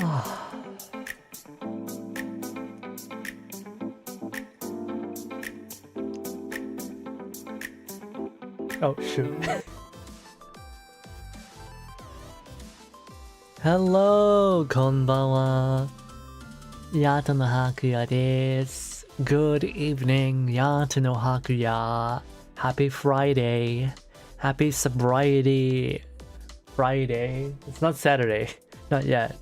Oh, shoot. Hello, konbanwa. Yato no Hakuya desu. Good evening, Yato no Hakuya. Happy Friday. Happy sobriety Friday. It's not Saturday. Not yet.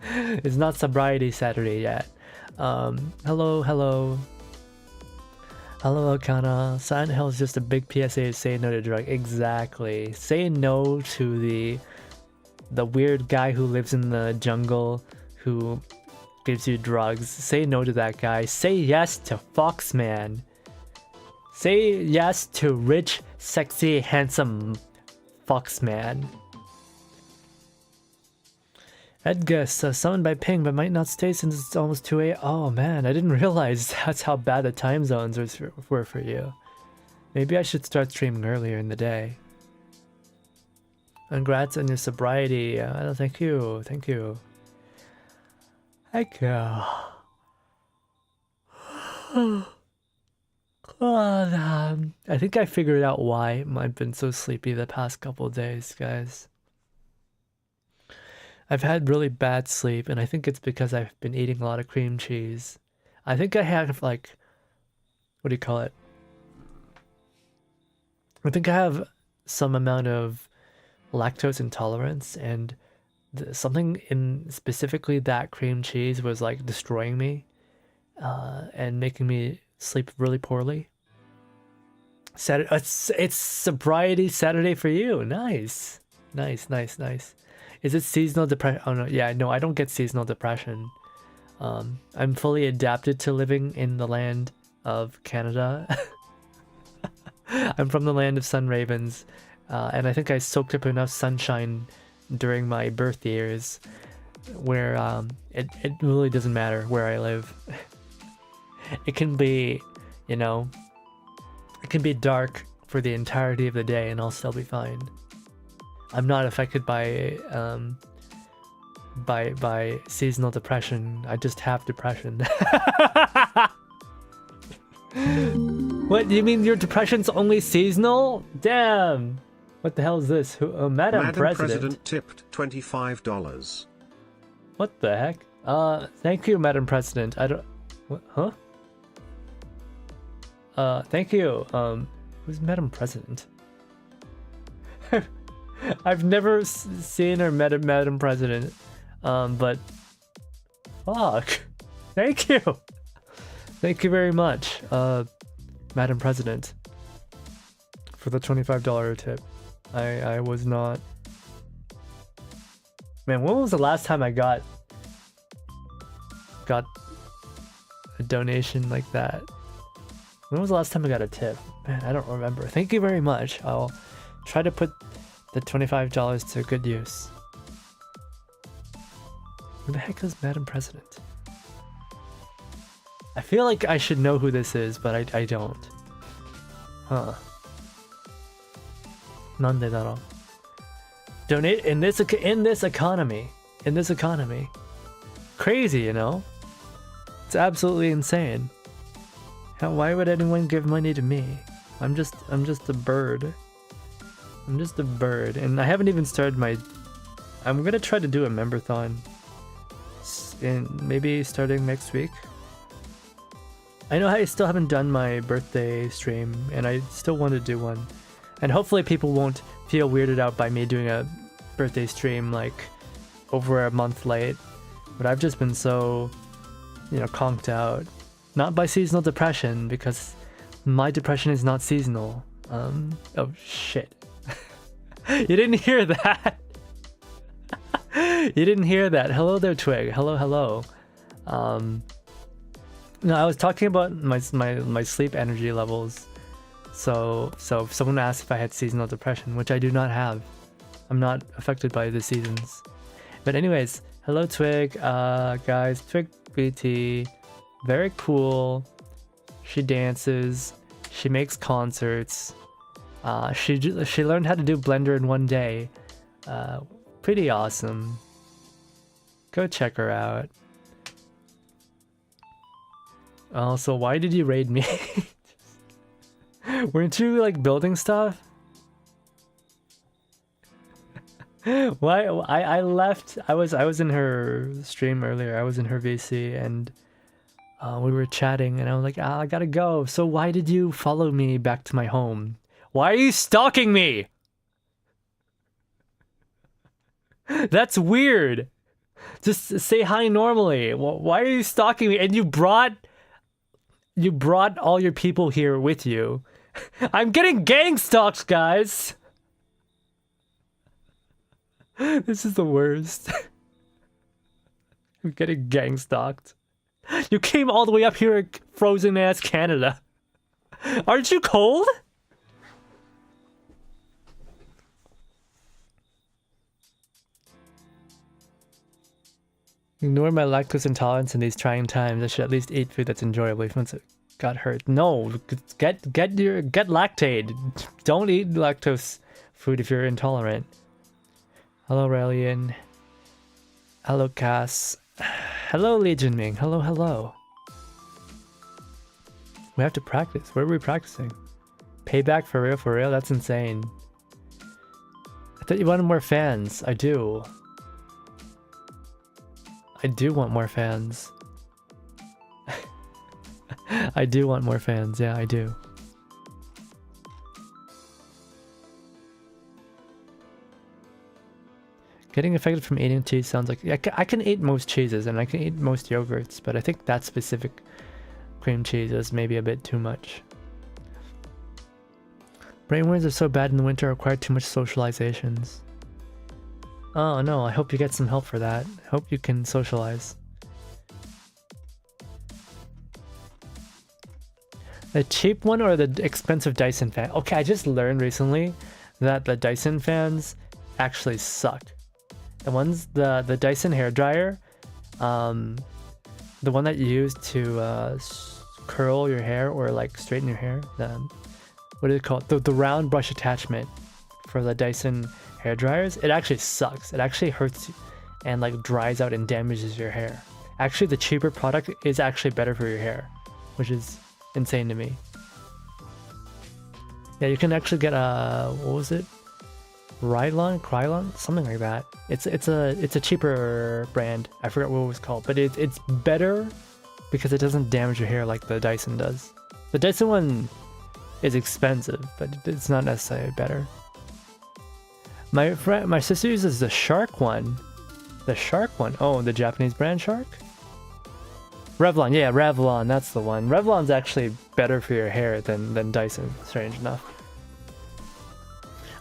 It's not sobriety Saturday yet. Hello. Hello, Akana. Silent Hill is just a big PSA to say no to drug. Exactly. Say no to the weird guy who lives in the jungle who gives you drugs. Say no to that guy. Say yes to Foxman. Say yes to rich, sexy, handsome Foxman. Edgus, summoned by ping but might not stay since it's almost 2 a.m. Oh man, I didn't realize that's how bad the time zones were for you. Maybe I should start streaming earlier in the day. Congrats on your sobriety. Thank you. Thank you. I think I figured out why I've been so sleepy the past couple of days, guys. I've had really bad sleep, and I think it's because I've been eating a lot of cream cheese. I think I have, like, what do you call it? I think I have some amount of lactose intolerance, and something in specifically that cream cheese was like destroying me and making me sleep really poorly. It's sobriety Saturday for you. Nice. Is it seasonal depression? Oh no, yeah, no, I don't get seasonal depression. I'm fully adapted to living in the land of Canada. I'm from the land of sun ravens, and I think I soaked up enough sunshine during my birth years where it really doesn't matter where I live. It can be, you know, it can be dark for the entirety of the day and I'll still be fine. I'm not affected by seasonal depression. I just have depression. What, do you mean your depression's only seasonal? Damn! What the hell is this? Madam President tipped $25. What the heck? Thank you, Madam President. I don't... What? Huh? Thank you. Who's Madam President? I've never seen her Madam President. But... Fuck. Thank you! Thank you very much, Madam President, for the $25 tip. I was not... Man, when was the last time I got a donation like that? When was the last time I got a tip? Man, I don't remember. Thank you very much. I'll try to put the $25 to good use. Who the heck is Madam President? I feel like I should know who this is, but I don't. Huh. Nande daro. Donate in this economy. Crazy, you know? It's absolutely insane. Why would anyone give money to me? I'm just a bird. I'm just a bird, and I haven't even started my... I'm gonna try to do a memberthon maybe starting next week. I know I still haven't done my birthday stream, and I still want to do one. And hopefully people won't feel weirded out by me doing a birthday stream like over a month late. But I've just been so, you know, conked out. Not by seasonal depression, because my depression is not seasonal. Oh shit. You didn't hear that? You didn't hear that. Hello there, Twig. Hello. No, I was talking about my sleep energy levels. So if someone asked if I had seasonal depression, which I do not have. I'm not affected by the seasons. But anyways, hello Twig, guys. Twig BT, very cool. She dances. She makes concerts. She learned how to do Blender in one day. Pretty awesome. Go check her out. Also, why did you raid me? Weren't you like building stuff? Why I left. I was in her stream earlier. I was in her VC and we were chatting and I was like, I gotta go. So why did you follow me back to my home? Why are you stalking me? That's weird. Just say hi normally. Why are you stalking me? And you brought all your people here with you. I'm getting gang stalked, guys. This is the worst. I'm getting gang stalked. You came all the way up here, frozen ass Canada. Aren't you cold? Ignore my lactose intolerance in these trying times. I should at least eat food that's enjoyable even once it got hurt. No, get lactate. Don't eat lactose food if you're intolerant. Hello, Raelian. Hello, Cass. Hello, Legion Ming. Hello. We have to practice. Where are we practicing? Payback for real? That's insane. I thought you wanted more fans. I do. I do want more fans. I do want more fans. Yeah, I do. Getting affected from eating cheese sounds like... I can eat most cheeses and I can eat most yogurts, but I think that specific cream cheese is maybe a bit too much. Brainworms are so bad in the winter, require too much socializations. Oh no, I hope you get some help for that. I hope you can socialize. The cheap one or the expensive Dyson fan? Okay, I just learned recently that the Dyson fans actually suck. The Dyson hairdryer, the one that you use to curl your hair or like straighten your hair, what is it called? The round brush attachment for the Dyson hair dryers, it actually sucks. It actually hurts you and like dries out and damages your hair. Actually, the cheaper product is actually better for your hair, which is insane to me. Yeah, you can actually get a, what was it? Krylon, something like that. It's a cheaper brand. I forgot what it was called, but it's better because it doesn't damage your hair like the Dyson does. The Dyson one is expensive, but it's not necessarily better. My sister uses the Shark one. The Shark one. Oh, the Japanese brand Shark? Revlon, yeah, Revlon, that's the one. Revlon's actually better for your hair than Dyson, strange enough.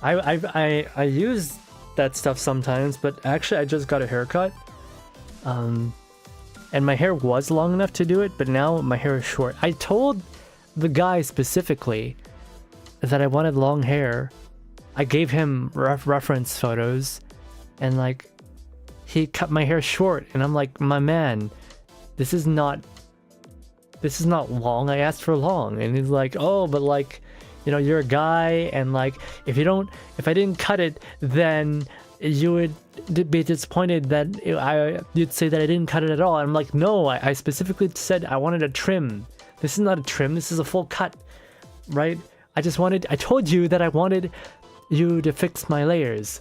I use that stuff sometimes, but actually I just got a haircut. And my hair was long enough to do it, but now my hair is short. I told the guy specifically that I wanted long hair. I gave him reference photos, and like he cut my hair short, and I'm like, my man, this is not long. I asked for long. And he's like, oh, but like, you know, you're a guy, and like if I didn't cut it, then you would be disappointed that you'd say that I didn't cut it at all. And I'm like, no, I specifically said I wanted a trim. This is not a trim, this is a full cut, right? I told you that I wanted you to fix my layers,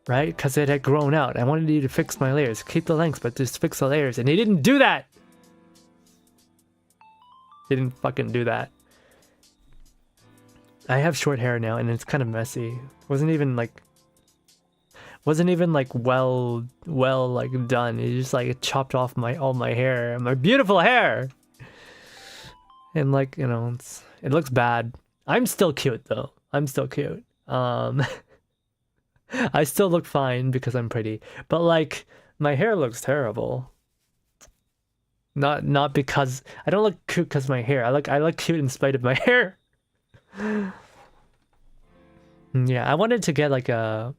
right? Because it had grown out. I wanted you to fix my layers, keep the length, but just fix the layers, and he didn't do that. He didn't fucking do that. I have short hair now, and it's kind of messy. Wasn't even like well like done. He just like chopped off all my hair, my beautiful hair, and like, you know, it looks bad. I'm still cute though. I'm still cute. I still look fine because I'm pretty, but like my hair looks terrible. Not because I don't look cute because of my hair. I look cute in spite of my hair. Yeah, I wanted to get like a,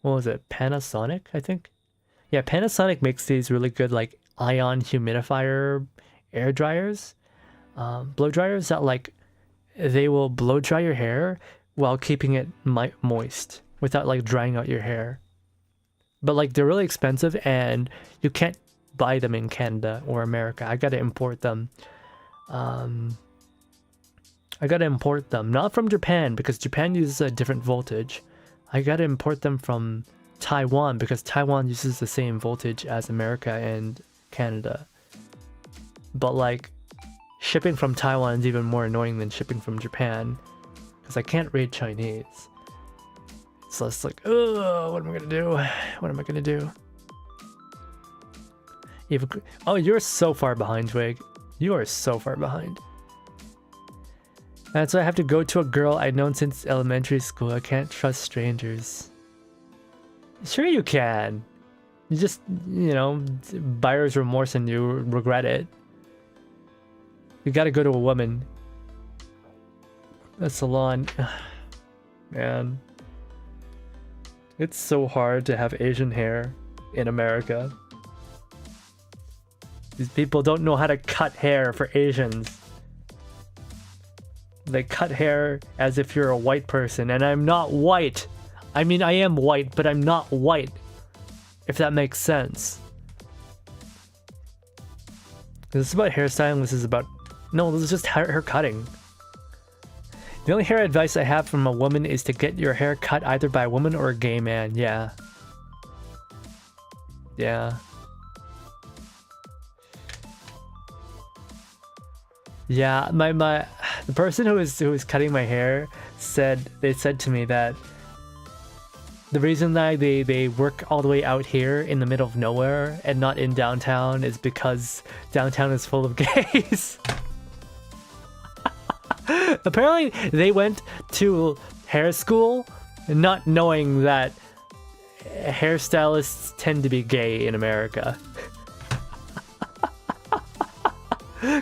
what was it, Panasonic, I think. Yeah, Panasonic makes these really good like ion humidifier air dryers, blow dryers that like they will blow dry your hair while keeping it moist without like drying out your hair. But like they're really expensive and you can't buy them in Canada or America. I gotta import them. I gotta import them, not from Japan because Japan uses a different voltage. I gotta import them from Taiwan because Taiwan uses the same voltage as America and Canada. But like shipping from Taiwan is even more annoying than shipping from Japan because I can't read Chinese. So it's like, oh, what am I gonna do? What am I gonna do? Oh, you're so far behind, Twig. You are so far behind. And so I have to go to a girl I've known since elementary school. I can't trust strangers. Sure you can. You just, you know, buyer's remorse and you regret it. You gotta go to a woman. A salon. Man. It's so hard to have Asian hair in America. These people don't know how to cut hair for Asians. They cut hair as if you're a white person, and I'm not white. I mean, I am white, but I'm not white. If that makes sense. This is about hairstyling, this is about... No, this is just hair cutting. The only hair advice I have from a woman is to get your hair cut either by a woman or a gay man. Yeah. Yeah. Yeah, the person who was cutting my hair said to me that the reason that they work all the way out here in the middle of nowhere and not in downtown is because downtown is full of gays. Apparently they went to hair school not knowing that hairstylists tend to be gay in America.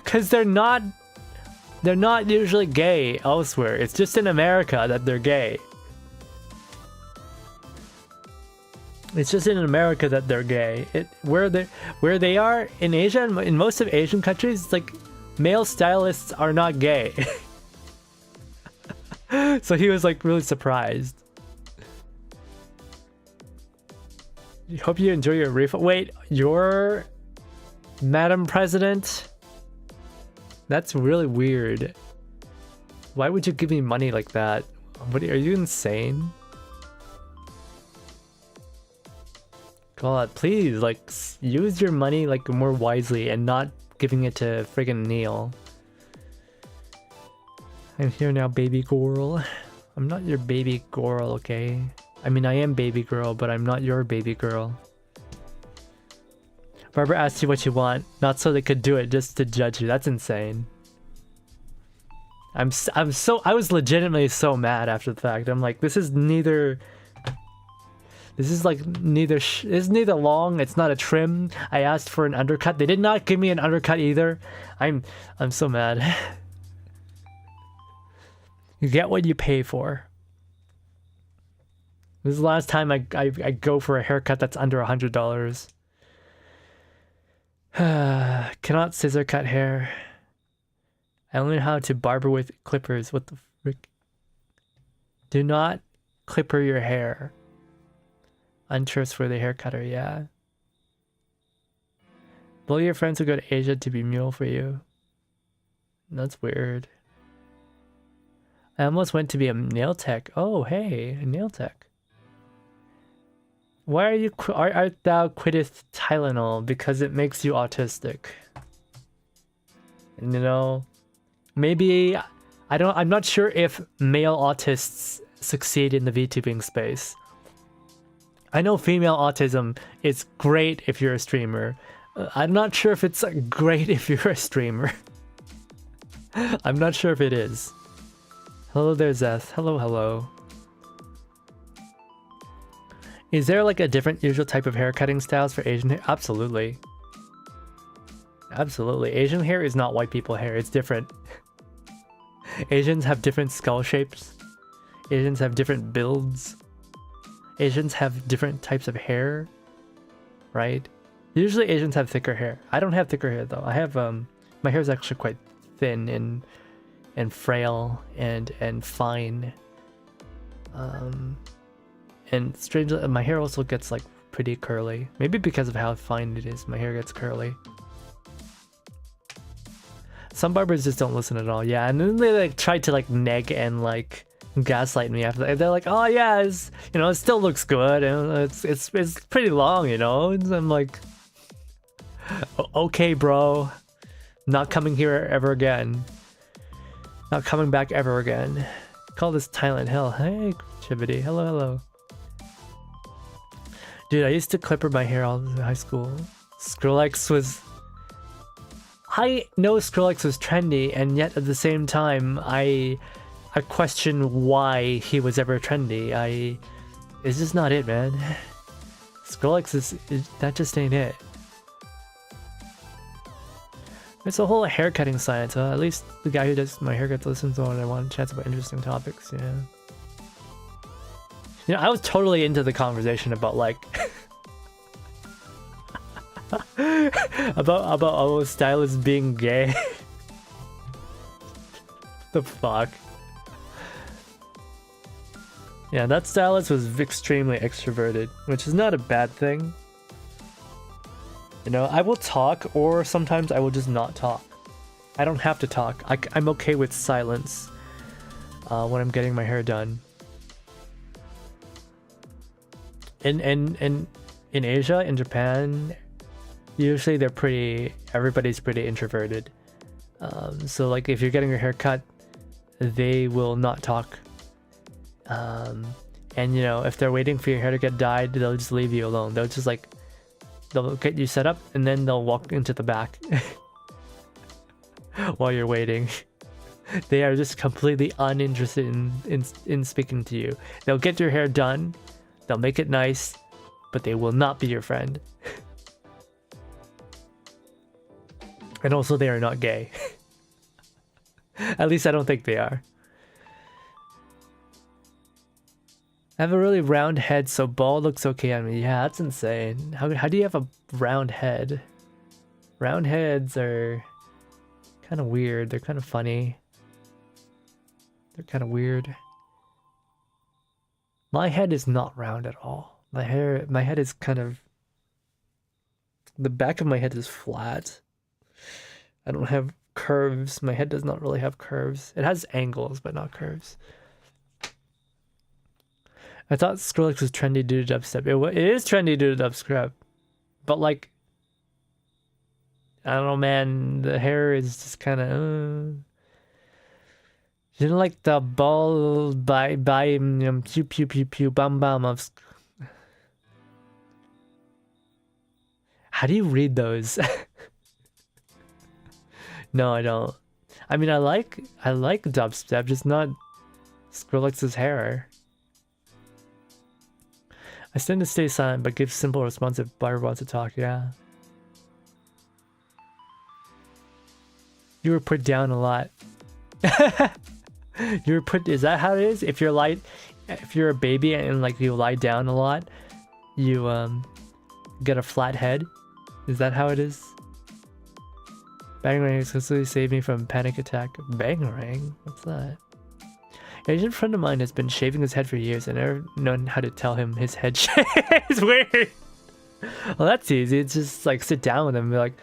Cause they're not usually gay elsewhere. It's just in America that they're gay. It's just in America that they're gay. Where they are in Asia, in most of Asian countries, it's like male stylists are not gay. So he was like really surprised. Hope you enjoy your refund. Wait, you're Madam President? That's really weird. Why would you give me money like that? What are you insane? God, please, like, use your money like more wisely and not giving it to friggin' Neil. I'm here now, baby girl. I'm not your baby girl, okay? I mean, I am baby girl, but I'm not your baby girl. Barbara asked you what you want, not so they could do it, just to judge you. That's insane. I was legitimately so mad after the fact. I'm like, this is neither long, it's not a trim. I asked for an undercut. They did not give me an undercut either. I'm so mad. You get what you pay for. This is the last time I go for a haircut that's under $100. Cannot scissor cut hair. I only know how to barber with clippers. What the frick? Do not clipper your hair. Untrustworthy hair cutter, yeah. Bully your friends who go to Asia to be mule for you. That's weird. I almost went to be a nail tech. Oh, hey, a nail tech. Why are you art thou quitteth Tylenol? Because it makes you autistic. And you know, maybe I'm not sure if male autists succeed in the VTubing space. I know female autism is great if you're a streamer. I'm not sure if it's great if you're a streamer. I'm not sure if it is. Hello there, Zeth. Hello, hello. Is there like a different usual type of hair cutting styles for Asian hair? Absolutely. Absolutely. Asian hair is not white people hair. It's different. Asians have different skull shapes. Asians have different builds. Asians have different types of hair. Right? Usually Asians have thicker hair. I don't have thicker hair though. I have my hair is actually quite thin and frail and fine. And strangely, my hair also gets like pretty curly. Maybe because of how fine it is, my hair gets curly. Some barbers just don't listen at all. Yeah, and then they like try to like neg and like gaslight me after that. They're like, oh yeah, it's, you know, it still looks good and it's pretty long, you know. And I'm like, okay, bro, not coming here ever again. Not coming back ever again. Call this Thailand hell. Hey, Chibity. Hello, hello. Dude, I used to clipper my hair all through high school. Skrillex was... I know Skrillex was trendy, and yet at the same time, I question why he was ever trendy. It's just not it, man. Skrillex that just ain't it. It's a whole haircutting science, huh? At least the guy who does my haircuts listens to when I want to chat about interesting topics, yeah. You know, I was totally into the conversation about like about all stylists being gay. The fuck? Yeah, that stylist was extremely extroverted, which is not a bad thing. You know, I will talk, or sometimes I will just not talk. I don't have to talk. I'm okay with silence when I'm getting my hair done. In Asia, in Japan, usually everybody's pretty introverted. So like if you're getting your hair cut, they will not talk. And you know, if they're waiting for your hair to get dyed, they'll just leave you alone. They'll get you set up and then they'll walk into the back while you're waiting. They are just completely uninterested in speaking to you. They'll get your hair done, they'll make it nice, but they will not be your friend. And also they are not gay. At least I don't think they are. I have a really round head, so bald looks okay on me. Yeah, that's insane. How do you have a round head? Round heads are kind of weird. They're kind of funny. They're kind of weird. My head is not round at all. My head is kind of... The back of my head is flat. I don't have curves. My head does not really have curves. It has angles, but not curves. I thought Skrillex was trendy due to dubstep. It is trendy due to dubstep. But like, I don't know, man. The hair is just kind of... You know, like the ball by pew pew pew pew bam bam of... How do you read those? No, I don't. I mean, I like dubstep, just not Skrillex's hair. I tend to stay silent, but give simple response if Barber wants to talk, yeah. You were put down a lot. You were put... Is that how it is? If you're a baby and like you lie down a lot, you get a flat head? Is that how it is? Bangarang exclusively saved me from panic attack. Bangarang? What's that? An Asian friend of mine has been shaving his head for years and never known how to tell him his head is weird. Well, that's easy. It's just like sit down with him and be like,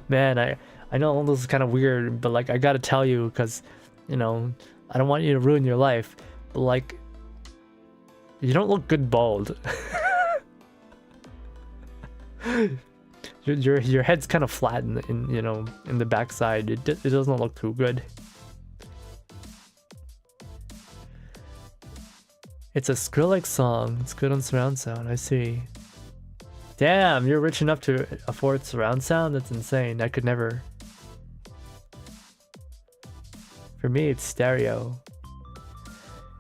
man, I know all this is kind of weird, but like I gotta tell you because, you know, I don't want you to ruin your life. But like, you don't look good bald. Your head's kind of flat in you know, in the backside. It doesn't look too good. It's a Skrillex song. It's good on surround sound. I see. Damn, you're rich enough to afford surround sound? That's insane. I could never. For me, it's stereo.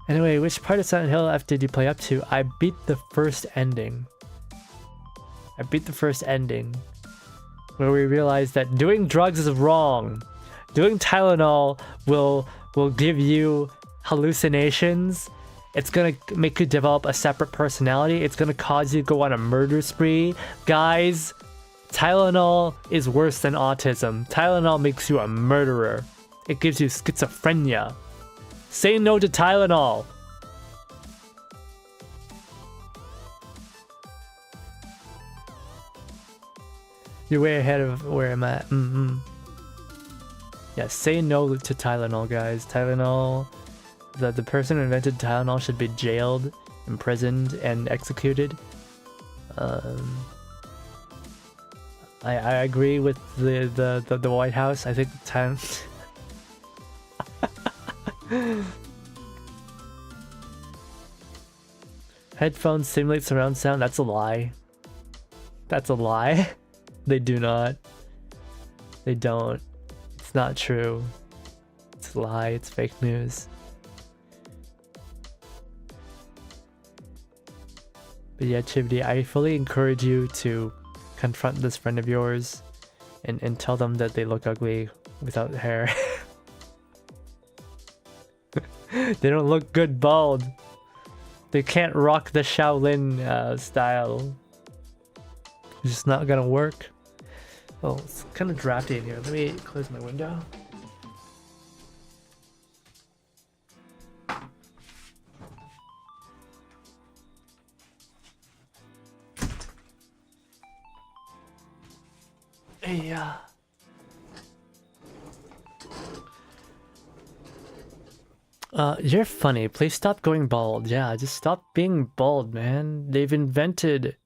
Anyway, which part of Silent Hill F did you play up to? I beat the first ending. Where we realized that doing drugs is wrong. Doing Tylenol will give you hallucinations. It's gonna make you develop a separate personality. It's gonna cause you to go on a murder spree. Guys, Tylenol is worse than autism. Tylenol makes you a murderer. It gives you schizophrenia. Say no to Tylenol. You're way ahead of where I'm at. Yeah, say no to Tylenol, guys. Tylenol, the person who invented Tylenol should be jailed, imprisoned, and executed. I agree with the White House. I think headphones simulate surround sound. That's a lie. That's a lie. They do not. They don't. It's not true. It's a lie. It's fake news. But yeah, Chivity, I fully encourage you to confront this friend of yours and tell them that they look ugly without hair. They don't look good bald. They can't rock the Shaolin style. It's just not gonna work. Oh, it's kind of drafty in here. Let me close my window. Yeah. You're funny. Please stop going bald. Yeah, just stop being bald, man. They've invented,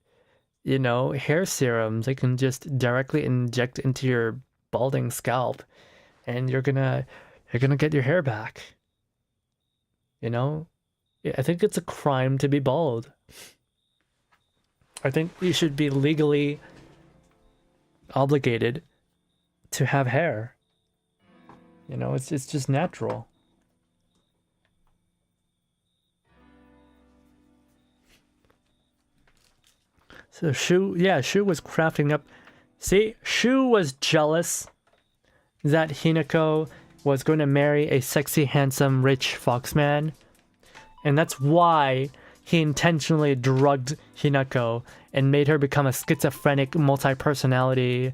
you know, hair serums. They can just directly inject into your balding scalp, and you're gonna get your hair back. You know, I think it's a crime to be bald. I think you should be legally obligated to have hair. You know, it's just natural. So Shu was crafting up. See, Shu was jealous that Hinako was going to marry a sexy, handsome, rich foxman, and that's why he intentionally drugged Hinako and made her become a schizophrenic, multi-personality,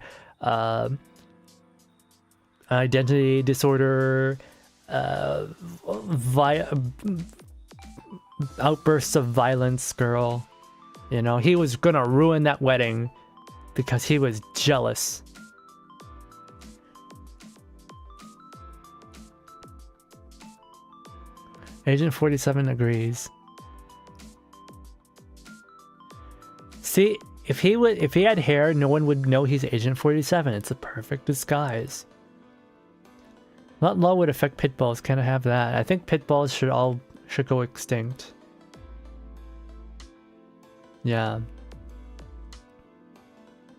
identity disorder, outbursts of violence girl. You know, he was gonna ruin that wedding because he was jealous. Agent 47 agrees. See, if he had hair, no one would know he's Agent 47. It's a perfect disguise. Not law would affect pit bulls. Can't have that. I think pit bulls should go extinct. Yeah.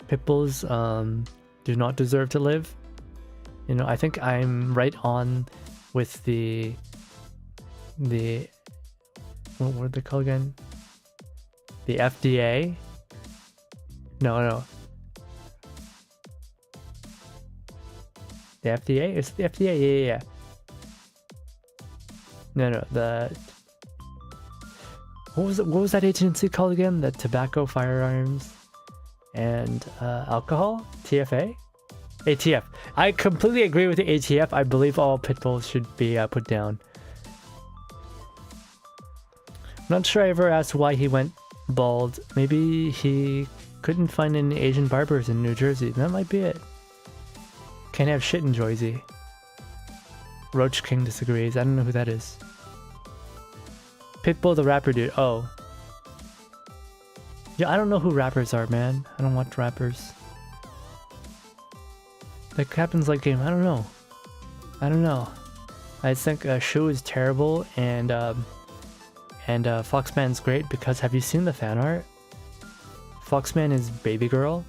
Pit bulls do not deserve to live. You know, I think I'm right on with the what were they called again? The FDA? No. The FDA? It's the FDA, yeah. No, what was that agency called again? The Tobacco, Firearms, and Alcohol? TFA? ATF. I completely agree with the ATF. I believe all pit bulls should be put down. I'm not sure I ever asked why he went bald. Maybe he couldn't find any Asian barbers in New Jersey. That might be it. Can't have shit in Jersey. Roach King disagrees. I don't know who that is. Pitbull the rapper dude. Oh. Yeah, I don't know who rappers are, man. I don't watch rappers. That happens like game. I don't know. I think Shu is terrible and Foxman's great because have you seen the fan art? Foxman is baby girl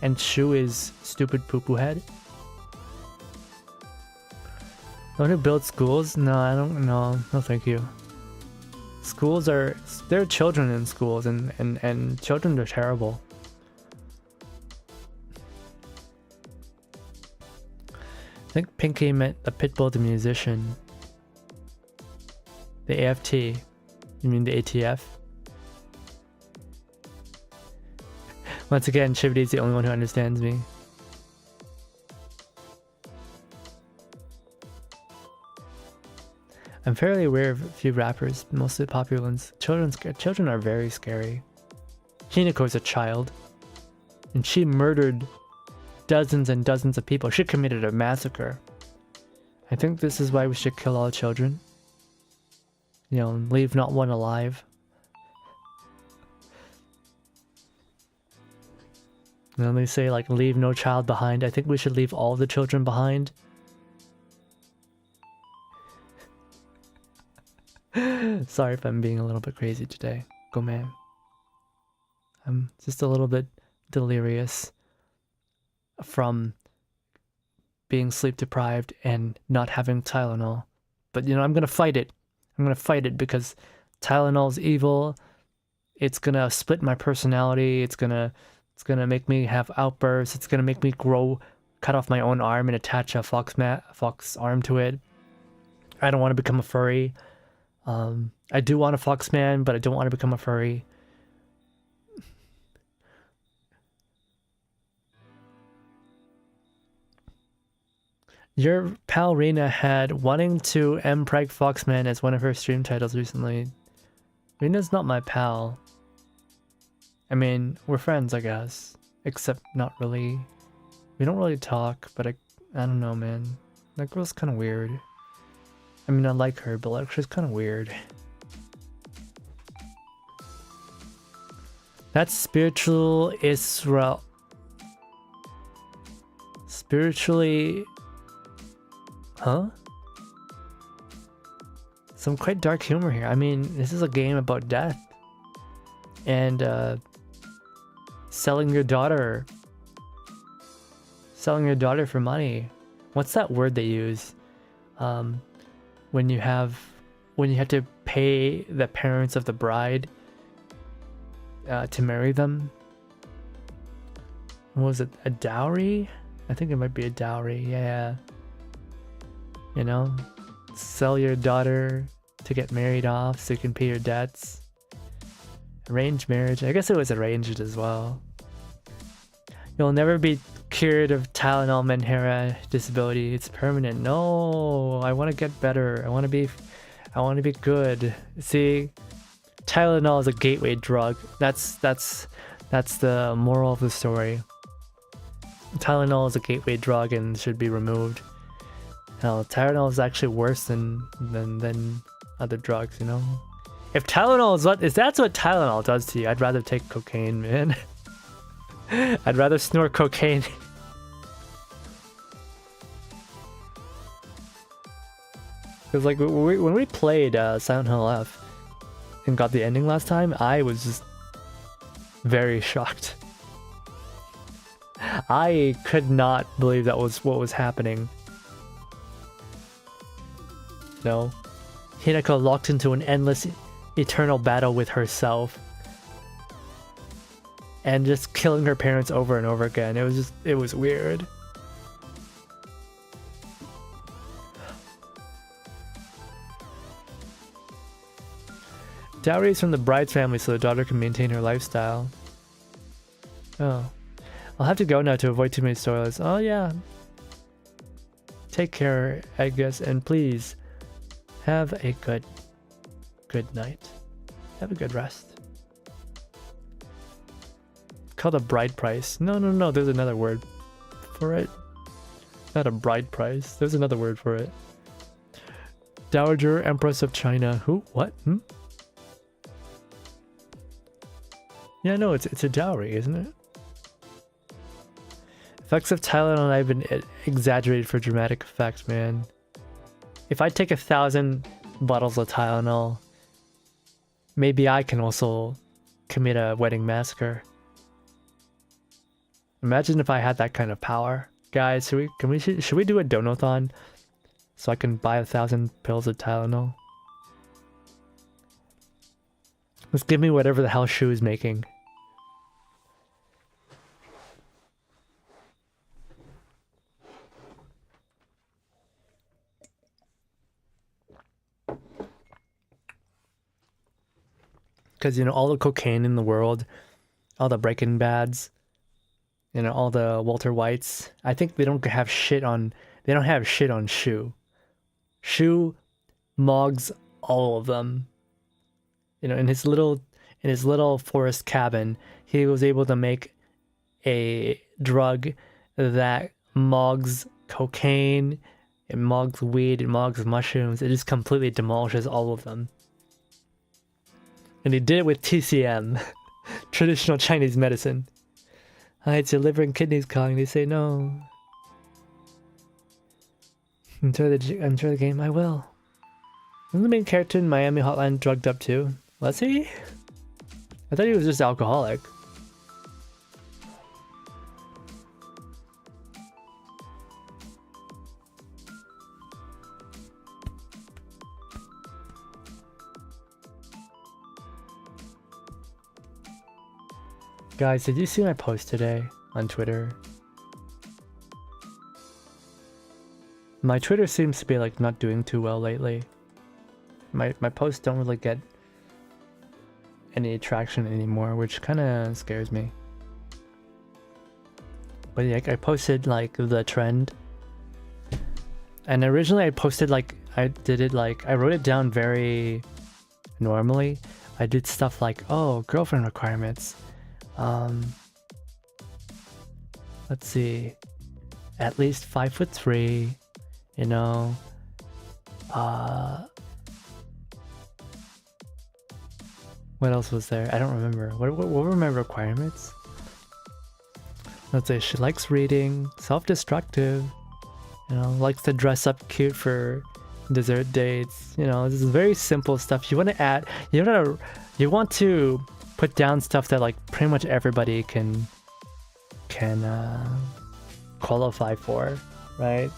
and Shu is stupid poo-poo head. The one who builds schools? No, I don't know. No, thank you. Schools there are children in schools and children are terrible. I think Pinky meant the Pitbull the musician. The AFT. You mean the ATF? Once again, Chivity is the only one who understands me. I'm fairly aware of a few rappers, mostly popular ones. Children are very scary. Hinako's a child, and she murdered dozens and dozens of people. She committed a massacre. I think this is why we should kill all children. You know, leave not one alive. And then they say, like, leave no child behind. I think we should leave all the children behind. Sorry if I'm being a little bit crazy today. Go man. I'm just a little bit delirious from being sleep deprived and not having Tylenol. But you know, I'm gonna fight it. I'm gonna fight it because Tylenol's evil. It's gonna split my personality. It's gonna make me have outbursts. It's gonna make me cut off my own arm and attach a fox arm to it. I don't want to become a furry. I do want a fox man, but I don't want to become a furry. Your pal Rena had wanting to M-Preg Foxman as one of her stream titles recently. Rena's not my pal. I mean, we're friends, I guess. Except not really. We don't really talk, but I don't know, man. That girl's kind of weird. I mean, I like her, but like, she's kind of weird. That's spiritual Israel. Spiritually... Huh? Some quite dark humor here. I mean, this is a game about death. And, selling your daughter. Selling your daughter for money. What's that word they use? When you have to pay the parents of the bride to marry them. What was it? A dowry? I think it might be a dowry, yeah. You know? Sell your daughter to get married off so you can pay your debts. Arranged marriage. I guess it was arranged as well. You'll never be cured of Tylenol Menhera disability. It's permanent. No, I want to get better. I want to be good. See, Tylenol is a gateway drug. That's the moral of the story. Tylenol is a gateway drug and should be removed. Hell, Tylenol is actually worse than other drugs, you know? If Tylenol is that's what Tylenol does to you, I'd rather take cocaine, man. I'd rather snort cocaine. Because like when we played Silent Hill F and got the ending last time, I was just very shocked. I could not believe that was what was happening. No. Hinako locked into an endless, eternal battle with herself. And just killing her parents over and over again. It was weird. Dowry is from the bride's family so the daughter can maintain her lifestyle. Oh. I'll have to go now to avoid too many spoilers. Oh yeah. Take care, I guess, and please have a good night. Have a good rest. Called a bride price. No, there's another word for it. Not a bride price. There's another word for it. Dowager Empress of China. Who? What? Yeah, no, it's a dowry, isn't it? Effects of Tylenol have been exaggerated for dramatic effect, man. If I take 1,000 bottles of Tylenol, maybe I can also commit a wedding massacre. Imagine if I had that kind of power. Guys, should we do a donathon so I can buy 1,000 pills of Tylenol? Just give me whatever the hell Shu is making. Because, you know, all the cocaine in the world, all the Breaking Bads, you know, all the Walter Whites, I think they don't have shit on Shu. Shu mogs all of them. You know, in his little forest cabin, he was able to make a drug that mugs cocaine, it mugs weed, it mugs mushrooms. It just completely demolishes all of them. And he did it with TCM, traditional Chinese medicine. Hi, it's your liver and kidneys calling. They say no. Enjoy the game. I will. Isn't the main character in Miami Hotline drugged up too? Was he? I thought he was just alcoholic. Guys, did you see my post today on Twitter? My Twitter seems to be like not doing too well lately. My posts don't really get any traction anymore, which kind of scares me. But yeah, I posted like the trend, and originally I posted like I wrote it down very normally. I did stuff like, oh, girlfriend requirements. Let's see, at least 5'3", you know. What else was there? I don't remember. What were my requirements? Let's say she likes reading, self-destructive, you know, likes to dress up cute for dessert dates. You know, this is very simple stuff. You want to add, you want to put down stuff that like pretty much everybody can qualify for, right?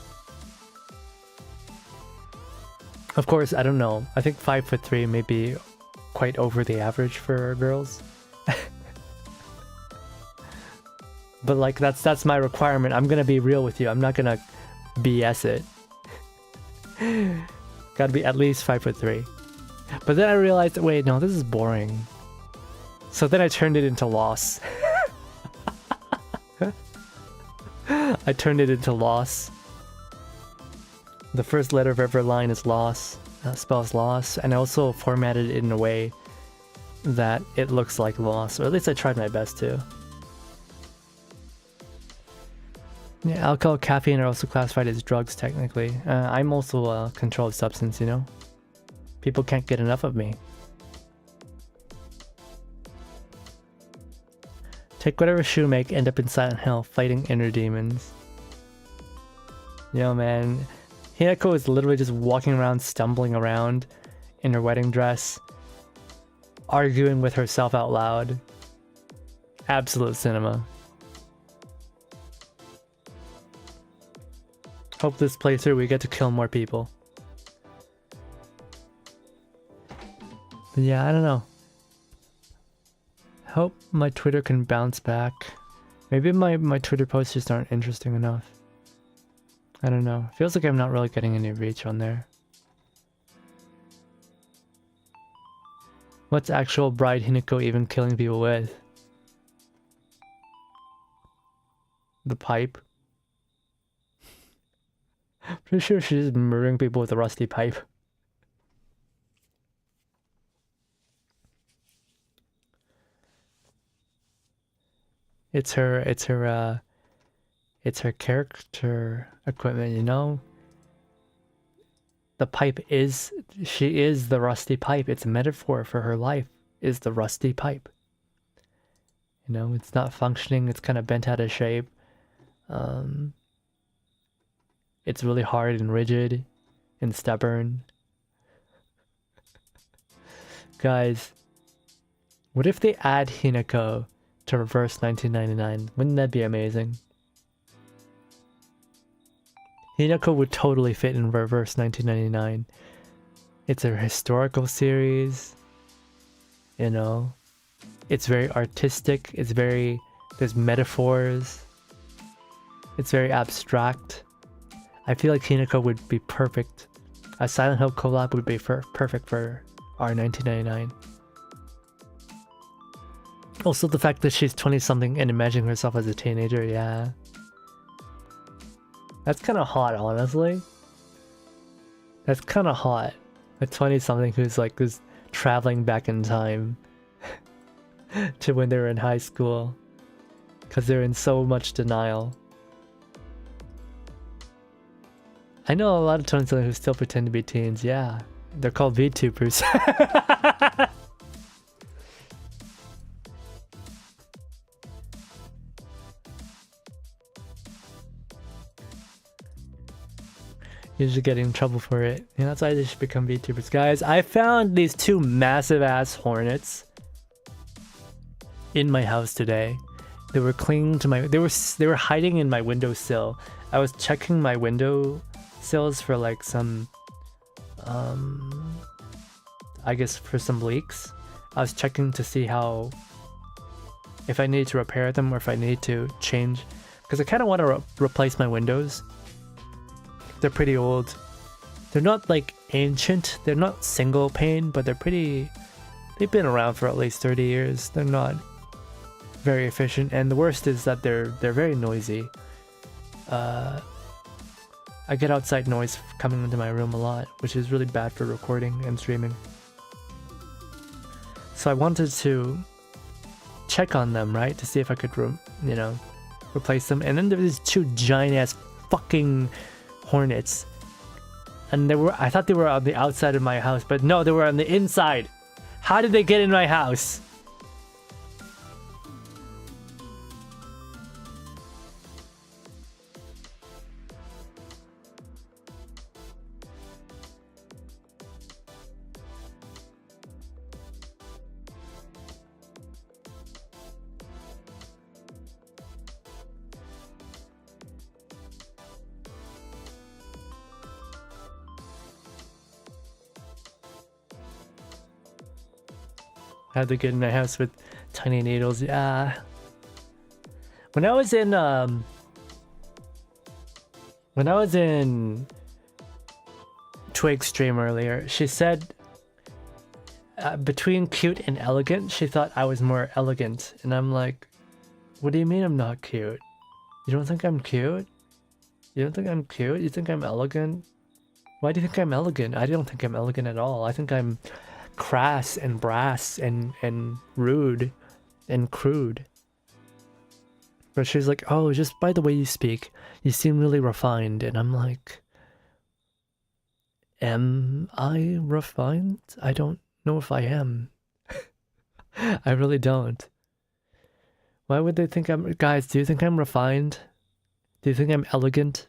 Of course, I don't know. I think 5'3" may be quite over the average for girls. But like that's my requirement. I'm gonna be real with you. I'm not gonna BS it. Gotta be at least 5'3". But then I realized, wait, no, this is boring. So then I turned it into loss. I turned it into loss. The first letter of every line is loss. Spells loss. And I also formatted it in a way that it looks like loss. Or at least I tried my best to. Yeah, alcohol, caffeine are also classified as drugs technically. I'm also a controlled substance, you know? People can't get enough of me. Take whatever shoe make, end up in Silent Hill, fighting inner demons. Yo man, Hinako is literally just walking around, stumbling around in her wedding dress, arguing with herself out loud. Absolute cinema. Hope this playthrough we get to kill more people. But yeah, I don't know. Hope my Twitter can bounce back. Maybe my Twitter posts just aren't interesting enough. I don't know. Feels like I'm not really getting any reach on there. What's actual bride Hinako even killing people with? The pipe? Pretty sure she's murdering people with a rusty pipe. It's her character equipment, you know? The pipe is, she is the rusty pipe. It's a metaphor for her life, is the rusty pipe. You know, it's not functioning, it's kind of bent out of shape. It's really hard and rigid and stubborn. Guys, what if they add Hinako to Reverse 1999? Wouldn't that be amazing? Hinako would totally fit in Reverse 1999. It's a historical series, you know. It's very artistic, there's metaphors. It's very abstract. I feel like Hinako would be perfect. A Silent Hill collab would be perfect for our 1999. Also the fact that she's 20-something and imagining herself as a teenager, yeah. That's kind of hot, honestly. That's kind of hot. A 20-something who's traveling back in time to when they were in high school. Because they're in so much denial. I know a lot of 20 who still pretend to be teens. Yeah, they're called VTubers. Usually getting in trouble for it. Yeah, that's why they should become VTubers. Guys, I found these two massive ass hornets in my house today. They were clinging to my... They were hiding in my windowsill. I was checking my window sills for like some... I guess for some leaks. I was checking to see how... if I need to repair them or if I need to change. Because I kind of want to replace my windows. They're pretty old. They're not like ancient. They're not single pane, but they're pretty... They've been around for at least 30 years. They're not very efficient, and the worst is that they're very noisy. I get outside noise coming into my room a lot, which is really bad for recording and streaming. So I wanted to check on them, right, to see if I could, replace them. And then there was these two giant ass fucking hornets, and I thought they were on the outside of my house, but no, they were on the inside. How did they get in my house? How'd they get in my house with tiny needles? Yeah. When I was in Twig's stream earlier, she said between cute and elegant, she thought I was more elegant. And I'm like, what do you mean I'm not cute? You don't think I'm cute? You don't think I'm cute? You think I'm elegant? Why do you think I'm elegant? I don't think I'm elegant at all. I think I'm crass and brass and rude and crude. But she's like, oh, just by the way you speak, you seem really refined. And I'm like, am I refined? I don't know if I am. I really don't. Why would they think I'm... Guys, do you think I'm refined? Do you think I'm elegant?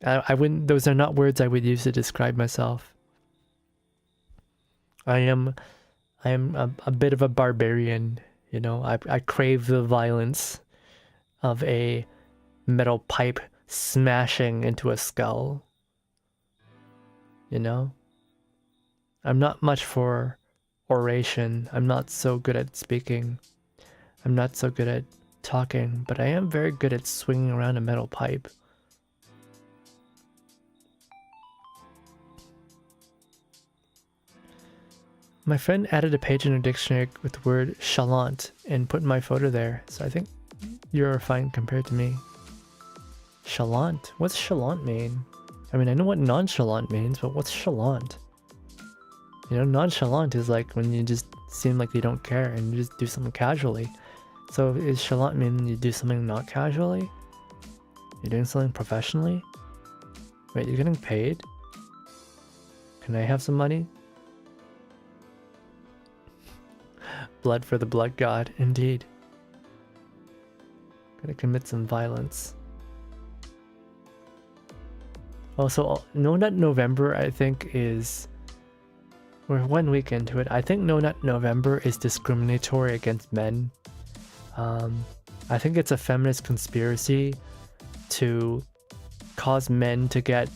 I wouldn't... Those are not words I would use to describe myself. I am a bit of a barbarian, you know. I crave the violence of a metal pipe smashing into a skull. You know? I'm not much for oration. I'm not so good at speaking. I'm not so good at talking, but I am very good at swinging around a metal pipe. My friend added a page in her dictionary with the word chalant and put my photo there, so I think you're fine compared to me. Chalant? What's chalant mean? I mean, I know what nonchalant means, but what's chalant? You know, nonchalant is like when you just seem like you don't care and you just do something casually. So is chalant mean you do something not casually? You're doing something professionally? Wait, you're getting paid? Can I have some money? Blood for the blood god, indeed. Gonna commit some violence. Also, No Nut November, I think, is... We're 1 week into it. I think No Nut November is discriminatory against men. I think it's a feminist conspiracy to cause men to get...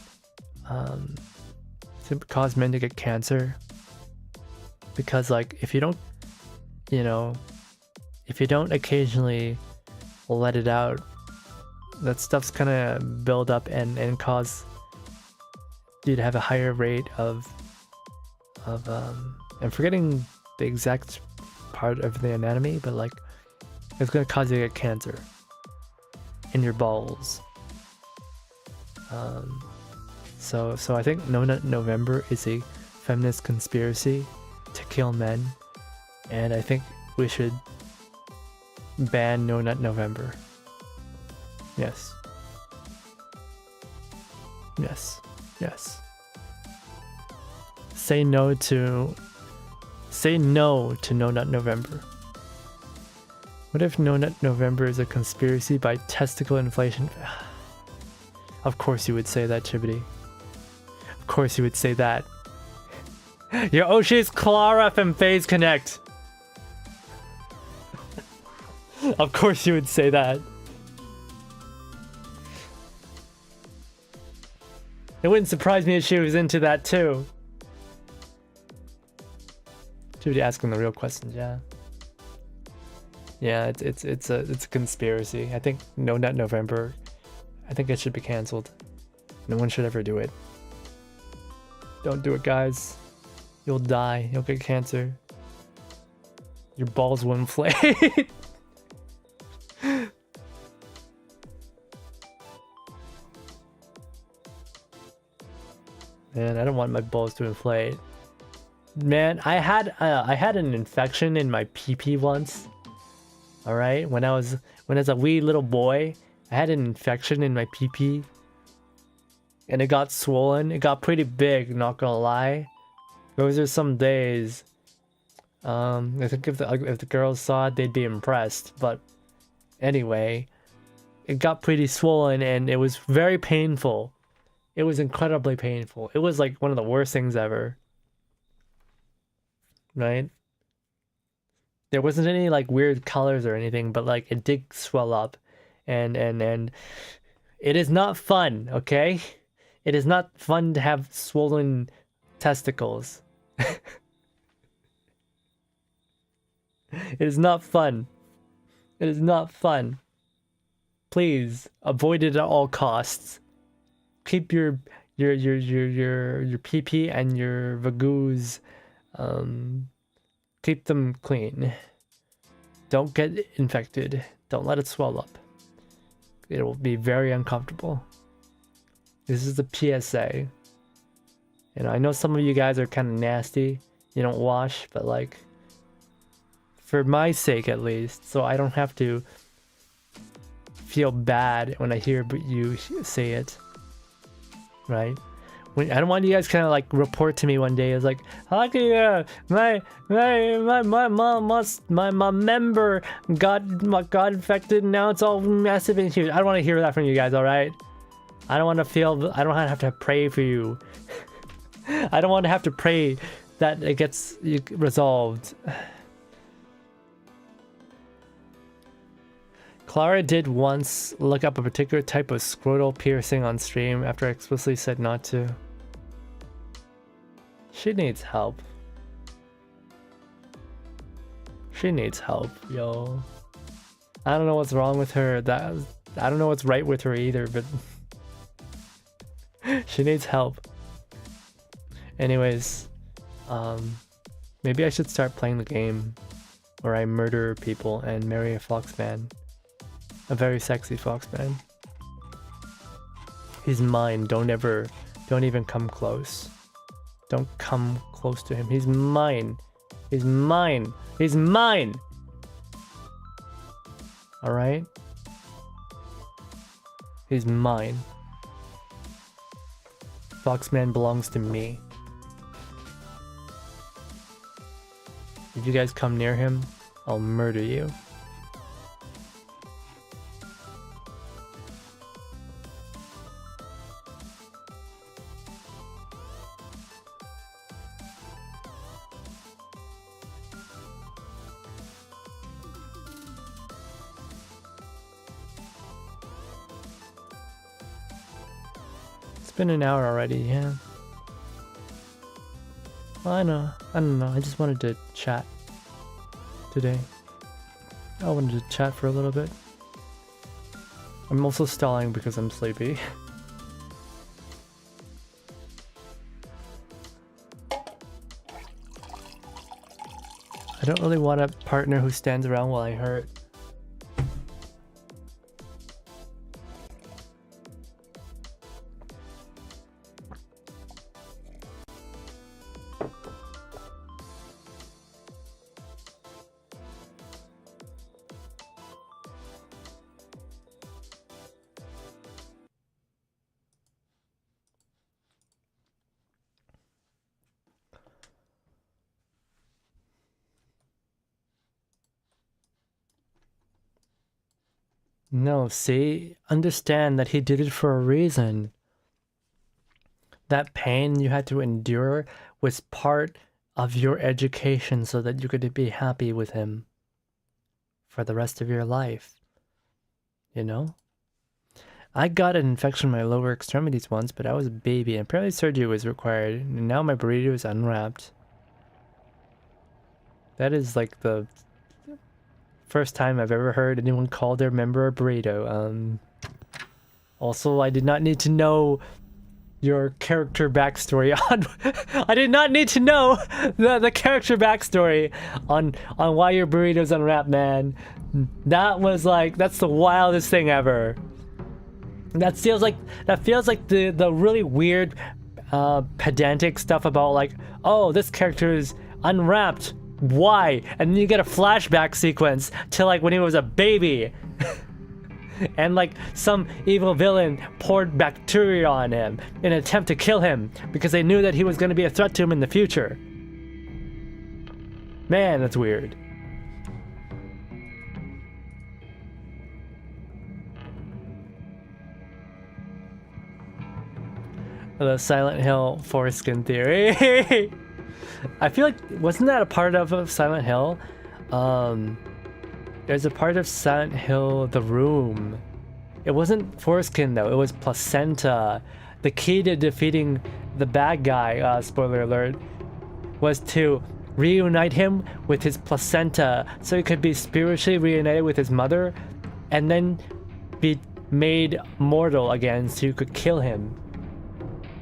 cancer. Because, like, if you don't... You know, if you don't occasionally let it out, that stuff's gonna build up and cause you to have a higher rate of I'm forgetting the exact part of the anatomy, but like it's gonna cause you to get cancer in your balls. So I think No Nut November is a feminist conspiracy to kill men. And I think we should ban No Nut November. Yes. Yes. Yes. Say no to No Nut November. What if No Nut November is a conspiracy by testicle inflation? Of course you would say that, Chibity. Of course you would say that. Your Oshi's Clara from Phase Connect. Of course you would say that. It wouldn't surprise me if she was into that too. She would be asking the real questions, yeah. Yeah, it's a conspiracy. I think No Nut November, I think it should be cancelled. No one should ever do it. Don't do it, guys. You'll die. You'll get cancer. Your balls will inflate. Man, I don't want my balls to inflate. Man, I had an infection in my pee-pee once. All right, when I was a wee little boy, I had an infection in my pee-pee, and it got swollen. It got pretty big, not gonna lie. Those are some days. I think if the girls saw it, they'd be impressed. But anyway, it got pretty swollen, and it was very painful. It was incredibly painful. It was like one of the worst things ever. Right? There wasn't any like weird colors or anything, but like it did swell up. And it is not fun, okay? It is not fun to have swollen testicles. It is not fun. It is not fun. Please avoid it at all costs. Keep your pee-pee and your vagoos, keep them clean. Don't get infected. Don't let it swell up. It will be very uncomfortable. This is the PSA. And I know some of you guys are kind of nasty. You don't wash, but like, for my sake at least, so I don't have to feel bad when I hear you say it. Right? I don't want you guys kind of like report to me one day. It's like, how can my member got infected and now it's all massive and huge. I don't want to hear that from you guys. All right? I don't want to feel. I don't have to pray for you. I don't want to have to pray that it gets resolved. Clara did once look up a particular type of scrotal piercing on stream after I explicitly said not to. She needs help. She needs help, yo. I don't know what's wrong with her. I don't know what's right with her either, but she needs help. Anyways, maybe I should start playing the game where I murder people and marry a foxman. A very sexy foxman. He's mine. Don't even come close. Don't come close to him. He's mine. He's mine. He's mine. All right? He's mine. Foxman belongs to me. If you guys come near him, I'll murder you. It's been an hour already, yeah. Well, I don't know. I just wanted to chat today. I wanted to chat for a little bit. I'm also stalling because I'm sleepy. I don't really want a partner who stands around while I hurt. No, see? Understand that he did it for a reason. That pain you had to endure was part of your education so that you could be happy with him for the rest of your life. You know? I got an infection in my lower extremities once, but I was a baby and apparently surgery was required, and now my burrito is unwrapped. That is like the first time I've ever heard anyone call their member a burrito. Also, I did not need to know your character backstory on I did not need to know the character backstory on why your burrito's unwrapped, man. That was like, that's the wildest thing ever. That feels like the really weird pedantic stuff about like, oh, this character is unwrapped. Why? And then you get a flashback sequence to like when he was a baby. And like some evil villain poured bacteria on him in an attempt to kill him because they knew that he was going to be a threat to him in the future. Man, that's weird. The Silent Hill foreskin theory. I feel like, wasn't that a part of Silent Hill? There's a part of Silent Hill, The Room. It wasn't foreskin though, it was placenta. The key to defeating the bad guy, spoiler alert, was to reunite him with his placenta so he could be spiritually reunited with his mother and then be made mortal again so you could kill him.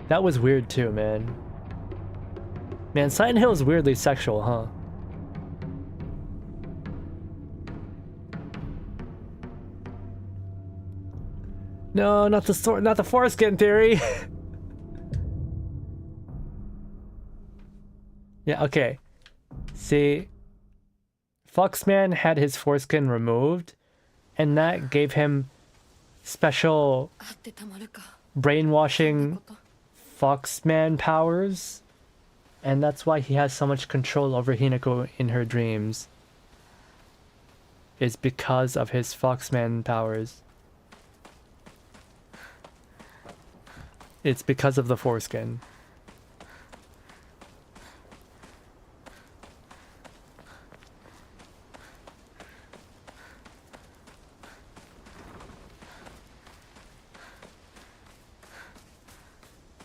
That was weird too, man. Man, Silent Hill is weirdly sexual, huh? No, not the foreskin theory. Yeah, okay. See, Foxman had his foreskin removed, and that gave him special brainwashing Foxman powers, and that's why he has so much control over Hinako in her dreams. Is because of his Foxman powers. It's because of the foreskin.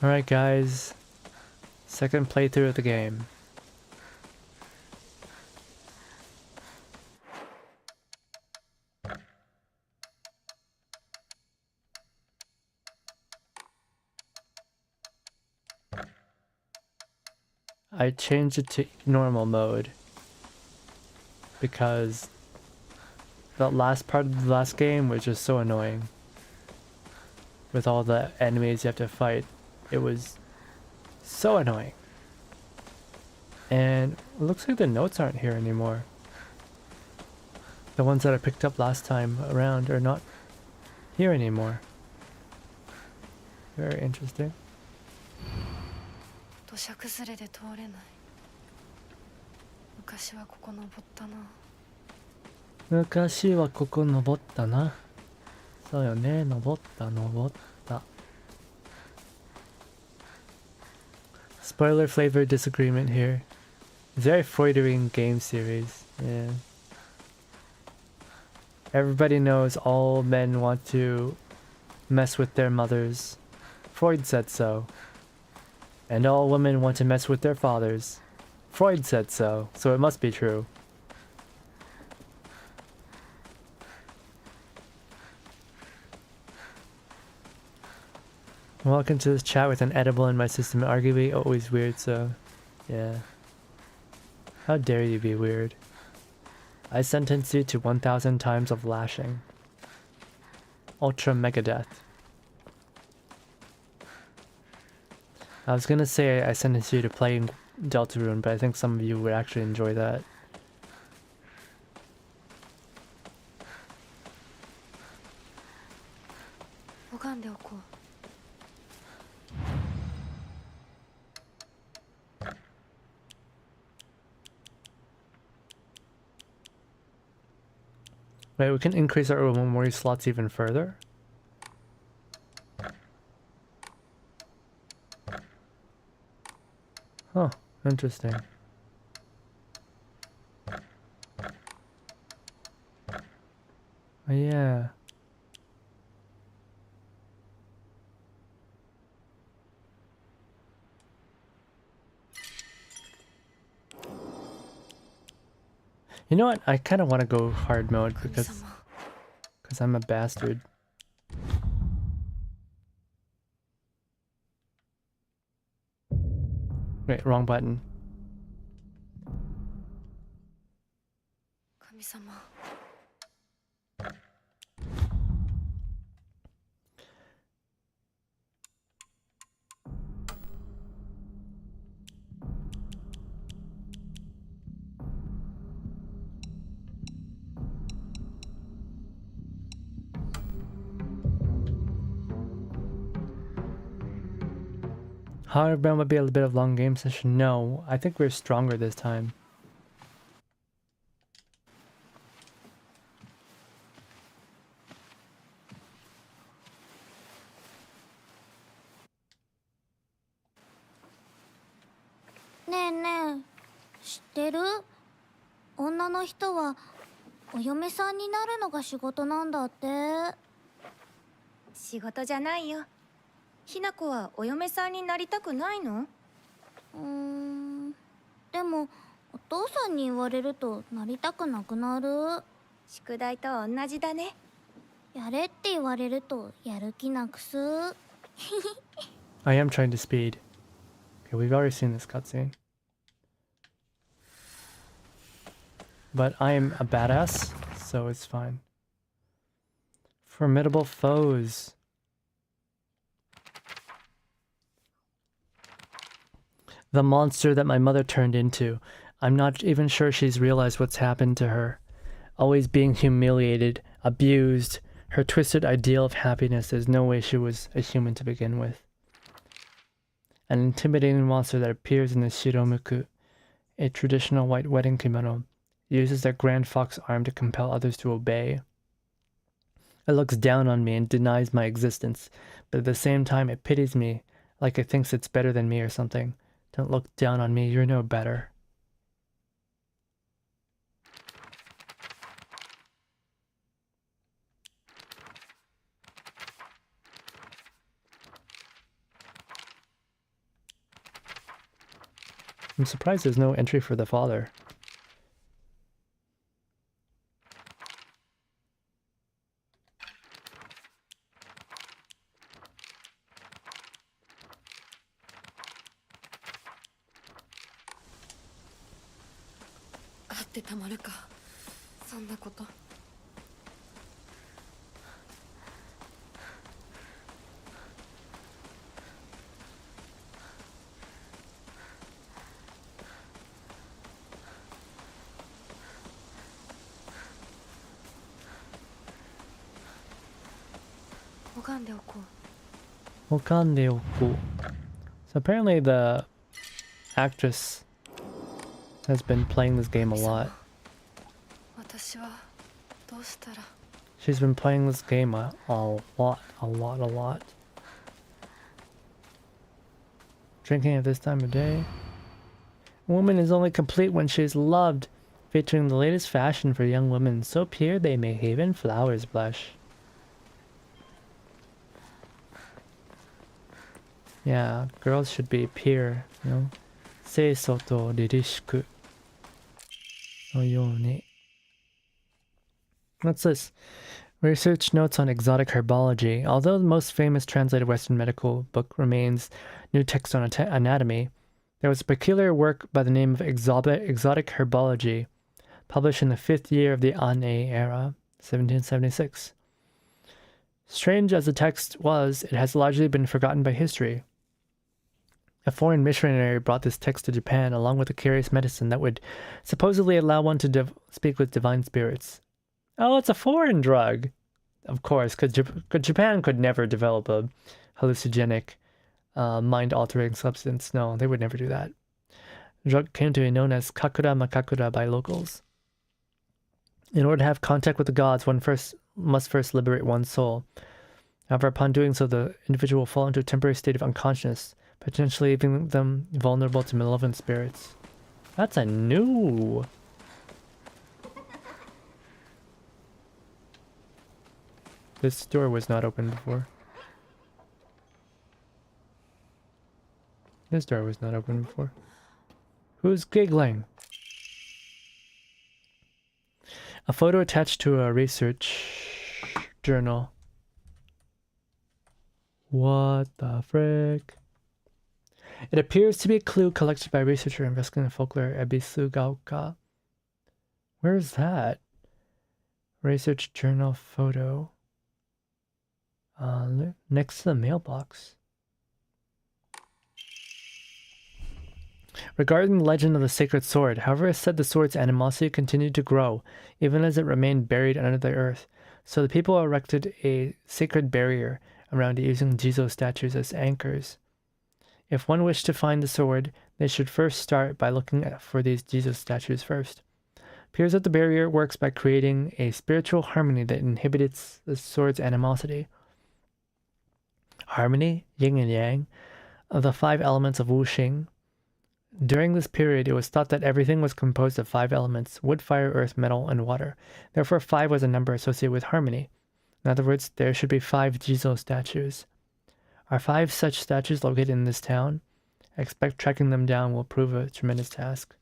Alright guys, second playthrough of the game. I changed it to normal mode because the last part of the last game was just so annoying. With all the enemies you have to fight, it was so annoying. And it looks like the notes aren't here anymore. The ones that I picked up last time around are not here anymore. Very interesting. 土砂崩れで通れない。昔はここ登ったな。昔はここ登ったな。そうよね、登った。Spoiler flavor disagreement here. Very Freudering game series. Yeah. Everybody knows all men want to mess with their mothers. Freud said so. And all women want to mess with their fathers. Freud said so, so it must be true. Welcome to this chat with an edible in my system. Arguably always weird, so yeah. How dare you be weird? I sentence you to 1,000 times of lashing. Ultra mega death. I was gonna say I sentence you to playing Deltarune, but I think some of you would actually enjoy that. Wait, we can increase our memory slots even further? Huh, interesting. Oh, yeah. You know what? I kind of want to go hard mode because I'm a bastard. Wait, wrong button. 神様 However, might be a bit of long game session. No, I think we're stronger this time.ねえねえ、知ってる？女の人はお嫁さんになるのが仕事なんだって。仕事じゃないよ。ひな子はお嫁さんになりたくないの？でもお父さんに言われるとなりたくなくなる。宿題と同じだね。やれって言われるとやる気なくす。I am trying to speed. Okay, we've already seen this cutscene. But I am a badass, so it's fine. Formidable foes. The monster that my mother turned into. I'm not even sure she's realized what's happened to her. Always being humiliated, abused, her twisted ideal of happiness. There's no way she was a human to begin with. An intimidating monster that appears in the shiromuku, a traditional white wedding kimono, uses their grand fox arm to compel others to obey. It looks down on me and denies my existence, but at the same time it pities me, like it thinks it's better than me or something. Don't look down on me, you're no better. I'm surprised there's no entry for the father. Atte tamaru ka. そんなこと。拝んでおこう。Wakande-oku. So apparently the actress has been playing this game a lot. 私はどうしたら。She's been playing this game a lot. Drinking at this time of day. A woman is only complete when she is loved, featuring the latest fashion for young women, so pure they make even flowers blush. Yeah, girls should be pure, you know. Seiso to ririshiku no yoni. What's this? Research notes on exotic herbology. Although the most famous translated Western medical book remains New Text on Anatomy, there was a peculiar work by the name of Exotic Herbology, published in the 5th year of the An-ei era, 1776. Strange as the text was, it has largely been forgotten by history. A foreign missionary brought this text to Japan along with a curious medicine that would supposedly allow one to speak with divine spirits. Oh, it's a foreign drug! Of course, because Japan could never develop a hallucinogenic, mind-altering substance. No, they would never do that. The drug came to be known as Kakura Makakura by locals. In order to have contact with the gods, one must first liberate one's soul. However, upon doing so, the individual will fall into a temporary state of unconsciousness, potentially leaving them vulnerable to malevolent spirits. That's a new... This door was not open before. This door was not open before. Who's giggling? A photo attached to a research journal. What the frick? It appears to be a clue collected by a researcher investigating folklore Ebisugaoka. Where is that? Research journal photo. Next to the mailbox. Regarding the legend of the sacred sword, however, it is said the sword's animosity continued to grow, even as it remained buried under the earth. So the people erected a sacred barrier around it using Jizo statues as anchors. If one wished to find the sword, they should first start by looking for these Jizo statues first. It appears that the barrier works by creating a spiritual harmony that inhibits the sword's animosity. Harmony, yin and yang, of the 5 elements of wuxing. During this period, it was thought that everything was composed of 5 elements: wood, fire, earth, metal, and water. Therefore, 5 was a number associated with harmony. In other words, there should be 5 Jizo statues. Are 5 such statues located in this town? I expect tracking them down will prove a tremendous task.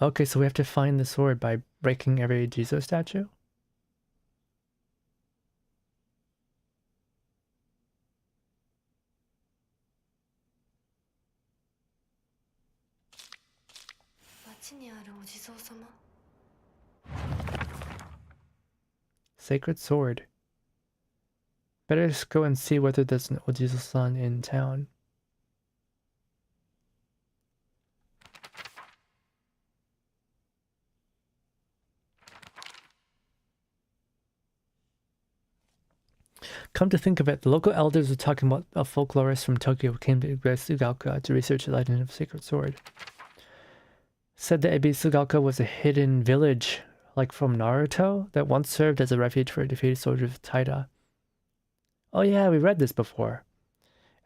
Okay, so we have to find the sword by breaking every Jizo statue? Sacred sword. Better just go and see whether there's an Ojizo-san in town. Come to think of it, the local elders were talking about a folklorist from Tokyo who came to Ebisugaoka to research the legend of the sacred sword. Said that Ebisugaoka was a hidden village, like from Naruto, that once served as a refuge for defeated soldiers of Taira. Oh yeah, we read this before.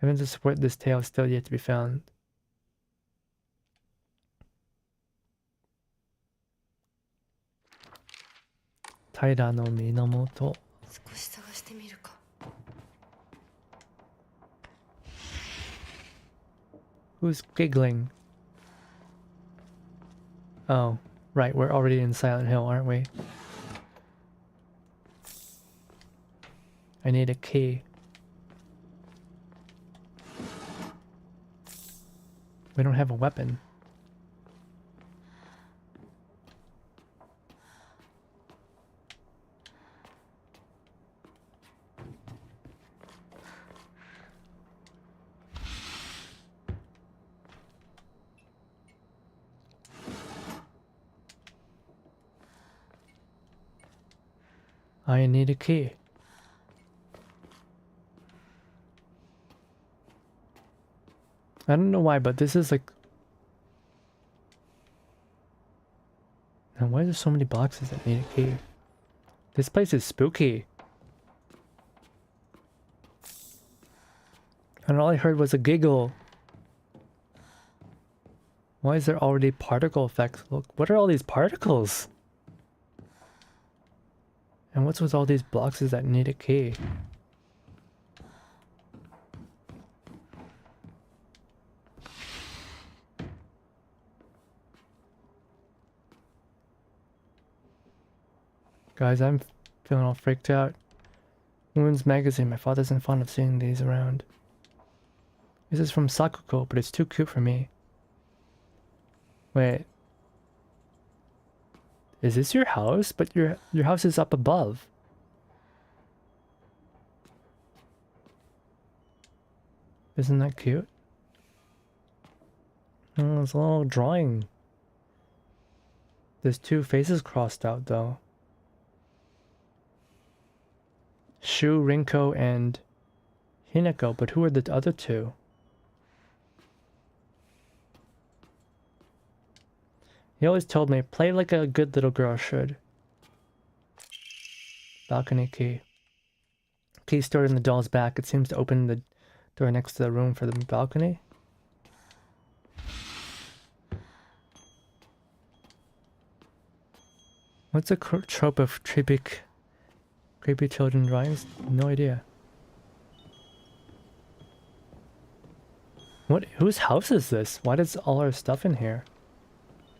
Evidence to support this tale is still yet to be found. Taira no Minamoto. Who's giggling? Oh, right, we're already in Silent Hill, aren't we? I need a key. We don't have a weapon. I need a key. I don't know why, but this is like... Now, why are there so many boxes that need a key? This place is spooky. And all I heard was a giggle. Why is there already particle effects? Look, what are all these particles? And what's with all these boxes that need a key? Guys, I'm feeling all freaked out. Women's magazine. My father isn't fond of seeing these around. This is from Sakuko, but it's too cute for me. Wait. Is this your house? But your house is up above. Isn't that cute? Oh, it's a little drawing. There's 2 faces crossed out though. Shu, Rinko, and Hinako, but who are the other 2? He always told me, play like a good little girl should. Balcony key. Key stored in the doll's back. It seems to open the door next to the room for the balcony. What's a trope of creepy children drawings? No idea. What? Whose house is this? Why does all our stuff in here?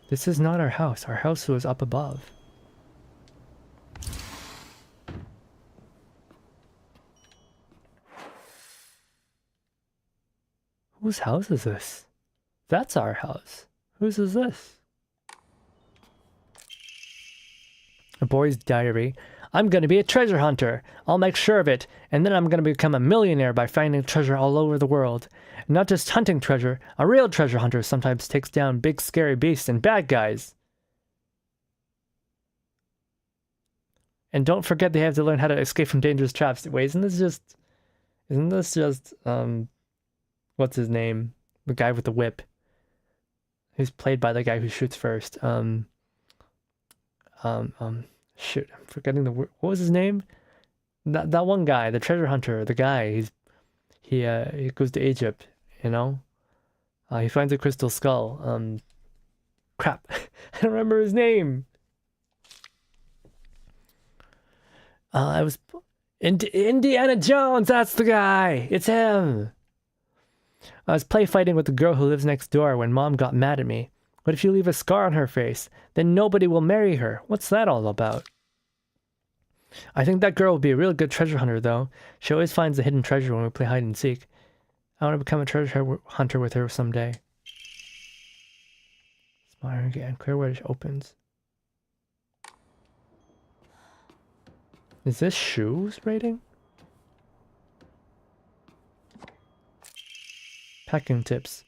This is not our house. Our house was up above. Whose house is this? That's our house. Whose is this? A boy's diary. I'm gonna be a treasure hunter. I'll make sure of it, and then I'm gonna become a millionaire by finding treasure all over the world. And not just hunting treasure, a real treasure hunter sometimes takes down big scary beasts and bad guys. And don't forget they have to learn how to escape from dangerous traps. Wait, isn't this just what's his name? The guy with the whip. Who's played by the guy who shoots first. Shoot, I'm forgetting the word. What was his name? That one guy, the treasure hunter, the guy. He goes to Egypt, you know. He finds a crystal skull. Crap, I don't remember his name. I was Indiana Jones. That's the guy. It's him. I was play fighting with the girl who lives next door when Mom got mad at me. What if you leave a scar on her face? Then nobody will marry her. What's that all about? I think that girl will be a real good treasure hunter, though. She always finds the hidden treasure when we play hide and seek. I want to become a treasure hunter with her someday. Smile again. Clear where it opens. Is this shoes rating? Packing tips.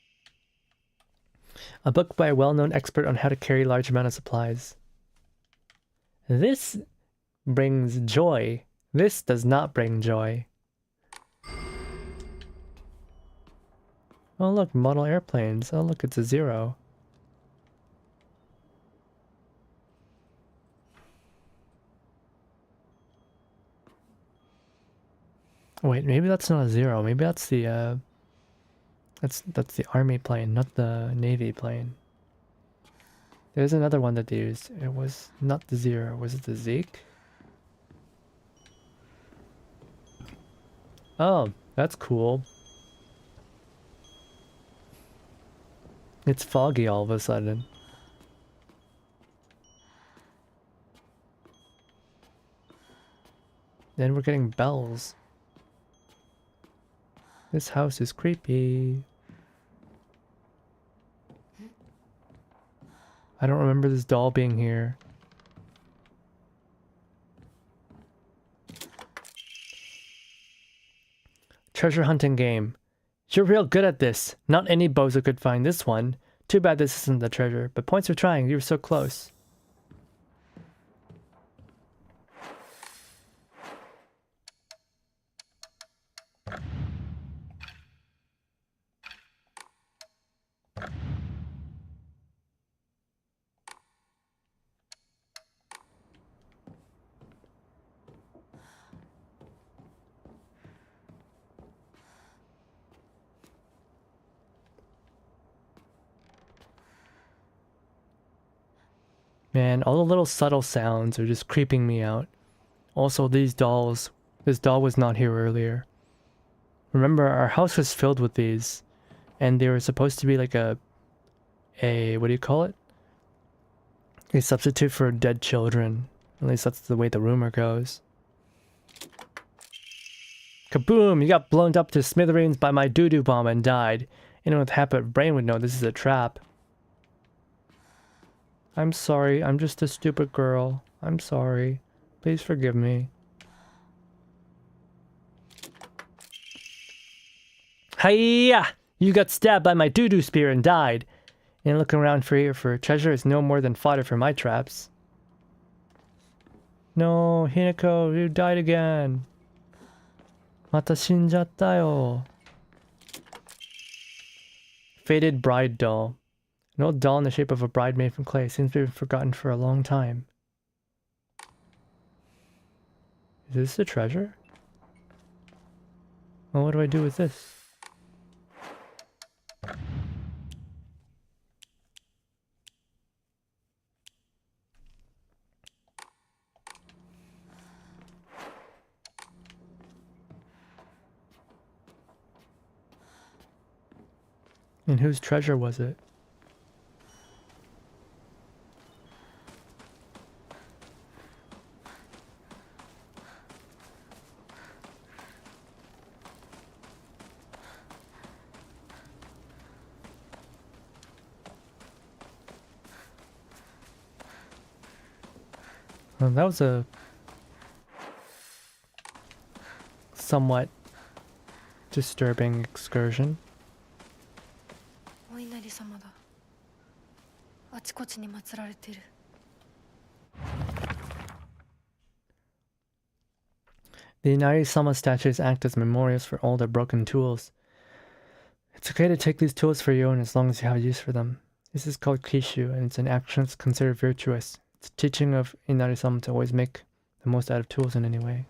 A book by a well-known expert on how to carry large amount of supplies. This brings joy. This does not bring joy. Oh look, model airplanes. Oh look, it's a 0. Wait, maybe that's not a 0. Maybe that's the that's the army plane, not the navy plane. There's another one that they used. It was not the 0. Was it the Zeke? Oh, that's cool. It's foggy all of a sudden. Then we're getting bells. This house is creepy. I don't remember this doll being here. Treasure hunting game. You're real good at this. Not any bozo could find this one. Too bad this isn't the treasure, but points for trying. You were so close. Man, all the little subtle sounds are just creeping me out. Also, these dolls. This doll was not here earlier. Remember, our house was filled with these. And they were supposed to be like a what do you call it? A substitute for dead children. At least that's the way the rumor goes. Kaboom! You got blown up to smithereens by my doo-doo bomb and died. Anyone with half a brain would know this is a trap. I'm sorry, I'm just a stupid girl. I'm sorry. Please forgive me. Hiya! You got stabbed by my doo-doo spear and died. And looking around for here for treasure is no more than fodder for my traps. No, Hinako, you died again. Mata shinjatta yo. Faded bride doll. An old doll in the shape of a bride made from clay seems to have been forgotten for a long time. Is this a treasure? Well, what do I do with this? And whose treasure was it? Well, that was a somewhat disturbing excursion. お稲荷様だ。あちこちに祀られている。The Inari-sama statues act as memorials for all their broken tools. It's okay to take these tools for your own as long as you have use for them. This is called kishu, and it's an action that's considered virtuous. It's a teaching of Inari-sama to always make the most out of tools in any way.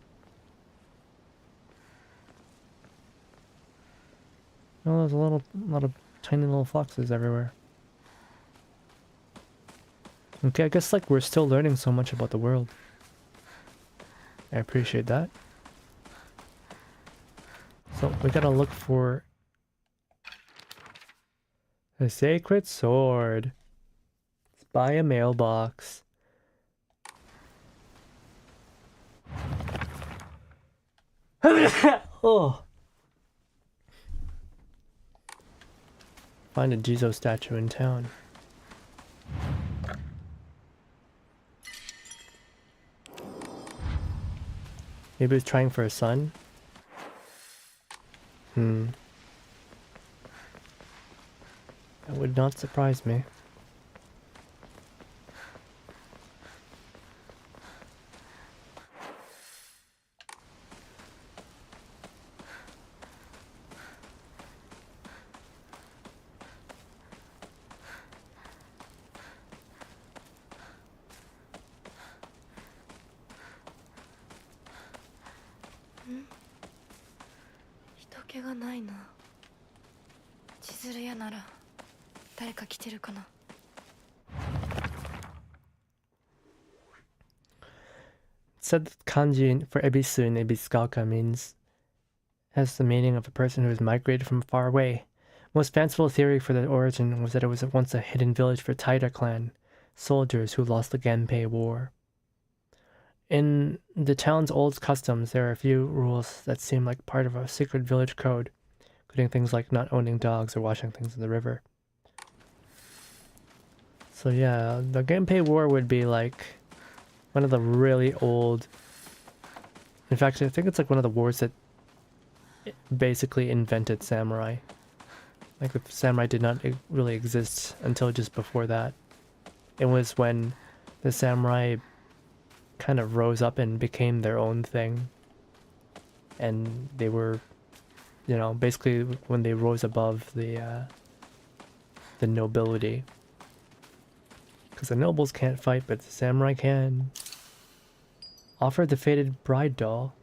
Oh, there's a lot of tiny little foxes everywhere. Okay, I guess like we're still learning so much about the world. I appreciate that. So we gotta look for a sacred sword. It's by a mailbox. Oh. Find a Jizo statue in town. Maybe he's trying for a son? That would not surprise me. Said that kanji for ebisu in Ebisugaoka has the meaning of a person who has migrated from far away. Most fanciful theory for the origin was that it was once a hidden village for Taira clan, soldiers who lost the Genpei War. In the town's old customs, there are a few rules that seem like part of a secret village code, including things like not owning dogs or washing things in the river. So yeah, the Genpei War would be like one of the really old... In fact, I think it's like one of the wars that basically invented samurai. Like, the samurai did not really exist until just before that. It was when the samurai kind of rose up and became their own thing. And they were, you know, basically when they rose above the nobility. Because the nobles can't fight, but the samurai can. Offer the faded bride doll.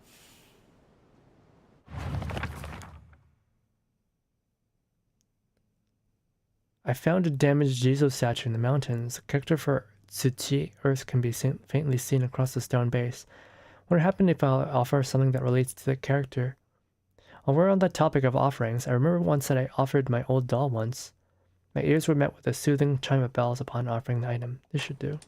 I found a damaged Jizo statue in the mountains. The character for Tsuchi, Earth, can be faintly seen across the stone base. What happened if I offer something that relates to the character? While we're on that topic of offerings, I remember once that I offered my old doll once. My ears were met with a soothing chime of bells upon offering the item. This should do.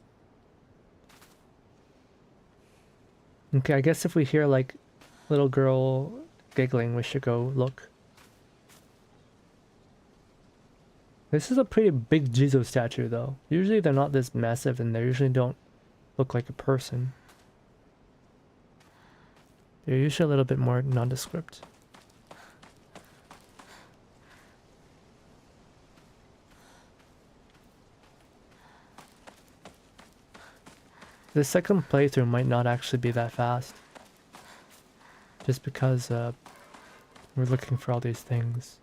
Okay, I guess if we hear like little girl giggling, we should go look. This is a pretty big Jizo statue though. Usually they're not this massive and they usually don't look like a person. They're usually a little bit more nondescript. The second playthrough might not actually be that fast. Just because we're looking for all these things.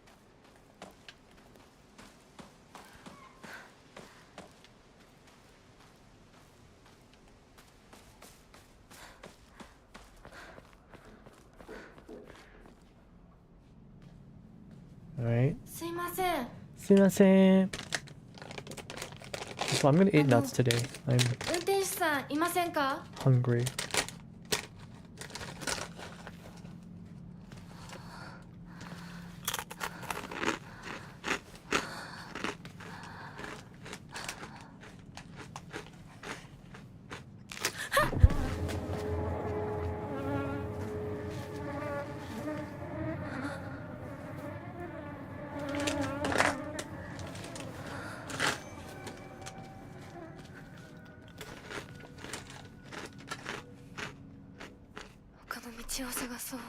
Alright. すいません。 Sumimasen. So I'm gonna eat nuts today. I'm 運転手さんいませんか？ hungry.道を探そう。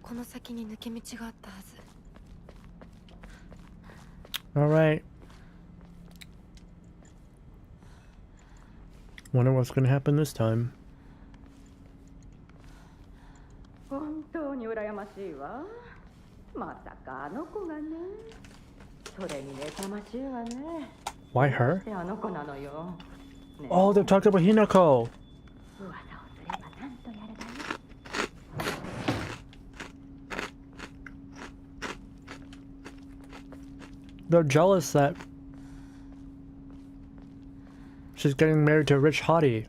この先に抜け道があったはず。 Alright. Wonder what's gonna happen this time. 本当に羨ましいわ。まさかあの子がね。それに妬ましいわね。 Why her? あの子なのよ。ね、 Oh, they're talking about Hinako. 噂をすればなんとやらだね。 They're jealous that she's getting married to a rich hottie.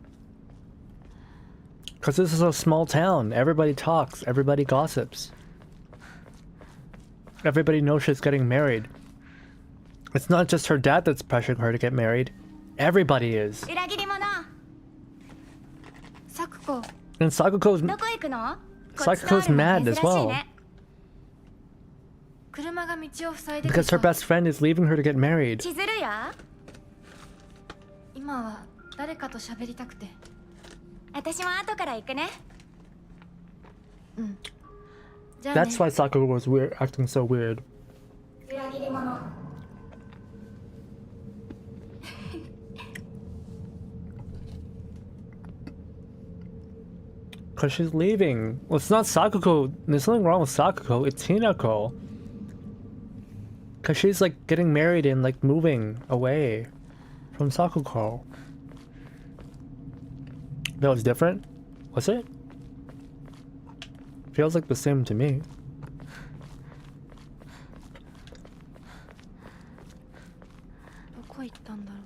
Because this is a small town. Everybody talks. Everybody gossips. Everybody knows she's getting married. It's not just her dad that's pressuring her to get married. Everybody is. 裏切り者。サクコ、 And Sakuko's どこ行くの？ Sakuko's mad as well. 車が道を塞いでる Because her best friend is leaving her to get married. 千鶴や。今は誰かと喋りたくて。私も後から行くね。じゃあね。 That's why Sakuko was weird, acting so weird. 裏切り者。 Because she's leaving. Well, it's not Sakuko. There's nothing wrong with Sakuko. It's Hinako. Because she's like getting married and like moving away from Sakuko. That was different? Was it? Feels like the same to me. Where どこ行ったんだろう。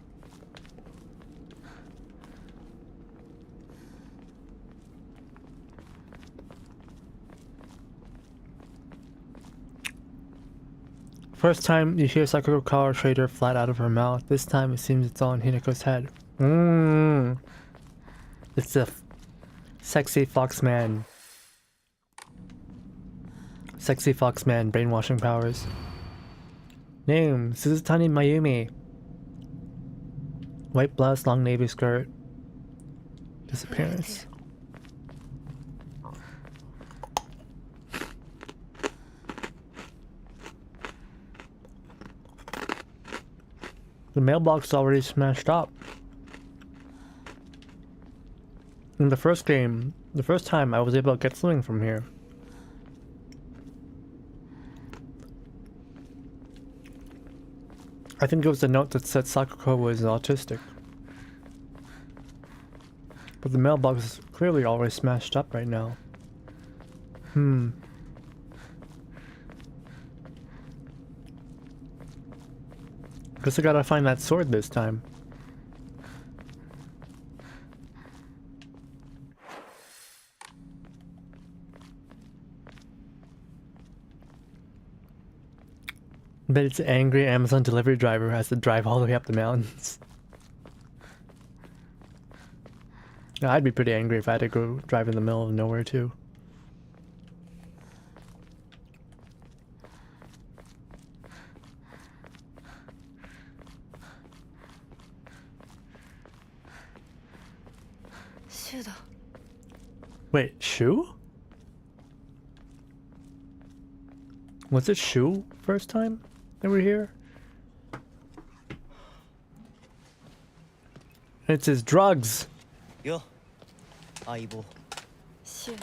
First time you hear Sakuko call her traitor flat out of her mouth. This time it seems it's all in Hinako's head. It's the sexy fox man. Sexy fox man brainwashing powers. Name Suzutani Mayumi. White blouse, long navy skirt. Disappearance. The mailbox is already smashed up. In the first game, the first time I was able to get something from here. I think it was a note that said Sakuko was autistic. But the mailbox is clearly already smashed up right now. Guess I gotta find that sword this time. Bet it's an angry Amazon delivery driver who has to drive all the way up the mountains. I'd be pretty angry if I had to go drive in the middle of nowhere too. Wait, Shu? Was it Shu first time they were here? It's his drugs. Yo, 相棒。シュウ。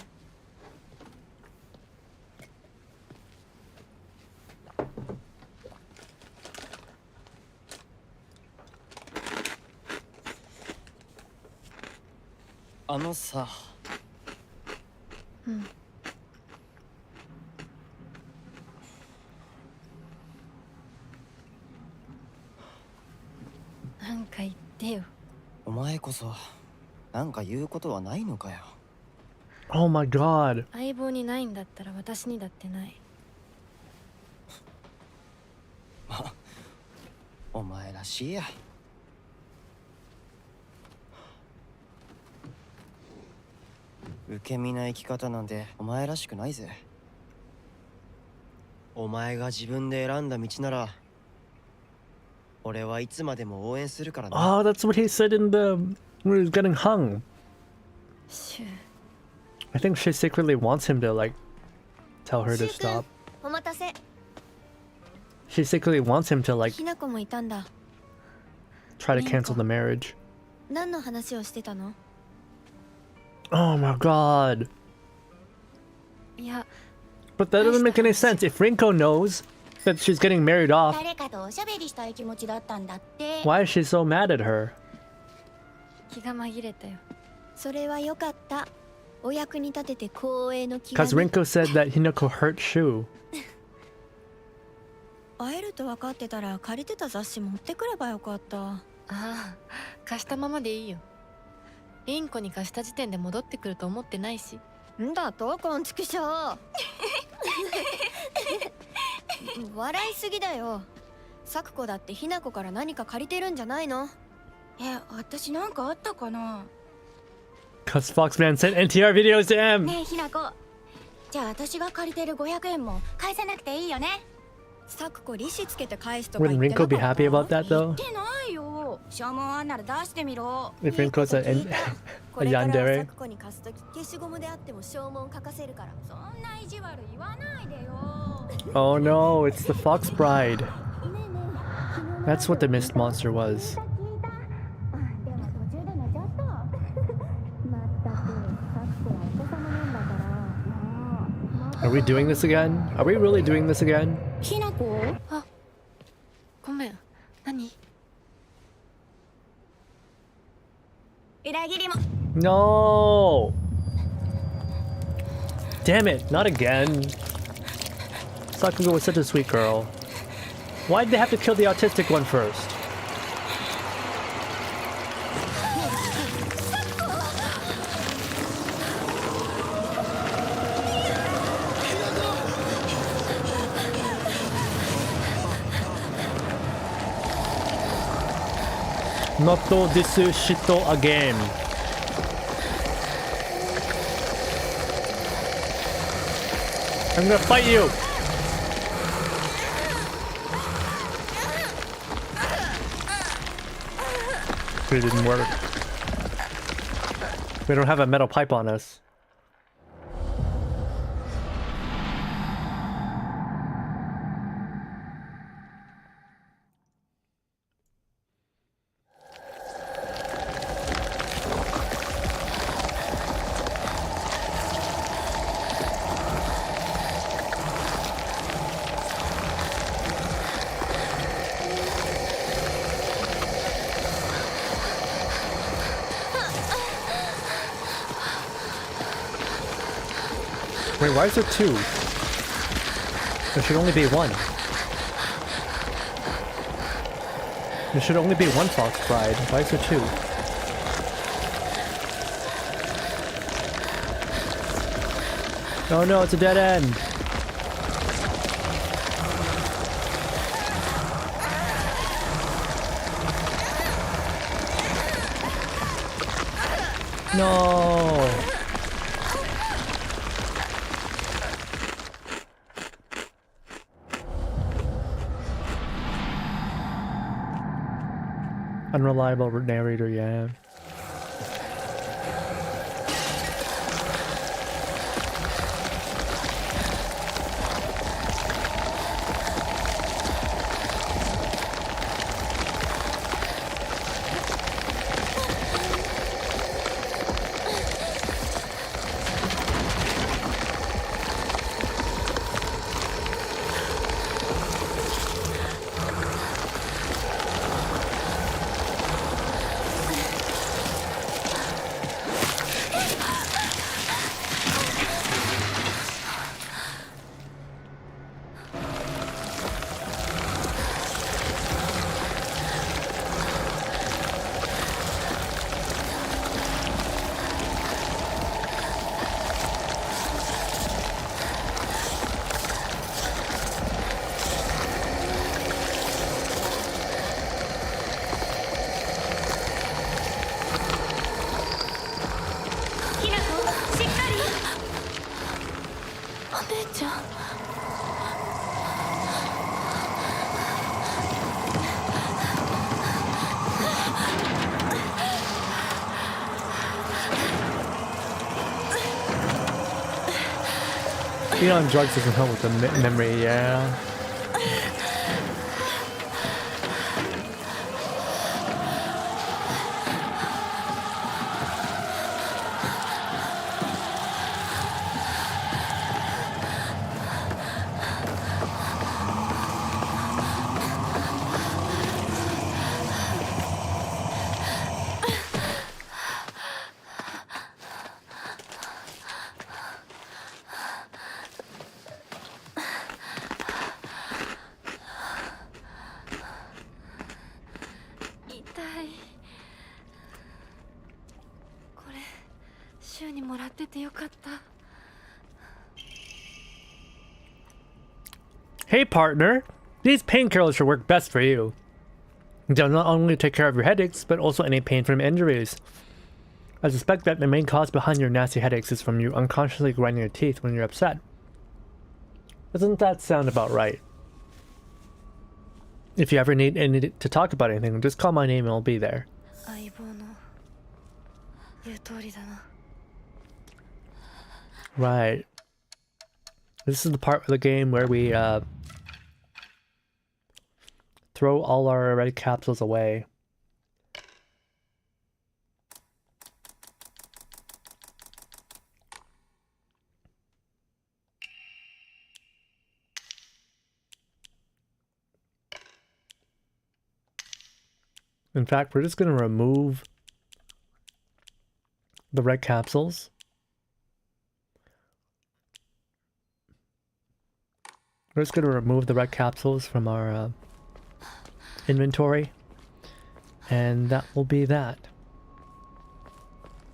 あのさ、うん。なんか言ってよ。お前こそなんか言うことはないのかよ。 Oh my god. 相棒にないんだったら私にだってない。お前らしいや。受け身な生き方なんてお前らしくないぜ。お前が自分で選んだ道なら俺はいつまでも応援するからな。 Oh, that's what he said in the when he was getting hung. シュウ。 I think she secretly wants him to like tell her to シュウ君 stop. お待たせ。 She secretly wants him to like ひなこもいたんだ。 try to cancel the marriage. 何の話をしてたの？ Oh my god. いや、 But that doesn't make any sense. If Rinko knows that she's getting married off, 誰かとおしゃべりしたい気持ちだったんだって。 why is she so mad at her? 気が紛れたよ。それはよかった。お役に立てて光栄の気が Because Rinko said that Hinako hurt Shu. 会えると分かってたら借りてた雑誌持ってくればよかった。ああ、貸したままでいいよ。リンコに貸した時点で戻ってくると思ってないし。んだとこんちくしょう。笑いすぎだよ。サクコだってひなこから何か借りてるんじゃないの？私なんかあったかな。 Because Foxman sent NTR videos to him. ねえひなこ、じゃあ私が借りてる500円も返さなくていいよね。サクコ利子つけて返すとか Wouldn't 言ってな Rinko be かった？ happy about that 言 though? ってないよ。証文あんなら出してみろ。 If Rinko's a これからはサ yandere? クコに貸すとき消しゴムであっても証文書かせるから。そんな意地悪言わないでよ。 Oh no, it's the Fox Bride. That's what the mist monster was. でも途中で寝ちゃった。まったく、サクコはお子様なんだから。 Are we doing this again? Are we really doing this again? ひなこ、あ、ごめん。何？裏切りも。 No! Damn it, not again. Sakuga was such a sweet girl. Why'd they have to kill the autistic one first? Not this shit again. I'm gonna fight you! It didn't work. We don't have a metal pipe on us. Wait, why is there two? There should only be one. There should only be one Fox Bride. Why is there two? Oh no, it's a dead end. No. Unreliable narrator, yeah. お姉ちゃん。Being on drugs doesn't help with the memory, yeah. Hey partner, these painkillers should work best for you. They'll not only take care of your headaches, but also any pain from injuries. I suspect that the main cause behind your nasty headaches is from you unconsciously grinding your teeth when you're upset. Doesn't that sound about right? If you ever need to talk about anything, just call my name and I'll be there. Right. This is the part of the game where we throw all our red capsules away. In fact, we're just going to remove the red capsules. We're just going to remove the red capsules from our inventory. And that will be that.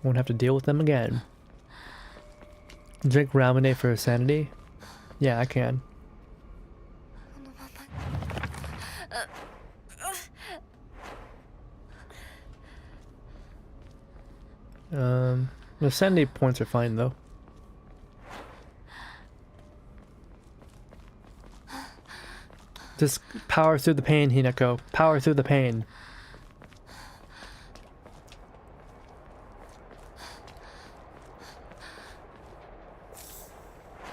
Won't have to deal with them again. Drink ramen for sanity? Yeah, I can. The sanity points are fine though. Just power through the pain, Hinako. Power through the pain.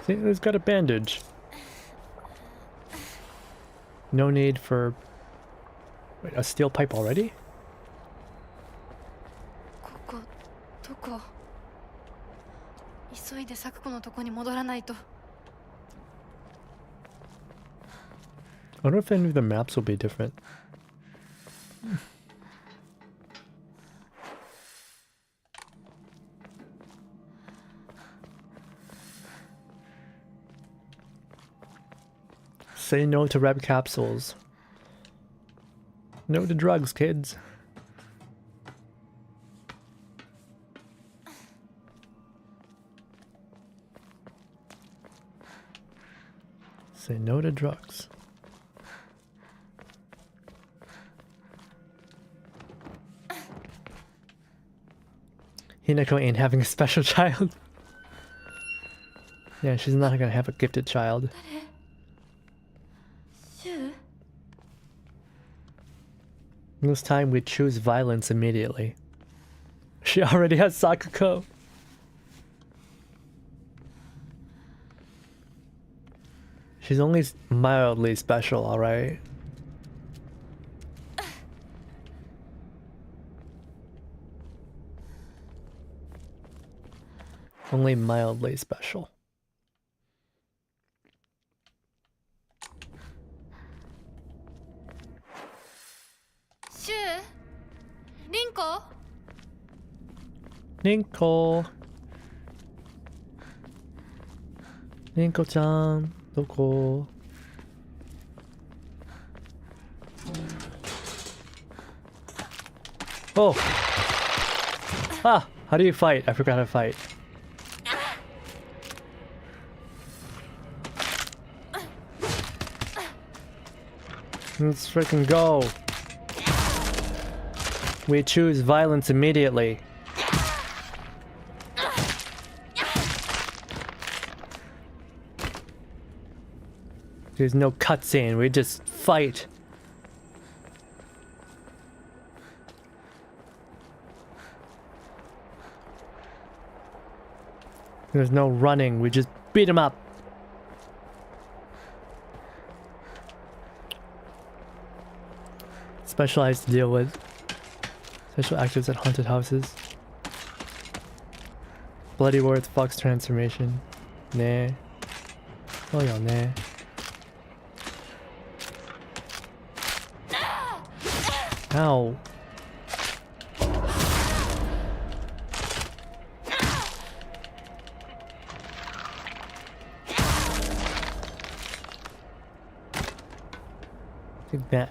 See, there's got a bandage. No need for... Wait, a steel pipe already? I wonder if any of the maps will be different. Say no to red capsules. No to drugs, kids. Say no to drugs. Hinako ain't having a special child. Yeah, she's not gonna have a gifted child. This time we choose violence immediately. She already has Sakuko. She's only mildly special, alright? Only mildly special. Rinko. Rinko-chan, doko? Oh! Ah! How do you fight? I forgot how to fight. Let's freaking go. We choose violence immediately. There's no cutscene, we just fight. There's no running, we just beat him up. Specialized to deal with. Special actives at haunted houses. Bloody Worth Fox transformation. 네. 네. Ow. Take that.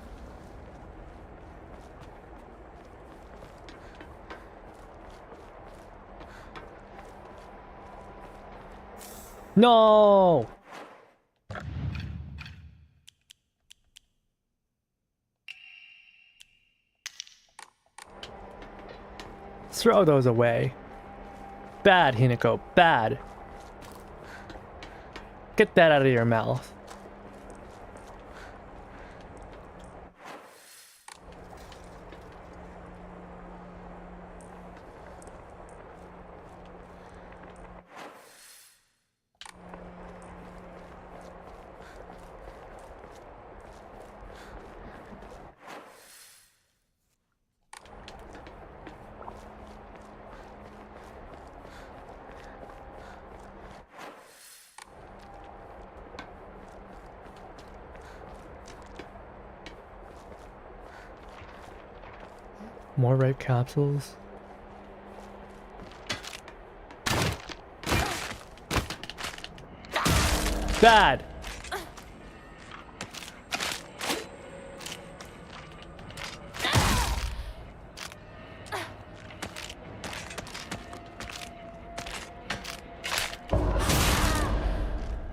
No! Throw those away. Bad, Hinako. Bad. Get that out of your mouth. More red capsules. Bad!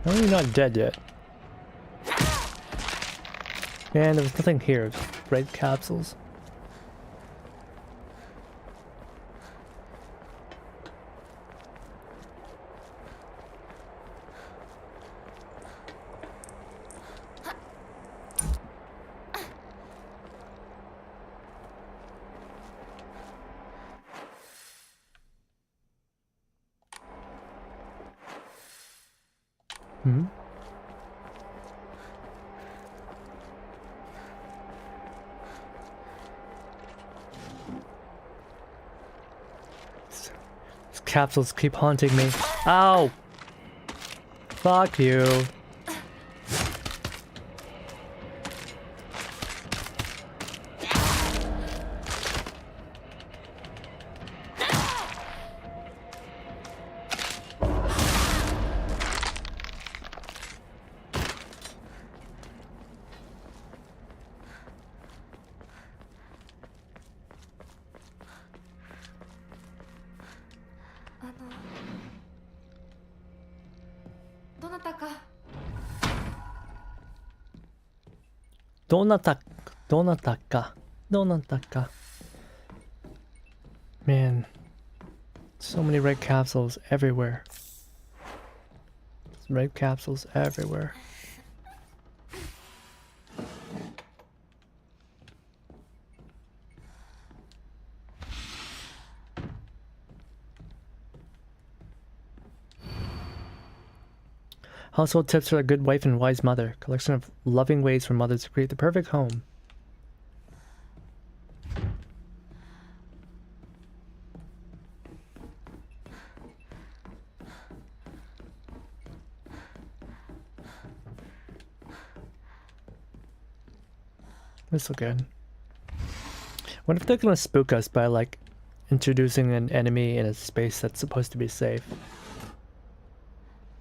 How are you not dead yet? Man, there was nothing here. Red capsules. Hmm? These capsules keep haunting me. Ow! Fuck you. Donataka. Man, so many red capsules everywhere. Red capsules everywhere. Household tips for a good wife and wise mother. Collection of loving ways for mothers to create the perfect home. This is good. What if they're gonna spook us by like introducing an enemy in a space that's supposed to be safe?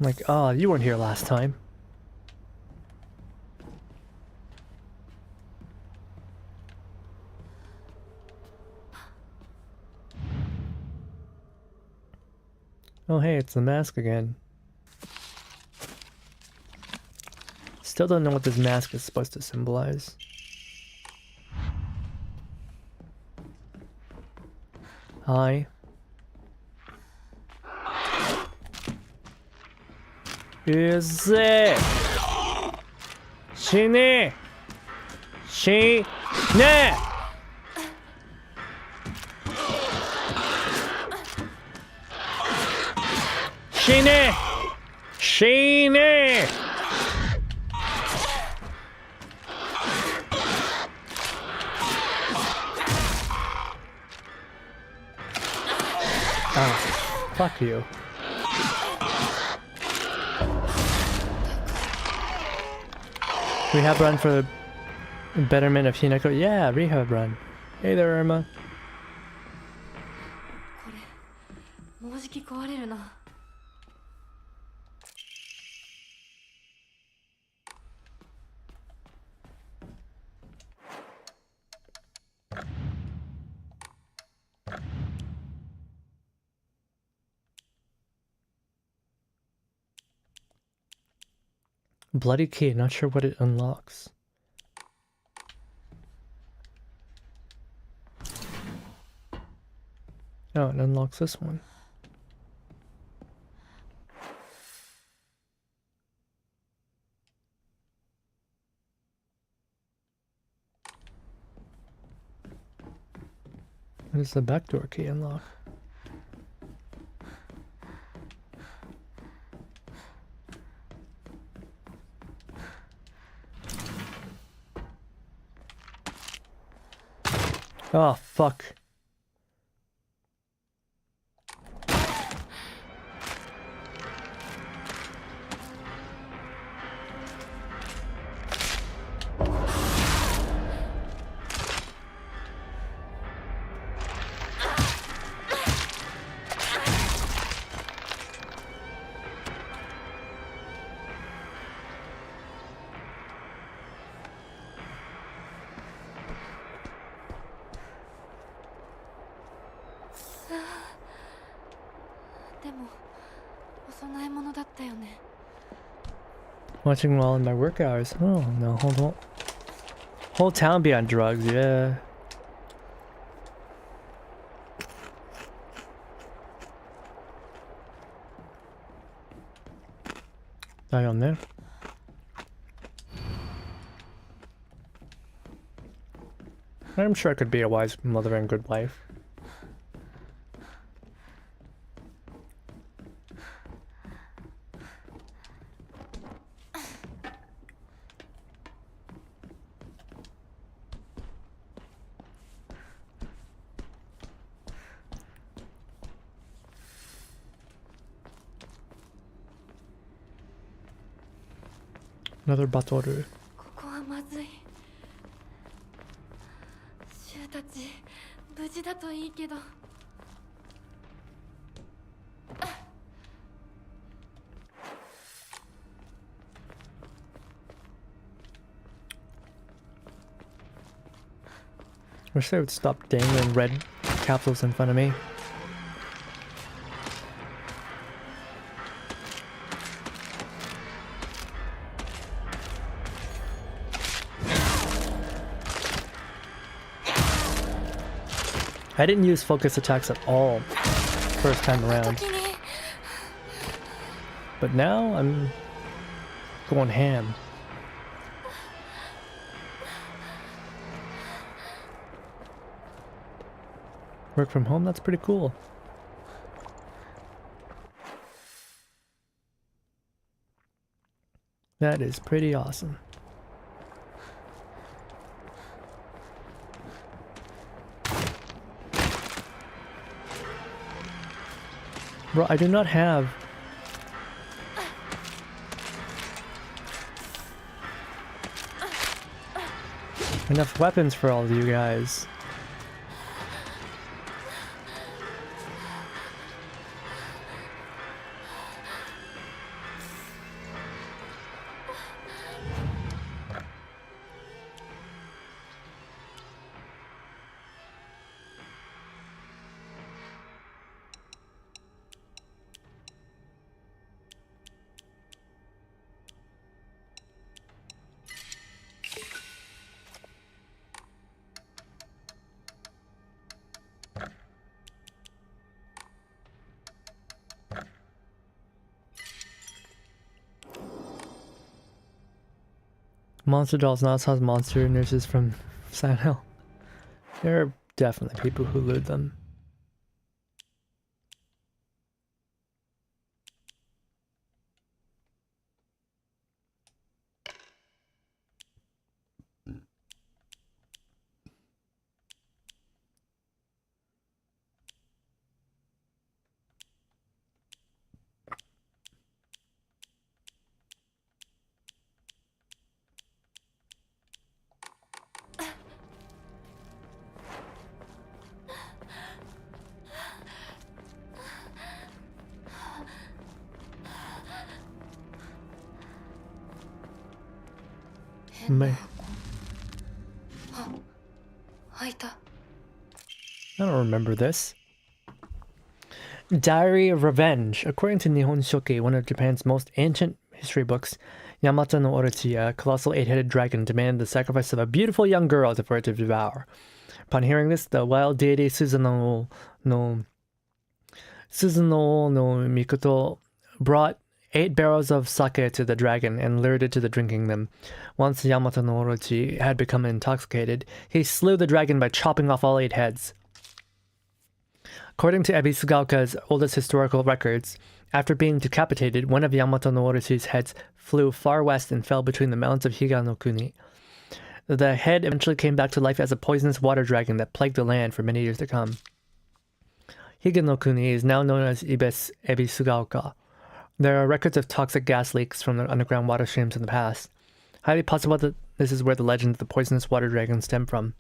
Like, oh, you weren't here last time. Oh hey, it's the mask again. Still don't know what this mask is supposed to symbolize. Hi. Is it? 死ね死ね死ね死ねAh, fuck you. Rehab run for the betterment of Hinako. Yeah, rehab run. Hey there, Irma. これもうじき壊れるな。Bloody key, not sure what it unlocks. Oh, it unlocks this one. What does the backdoor key unlock? Oh, fuck. Watching while in my work hours. Oh no, hold on. Whole town be on drugs, yeah. Back on there. I'm sure I could be a wise mother and good wife. Another batoru. ここはまずい。シュウたち無事だといいけど。Wish they would stop dangling red capsules in front of me. I didn't use focus attacks at all first time around. But now I'm going ham. Work from home, that's pretty cool. That is pretty awesome. Bro, I do not have enough weapons for all of you guys. Monster dolls, not as monster nurses from Silent Hill. There are definitely people who loot them. May. I don't remember this. Diary of Revenge. According to Nihon Shoki, one of Japan's most ancient history books, Yamato no Orochi, a colossal 8-headed dragon, demanded the sacrifice of a beautiful young girl for it to devour. Upon hearing this, the wild deity Susanoo no Mikoto brought 8 barrels of sake to the dragon and lured it to the drinking them. Once Yamato no Orochi had become intoxicated, he slew the dragon by chopping off all 8 heads. According to Ebisugaoka's oldest historical records, after being decapitated, one of Yamato no Orochi's heads flew far west and fell between the mountains of Higanokuni. The head eventually came back to life as a poisonous water dragon that plagued the land for many years to come. Higanokuni is now known as Ebisugaoka. There are records of toxic gas leaks from the underground water streams in the past. Highly possible that this is where the legend of the poisonous water dragon stemmed from.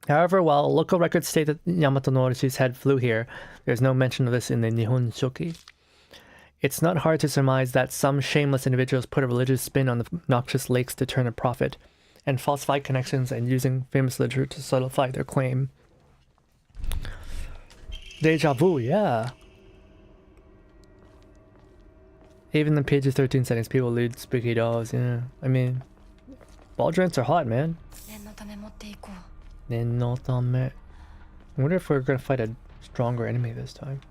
However, while local records state that Yamato no Orochi's head flew here, there's no mention of this in the Nihon Shoki. It's not hard to surmise that some shameless individuals put a religious spin on the noxious lakes to turn a profit, and falsify connections and using famous literature to solidify their claim. Deja vu, yeah. Even the PG-13 settings, people loot spooky dolls, yeah. I mean, ball joints are hot, man. I wonder if we're gonna fight a stronger enemy this time.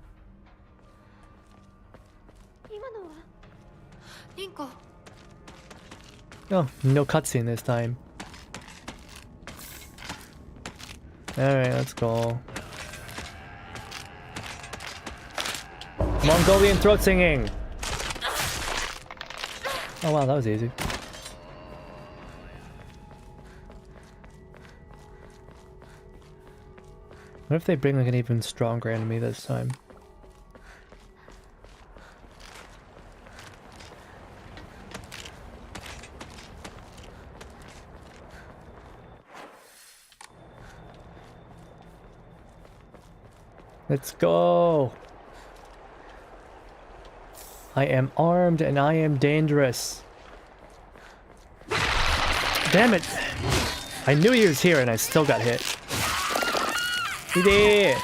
Oh, no cutscene this time. Alright, let's go. Mongolian throat singing! Oh wow, that was easy. What if they bring like an even stronger enemy this time? Let's go! I am armed and I am dangerous. Damn it! I knew he was here and I still got hit. He did!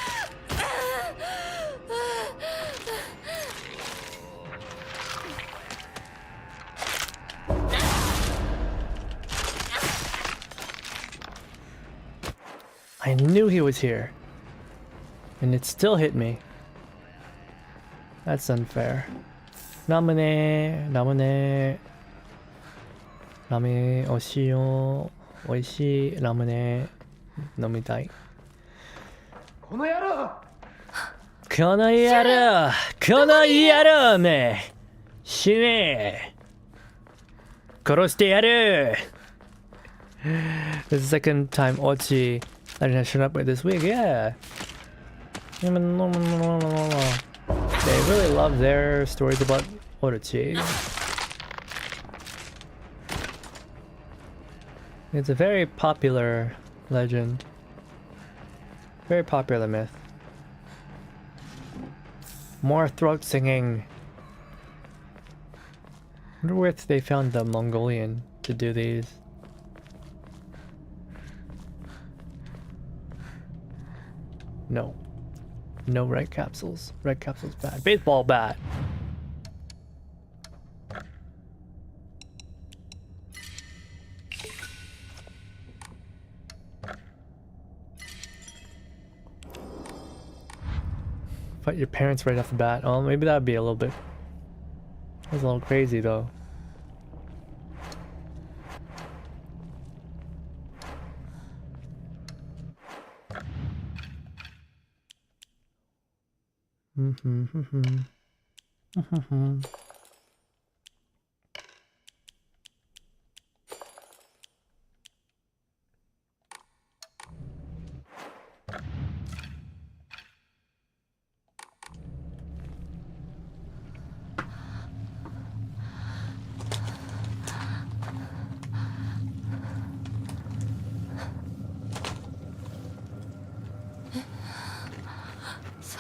I knew he was here. And it still hit me. That's unfair. Namune, namune. Rame oshiyo, oishii ramune nomitai. この野郎め死ね殺してやる This is the second time Ochi I didn't show up with this week, yeah. They really love their stories about Orochi. It's a very popular legend. Very popular myth. More throat singing. I wonder where they found the Mongolian to do these. No. No red capsules. Red capsules bad. Baseball bat. Fight your parents right off the bat. Oh, maybe that'd be a little bit... That's a little crazy though. サ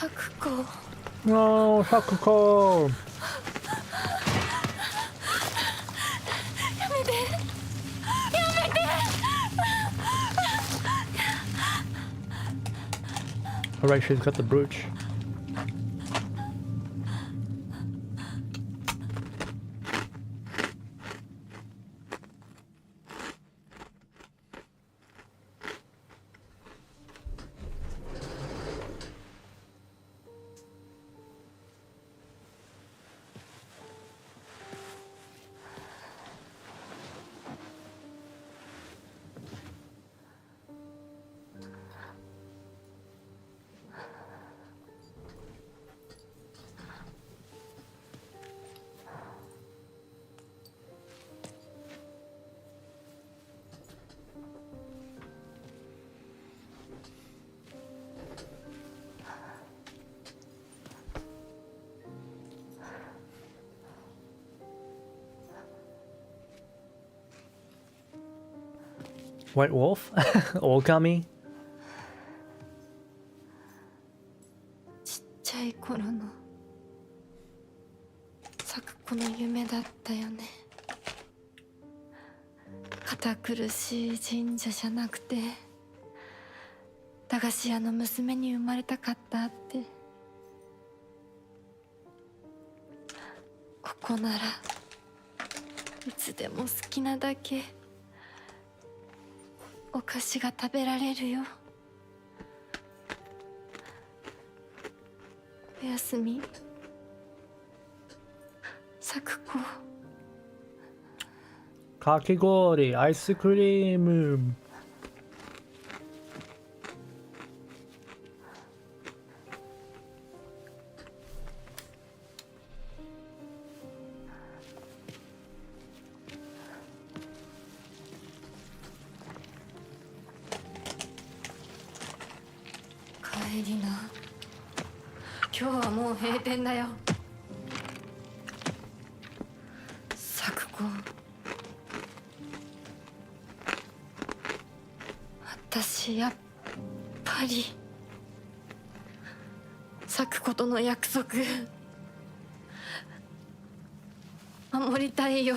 クコ。No, Sakuko. Alright, she's got the brooch. White Wolf? Okami? ちっちゃい頃のサクコの夢だったよね。堅苦しい神社じゃなくて駄菓子屋の娘に生まれたかったって。ここならいつでも好きなだけお菓子が食べられるよ。おやすみ、サクコ。かき氷、アイスクリーム。帰りな。今日はもう閉店だよ。サクコ。私やっぱりサクコとの約束守りたいよ。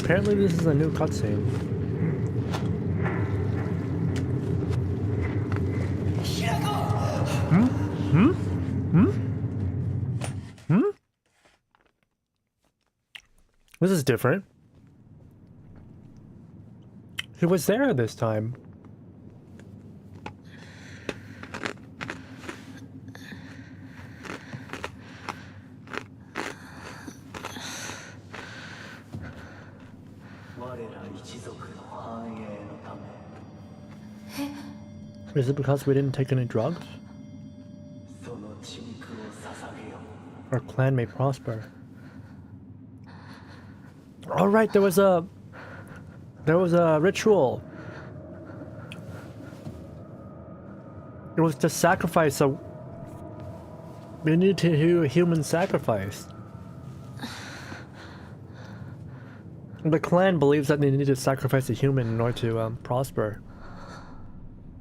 Apparently this is a new cutscene. This is different. He was there this time. Is it because we didn't take any drugs? Our clan may prosper. All right, there was a ritual. It was to sacrifice a. We need to do a human sacrifice. The clan believes that they need to sacrifice a human in order to prosper.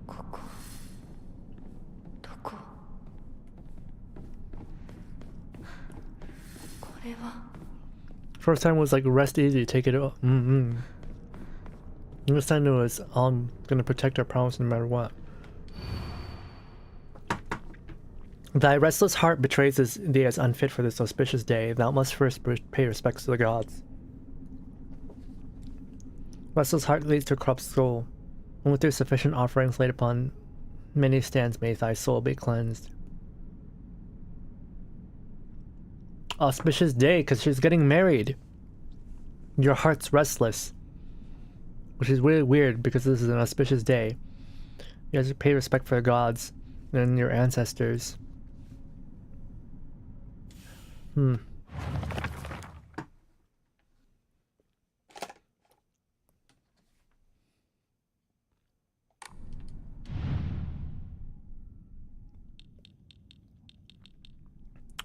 ここどここれは First time was like rest easy, take it off. This time it was gonna protect our promise no matter what. Thy restless heart betrays thee as unfit for this auspicious day. Thou must first pay respects to the gods. Restless heart leads to corrupt soul. Only through sufficient offerings laid upon many stands may thy soul be cleansed. Auspicious day, because she's getting married. Your heart's restless. Which is really weird because this is an auspicious day. You have to pay respect for the gods and your ancestors.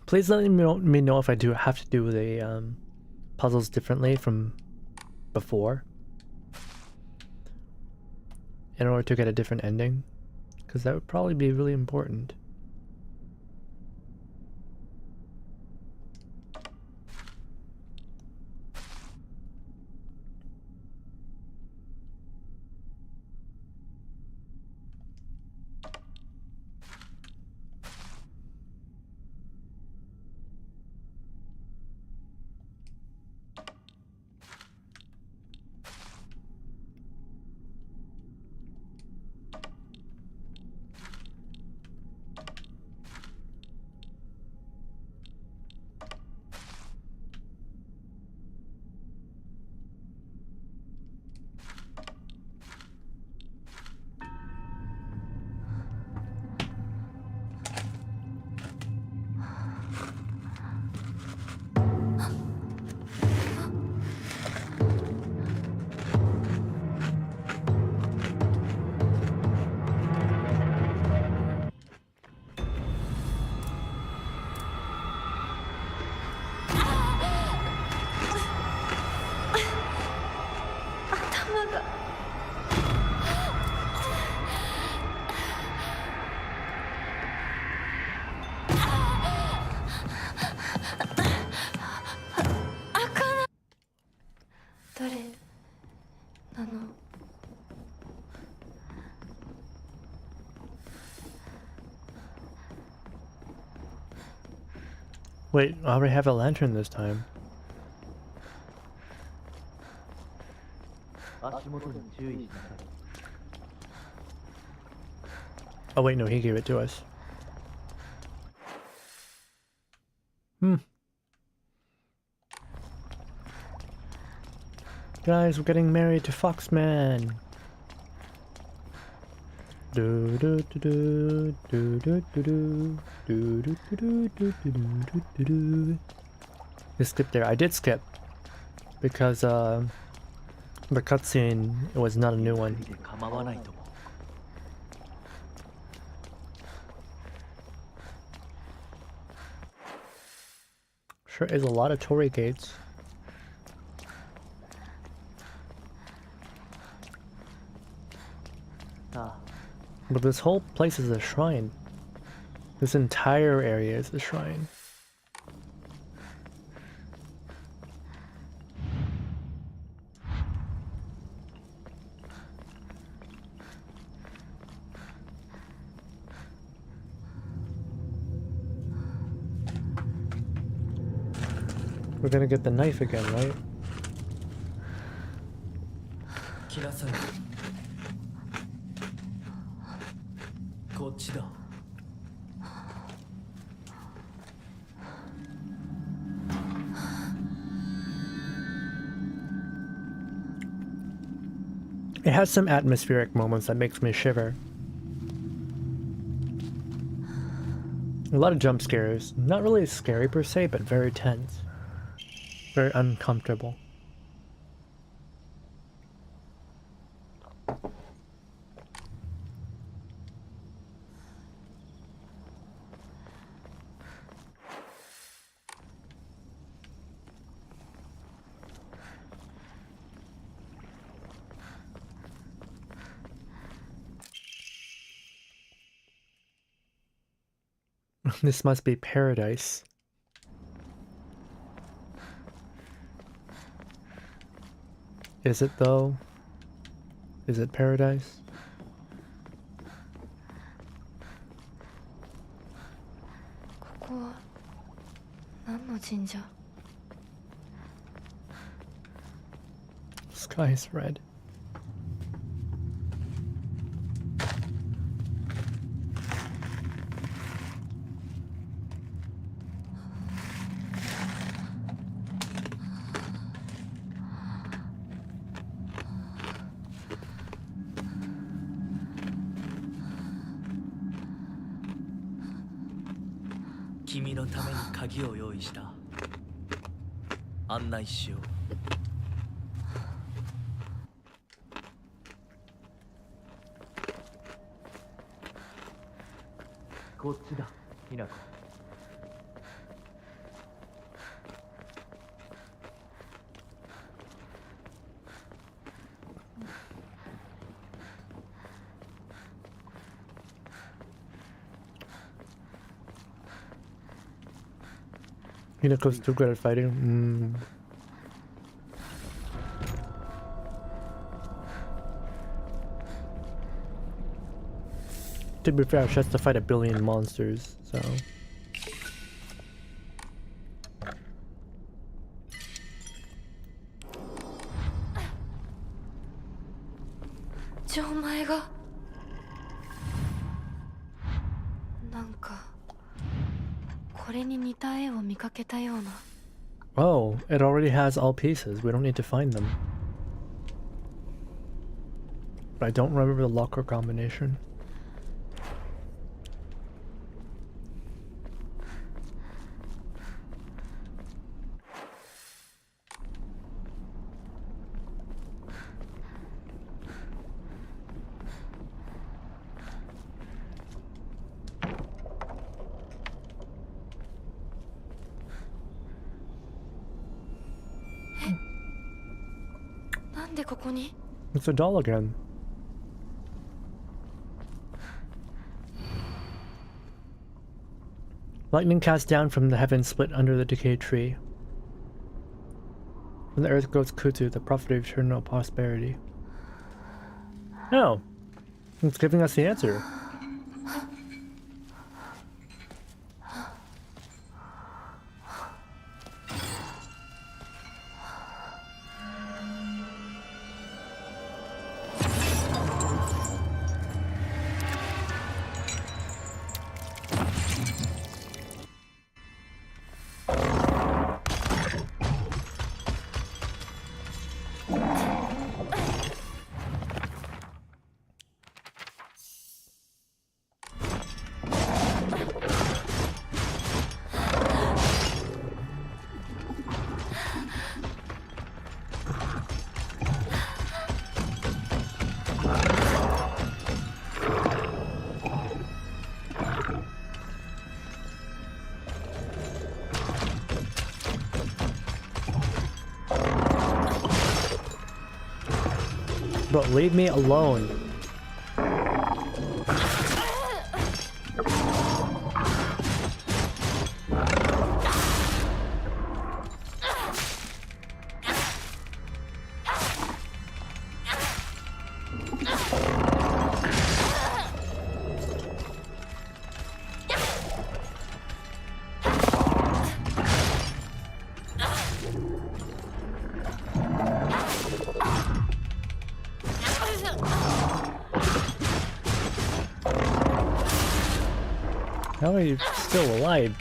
Please let me know if I do have to do the puzzles differently from before in order to get a different ending, because that would probably be really important. Wait, I already have a lantern this time. Oh wait, no, he gave it to us. Guys, we're getting married to Foxman. Do do do do do do do do do do do do do do do. Just skip there. I did skip because the cutscene was not a new one. Sure is a lot of torii gates. But this whole place is a shrine. This entire area is a shrine. We're gonna get the knife again, right? It has some atmospheric moments that makes me shiver. A lot of jump scares. Not really scary per se, but very tense. Very uncomfortable. This must be paradise. Is it though? Is it paradise? Sky is red. Hinako's too good at fighting. To be fair, she has to fight 1 billion monsters, so. Oh, it already has all pieces. We don't need to find them. But I don't remember the locker combination. It's a doll again. Lightning cast down from the heavens split under the decayed tree. When the earth grows kutu, the prophet of eternal prosperity. Oh, it's giving us the answer. Bro, leave me alone. How are you still alive?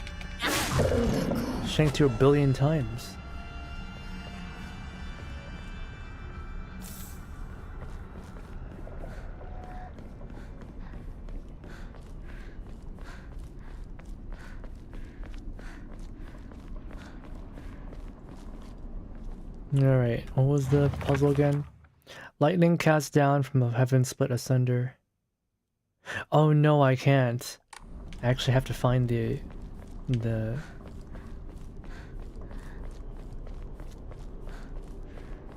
Shanked you 1 billion times. Alright, what was the puzzle again? Lightning cast down from heaven split asunder. Oh no, I can't. I actually have to find the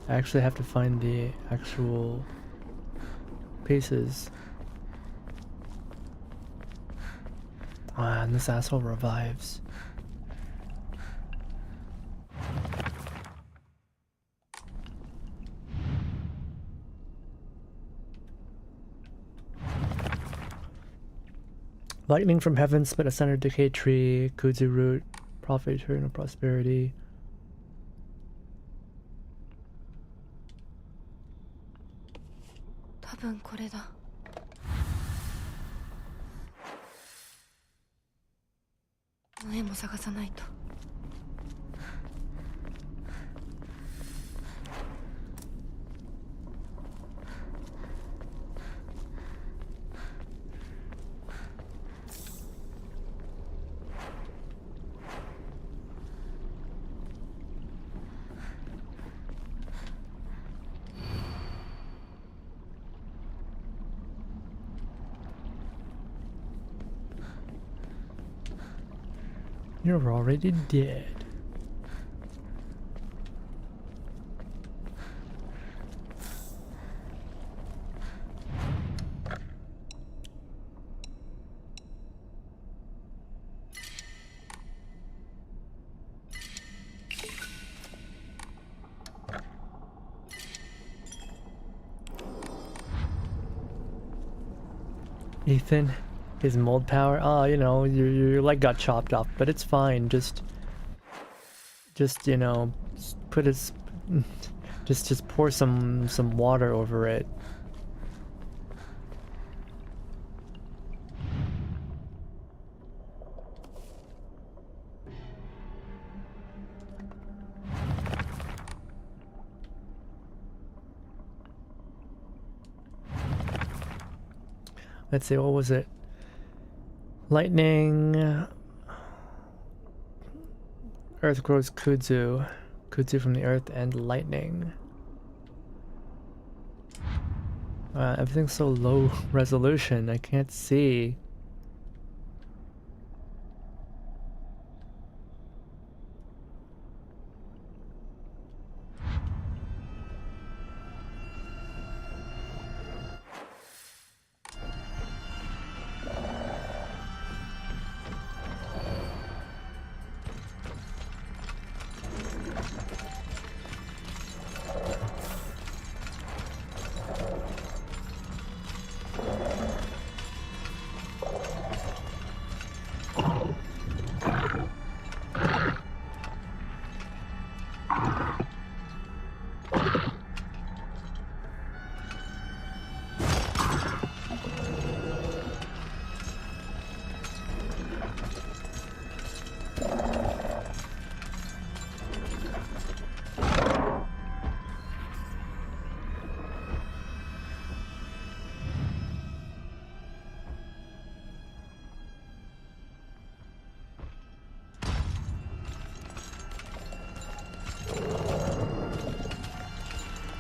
I actually have to find the actual pieces. Ah, and this asshole revives. Lightning from heaven split asunder decay tree, kudzu root, profit eternal prosperity. You're already dead. Ethan, his mold power. Oh, you know, your leg got chopped off, but it's fine. Just you know, put his, just pour some water over it. Let's see, what was it? Lightning. Earth grows kudzu. Kudzu from the earth and lightning. Everything's so low resolution, I can't see.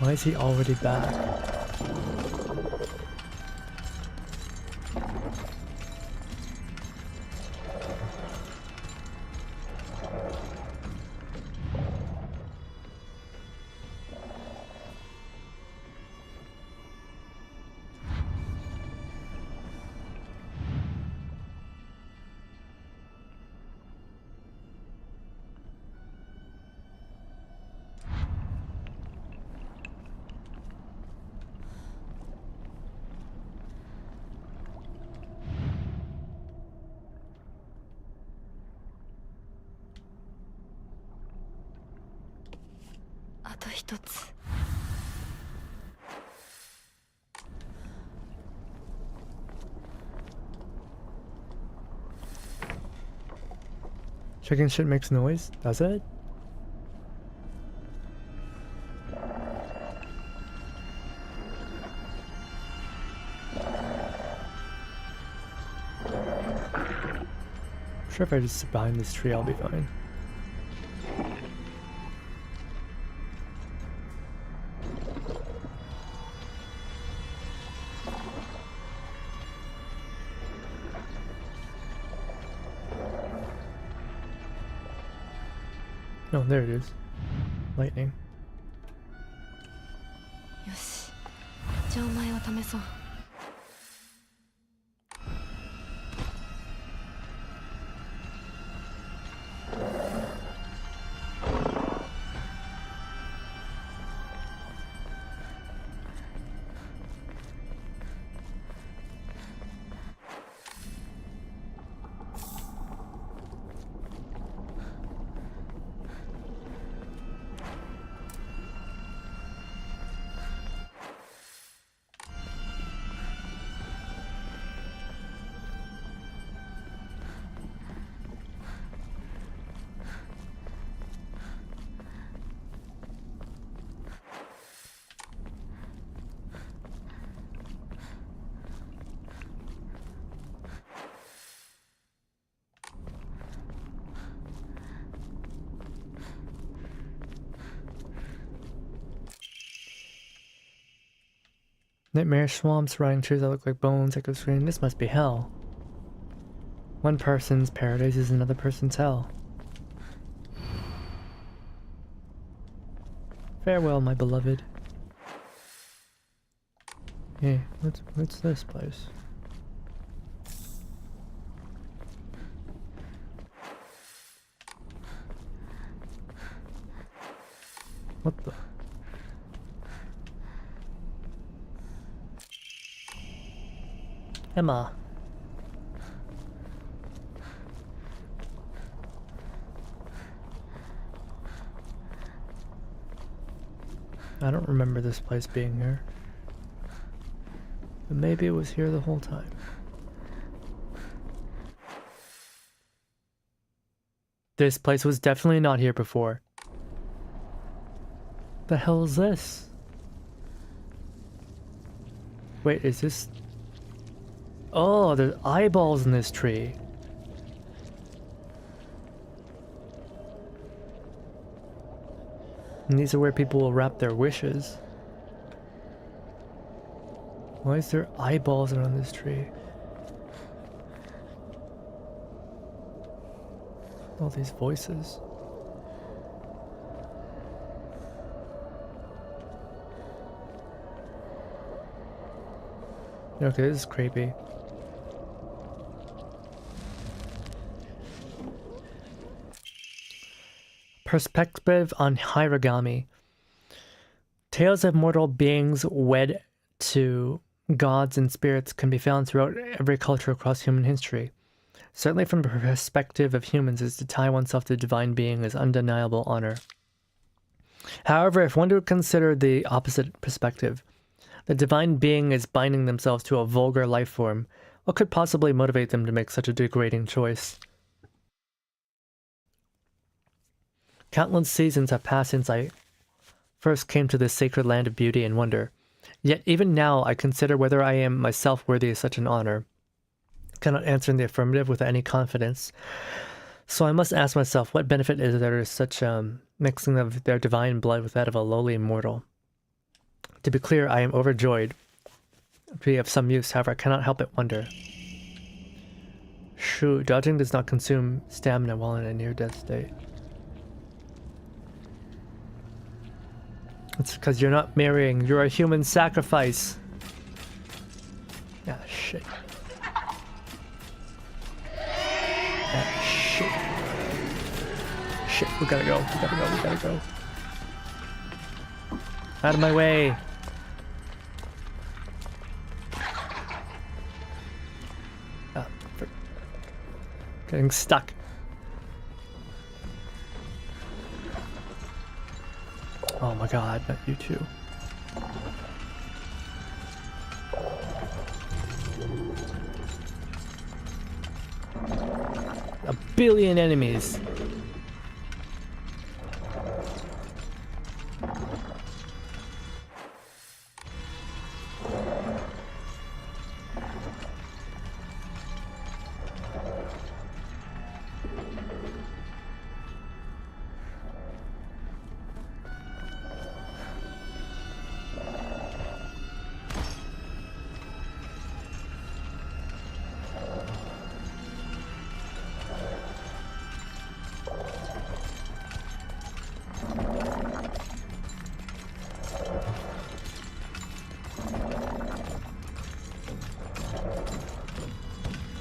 Why is he already back? Chicken shit makes noise? Does it? I'm sure if I just sit behind this tree, I'll be fine. No, there it is. Lightning. よし、錠前を試そう。Nightmare swamps, rotting trees that look like bones, echo scream. This must be hell. One person's paradise is another person's hell. Farewell, my beloved. Hey, what's this place? What the? Emma. I don't remember this place being here. But maybe it was here the whole time. This place was definitely not here before. The hell is this? Wait, is this... Oh, there's eyeballs in this tree. And these are where people will wrap their wishes. Why is there eyeballs around this tree? All these voices. Okay, this is creepy. Perspective on Hiragami. Tales of mortal beings wed to gods and spirits can be found throughout every culture across human history. Certainly from the perspective of humans, is to tie oneself to the divine being is undeniable honor. However, if one were to consider the opposite perspective, the divine being is binding themselves to a vulgar life form, what could possibly motivate them to make such a degrading choice? Countless seasons have passed since I first came to this sacred land of beauty and wonder. Yet even now I consider whether I am myself worthy of such an honor. I cannot answer in the affirmative with any confidence. So I must ask myself, what benefit is there to such mixing of their divine blood with that of a lowly mortal? To be clear, I am overjoyed to be of some use, however I cannot help but wonder. Shoo, dodging does not consume stamina while in a near-death state. It's because you're not marrying, you're a human sacrifice. Ah, shit. Ah, shit. Shit, we gotta go, we gotta go. Out of my way. Ah, frick. Getting stuck. Oh my god, not you too. A billion enemies.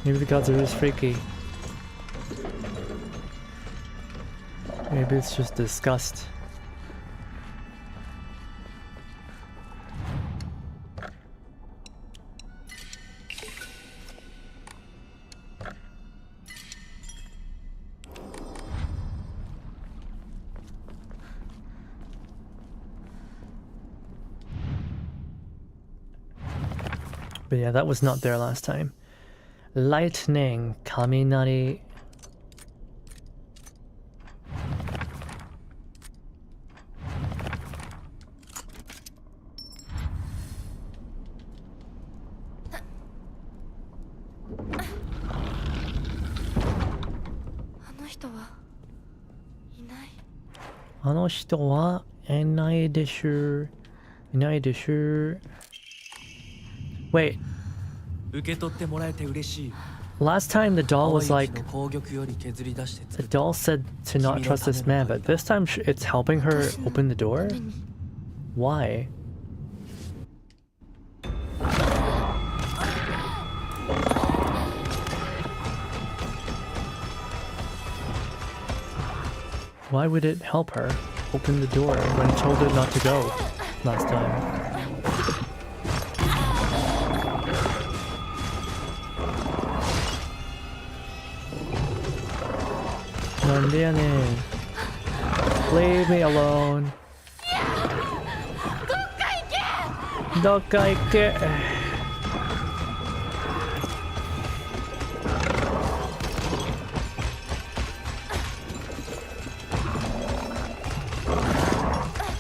Maybe the gods are just freaky. Maybe it's just disgust. But yeah, that was not there last time. Lightning, Kaminari. Wait. Last time the doll was like, the doll said to not trust this man, but this time it's helping her open the door? Why? Why would it help her open the door when it told her not to go last time? Leave me alone.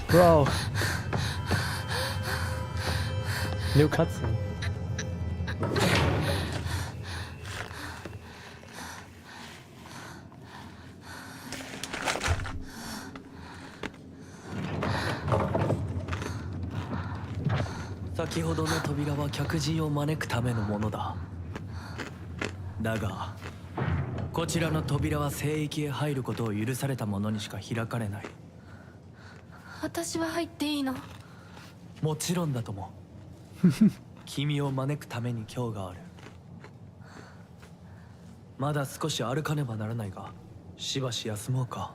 Bro. New cutscene. Daga, こちらの扉は聖域へ入ることを許された者にしか開かれない。私は入っていいの？もちろんだとも。君を招くために今日がある。まだ少し歩かねばならないが、しばし休もうか。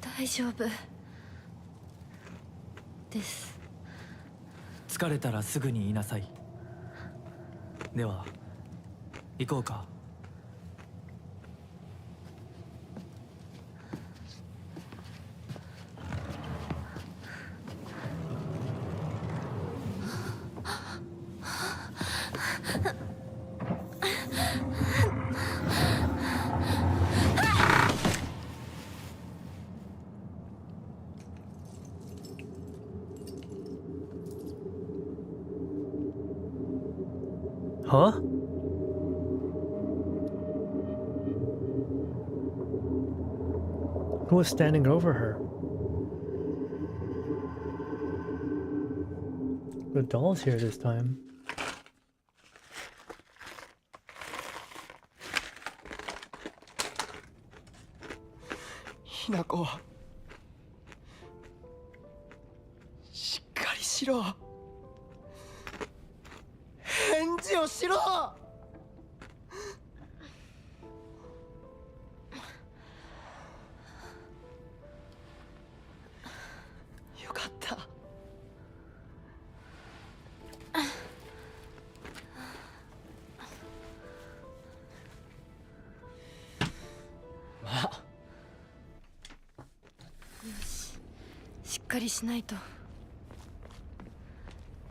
大丈夫です。疲れたらすぐに言いなさい。では、行こうか。Huh? Who was standing over her? The doll's here this time. Hinako. しっかりしろ。返事をしろ。よかった。まあ。しっかりしないと。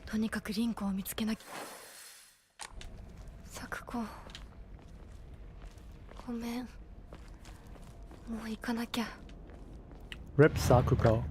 とにかくリンコを見つけなきゃ。咲子、ごめん。もう行かなきゃ。Rip Sakuko.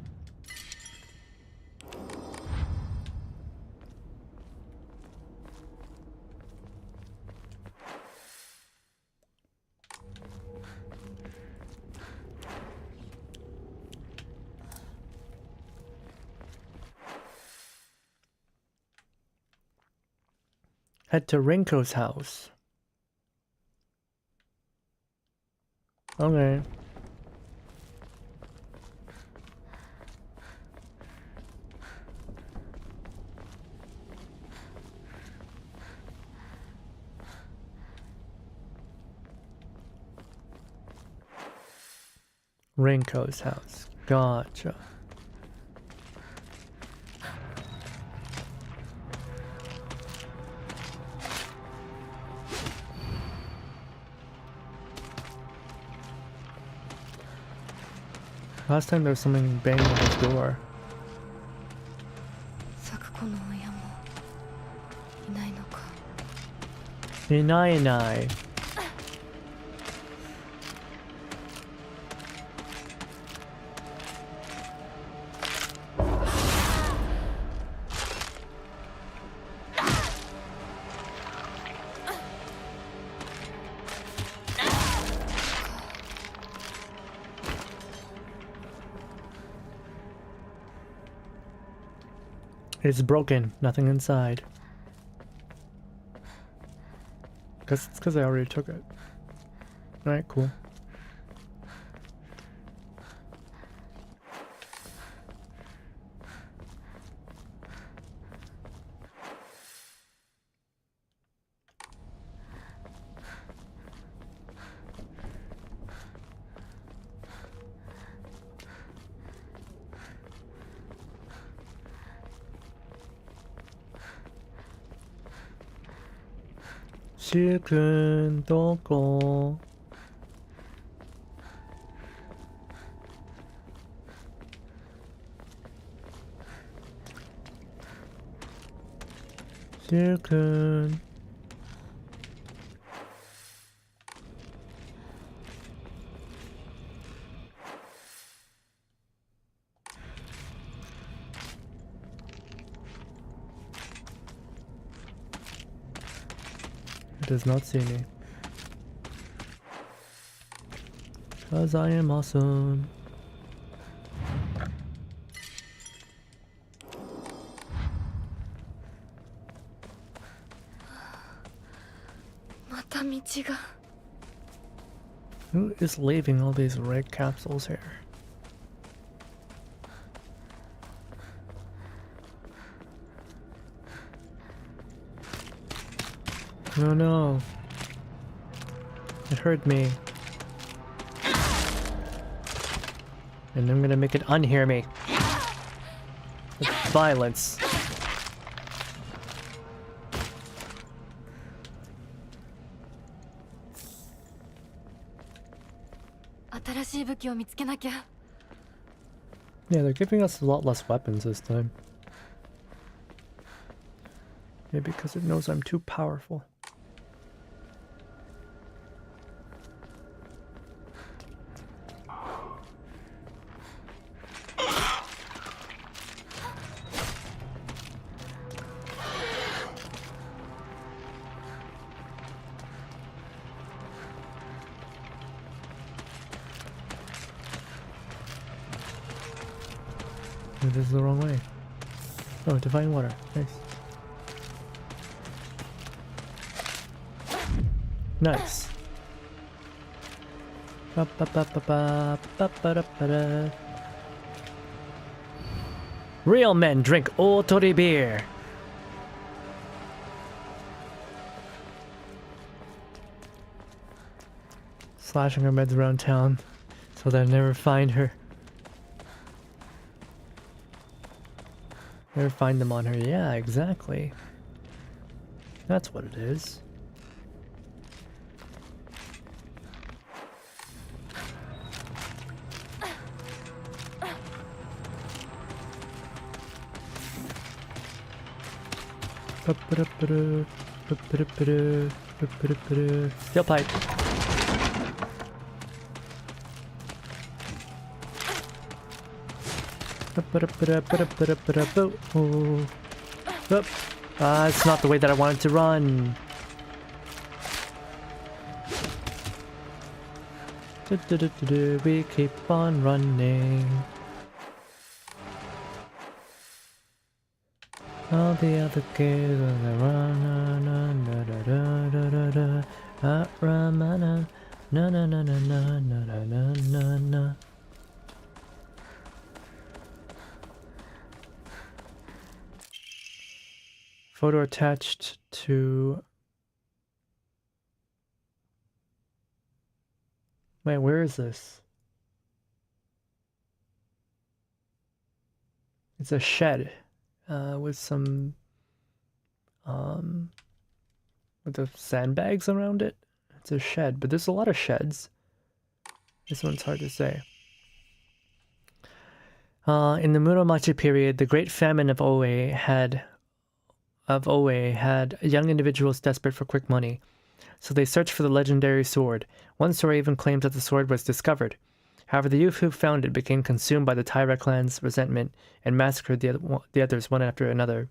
Head to Rinko's house. Okay. Rinko's house. Gotcha. Last time there was something banging on his door. 咲子の親もいないのか。いないいない。It's broken. Nothing inside. Guess it's because I already took it. Alright, cool. 시君どこ? 시君 does not see me. Cause I am awesome. Who is leaving all these red capsules here? Oh no. It hurt me. And I'm gonna make it unhear me. With violence. Yeah, they're giving us a lot less weapons this time. Maybe because it knows I'm too powerful. This is the wrong way. Oh, divine water. Nice. Nice. Ba ba ba ba ba ba ba da ba da. Real men drink Otori beer. Slashing her meds around town so that I never find her. Never find them on her. Yeah, exactly. That's what it is. Steel pipe. It's not the way that I wanted to run. We keep on running. All the other kids run, na. Photo attached to... Wait, where is this? It's a shed with some with the sandbags around it. It's a shed, but there's a lot of sheds. This one's hard to say. In the Muromachi period, the Great Famine of Oe had young individuals desperate for quick money, so they searched for the legendary sword. One story even claims that the sword was discovered. However, the youth who found it became consumed by the Taira clan's resentment and massacred the others one after another.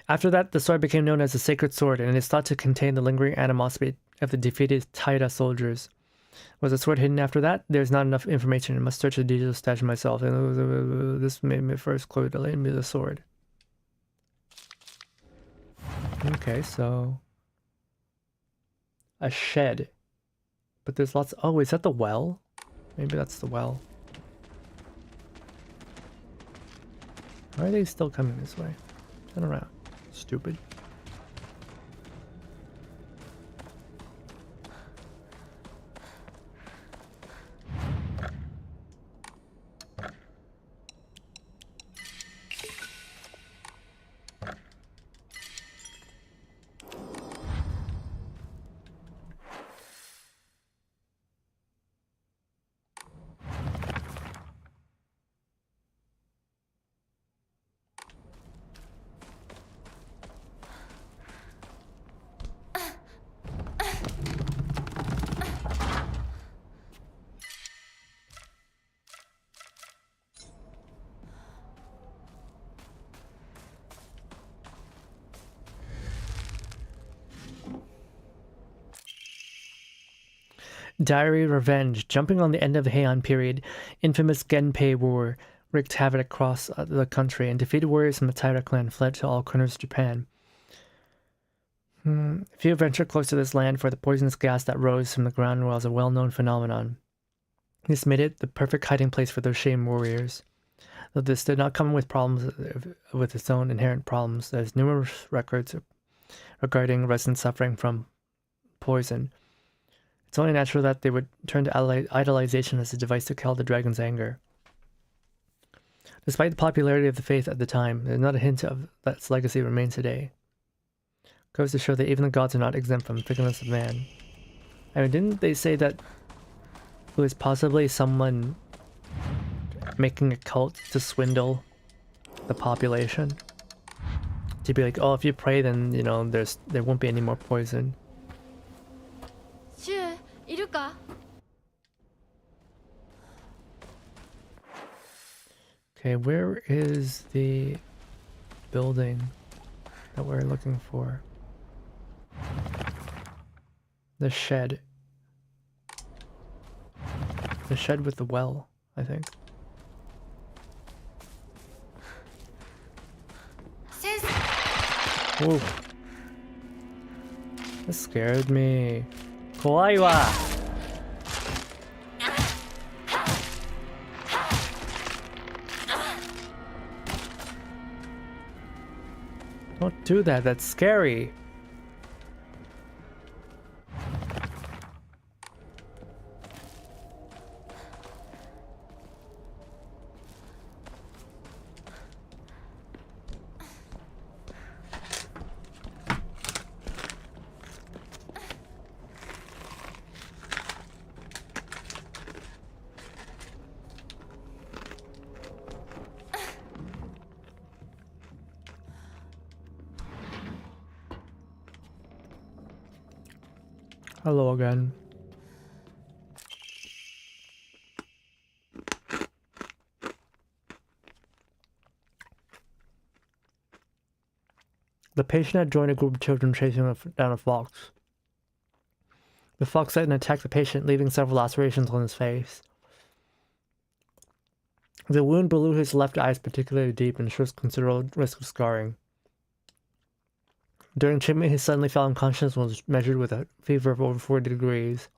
After that, the sword became known as the Sacred Sword, and it is thought to contain the lingering animosity of the defeated Taira soldiers. Was the sword hidden after that? There's not enough information. I must search the digital stash myself. And this made me first clue to lend me the sword. Okay, so a shed. But there's lots. Oh, is that the well? Maybe that's the well. Why are they still coming this way? Turn around. Stupid. Diary Revenge. Jumping on the end of the Heian period, infamous Genpei War wreaked havoc across the country, and defeated warriors from the Taira clan fled to all corners of Japan. Few ventured close to this land, for the poisonous gas that rose from the ground was a well-known phenomenon. This made it the perfect hiding place for those shamed warriors. Though this did not come with its own inherent problems, there's numerous records regarding residents suffering from poison. It's only natural that they would turn to idolization as a device to quell the dragon's anger. Despite the popularity of the faith at the time, there's not a hint of that its legacy remains today. Goes to show that even the gods are not exempt from the fickleness of man. I mean, didn't they say that it was possibly someone making a cult to swindle the population? To be like, oh, if you pray, then, you know, there won't be any more poison. Okay, where is the building that we're looking for? The shed. The shed with the well, I think. Whoa. That scared me. Kawaii wa! Don't do that, that's scary. Hello again. The patient had joined a group of children chasing down a fox. The fox then attacked the patient, leaving several lacerations on his face. The wound below his left eye is particularly deep and shows considerable risk of scarring. During treatment, he suddenly fell unconscious and was measured with a fever of over 40 degrees.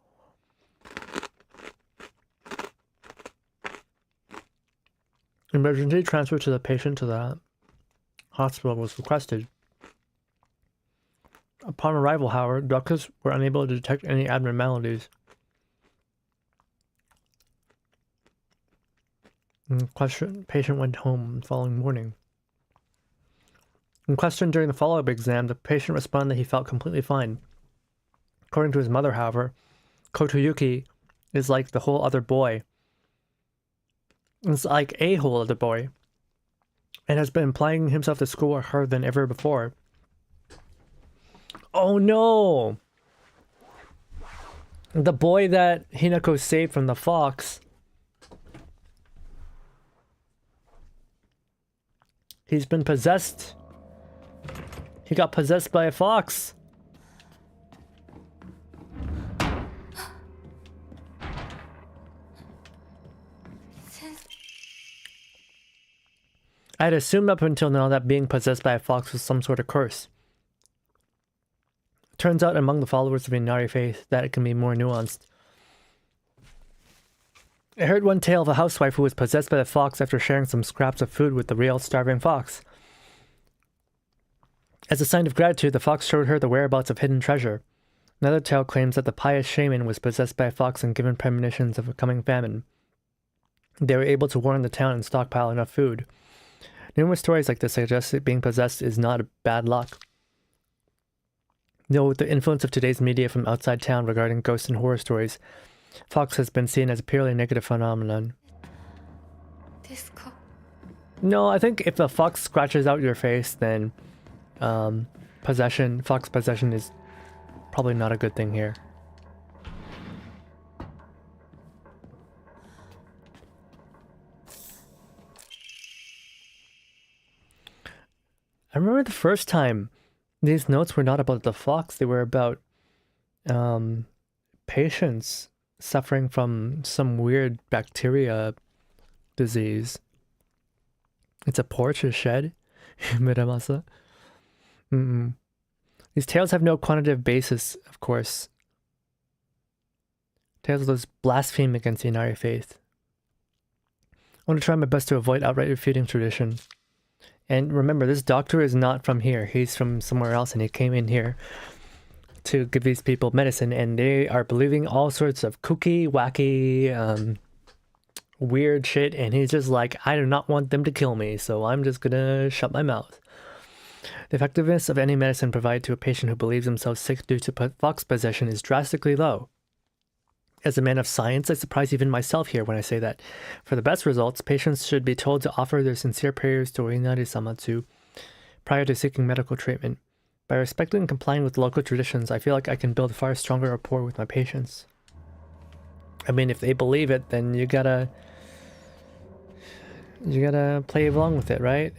Emergency transfer to the patient to the hospital was requested. Upon arrival, however, doctors were unable to detect any abnormalities. Patient went home the following morning. When questioned during the follow-up exam, the patient responded that he felt completely fine. According to his mother, however, Kotoyuki is like the whole other boy. It's like a whole other boy. And has been applying himself to school harder than ever before. Oh no! The boy that Hinako saved from the fox. He's been possessed. He got possessed by a fox. I had assumed up until now that being possessed by a fox was some sort of curse. Turns out among the followers of the Inari faith that it can be more nuanced. I heard one tale of a housewife who was possessed by the fox after sharing some scraps of food with the real starving fox. As a sign of gratitude, the fox showed her the whereabouts of hidden treasure. Another tale claims that the pious shaman was possessed by a fox and given premonitions of a coming famine. They were able to warn the town and stockpile enough food. Numerous stories like this suggest that being possessed is not a bad luck. Though with the influence of today's media from outside town regarding ghosts and horror stories, fox has been seen as a purely negative phenomenon. No, I think if a fox scratches out your face, then fox possession is probably not a good thing here. I remember the first time these notes were not about the fox, they were about patients suffering from some weird bacteria disease. It's a porch, a shed. Miramasa. These tales have no quantitative basis, of course. Tales of those blaspheme against the Inari faith. I want to try my best to avoid outright refuting tradition. And remember, this doctor is not from here. He's from somewhere else, and he came in here to give these people medicine, and they are believing all sorts of kooky, wacky, weird shit, and he's just like, I do not want them to kill me, so I'm just gonna shut my mouth. The effectiveness of any medicine provided to a patient who believes themselves sick due to fox possession is drastically low. As a man of science, I surprise even myself here when I say that. For the best results, patients should be told to offer their sincere prayers to Oinari-sama prior to seeking medical treatment. By respecting and complying with local traditions, I feel like I can build a far stronger rapport with my patients. I mean, if they believe it, then you gotta play along with it, right?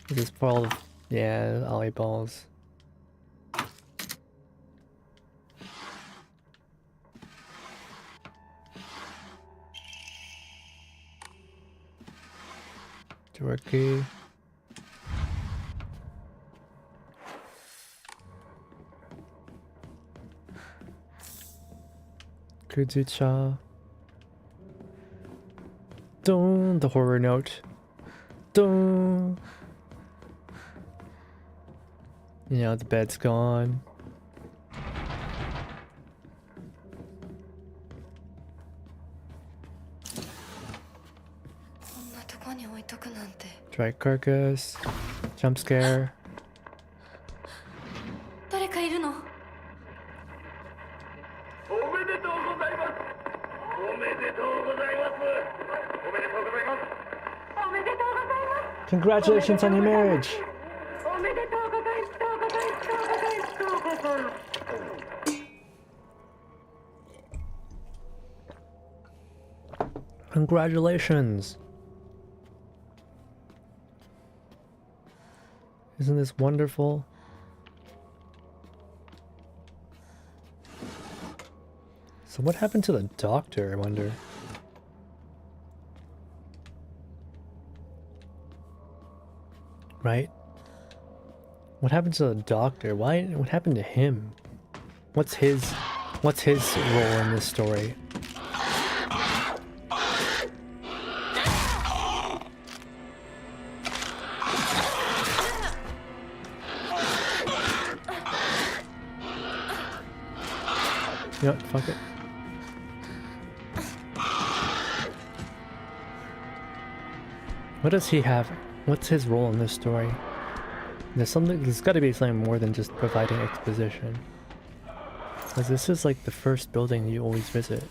This is full of, yeah, ollie balls. Turkey. Kuzucha. Dun, the horror note. Dun. You know, the bed's gone. Dry carcass. Jump scare. Congratulations on your marriage! Congratulations! Isn't this wonderful? So what happened to the doctor, I wonder? Right? What happened to the doctor? Why? What happened to him? What's his role in this story? Yep, fuck it. What does he have? What's his role in this story? There's gotta be something more than just providing exposition. Because this is like the first building you always visit.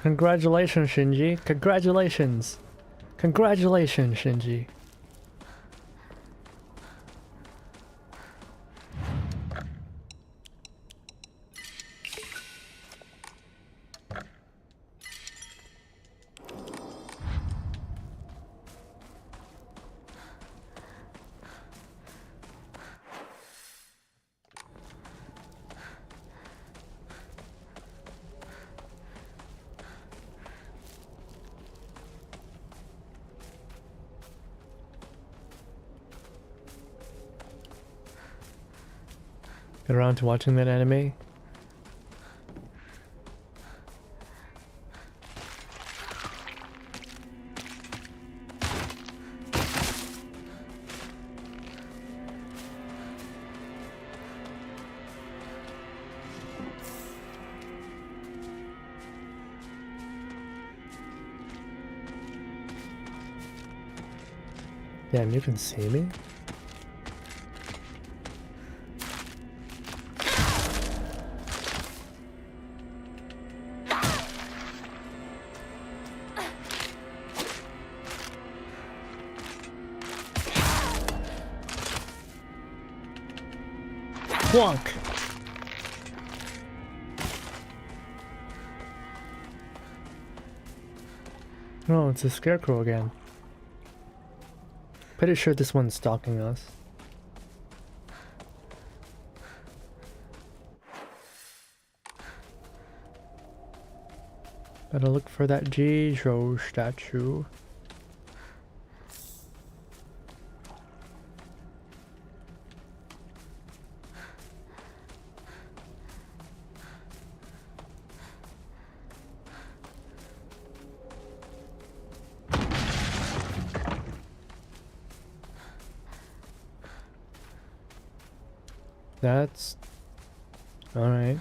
Congratulations, Shinji. Congratulations. Congratulations, Shinji. Get around to watching that anime? Damn, you can see me? Plunk! Oh, it's a scarecrow again. Pretty sure this one's stalking us. Gotta look for that Jijo statue. That's all right.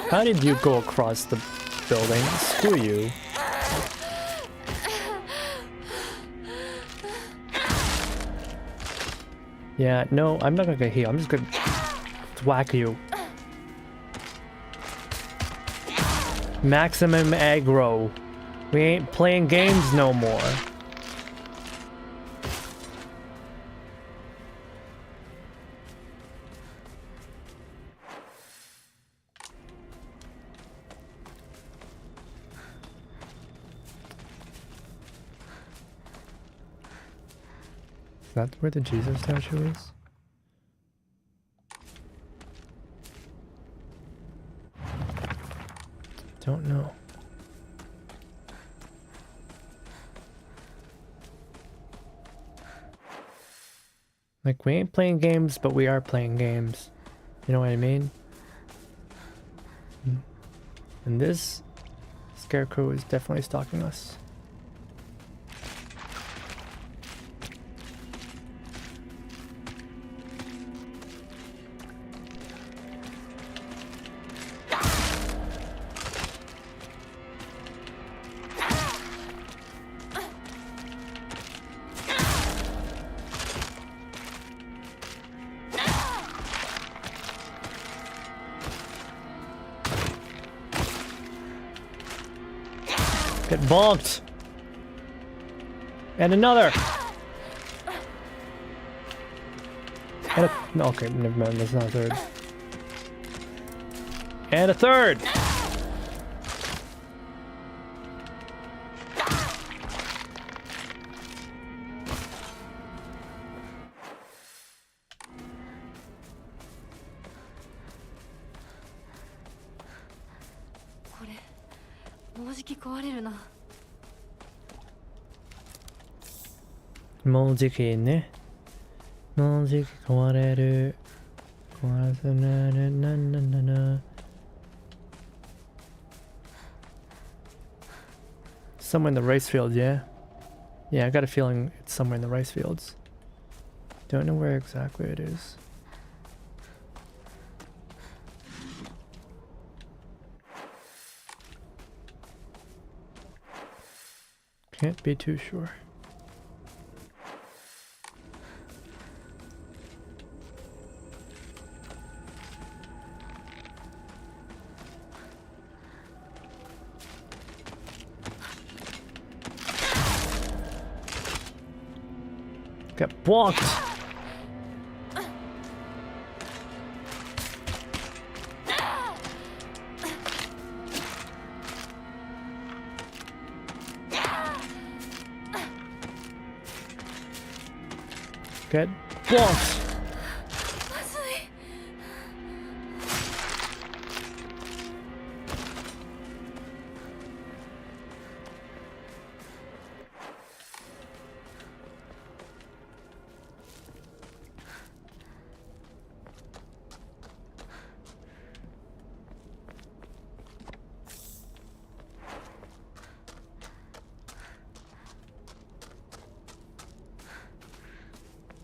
How did you go across the building? Screw you. Yeah, no, I'm not gonna get healed. I'm just gonna whack you. Maximum aggro. We ain't playing games no more. Is that where the Jesus statue is? Don't know. Like, we ain't playing games, but we are playing games. You know what I mean? And this scarecrow is definitely stalking us. Get bonked! And another! And a, no, okay, never mind, that's not a third. And a third!もうじきね。もうじき壊れる。壊せなるなななな。Somewhere in the race field, yeah? Yeah, I got a feeling it's somewhere in the rice fields. Don't know where exactly it is. Can't be too sure. Get blocked! Get blocked!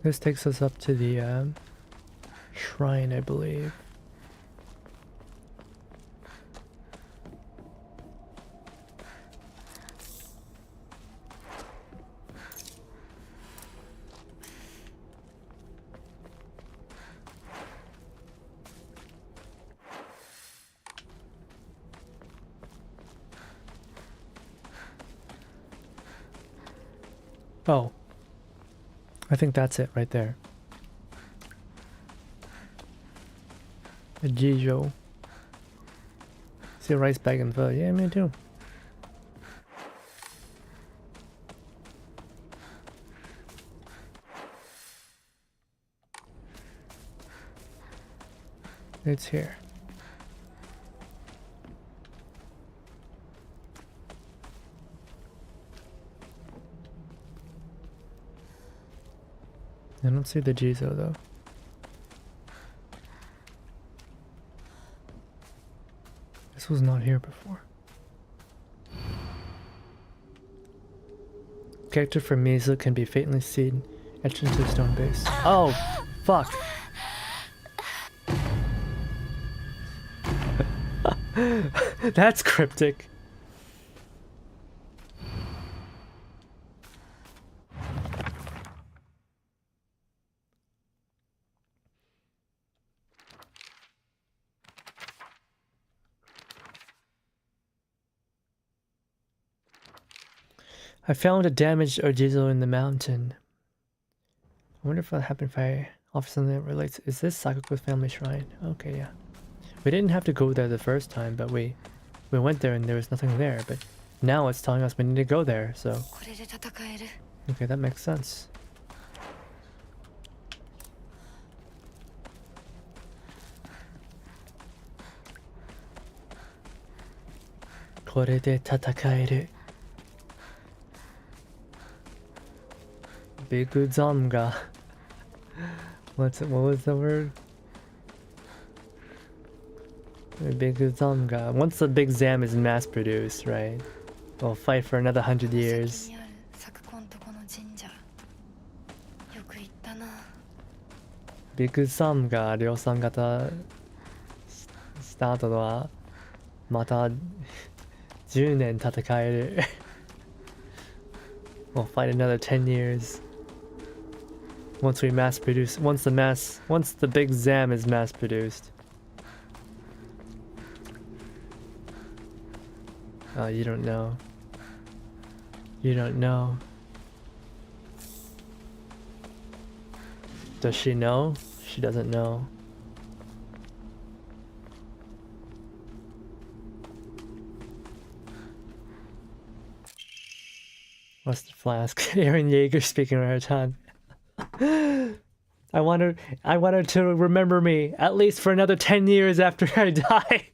This takes us up to the shrine, I believe. Oh. I think that's it right there. A Jijo. See a rice bag in the yeah, me too. It's here. I don't see the Jizo though. This was not here before. Character from Mizu can be faintly seen etched into the stone base. Oh, fuck. That's cryptic. I found a damaged Ojizo in the mountain. I wonder if that happened if I offer something that relates. Is this Sakuko's family shrine? Okay, yeah. We didn't have to go there the first time, but we went there and there was nothing there. But now it's telling us we need to go there, so. Okay, that makes sense. Korede tatakaeru. Big Zamga. What was the word? Big Zamga. Once the Big Zam is mass produced, right? We'll fight for another 100 years. Big Zamga 量産型した後はまた10年戦える。We'll fight another 10 years. Once we mass produce, once the Big Zam is mass produced. Oh, you don't know. You don't know. Does she know? She doesn't know. What's the flask? Eren Yeager speaking her tongue. I want her to remember me at least for another 10 years after I die.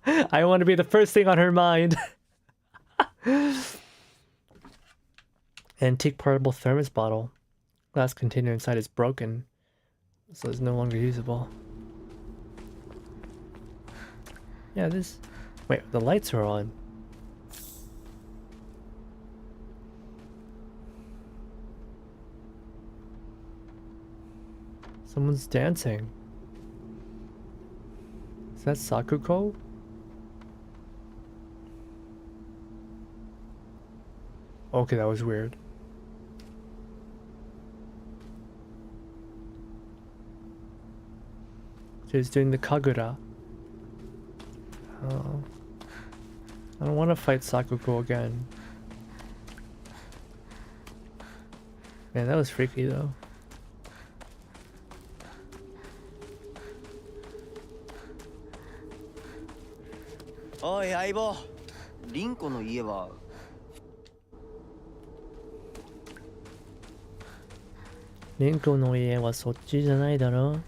I want to be the first thing on her mind. Antique portable thermos bottle. Glass container inside is broken, so it's no longer usable. Yeah, this... Wait, the lights are on. Someone's dancing. Is that Sakuko? Okay, that was weird. She's doing the Kagura. Oh. I don't want to fight Sakuko again. Man, that was freaky though.おい相棒、リンコの家はリンコの家はそっちじゃないだろ。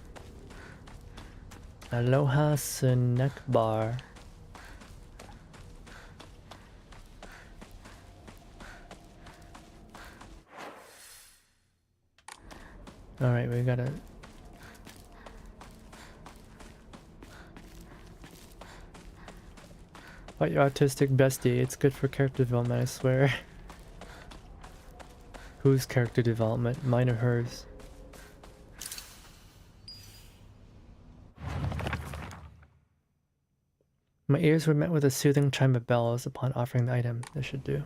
Aloha Snack Bar. Alright, we gotta... Fight your autistic bestie. It's good for character development, I swear. Whose character development? Mine or hers? My ears were met with a soothing chime of bells upon offering the item. This should do.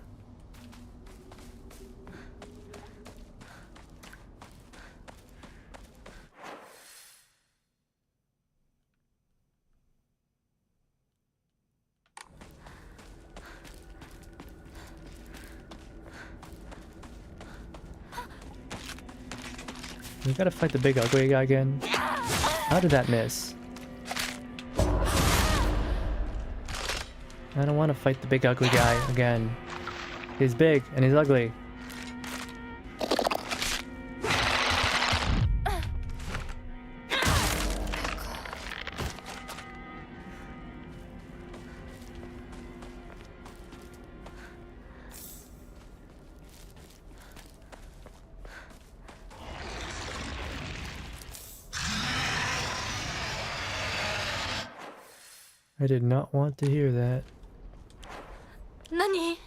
We gotta fight the big ugly guy again. How did that miss? I don't want to fight the big ugly guy again. He's big and he's ugly. I did not want to hear that. 何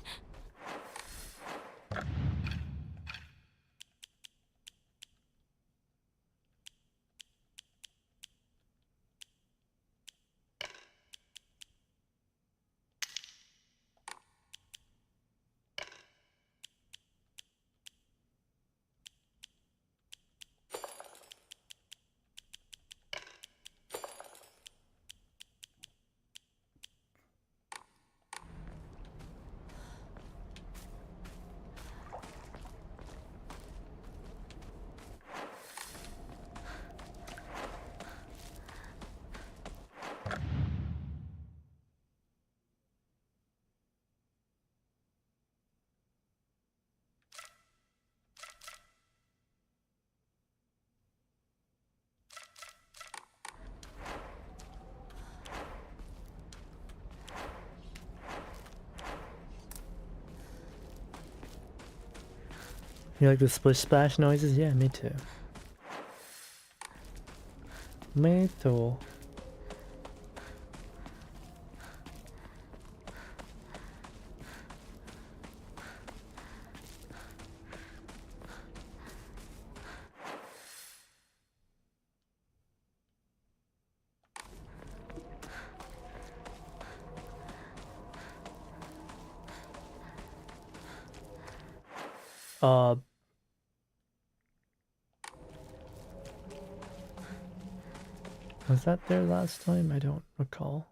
？You like the splish splash noises? Yeah, me too. Me too. Was that there last time? I don't recall.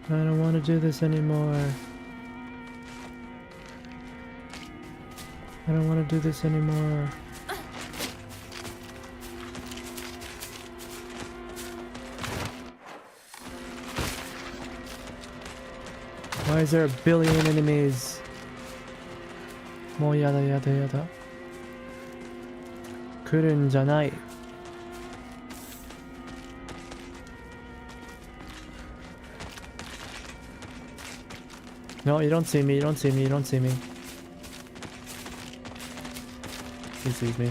I don't want to do this anymore. I don't want to do this anymore. Why is there a billion enemies? もうやだやだやだ。来るんじゃない。No, you don't see me, you don't see me, you don't see me. Please leave me.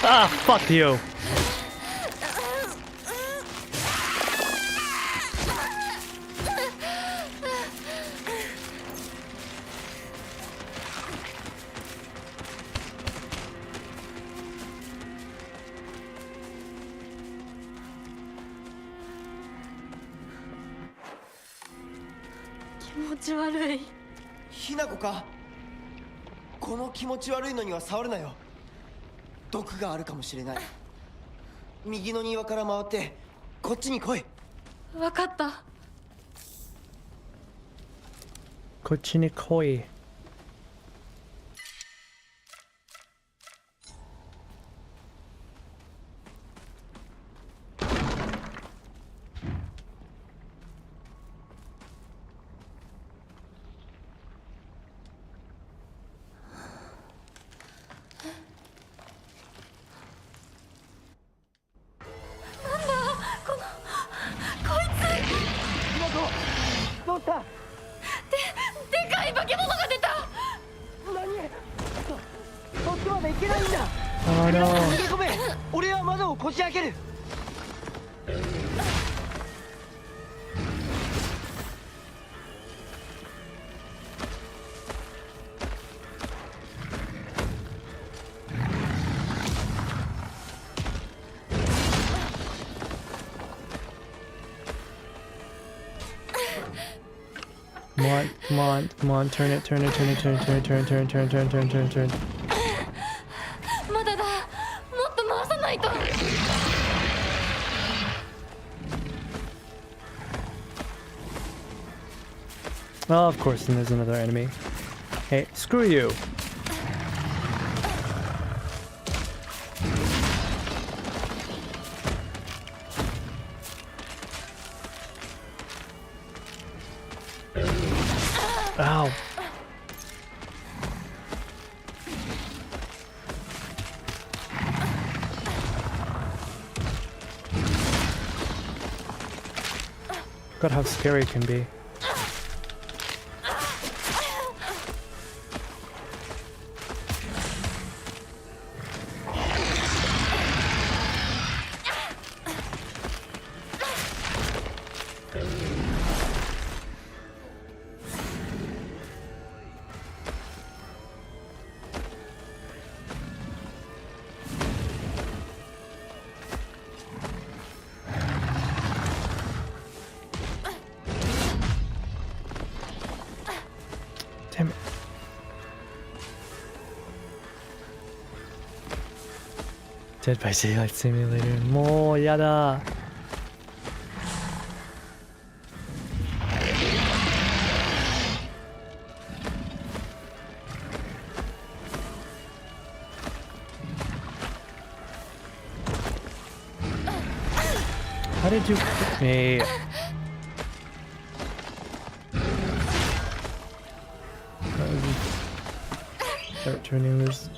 Ah, fuck you. Hinako か。この気持ち悪いのには触るなよ。毒があるかもしれない。右の庭から回ってこっちに来い。わかった。こっちに来い。どうした？でかい化け物が出た。そっちまで行けないんだ。Oh no. 逃げ込め。俺は窓をこじ開ける。Come on, turn it. まだだ。もっと回さないと。Oh, of course, and there's another enemy. Hey, screw you. Ow. God, how scary it can be. Damn it. Dead by Daylight Simulator. もうやだ。How did you hit me? Start turning this.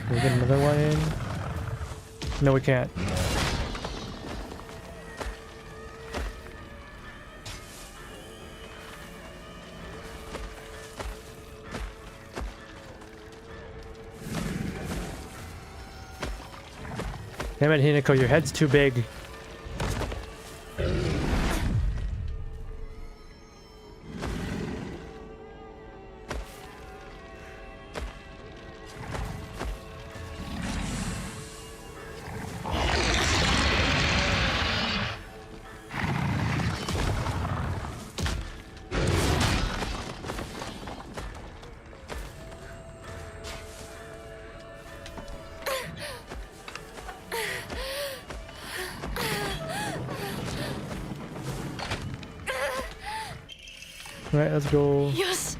Can we get another one in? No, we can't. Damn it, Hinako, your head's too big. Alright, let's go. よし。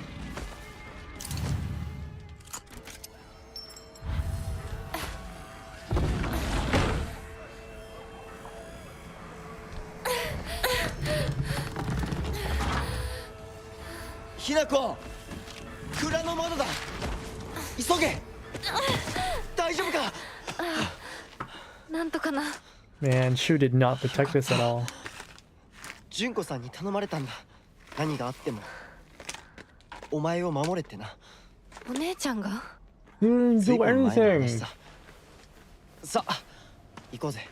ひなこ、蔵の窓だ。そげ。大丈夫か。なんとかな。 Man, Shu did not protect us at all. 純子さんに頼まれたんだ。何があってもお前を守れってな。お姉ちゃんが。Do 随分前の話 anything. さ。さあ行こうぜ。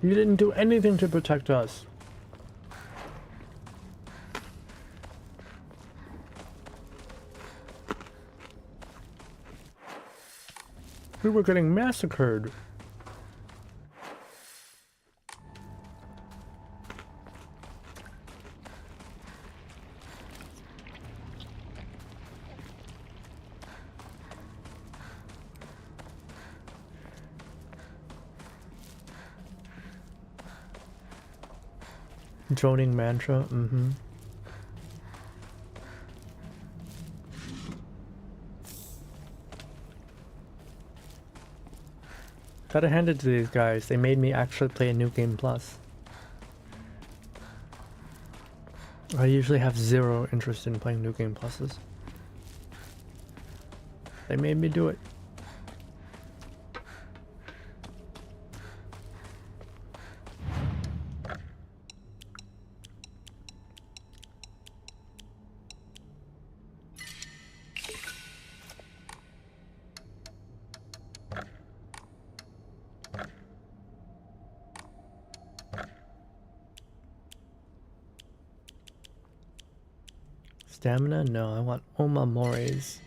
You didn't do anything to protect us. We were getting massacred. Droning mantra, Gotta hand it to these guys. They made me actually play a new game plus. I usually have zero interest in playing new game pluses. They made me do it. Stamina? No, I want Omamores.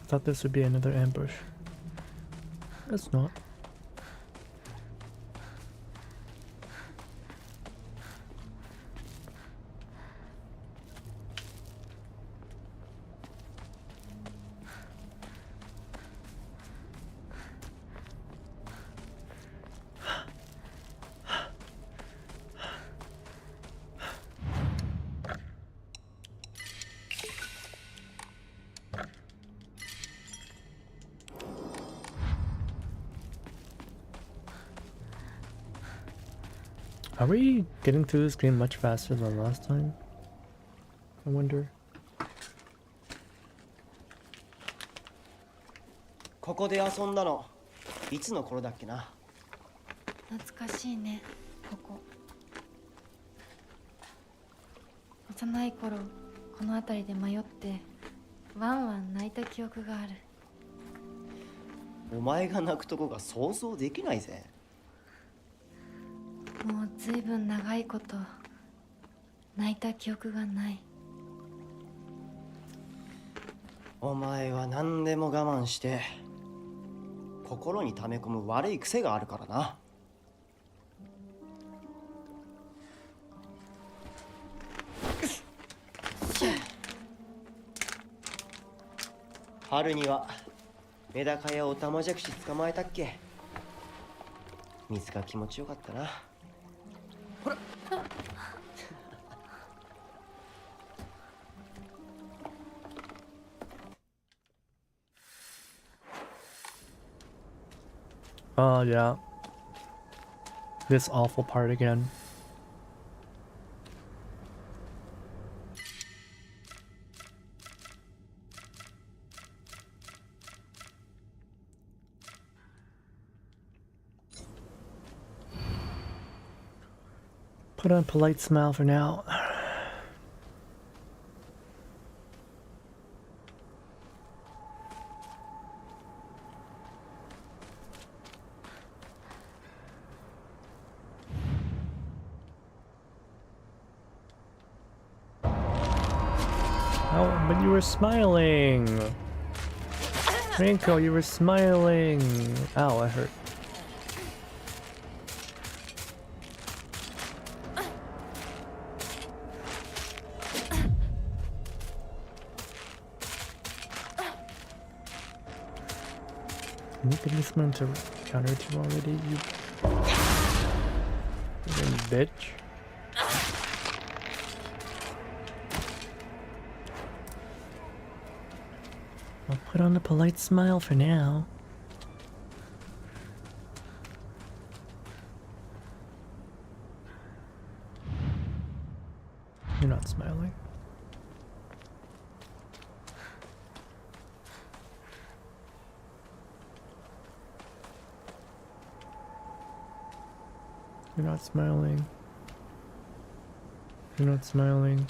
Thought this would be another ambush. It's not. Are we getting through this game much faster than last time? I wonder. ここで遊んだのいつの頃だっけな。懐かしいね、ここ。幼い頃この辺りで迷ってワンワン泣いた記憶がある。お前が泣くとこが想像できないぜ。もうずいぶん長いこと泣いた記憶がない。お前は何でも我慢して心に溜め込む悪い癖があるからな。春にはメダカやオタマジャクシ捕まえたっけ。水が気持ちよかったな。ほら Oh, yeah. This awful part again. Put on a polite smile for now. Oh, but you were smiling. Rinko, you were smiling. Ow, I hurt. Can you give me someone to counter to already, you fucking bitch? I'll put on a polite smile for now. You're not smiling. You're not smiling. You're not smiling.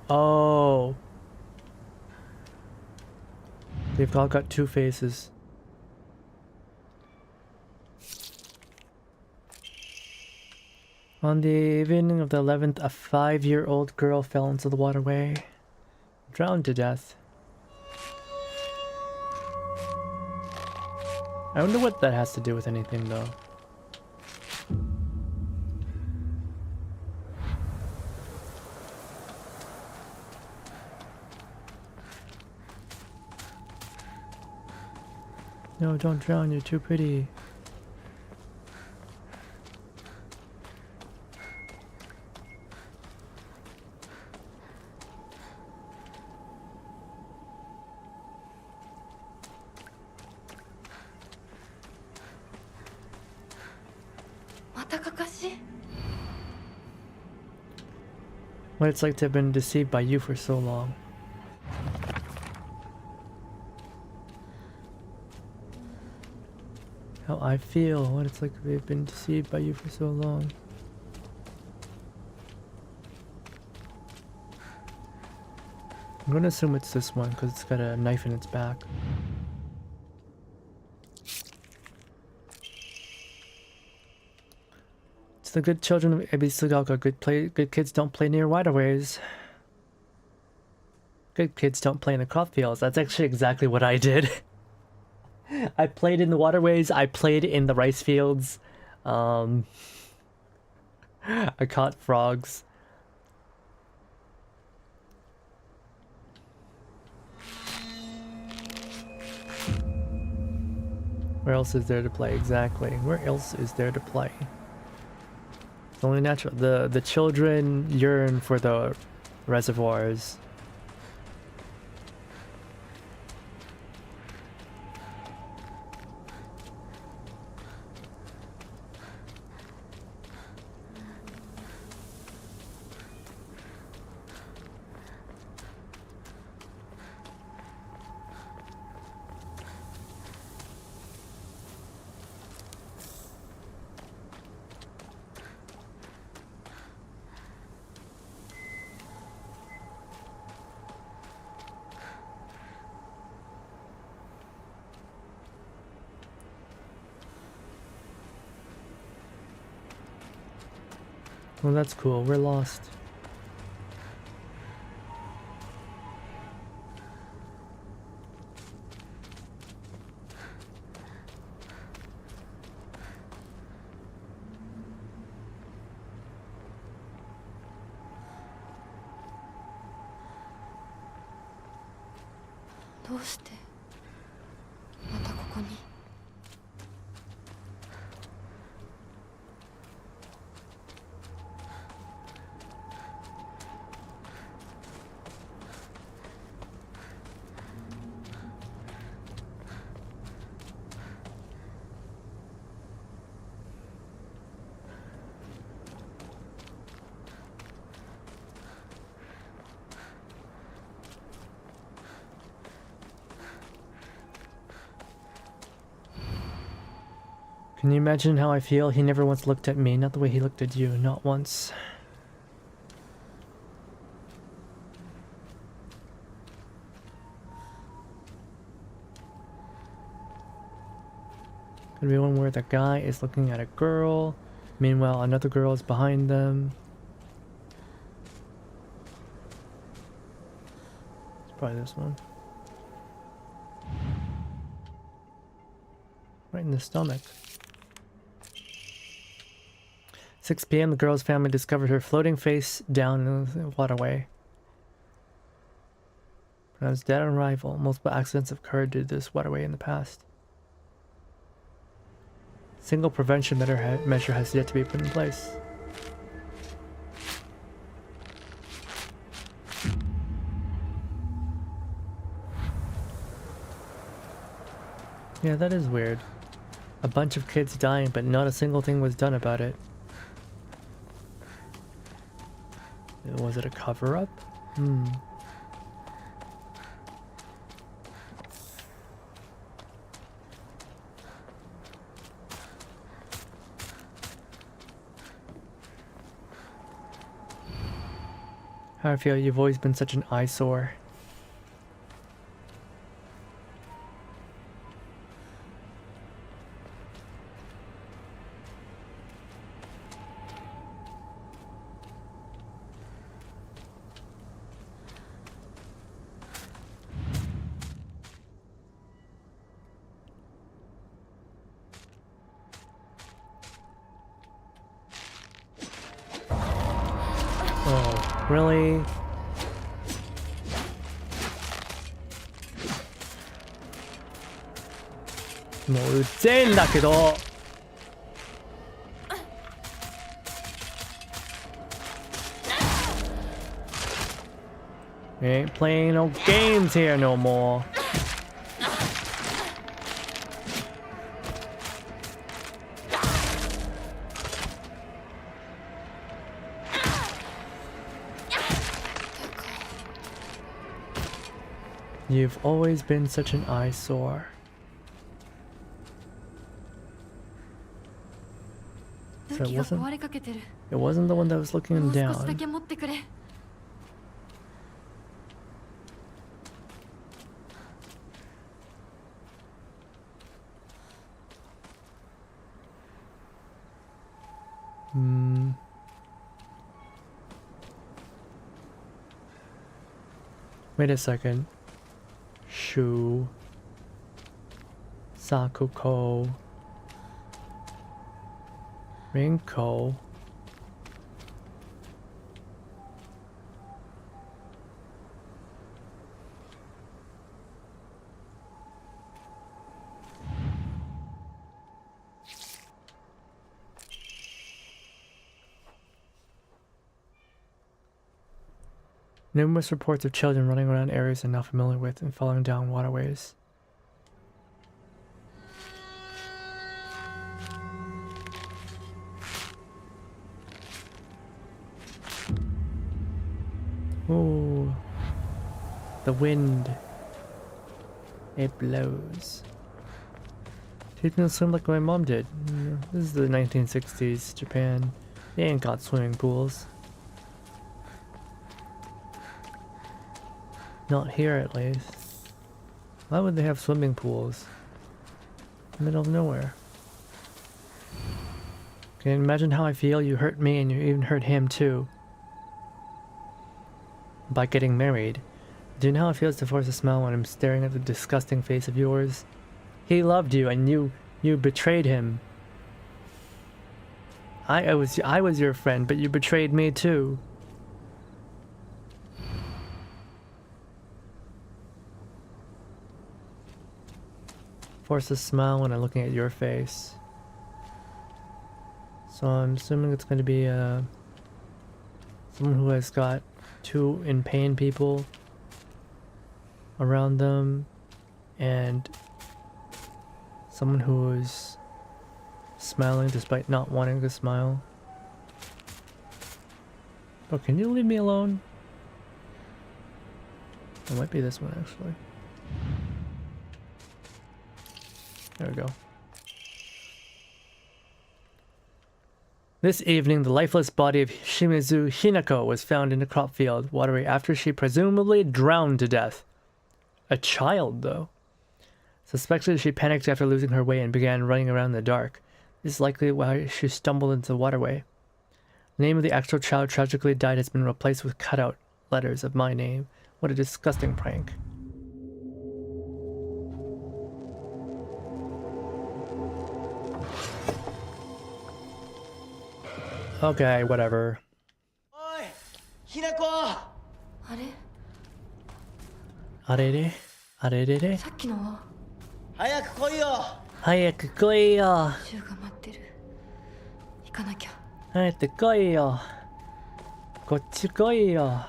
Oh. They've all got two faces. On the evening of the 11th, a 5-year-old girl fell into the waterway, drowned to death. I wonder what that has to do with anything, though. No, don't drown, you're too pretty. What it's like to have been deceived by you for so long. How I feel, what it's like to have been deceived by you for so long. I'm gonna assume it's this one because it's got a knife in its back. It's the good children of Ebisugaoka. Good kids don't play near waterways. Good kids don't play in the crop fields. That's actually exactly what I did. I played in the waterways. I played in the rice fields. I caught frogs. Where else is there to play? Exactly. Where else is there to play? It's only natural. The children yearn for the reservoirs. Well, that's cool. We're lost. Can you imagine how I feel? He never once looked at me, not the way he looked at you, not once. Could be one where the guy is looking at a girl, meanwhile another girl is behind them. It's probably this one. Right in the stomach. 6 p.m. the girl's family discovered her floating face down in the waterway. Pronounced dead on arrival. Multiple accidents have occurred due to this waterway in the past. Single prevention measure has yet to be put in place. Yeah, that is weird. A bunch of kids dying, but not a single thing was done about it. Was it a cover-up? How I feel you've always been such an eyesore. Really? Moうぜえんだけど Ain't playing no games here no more. You've always been such an eyesore. So it wasn't the one that was looking him down. Wait a second. Shu Sakuko Rinko Numerous reports of children running around areas they're not familiar with and falling down waterways. Ooh. The wind. It blows. Teach me to swim like my mom did. This is the 1960s Japan. They ain't got swimming pools. Not here, at least. Why would they have swimming pools? In the middle of nowhere. Can you imagine how I feel? You hurt me and you even hurt him too. By getting married. Do you know how it feels to force a smile when I'm staring at the disgusting face of yours? He loved you and you betrayed him. I was your friend, but you betrayed me too. Force a smile when I'm looking at your face. So I'm assuming it's going to be someone who has got two in pain people around them, and someone who is smiling despite not wanting to smile. Bro, can you leave me alone? It might be this one actually. There we go. This evening, the lifeless body of Shimizu Hinako was found in a crop field, watery after she presumably drowned to death. A child, though. Suspected, she panicked after losing her way and began running around in the dark. This is likely why she stumbled into the waterway. The name of the actual child tragically died has been replaced with cutout letters of my name. What a disgusting prank. Okay, whatever. Oi, Hinako! あれあれれあれれれさっきのは早く来いよ。早く来いよ柊が待ってる。行かなきゃ。早く来いよこっち来いよ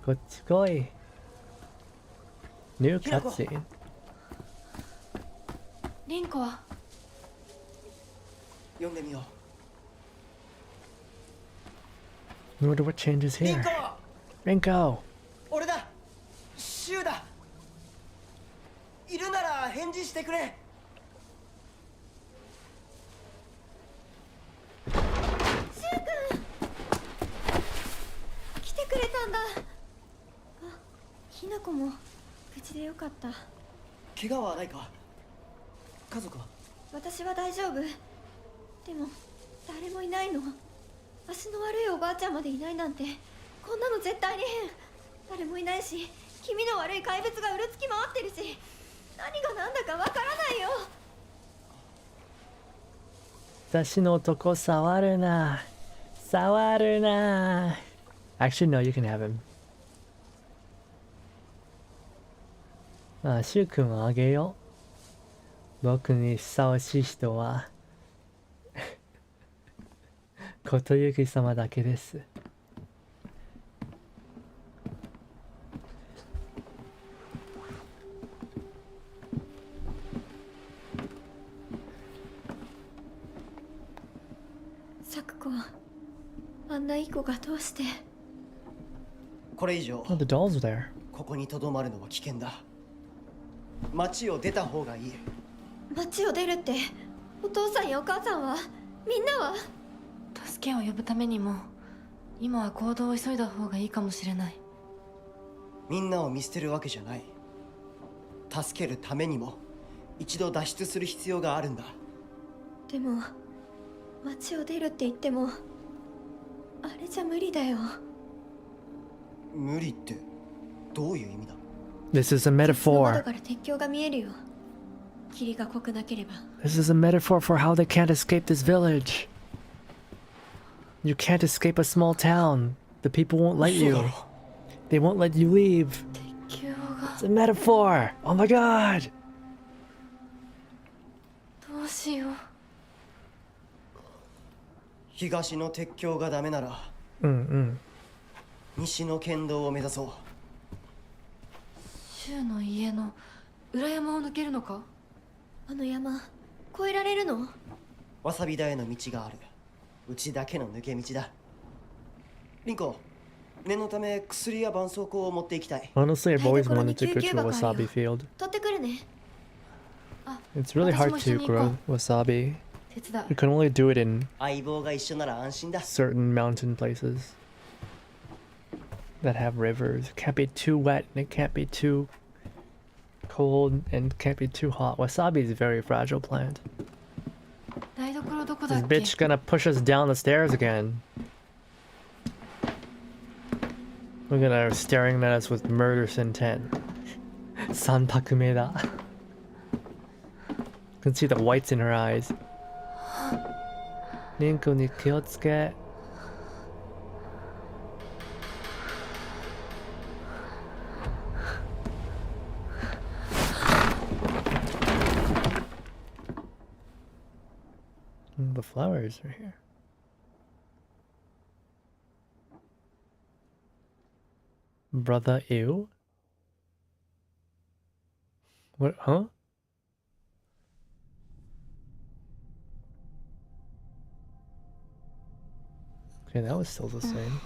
こっち来い New cutscene. リンコは読んでみよ I wonder what changes う。リン here. コ、 Rinko! 俺だ。シュウだ。いるなら返事してくれ。来てくれたんだ。あ、ひなこも無事でよかった。怪我はないか。家族は。私は大丈夫。でも誰もいないの。足の悪いおばあちゃんまでいないなんて、こんなの絶対に変。誰もいないし、気味の悪い怪物がうるつき回ってるし、何が何だかわからないよ。私の男触るな触るな Actually, no, you can have him. ああ、シュウ君をあげよう。僕にふさわしい人はことゆき様だけです。サクコ、あんないい子がどうして。これ以上 Oh, the dolls are there. ここにとどまるのは危険だ。町を出た方がいい。町を出るって、お父さんやお母さんは、みんなは。助けを呼ぶためにも今は行動を急いだ方がいいかもしれない。みんなを見捨てるわけじゃない。助けるためにも一度脱出する必要があるんだ。でも町を出るって言ってもあれじゃ無理だよ。無理ってどういう意味だ。 This is a 窓 metaphor. から鉄橋が見えるよ。霧が濃くなければ。 This is a metaphor for how they can't escape this village. You can't escape a small town. The people won't let 嘘だ you. ろ。 They won't let you leave. 鉄球が It's a metaphor. Oh my god. どうしよう。東の鉄橋がダメなら西の県道を目指そう。柊の家の裏山を抜けるのか。あの山越えられるの？わさび田への道がある。うちだけの抜け道だ。リンコ、念のため薬や絆創膏を持っていきたい。 Honestly, I've always 台所に wanted to go 救 to 急 a 箱ある wasabi よ。 field. 取ってくるね。 It's really hard to grow wasabi. 手伝う You。can only do it in 相棒が一緒なら安心だ。 certain mountain places that have rivers. It can't be too wet and it can't be too cold and it can't be too hot. Wasabi is a very fragile plant. 台所どここだ This っけ bitch gonna push us down the stairs again. Look at her staring at us with murderous intent. 三拍目だ. You can see the whites in her eyes. リンクに気をつけ. The flowers are here. Brother, ew? What, huh? Okay, that was still the same.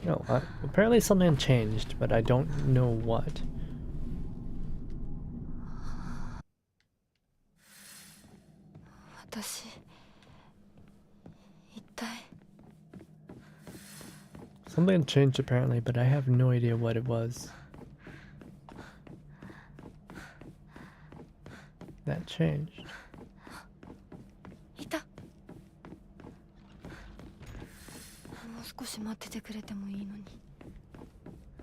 No, apparently something changed, but I don't know what. Something changed apparently, but I have no idea what it was. That changed.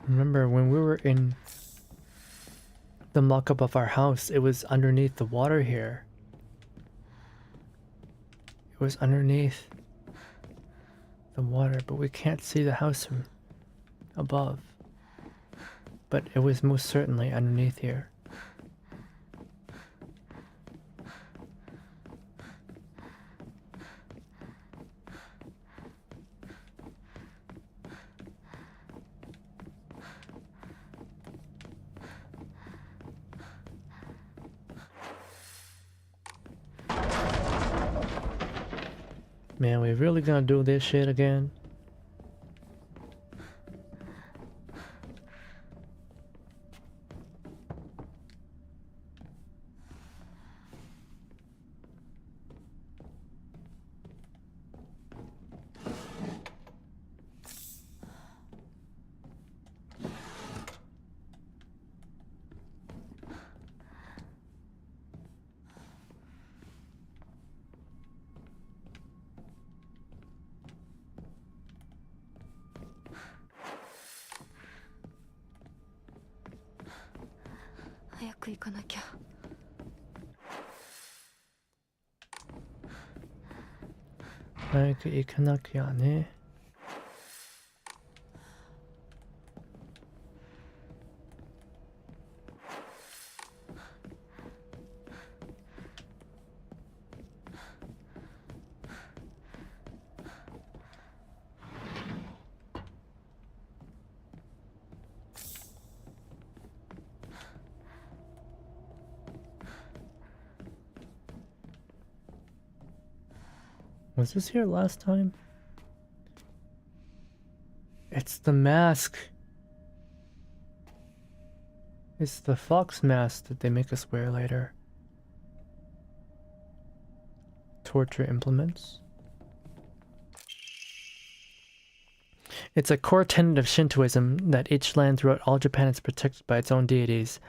Remember when we were in the mock-up of our house, it was underneath the water here. It was underneath the water, but we can't see the house from above. But it was most certainly underneath here. Man, we really gonna do this shit again? Was this here last time? It's the mask. It's the fox mask that they make us wear later. Torture implements. It's a core tenet of Shintoism that each land throughout all Japan is protected by its own deities.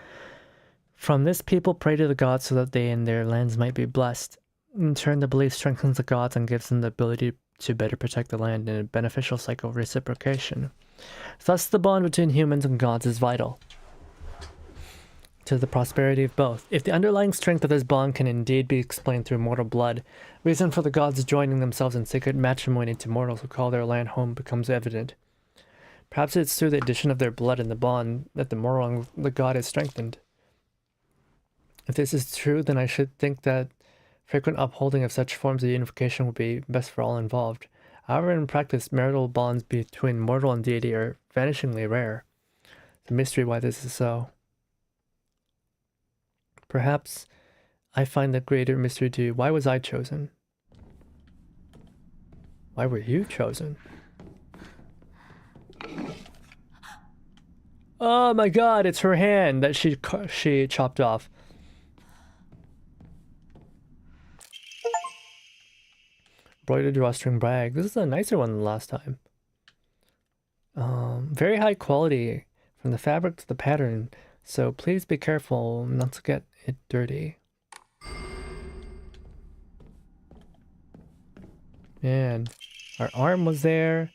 From this, people pray to the gods so that they and their lands might be blessed. In turn, the belief strengthens the gods and gives them the ability to better protect the land in a beneficial cycle of reciprocation. Thus, the bond between humans and gods is vital to the prosperity of both. If the underlying strength of this bond can indeed be explained through mortal blood, reason for the gods joining themselves in sacred matrimony to mortals who call their land home becomes evident. Perhaps it's through the addition of their blood in the bond that the moral and the god is strengthened. If this is true, then I should think that frequent upholding of such forms of unification would be best for all involved. However, in practice, marital bonds between mortal and deity are vanishingly rare. It's a mystery why this is so. Perhaps I find the greater mystery to you. Why was I chosen? Why were you chosen? Oh my god, it's her hand that she chopped off. Embroidered drawstring bag. This is a nicer one than last time. Very high quality from the fabric to the pattern, so please be careful not to get it dirty. Man, our arm was there.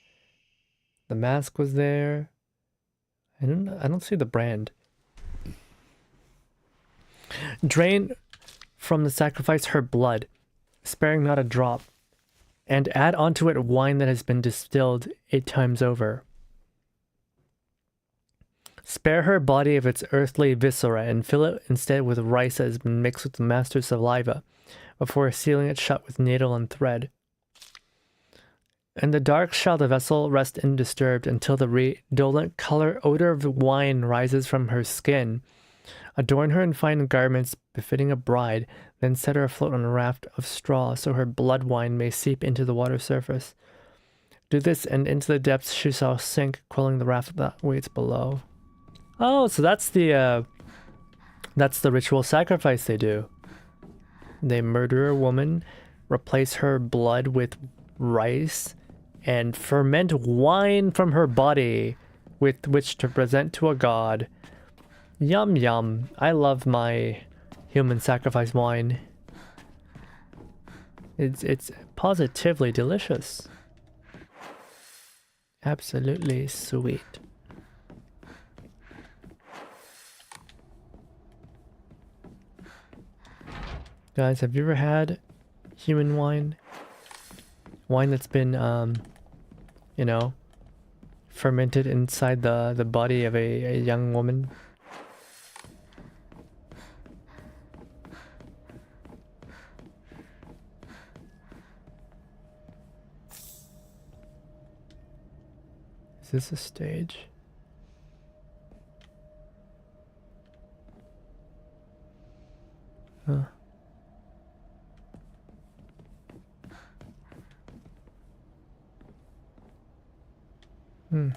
The mask was there. I don't see the brand. Drain from the sacrifice her blood, sparing not a drop, and add onto it wine that has been distilled 8 times over. Spare her body of its earthly viscera and fill it instead with rice that has been mixed with the master's saliva before sealing it shut with needle and thread. In the dark shall the vessel rest undisturbed until the redolent color odor of wine rises from her skin. Adorn her in fine garments befitting a bride, then set her afloat on a raft of straw so her blood wine may seep into the water surface. Do this, and into the depths she shall sink, quelling the raft that waits below. Oh, so that's the ritual sacrifice they do. They murder a woman, replace her blood with rice, and ferment wine from her body with which to present to a god. Yum yum. I love my human sacrifice wine. It's positively delicious. Absolutely sweet. Guys, have you ever had human wine? Wine that's been, you know, fermented inside the body of a young woman? Is this a stage? Huh. Hmm.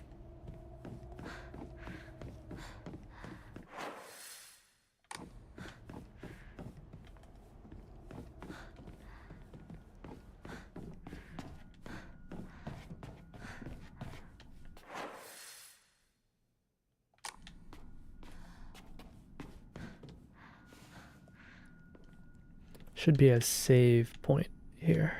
Should be a save point here.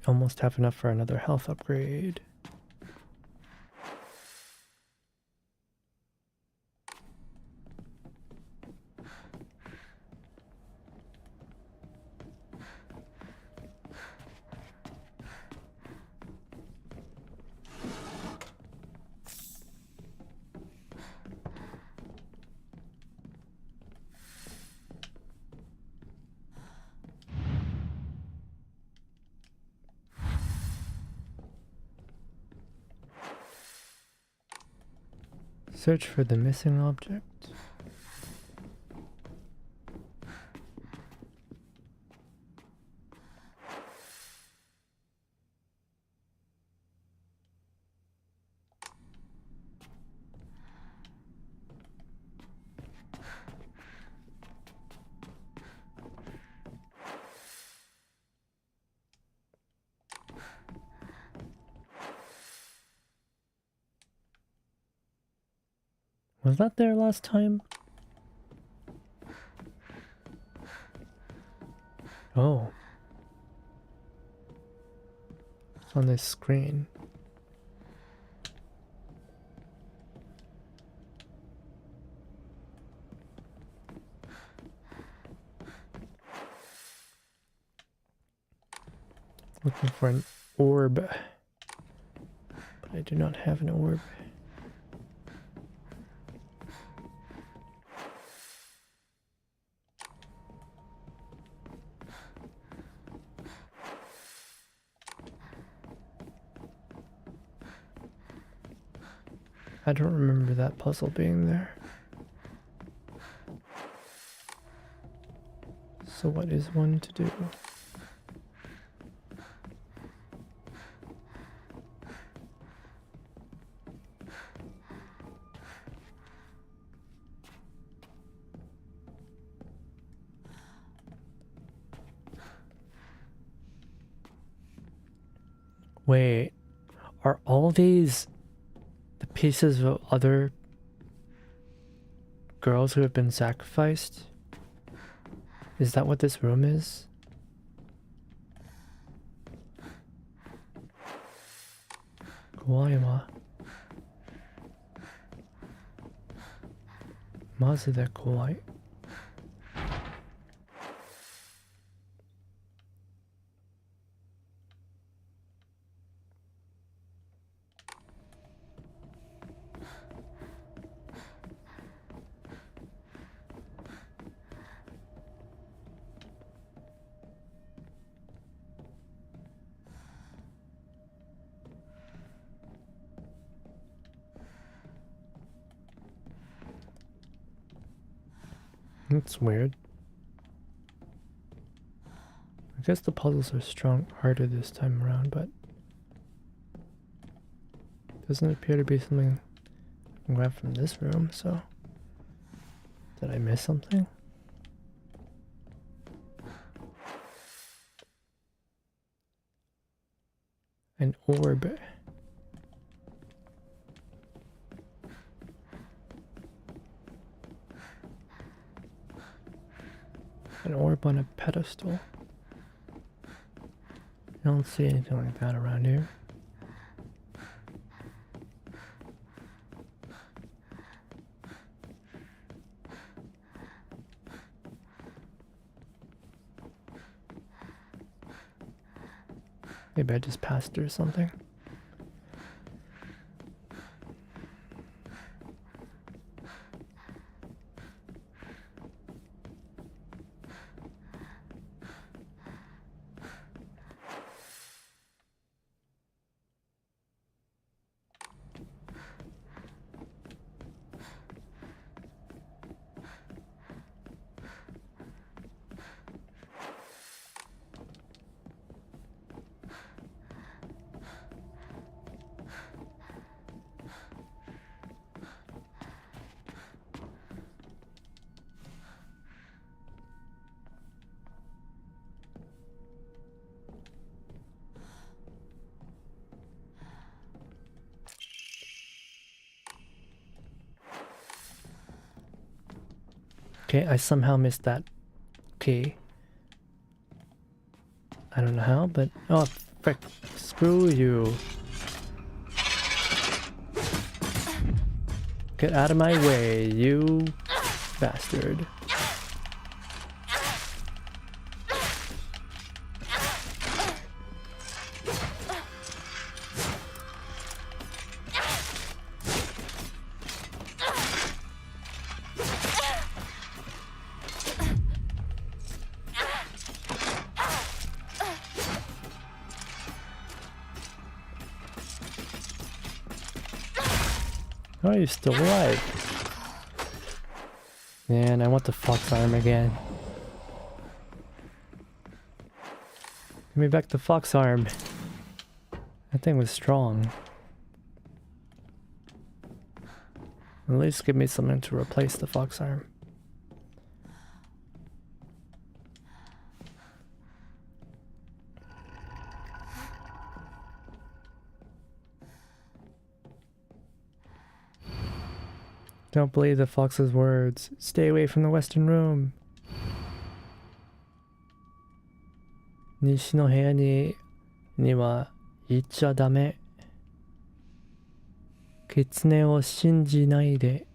Almost have enough for another health upgrade. Search for the missing object. Was that there last time? Oh. It's on this screen. Looking for an orb. But I do not have an orb. I don't remember that puzzle being there. So what is one to do? Wait, are all these the pieces of other girls who have been sacrificed? Is that what this room is? Kawaii. Mazu de kawaii. That's weird. I guess the puzzles are harder this time around, but doesn't appear to be something I can grab from this room, so did I miss something? An orb. An orb on a pedestal. I don't see anything like that around here. Maybe I just passed it or something. Okay, I somehow missed that key. I don't know how, but oh frick, screw you. Get out of my way, you bastard. How are you still alive? Man, I want the fox arm again. Give me back the fox arm. That thing was strong. At least give me something to replace the fox arm. Don't believe the fox's words. Stay away from the western room. 西の部屋には行っちゃダメ。狐を信じないで。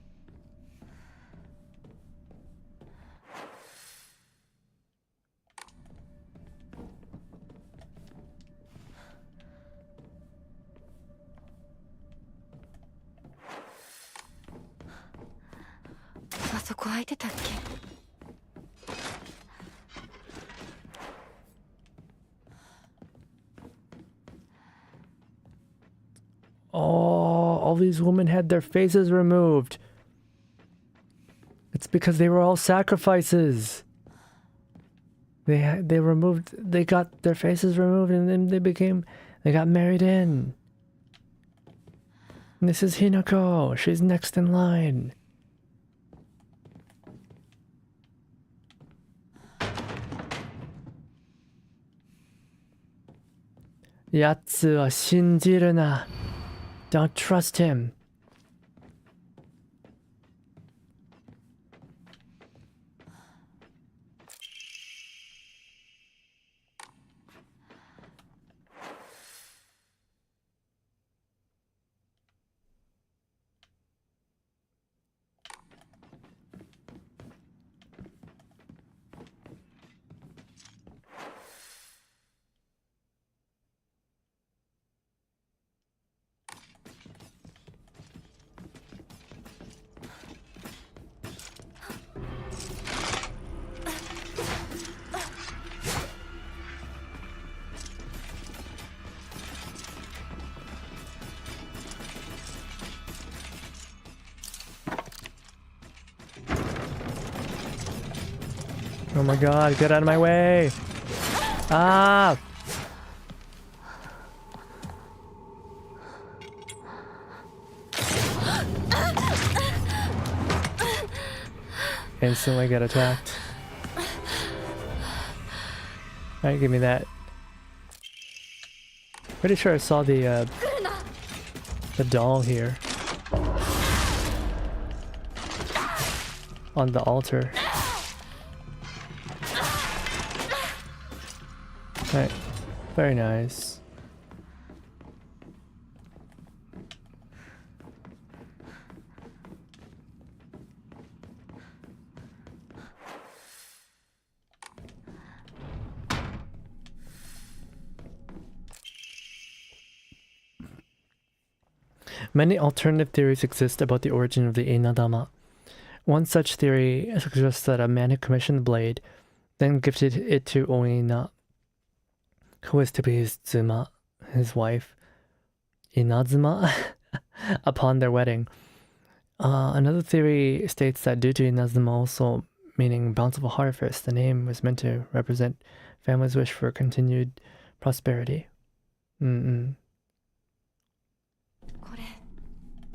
あそこ空いてたっけOh, all these women had their faces removed. It's because they were all sacrifices. They got their faces removed and then they got married in. And this is Hinako. She's next in line. やつは信じるな。Don't trust him. Oh my god, get out of my way! Ah! Instantly get attacked. Alright, give me that. Pretty sure I saw the doll here. On the altar. Right. Very nice. Many alternative theories exist about the origin of the Inadama. One such theory suggests that a man who commissioned the blade then gifted it to Oina, who was to be his Zuma, his wife, Inazuma, upon their wedding. Another theory states that due to Inazuma also meaning bountiful harvest, the name was meant to represent family's wish for continued prosperity. これ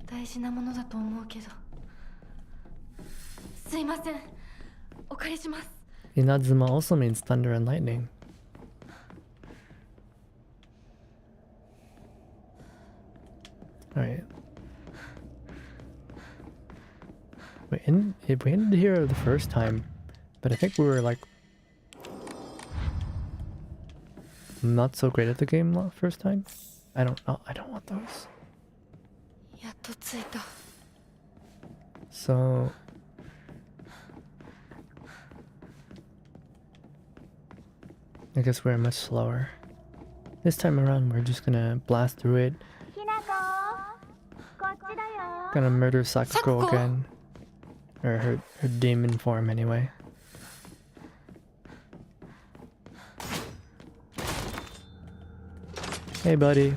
大事なものだと思うけど。すいません。お借りします。Inazuma also means thunder and lightning. Alright. We ended here the first time, but I think we were like not so great at the game first time. I don't want those. やっと着いた。So I guess we're much slower. This time around we're just gonna blast through it. Gonna murder Sakako again. Or her demon form anyway. Hey buddy.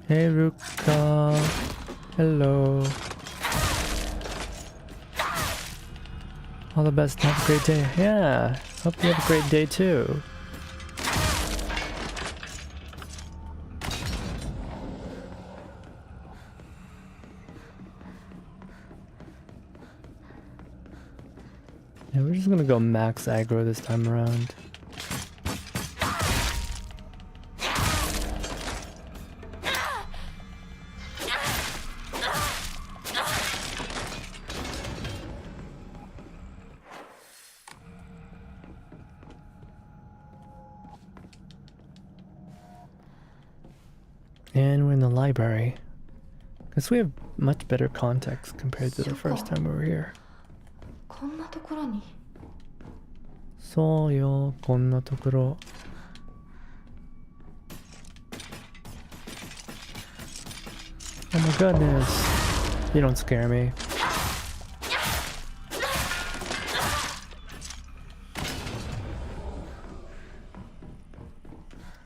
Hey Ruka. Hello. All the best. Have a great day. Yeah. Hope you have a great day too. Yeah, we're just gonna go max aggro this time around. And we're in the library. Because we have much better context compared to the first time we were here. こんなところに。そうよ、こんなところ。Oh my goodness. You don't scare me.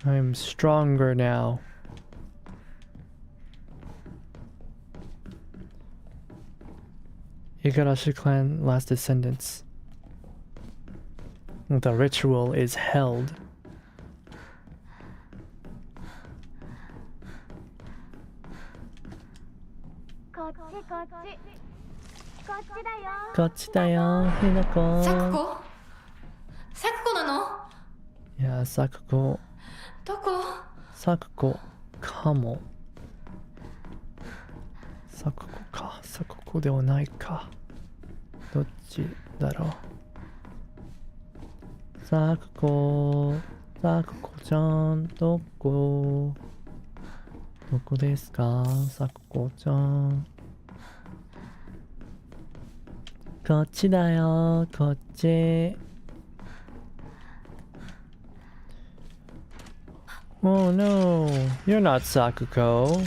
I'm stronger now. Igarashi clan last descendants. The ritual is held. こっちこっちこっちだよ。こっちだよ、ひなこ。サクコ？サクコなの？いや、サクコ。どこ？サクコかも。サクコか、サクコではないか。どっちだろう。サクコ、サクコちゃん、どこですか、サクコちゃん。こっちだよ、こっち。Oh no, you're not Sakuko.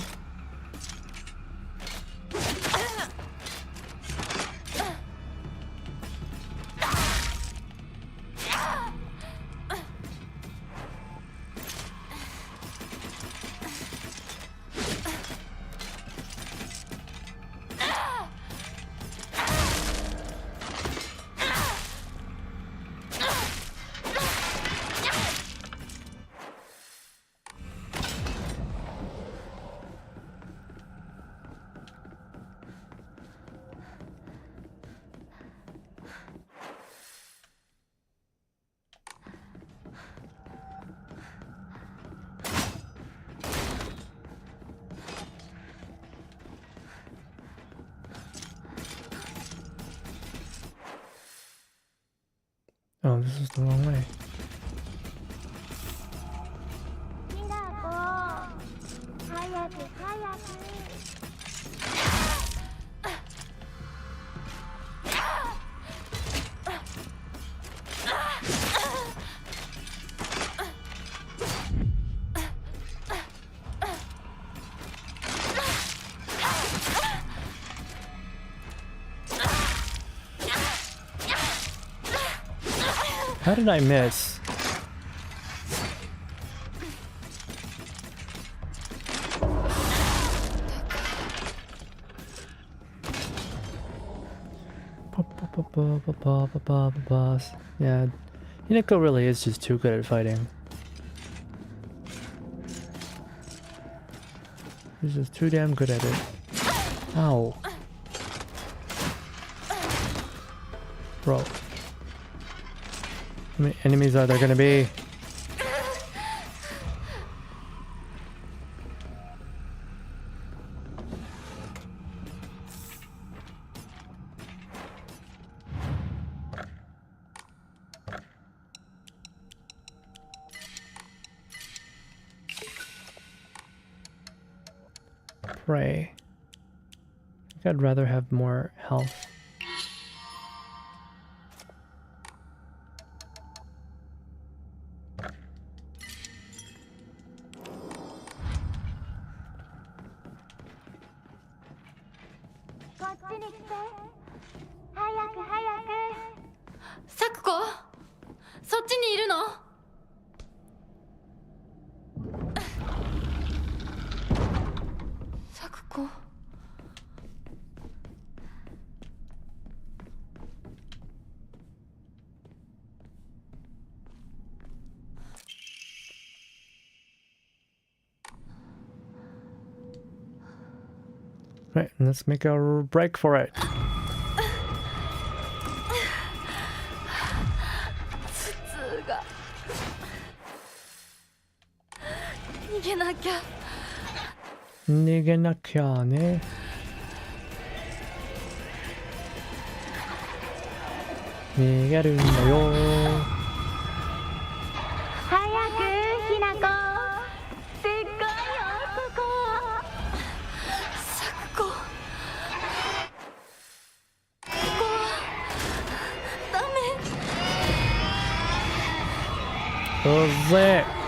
Oh, this is the wrong way. ひなこ、早く早く。How did I miss? Yeah, Hinako really is just too good at fighting. He's just too damn good at it. Ow. Bro. How many enemies are there gonna be? Pray. I think I'd rather have more health. Sakuko? そっちにいるの？Sakuko? Right, let's make a break for it. 逃げなきゃ。逃げなきゃね。逃げるんだよ。早くひなこ。すっごいよここ。Sakuko。ここはダメ。うぜえ。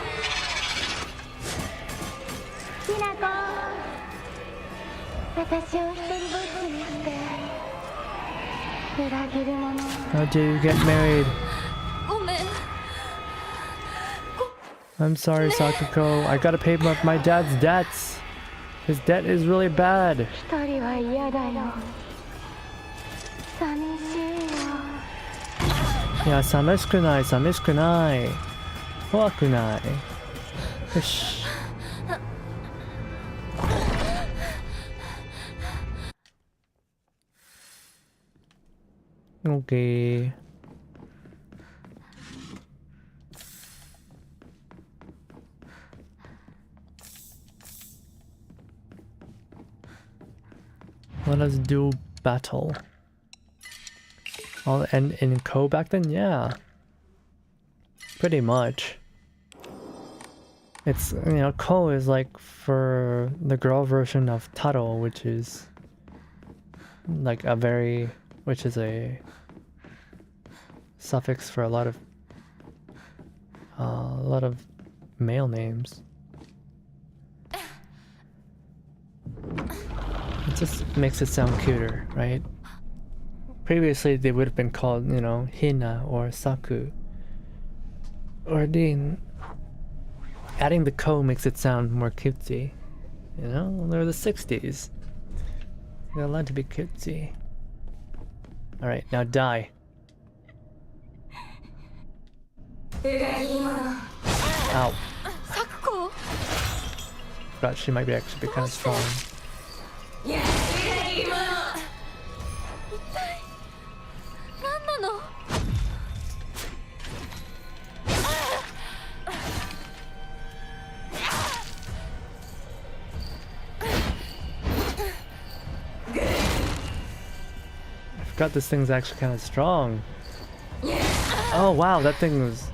私を一人ぼっちにして裏切る者。 How do you get married? ごめん。I'm sorry, Sakuko. I gotta pay my dad's debts. His debt is really bad. 一人は嫌だよ。寂しいよ。いや、寂しくない、寂しくない。怖くない。よし。Okay. Let us do battle. Oh, and in Ko back then? Yeah. Pretty much. It's, you know, Ko is like for the girl version of Taro, which is like which is a suffix for a lot of male names. It just makes it sound cuter, right? Previously they would have been called, you know, Hina or Saku. Or Din. Adding the ko makes it sound more cutesy. You know, they're the 60s. They're allowed to be cutesy. Alright, now die. Ow. Sakuko! Forgot she might actually be kind of strong. I forgot this thing's actually kind of strong. Oh wow, that thing was...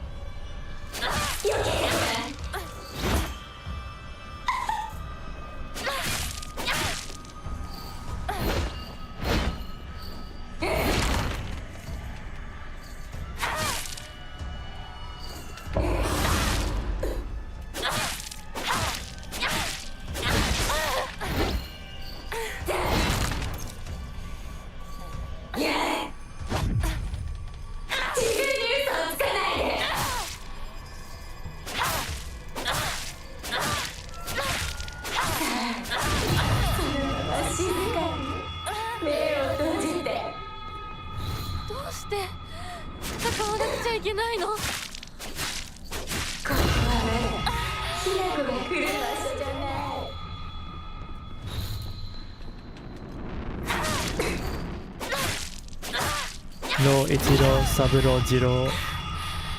No Ichiro, Saburo, Jiro.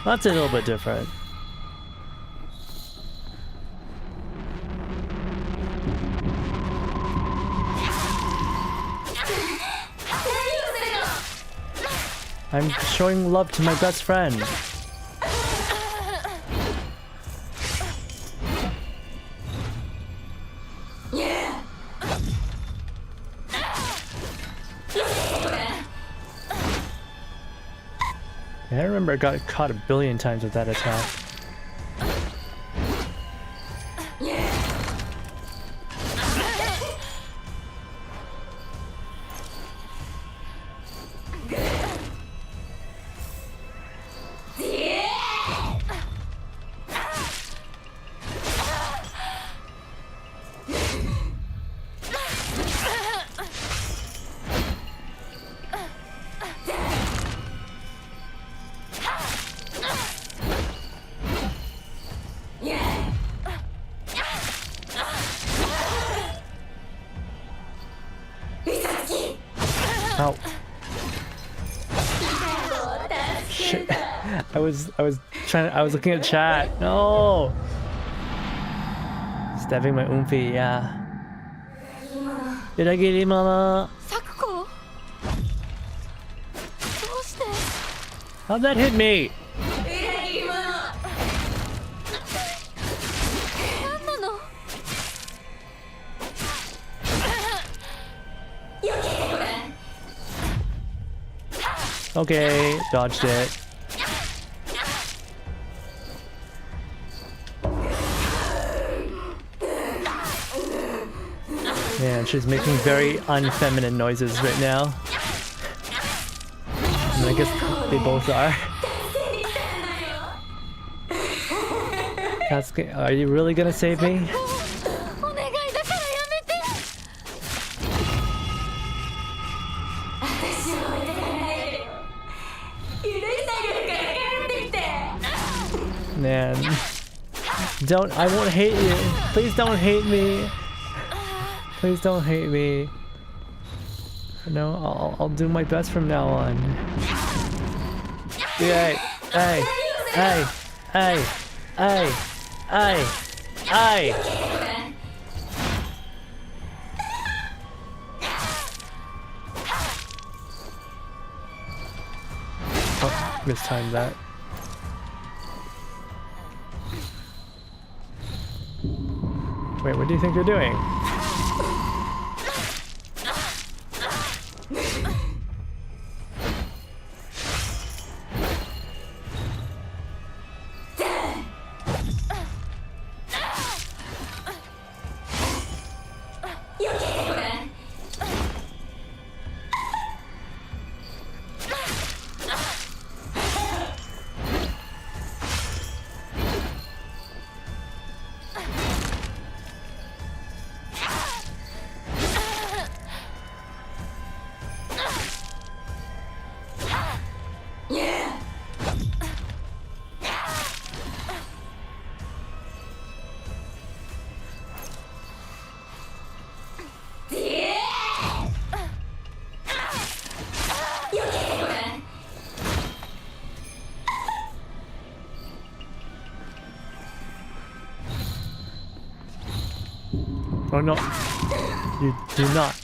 That's a little bit different. I'm showing love to my best friend. I remember I got caught a billion times with that attack. Ow. Shit. I was looking at chat. No. Stabbing my oomphy, yeah. Iragiri mama. Sakuko! How'd that hit me? Okay, dodged it. Man, she's making very unfeminine noises right now. And I guess they both are. Cascade, are you really gonna save me? お願いだからやめて。私を置いてかないでよ。許してあげるから帰ってきて。Man. Don't, I won't hate you. Please don't hate me. Please don't hate me. No, I'll do my best from now on. Hey, hey, hey, hey, hey, hey, hey. Oh, mistimed that. Wait, what do you think you're doing? Oh no, you do not.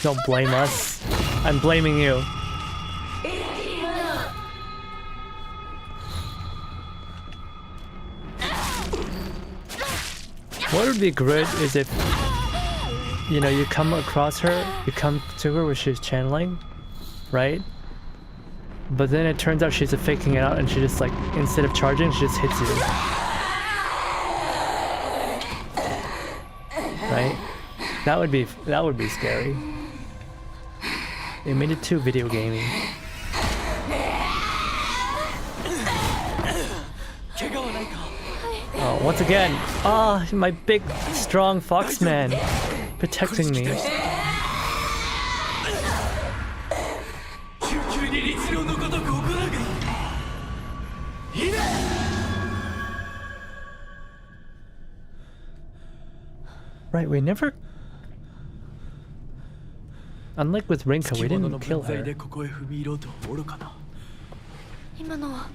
Don't blame us. I'm blaming you. What would be good is if, you know, you come across her, you come to her where she's channeling, right? But then it turns out she's faking it out and she just like, instead of charging, she just hits you. Right? That would be scary. They made it too video gamey. Oh, once again, my big, strong fox man protecting me. Right, we never... Unlike with Rinka, we didn't kill her. 今のは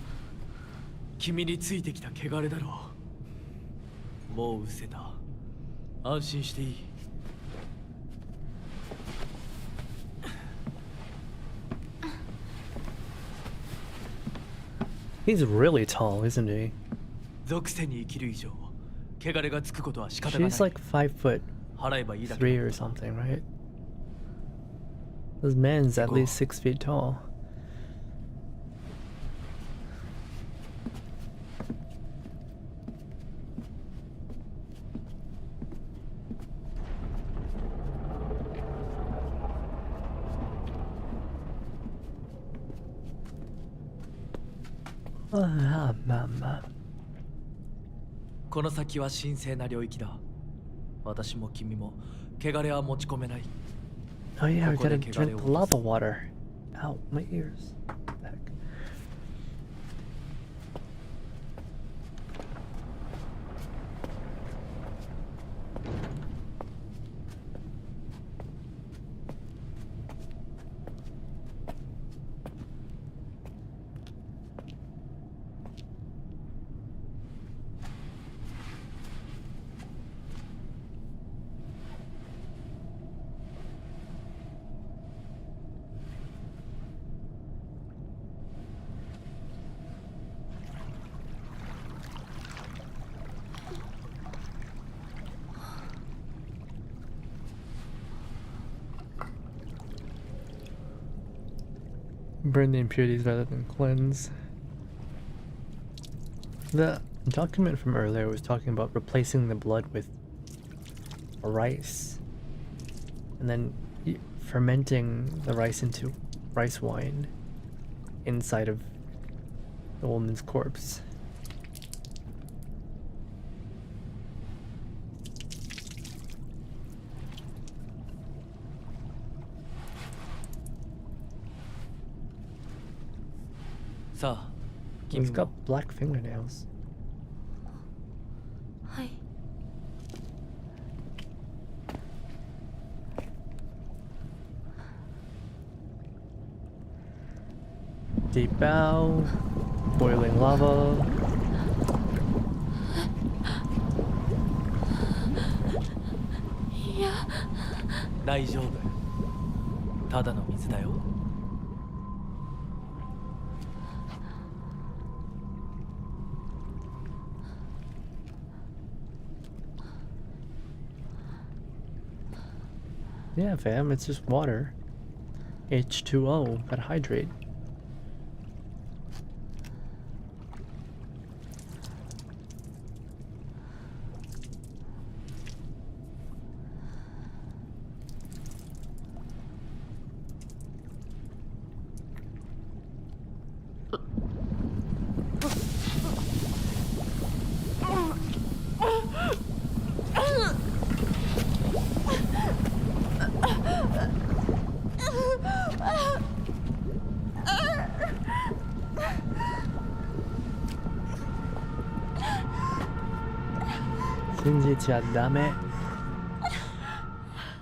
君についてきた汚れだろう。もう失せた。安心していい。He's really tall, isn't he? 属性に生きる以上、汚れがつくことは仕方がない。 She's like 5'3" or something, right? This man's at least 6 feet tall. Mama. この先は神聖な領域だ。私も君も汚れは持ち込めない。 Oh yeah, we gotta drink the lava water. Ow, my ears. Back. Burn the impurities rather than cleanse. The document from earlier was talking about replacing the blood with rice and then fermenting the rice into rice wine inside of the woman's corpse. He's got black fingernails. はい。 Deep bow, boiling lava. いや、大丈夫。ただの水だよ。Yeah, fam, it's just water. H2O, gotta hydrate.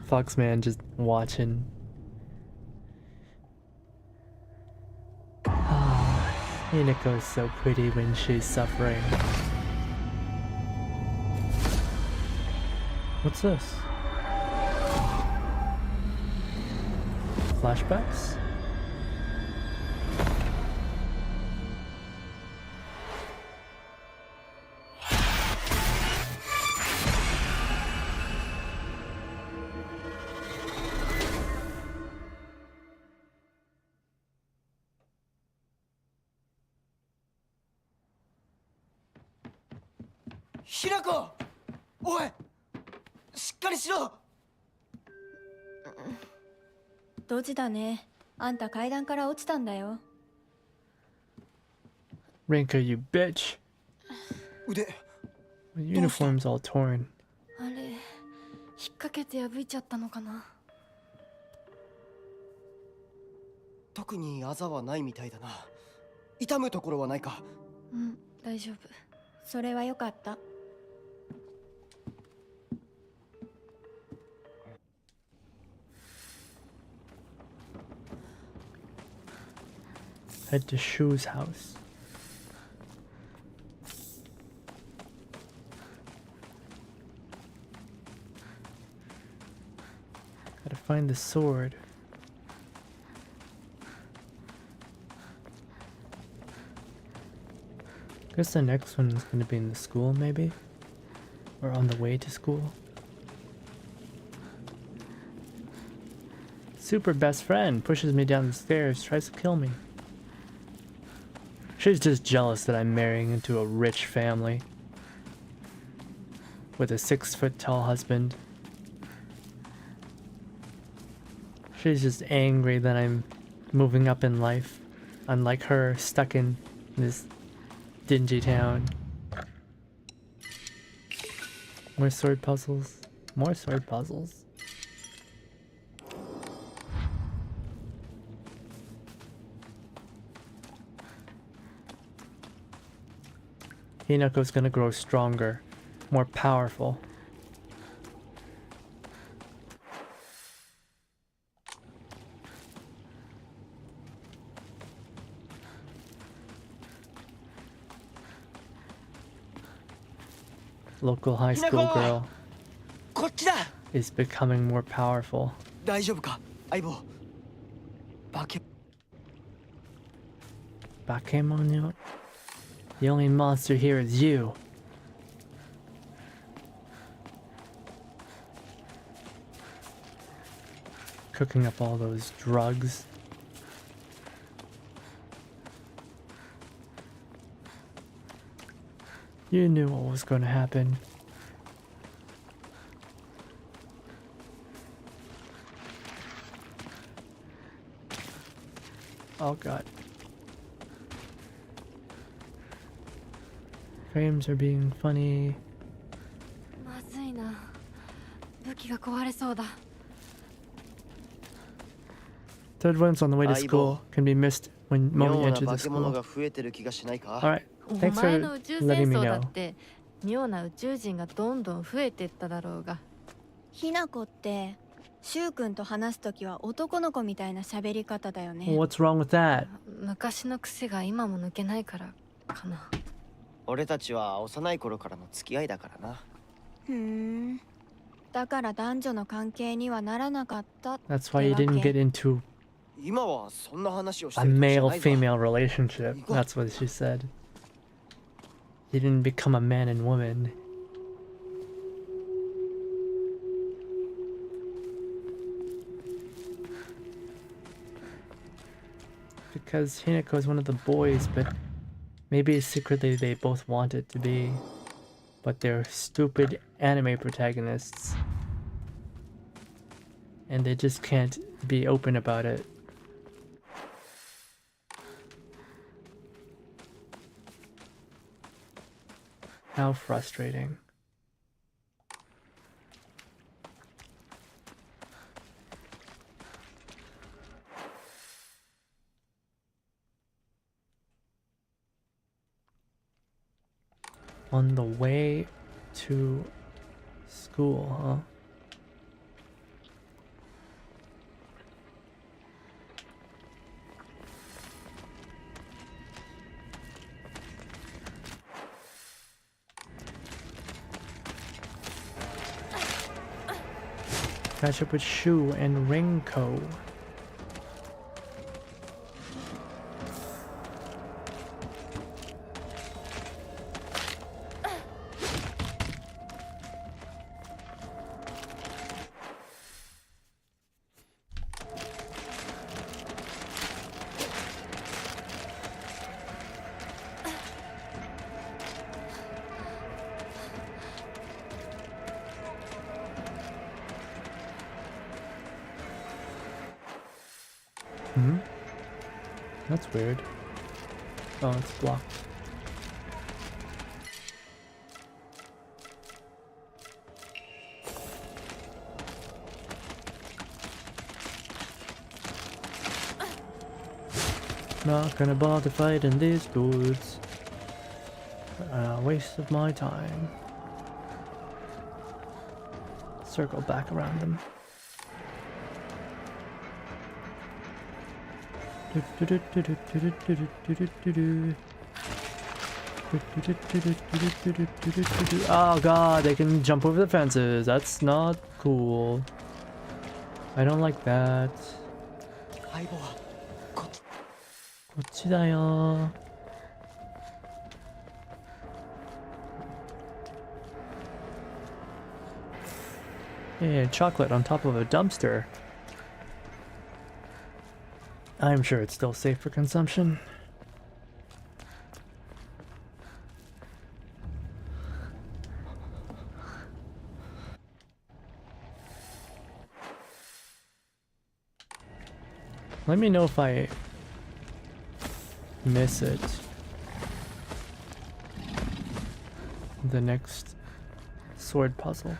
Foxman just watching. Hinako is so pretty when she's suffering. What's this? Flashbacks? Hinako! おい! しっかりしろ! ドジだね。あんた階段から落ちたんだよ。Rinka, you bitch. 腕 My uniform's all torn. あれ、引っ掛けて破いちゃったのかな。特にあざはないみたいだな。痛むところはないか？うん、大丈夫。それはよかった。Head to Shu's house. Gotta find the sword. Guess the next one is gonna be in the school, maybe? Or on the way to school? Super best friend pushes me down the stairs, tries to kill me. She's just jealous that I'm marrying into a rich family with a 6-foot-tall husband. She's just angry that I'm moving up in life, unlike her, stuck in this dingy town. More sword puzzles. More sword puzzles. Hinako's gonna grow stronger, more powerful. Local high school girl こっちだ! is becoming more powerful. 大丈夫か相棒? Bakemon? The only monster here is you. Cooking up all those drugs. You knew what was going to happen. Oh god. Frames are being funny. まずいな。武器が壊れそうだ。Third one's on the way to school. Can be missed when 妙 moment you な enter 化 the け物 school. が増えてる気がしないか Alright. お Thanks 前 for の宇宙 letting 戦 me 争だ know. って妙な宇宙人がどんどん増えてっただろうが。ひなこってしゅうくんと話すときは男の子みたいな喋り方だよね。 What's wrong with that? 昔の癖が今も抜けないからかな。俺たちは幼い頃からの付き合いだからな。ふーん。だから男女の関係にはならなかったってわ That's け。 why you didn't get into 今はそんな話をして a る時じゃないぞ male-female relationship. That's what she said. You didn't become a man and woman. Because Hinako is one of the boys, but maybe secretly they both want it to be. But they're stupid anime protagonists. And they just can't be open about it. How frustrating. On the way to school, huh? Catch up with Shu and Rinko. That's weird. Oh, it's blocked. Not gonna bother fighting these dudes. A waste of my time. Circle back around them. Oh god, they can jump over the fences. That's not cool. I don't like that. 相棒はこっち。こっちだよ。Yeah, chocolate on top of a dumpster. I'm sure it's still safe for consumption. Let me know if I miss it. The next sword puzzle.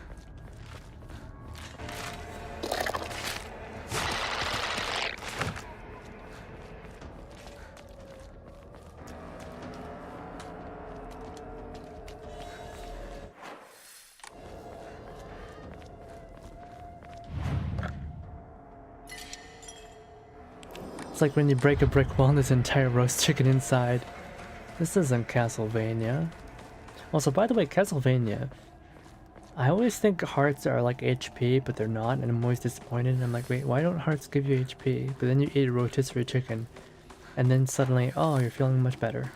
It's like when you break a brick wall and there's an entire roast chicken inside. This isn't Castlevania. Also, by the way, Castlevania, I always think hearts are like HP, but they're not, and I'm always disappointed. And I'm like, wait, why don't hearts give you HP? But then you eat a rotisserie chicken, and then suddenly, oh, you're feeling much better.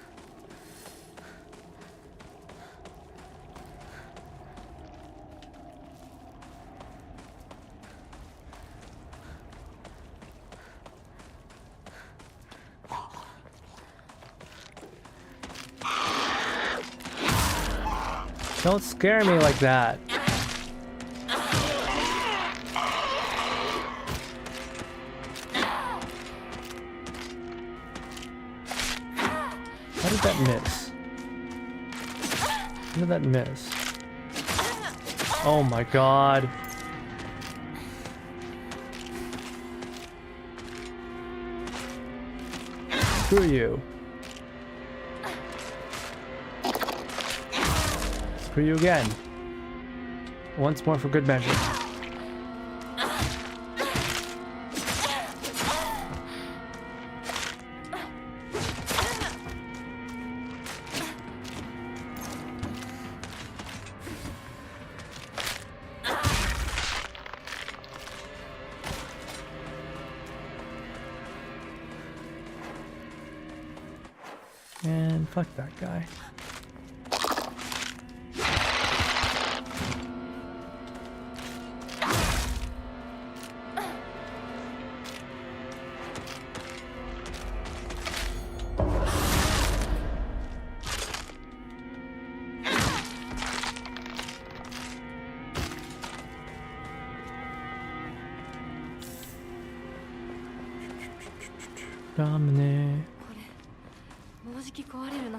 Don't scare me like that. How did that miss? How did that miss? Oh my god. Screw you. Screw you again. Once more for good measure. And fuck that guy. Dominic. もうじき壊れるな。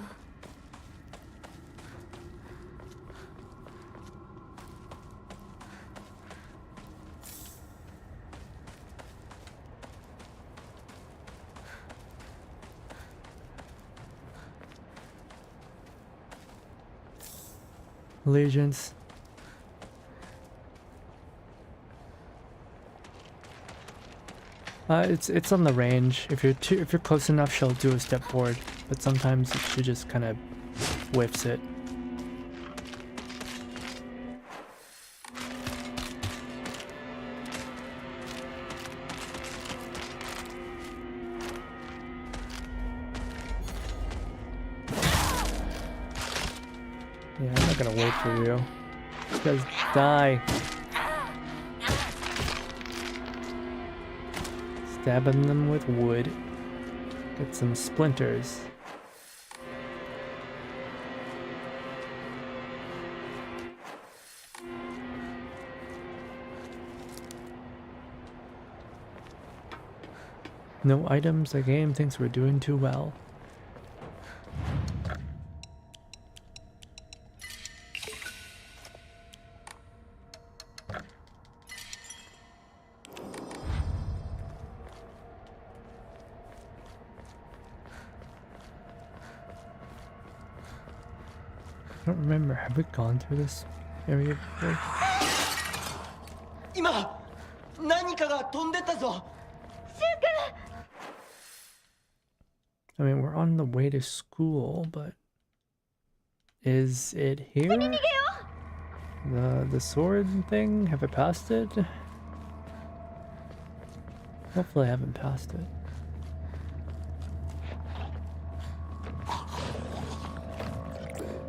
Allegiance. It's on the range. If you're close enough, she'll do a step forward. But sometimes she just kind of whiffs it. Yeah, I'm not gonna wait for you. You guys die. Stabbing them with wood. Get some splinters. No items, the game thinks we're doing too well. I don't remember. Have we gone through this area before? 今何かが飛んでったぞ。 I mean, we're on the way to school, but is it here? The sword thing? Have I passed it? Hopefully I haven't passed it.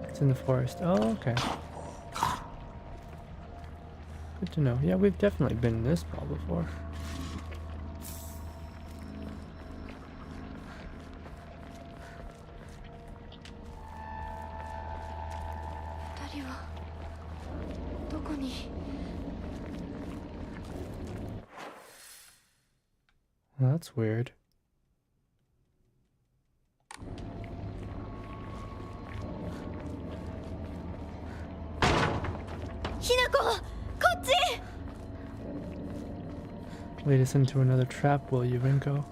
It's in the forest. Oh, okay. Good to know. Yeah, we've definitely been in this spot before. Well, that's weird. Lead us into another trap, will you, Rinko?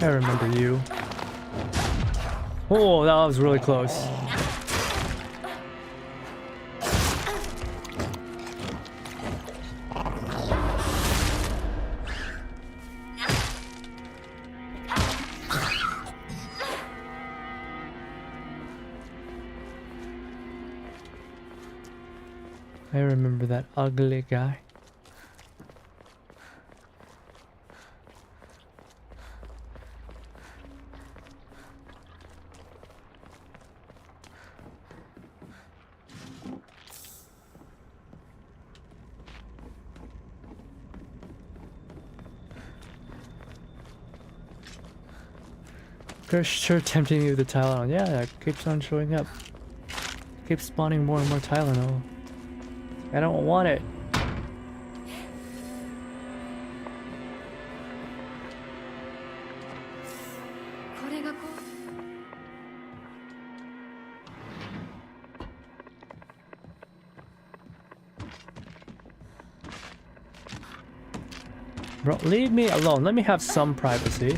I remember you. Oh, that was really close. I remember that ugly guy. Sure tempting you with the Tylenol. Yeah, it keeps on showing up. Keeps spawning more and more Tylenol. I don't want it. Bro, leave me alone. Let me have some privacy.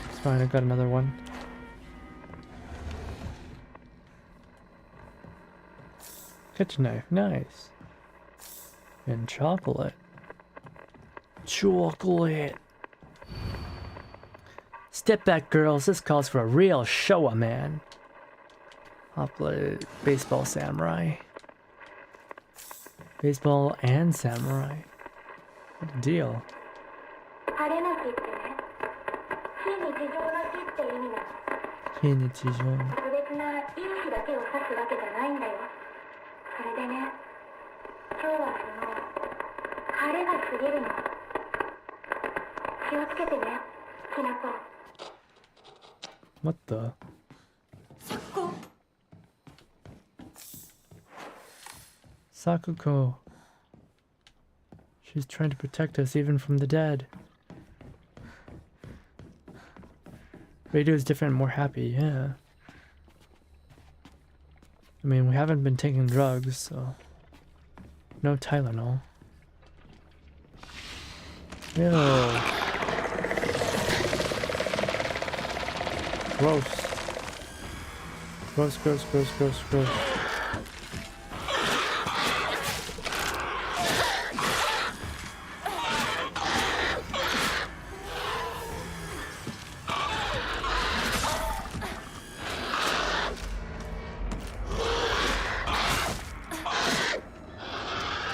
It's fine, I got another one. Kitchen knife, nice. And chocolate. Chocolate. Step back, girls. This calls for a real showa, man. Hot-blooded baseball samurai. Baseball and samurai. What a deal. What the? Sakuko. She's trying to protect us even from the dead. Radio is different and more happy, yeah. I mean, we haven't been taking drugs, so... No Tylenol. Ew. Gross. Gross, gross, gross, gross, gross.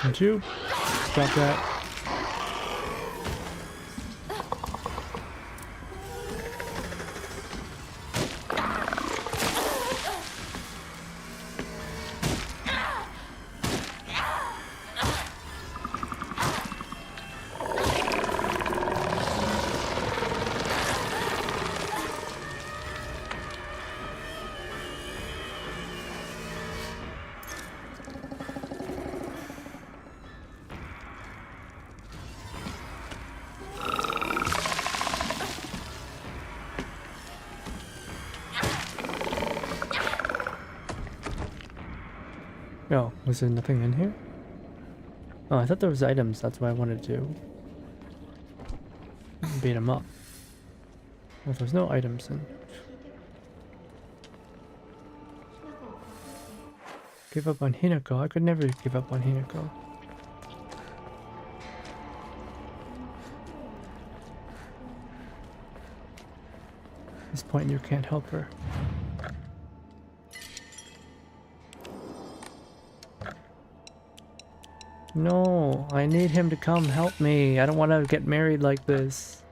Would you stop that? Oh, was there nothing in here? Oh, I thought there was items. That's why I wanted to beat him up. Well, there's no items in. Give up on Hinako? I could never give up on Hinako. At this point, you can't help her. No, I need him to come help me. I don't want to get married like this.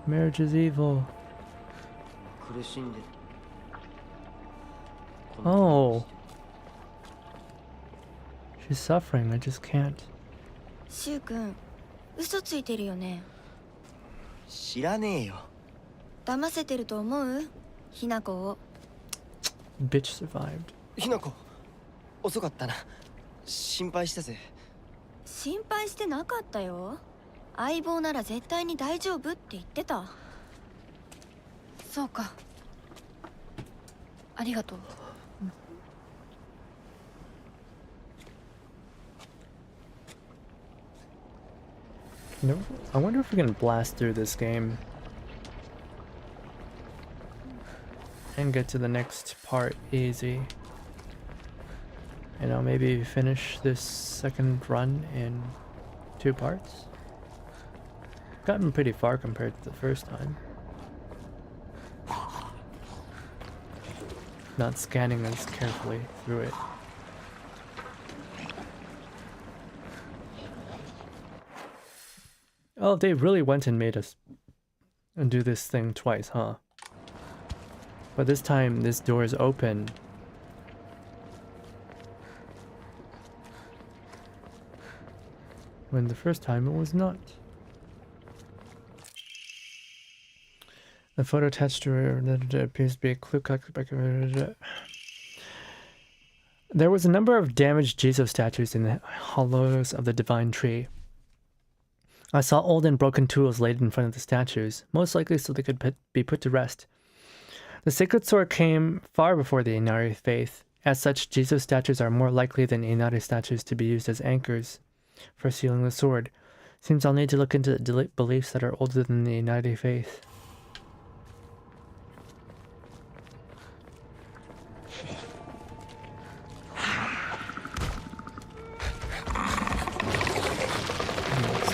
Marriage is evil. Oh. She's suffering. I just can't. シュウ君、嘘ついてるよね。知らねえよ。騙せてると思う？ひなこを。Bitch survived. ひなこ、遅かったな。心配したぜ。心配してなかったよ。相棒なら絶対に大丈夫って言ってた。そうか。ありがとう。No, I wonder if we can blast through this game and get to the next part easy. You know, maybe finish this second run in 2 parts. Gotten pretty far compared to the first time. Not scanning as carefully through it. Oh, they really went and made us do this thing twice, huh? But this time, this door is open. When the first time it was not. The photo attached to it appears to be a clue. There was a number of damaged Jesus statues in the hollows of the divine tree. I saw old and broken tools laid in front of the statues, most likely so they could be put to rest. The sacred sword came far before the Inari faith. As such, Jesus statues are more likely than Inari statues to be used as anchors for sealing the sword. Seems I'll need to look into the beliefs that are older than the Inari faith.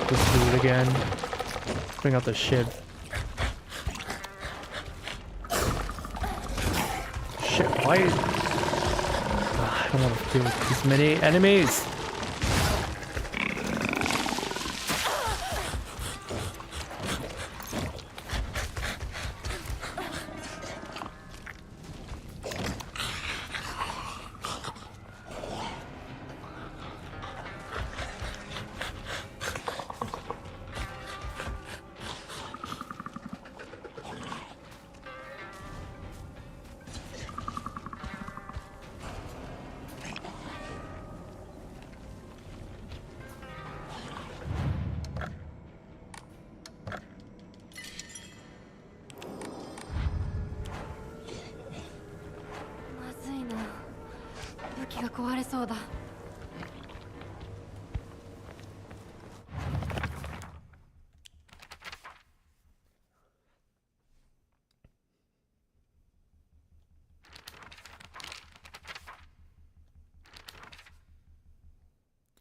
Let's do it again. Bring out the shiv. Shit, why? I don't want to deal with this many enemies.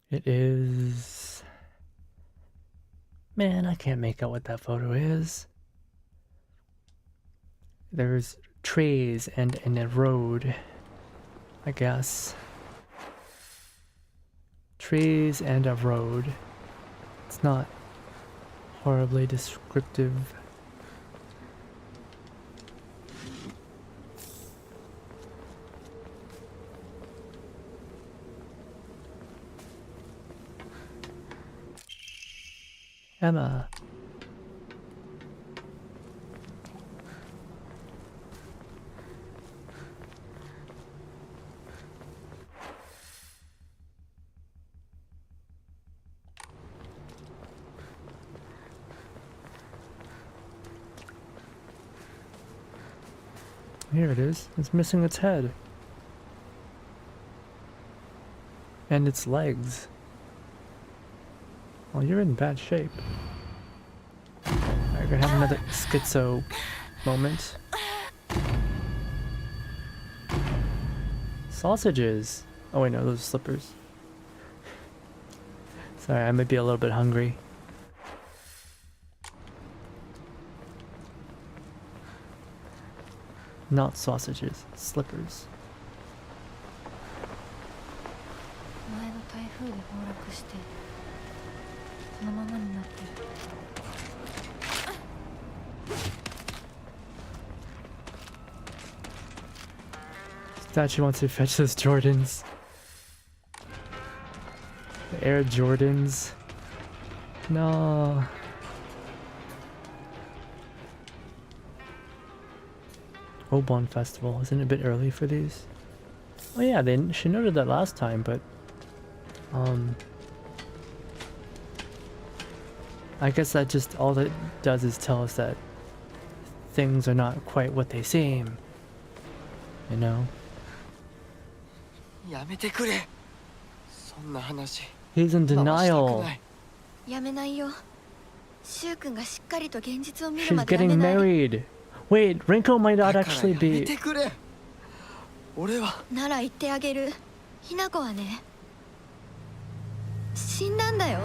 It is... Man, I can't make out what that photo is. There's trees and a road, I guess. Trees and a road. It's not horribly descriptive. Emma. Here it is. It's missing its head. And its legs. Well, you're in bad shape. Alright, we're gonna have another schizo moment. Sausages! Oh wait, no, those are slippers. Sorry, I might be a little bit hungry. Not sausages, slippers. Statue wants to fetch those Jordans. The Air Jordans. No. Obon Festival. Isn't it a bit early for these? Oh yeah, she noted that last time, but I guess that just all that does is tell us that things are not quite what they seem. You know? He's in denial. She's getting married. Wait, Rinko might not actually be... なら言ってあげる。ひな子はね、死んだんだよ。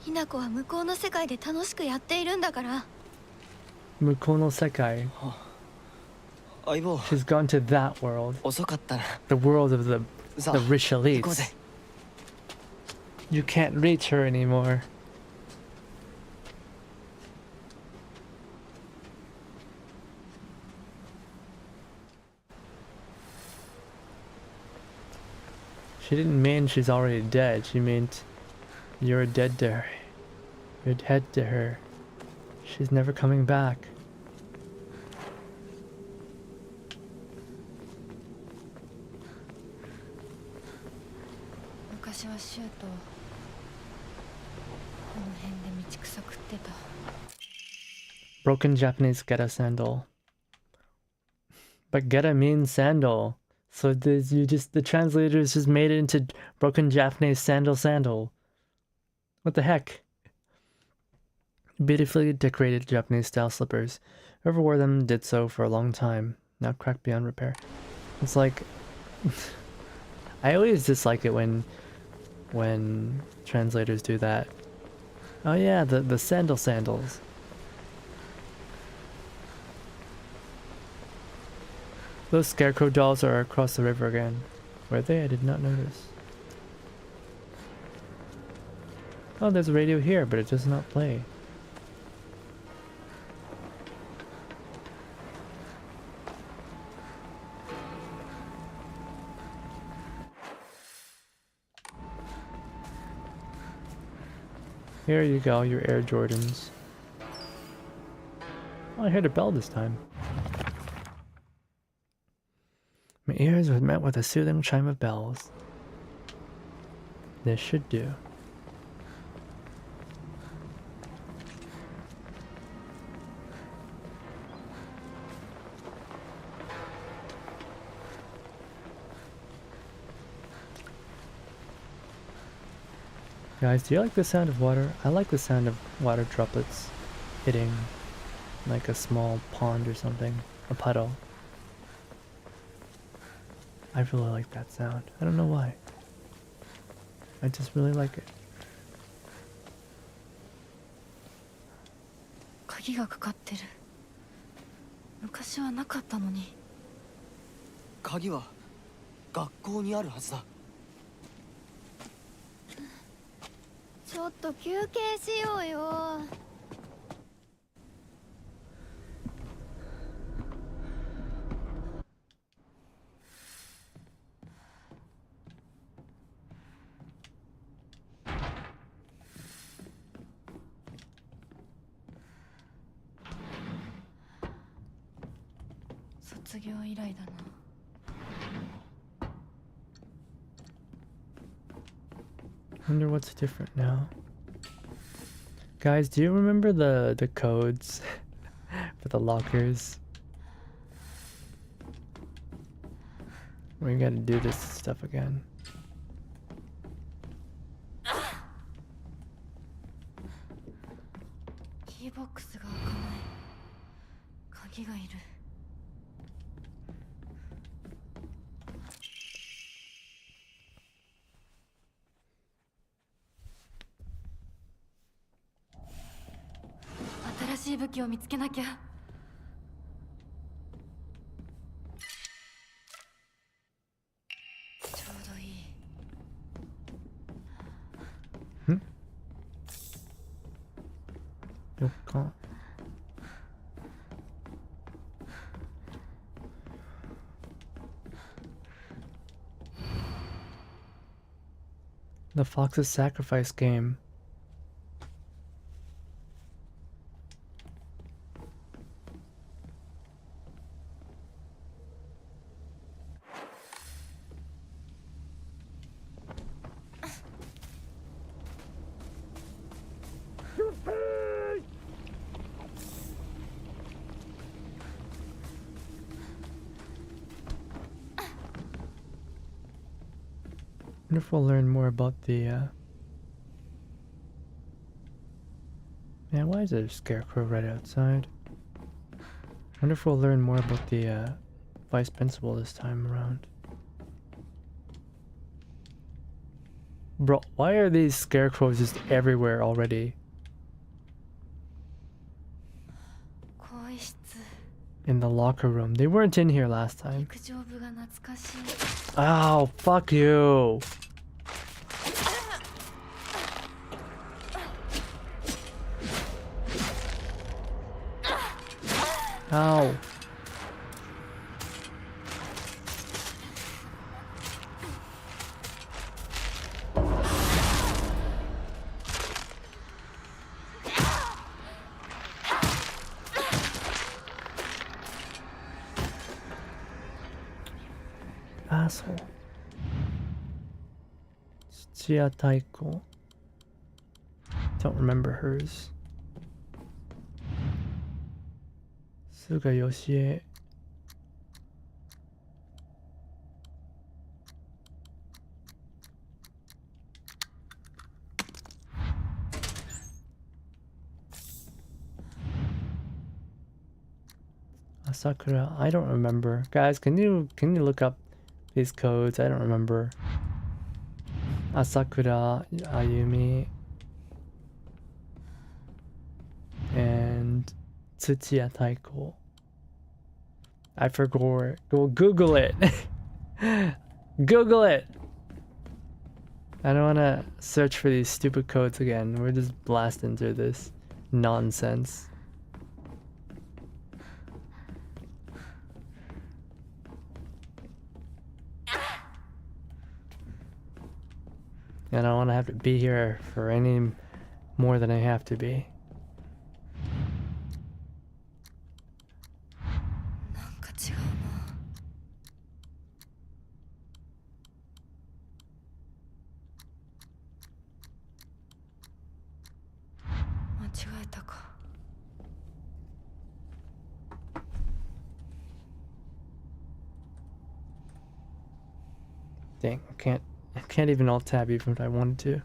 ひな子は向こうの世界で楽しくやっているんだから。向こうの世界. She's gone to that world. The world of the rich elites. You can't reach her anymore. She didn't mean she's already dead. She meant you're dead to her. You're dead to her. She's never coming back. 昔はシュートこの辺で道草食ってた。 Broken Japanese geta sandal. But geta means sandal. So the translators just made it into broken Japanese sandal. What the heck? Beautifully decorated Japanese style slippers. Whoever wore them did so for a long time. Now cracked beyond repair. It's like I always dislike it when translators do that. Oh yeah, the sandals. Those scarecrow dolls are across the river again. Were they? I did not notice. Oh, there's a radio here, but it does not play. Here you go, your Air Jordans. Oh, I heard a bell this time. My ears were met with a soothing chime of bells. This should do. Guys, do you like the sound of water? I like the sound of water droplets hitting like a small pond or something, a puddle. I really like that sound. I don't know why. I just really like it. 鍵がかかってる。昔はなかったのに。鍵は学校にあるはずだ。ちょっと休憩しようよ。卒業以来だな。Wonder what's different now. Guys, do you remember the codes for the lockers? We gotta do this stuff again. Keybox が開かない。鍵がいる。新しい武器を見つけなきゃ。ちょうどいい。よっか。The Fox's Sacrifice game. I wonder if we'll learn more about the Man, why is there a scarecrow right outside? I wonder if we'll learn more about the vice principal this time around. Bro, why are these scarecrows just everywhere already? In the locker room. They weren't in here last time. Oh, fuck you. Ow. Asshole. Chia Taiko. Don't remember hers. Suga Yoshie. Asakura, I don't remember. Guys, can you look up these codes? I don't remember. Asakura, Ayumi, and Tsuchiya Taiko. I forgot. Go Google it. Google it. I don't want to search for these stupid codes again. We're just blasting through this nonsense. And I don't want to have to be here for any more than I have to be. なんか違うな。間違えたか。Dang, I can't even alt tab even if I wanted to.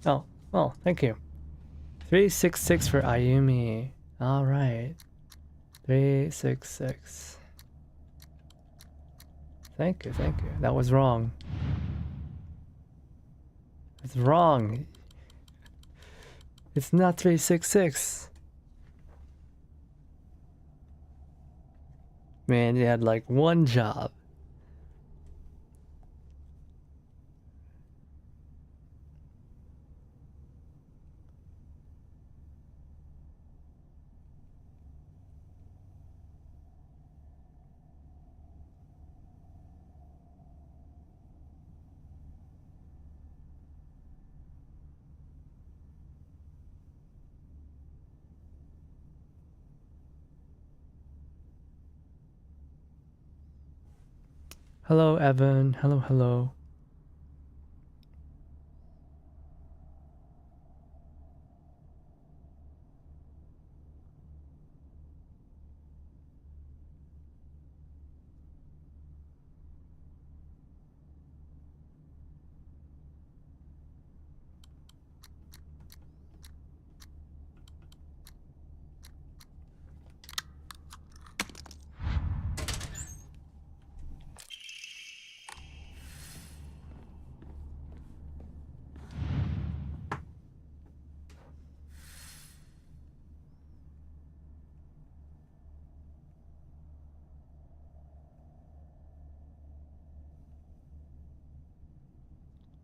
Oh, well, thank you. 366 for Ayumi. All right. 366. Thank you, thank you. That was wrong. It's wrong. It's not 366. Man, you had like one job. Hello, Evan. Hello, hello.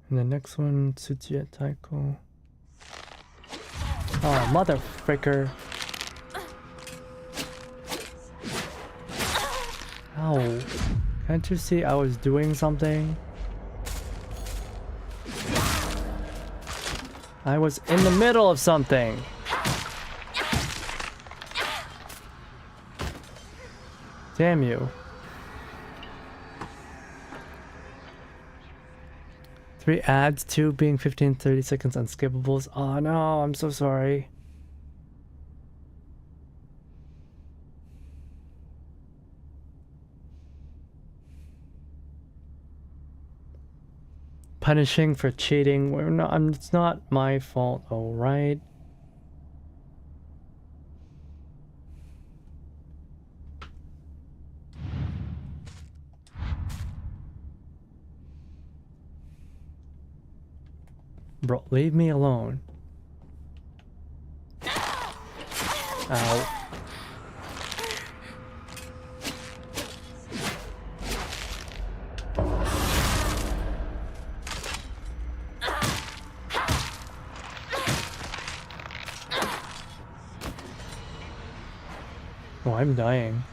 And the next one, Tsuchiya Taiko. Oh, mother fricker. Ow. Can't you see I was doing something? I was in the middle of something. Damn you. 3 ads, 2 being 15-30 seconds unskippables. Oh no, I'm so sorry. Punishing for cheating. It's not my fault, alright? Bro, leave me alone. Ow. Oh, I'm dying.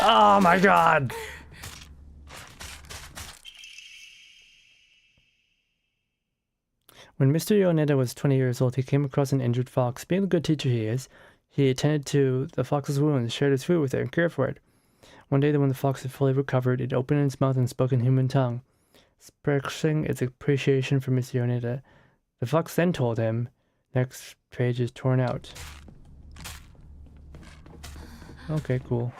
Oh my god! When Mr. Yoneda was 20 years old, he came across an injured fox. Being the good teacher he is, he attended to the fox's wounds, shared his food with it, and cared for it. One day, when the fox had fully recovered, it opened its mouth and spoke in human tongue, expressing its appreciation for Mr. Yoneda. The fox then told him, next page is torn out. Okay, cool.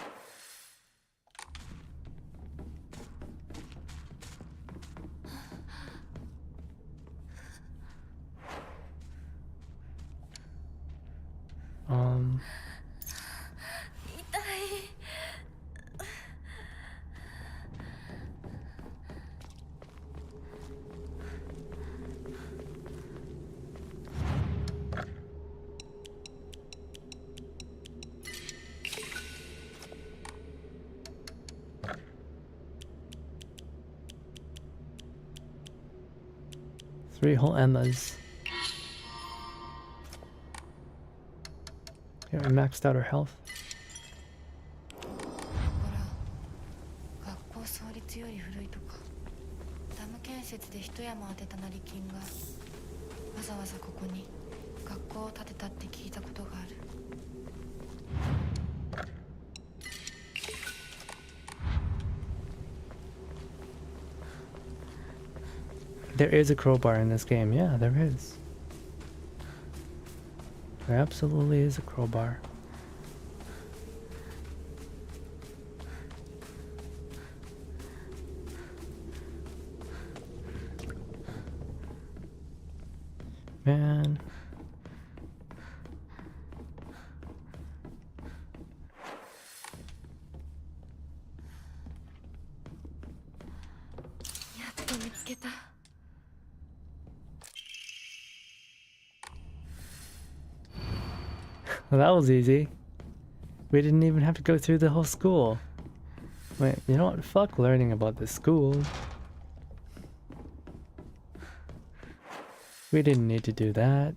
Three whole Emmas. Okay, we maxed out our health. 学校創立より古いとか、ダム建設で一山当てた成金がわざわざここに学校を建てたって聞いたことがある。There is a crowbar in this game. Yeah, there is. There absolutely is a crowbar. Man. Well, that was easy. We didn't even have to go through the whole school. Wait, you know what? Fuck learning about the school. We didn't need to do that.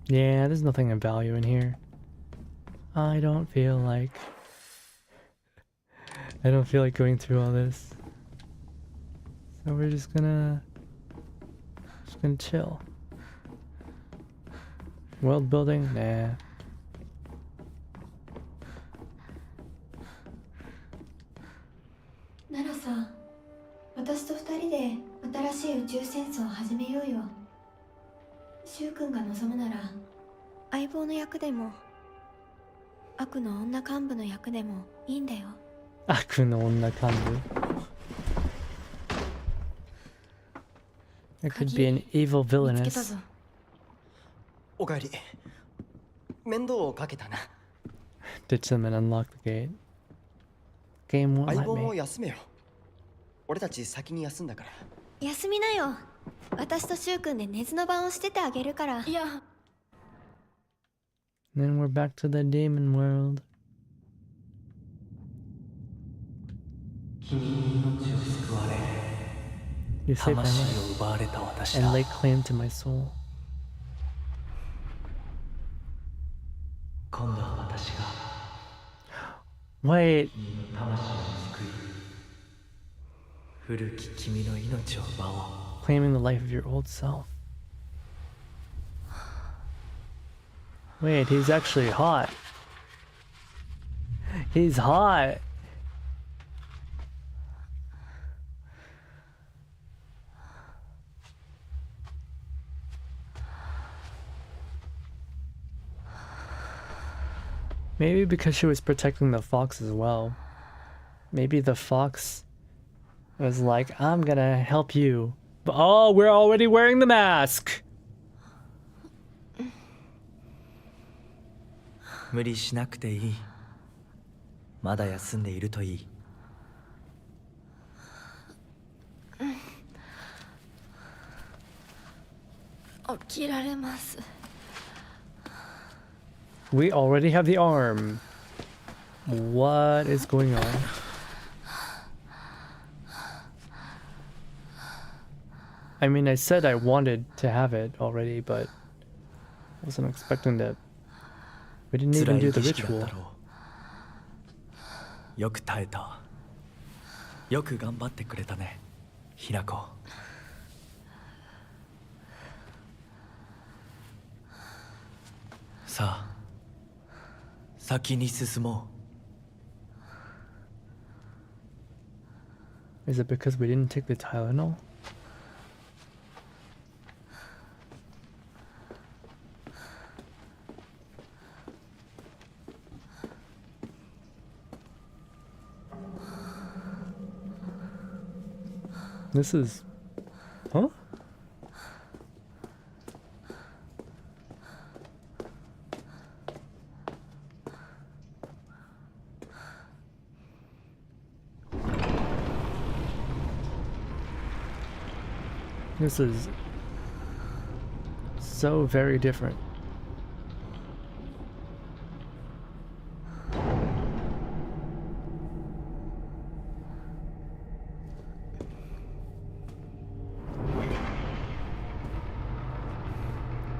Yeah, there's nothing of value in here. I don't feel like going through all this. So we're just gonna chill. World building? Nah. Naraさん、私と二人で新しい宇宙戦争を始めようよ。シュウ君が望むなら相棒の役でも悪の女幹部の役でもいいんだよ。悪の女幹部。It could be an evil villainess. おかえり。面倒をかけたな。Ditch them and unlock the gate. Game won't 相 let 棒も me. 休めよ。俺たち先に休んだから。休みなよ。私とシュウ君で寝ずの番をしててあげるから。いや。Then we're back to the demon world. 君に命を救われ、 You saved my 魂 life を奪われた私 and だ。 lay claim to my soul. 今度は私が Wait, 君の魂を救い、古き君の命を奪おう。 claiming the life of your old self. Wait, he's actually hot. He's hot. Maybe because she was protecting the fox as well. Maybe the fox It was like, I'm gonna help you. But oh, we're already wearing the mask! 無理しなくていい。まだ休んでいるといい。起きられます。We already have the arm. What is going on? I mean, I said I wanted to have it already, but I wasn't expecting that. We didn't even do the ritual. よく耐えた。よく頑張ってくれたね、ひなこ。さあ、先に進もう。 Is it because we didn't take the Tylenol? This is... Huh? This is so very different.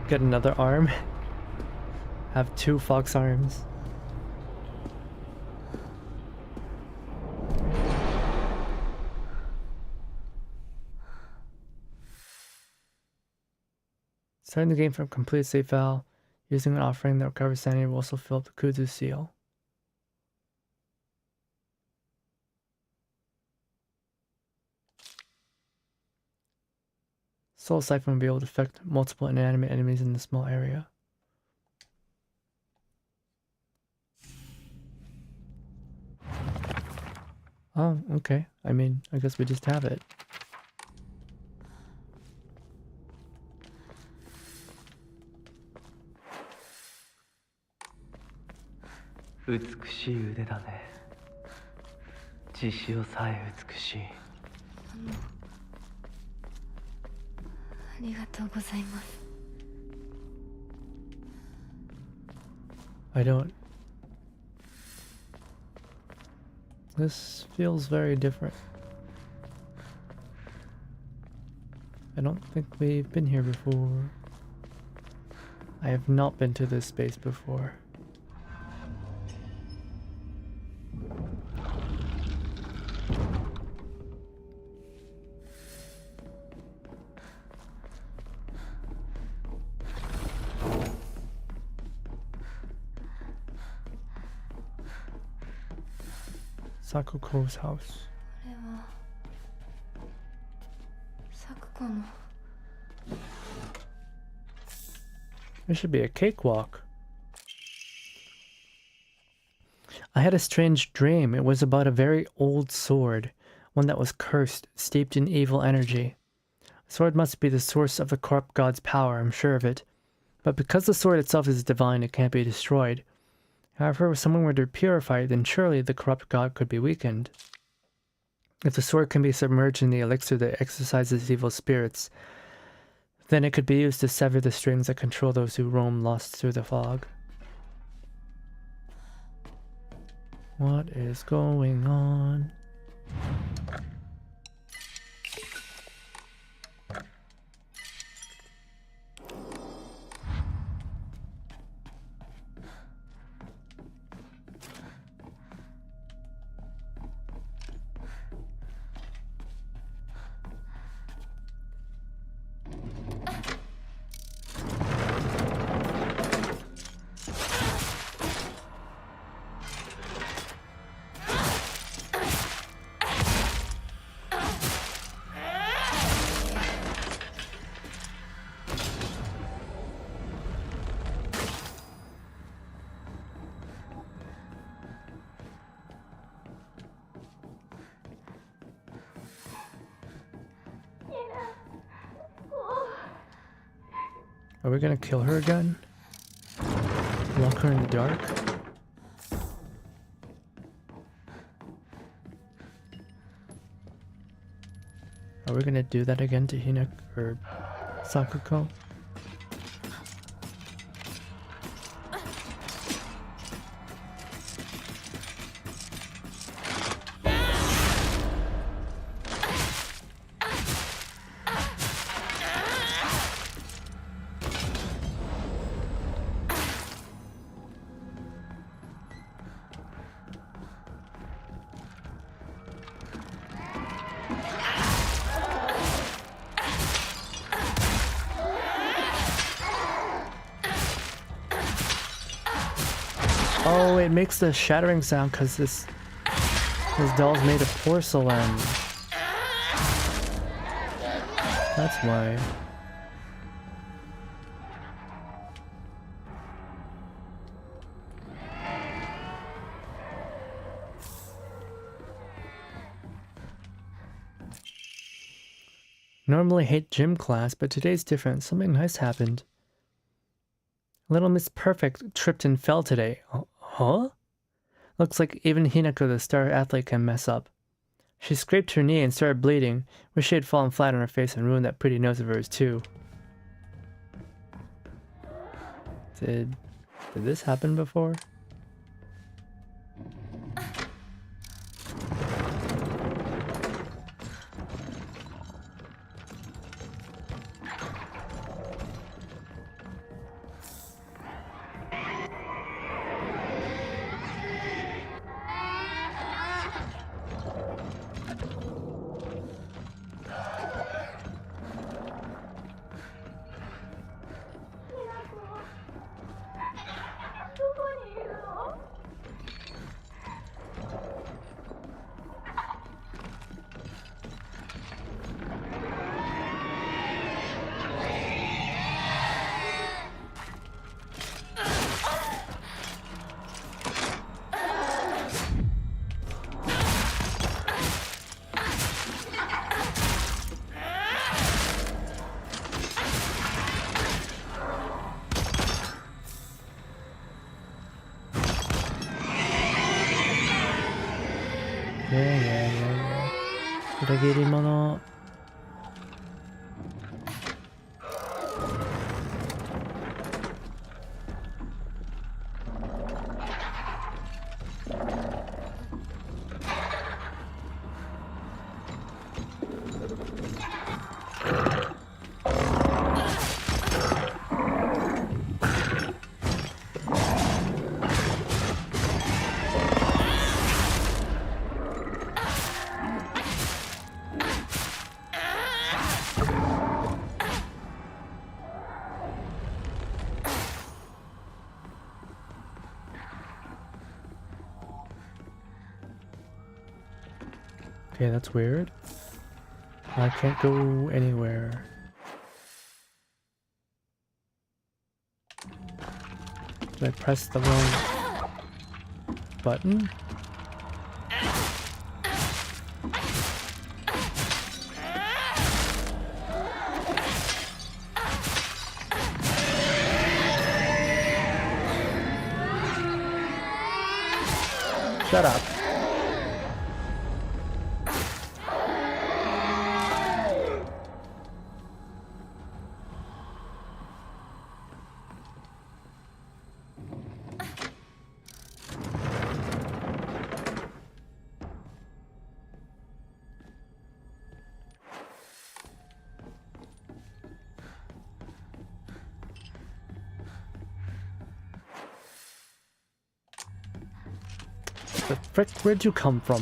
Get another arm. Have 2 fox arms. Starting the game from complete save file, using an offering that recovers sanity will also fill up the Kuzu seal. Soul Siphon will be able to affect multiple inanimate enemies in a small area. Oh, okay. I mean, I guess we just have it. I don't... This feels very different. I don't think we've been here before. I have not been to this space before. Sakuko's house. There should be a cakewalk. I had a strange dream. It was about a very old sword, one that was cursed, steeped in evil energy. The sword must be the source of the corrupt god's power, I'm sure of it. But because the sword itself is divine, it can't be destroyed. However, if someone were to purify it, then surely the corrupt god could be weakened. If the sword can be submerged in the elixir that exorcises evil spirits, then it could be used to sever the strings that control those who roam lost through the fog. What is going on? Are we gonna kill her again? Lock her in the dark? Are we gonna do that again to Hina or Sakuko? Oh, it makes the shattering sound because this doll's made of porcelain. That's why. Normally hate gym class, but today's different. Something nice happened. Little Miss Perfect tripped and fell today. Huh? Looks like even Hinako, the star athlete, can mess up. She scraped her knee and started bleeding. Wish she had fallen flat on her face and ruined that pretty nose of hers too. Did this happen before? Yeah. 裏切り者。Okay, that's weird. I can't go anywhere. Did I press the wrong button? Shut up. The frick, where'd you come from?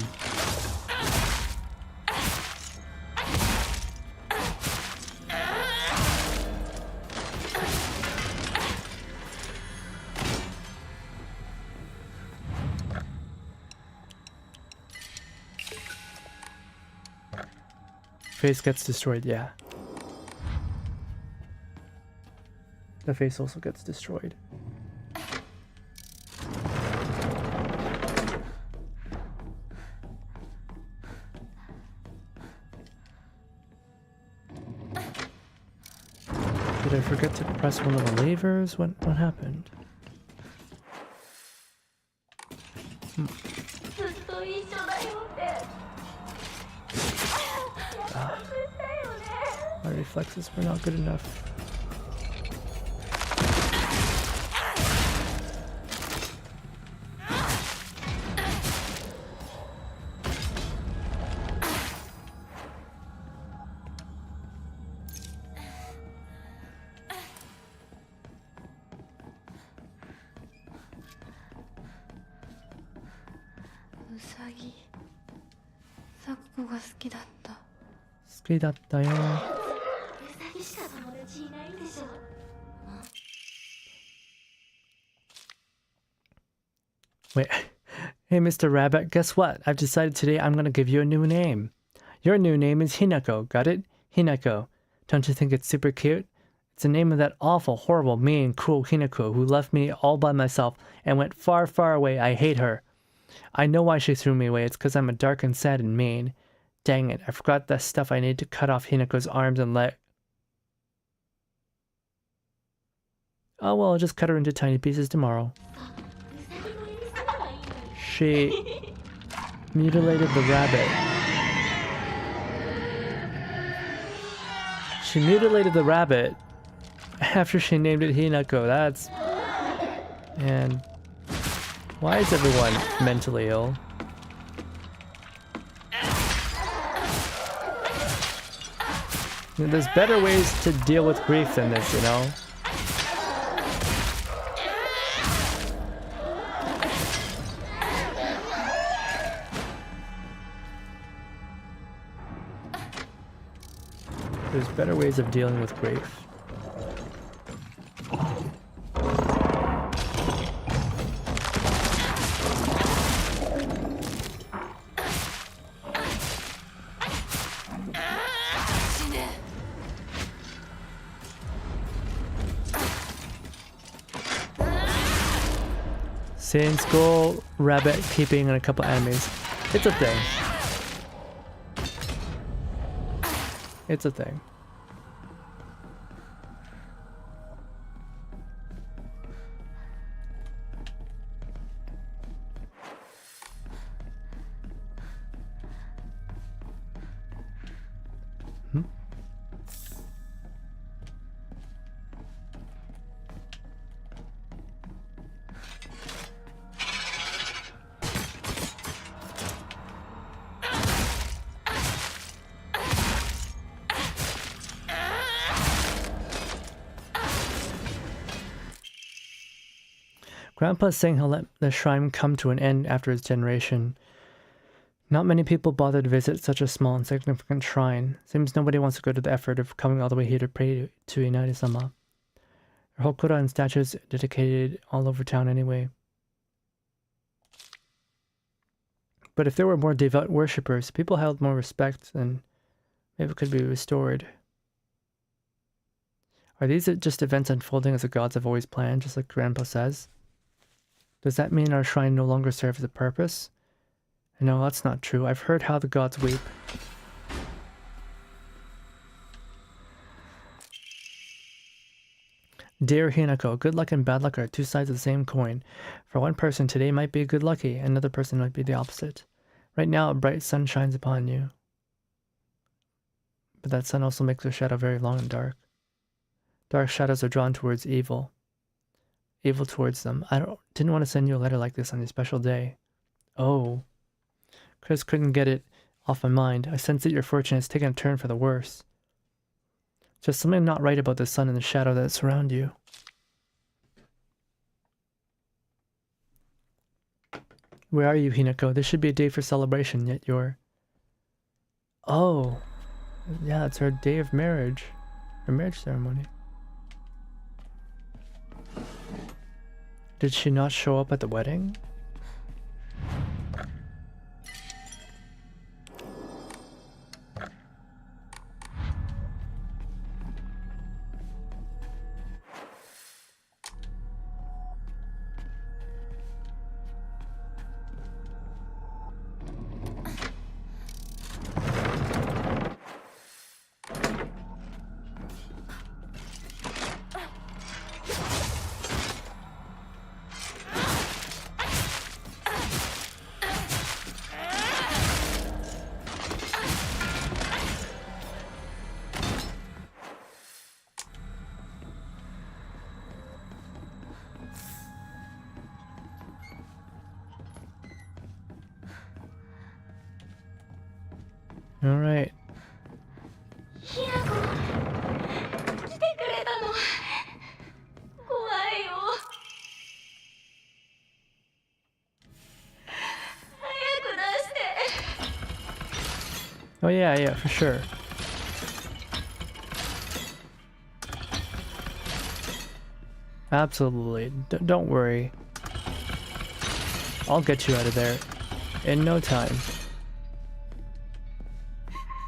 Face gets destroyed, yeah. The face also gets destroyed. Did I forget to press one of the levers? What happened? My reflexes were not good enough. Usagi 咲子が好きだった。好きだったよ。Wait, hey Mr. Rabbit, guess what? I've decided today I'm gonna give you a new name. Your new name is Hinako, got it? Hinako. Don't you think it's super cute? It's the name of that awful, horrible, mean, cruel Hinako who left me all by myself and went far, far away. I hate her. I know why she threw me away. It's because I'm a dark and sad and mean. Dang it, I forgot the stuff I need to cut off Hinako's arms and legs. Oh well, I'll just cut her into tiny pieces tomorrow. She mutilated the rabbit. She mutilated the rabbit after she named it Hinako. That's... And... Why is everyone mentally ill? There's better ways to deal with grief than this, you know? There's better ways of dealing with grief. Same skull, rabbit keeping, and a couple enemies. It's a thing. It's a thing. Grandpa's saying he'll let the shrine come to an end after his generation. Not many people bother to visit such a small and significant shrine. Seems nobody wants to go to the effort of coming all the way here to pray to Inari-sama. There are hokura and statues dedicated all over town anyway. But if there were more devout worshippers, people held more respect, then maybe it could be restored. Are these just events unfolding as the gods have always planned, just like Grandpa says? Does that mean our shrine no longer serves a purpose? No, that's not true. I've heard how the gods weep. Dear Hinako, good luck and bad luck are two sides of the same coin. For one person, today might be good lucky, another person might be the opposite. Right now, a bright sun shines upon you. But that sun also makes the shadow very long and dark. Dark shadows are drawn towards evil. Evil towards them. Didn't want to send you a letter like this on your special day. Oh. Chris couldn't get it off my mind. I sense that your fortune has taken a turn for the worse. Just something not right about the sun and the shadow that surround you. Where are you, Hinako? This should be a day for celebration, yet you're... Oh. Yeah, it's her day of marriage. Her marriage ceremony. Did she not show up at the wedding? All right. ひなこ来てくれたの。怖いよ。早く出して。 Oh yeah, yeah, for sure. Absolutely. Don't worry. I'll get you out of there in no time.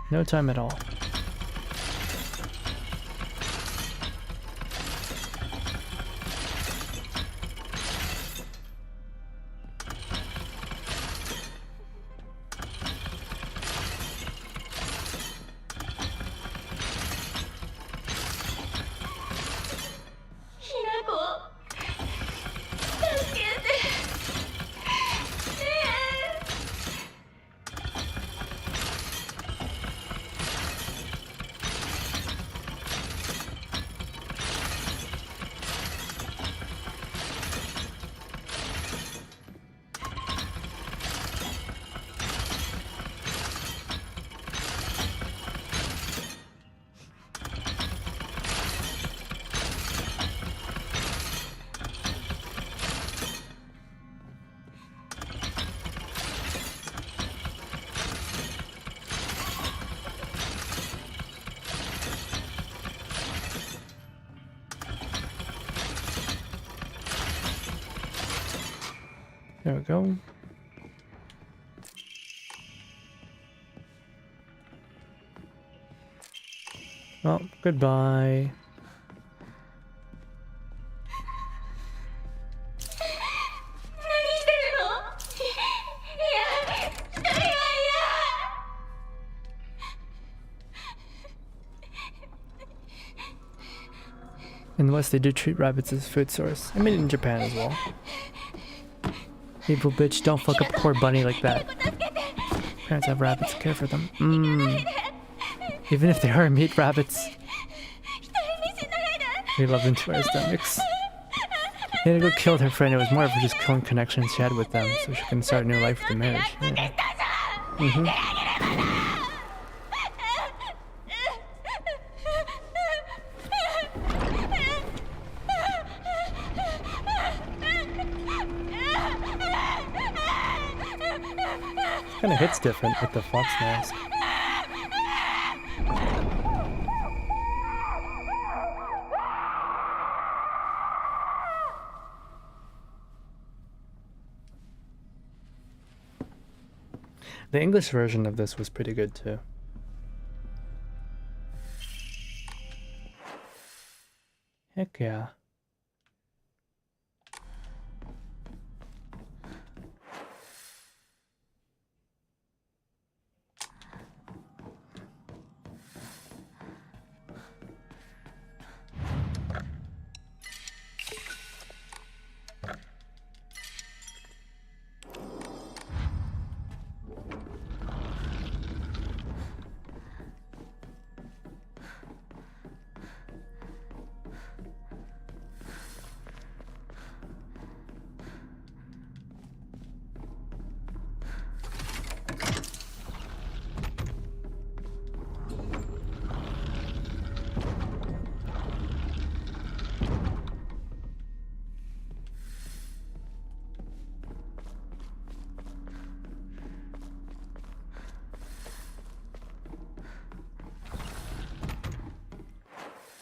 No time at all. There we go. Oh, goodbye. In the West, they do treat rabbits as food source. I mean, in Japan as well. Evil bitch, don't fuck up a poor bunny like that. Parents have rabbits, care for them. Even if they are meat rabbits, we love them to our stomachs. Hinago killed her friend. It was more of just killing connections she had with them, so she can start a new life with the marriage. Yeah. Kind of hits different with the fox mask. The English version of this was pretty good too. Heck yeah.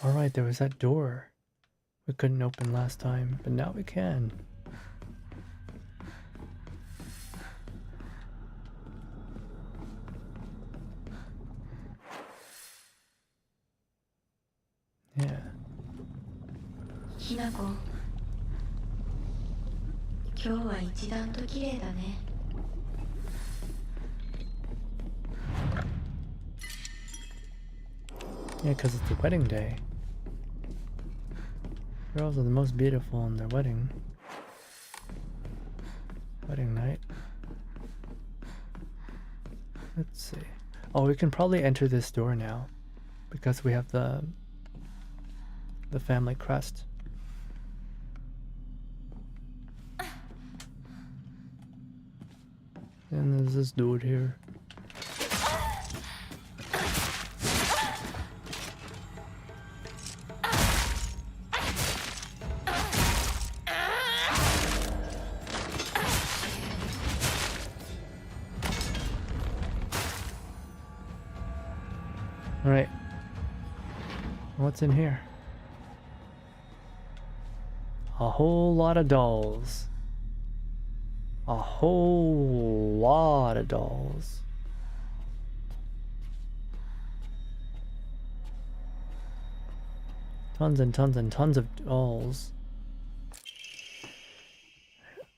Alright, there was that door we couldn't open last time, but now we can. Yeah. ひなこ、今日は一段と綺麗だね。Yeah, because it's the wedding day. Girls are the most beautiful on their wedding night. Let's see. Oh, we can probably enter this door now because we have the family crest. And there's this dude here. Alright. What's in here? A whole lot of dolls. A whole lot of dolls. Tons and tons and tons of dolls.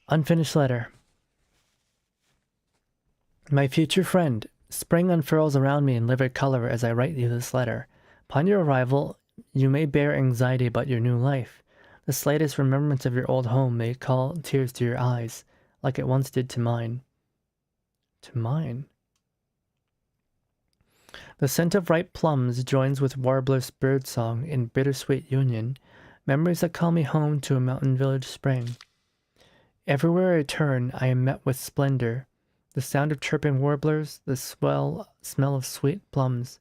Unfinished letter. My future friend, spring unfurls around me in livid color as I write you this letter. Upon your arrival, you may bear anxiety about your new life. The slightest remembrance of your old home may call tears to your eyes, like it once did to mine. To mine? The scent of ripe plums joins with warbler's birdsong in bittersweet union, memories that call me home to a mountain village spring. Everywhere I turn, I am met with splendor, the sound of chirping warblers, the smell of sweet plums.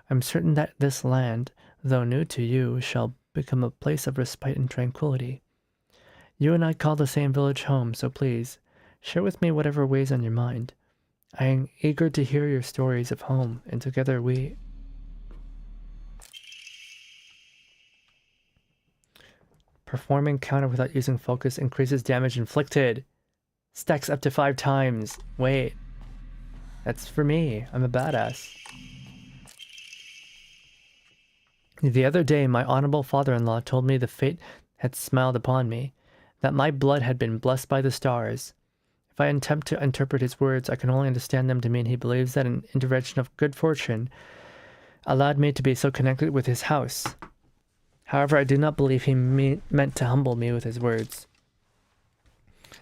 I'm certain that this land, though new to you, shall become a place of respite and tranquility. You and I call the same village home, so please, share with me whatever weighs on your mind. I am eager to hear your stories of home, and together we... Performing counter without using focus increases damage inflicted. Stacks up to 5 times. Wait. That's for me. I'm a badass. The other day, my honorable father-in-law told me the fate had smiled upon me, that my blood had been blessed by the stars. If I attempt to interpret his words, I can only understand them to mean he believes that an intervention of good fortune allowed me to be so connected with his house. However, I do not believe he meant to humble me with his words.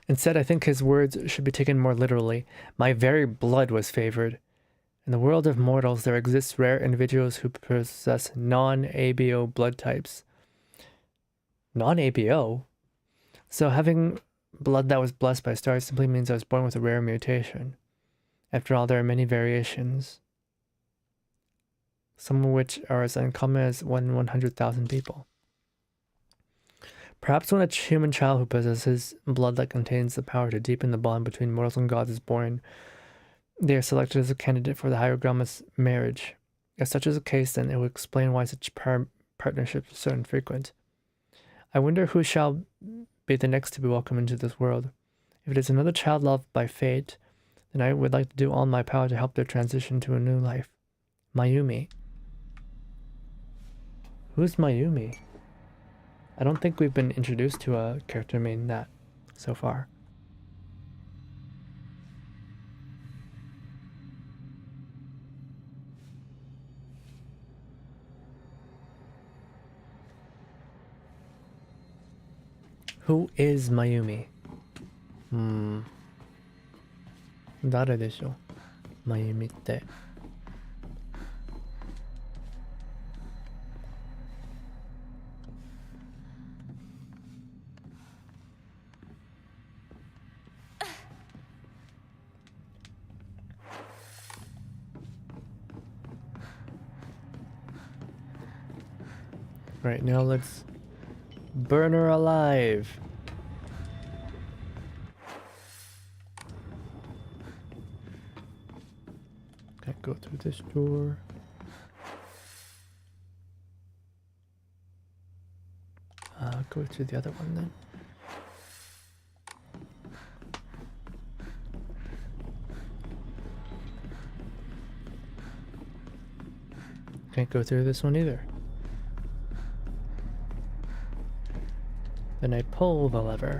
Instead, I think his words should be taken more literally. My very blood was favored. In the world of mortals, there exists rare individuals who possess non-ABO blood types. Non-ABO? So having blood that was blessed by stars simply means I was born with a rare mutation. After all, there are many variations, some of which are as uncommon as 1 in 100,000 people. Perhaps when a human child who possesses blood that contains the power to deepen the bond between mortals and gods is born, they are selected as a candidate for the hygrogamous marriage. If such is the case, then it would explain why such partnerships are so infrequent. I wonder who shall be the next to be welcomed into this world. If it is another child loved by fate, then I would like to do all in my power to help their transition to a new life. Mayumi. Who's Mayumi? I don't think we've been introduced to a character named that so far. Who is Mayumi? 誰でしょう Mayumi って。Right, now let's burn her alive. Can't go through this door. Go to the other one then. Can't go through this one either. Then I pull the lever.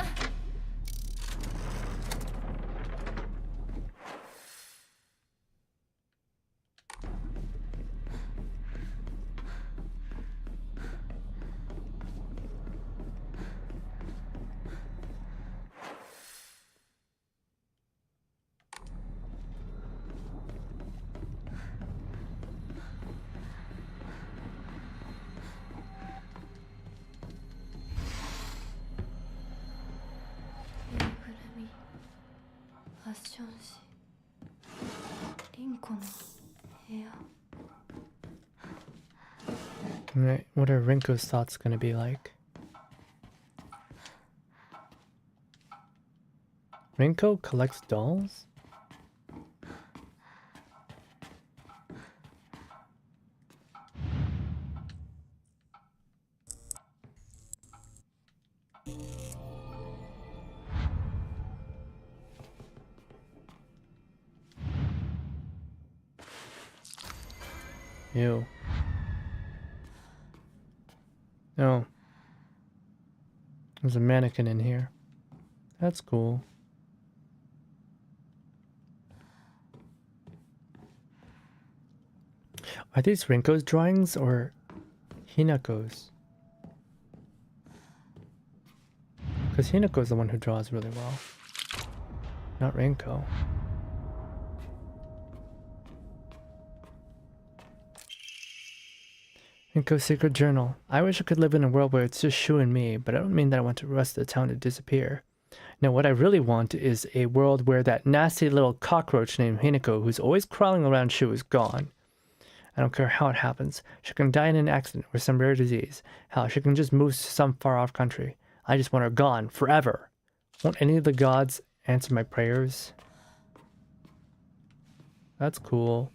Right, what are Rinko's thoughts gonna be like? Rinko collects dolls? Ew. Oh. There's a mannequin in here. That's cool. Are these Rinko's drawings or Hinako's? Because Hinako's the one who draws really well. Not Rinko. Rinko's secret journal. I wish I could live in a world where it's just Shu and me, but I don't mean that I want the rest of the town to disappear. No, what I really want is a world where that nasty little cockroach named Hinako, who's always crawling around Shu, is gone. I don't care how it happens. She can die in an accident or some rare disease. Hell, she can just move to some far-off country. I just want her gone, forever. Won't any of the gods answer my prayers? That's cool.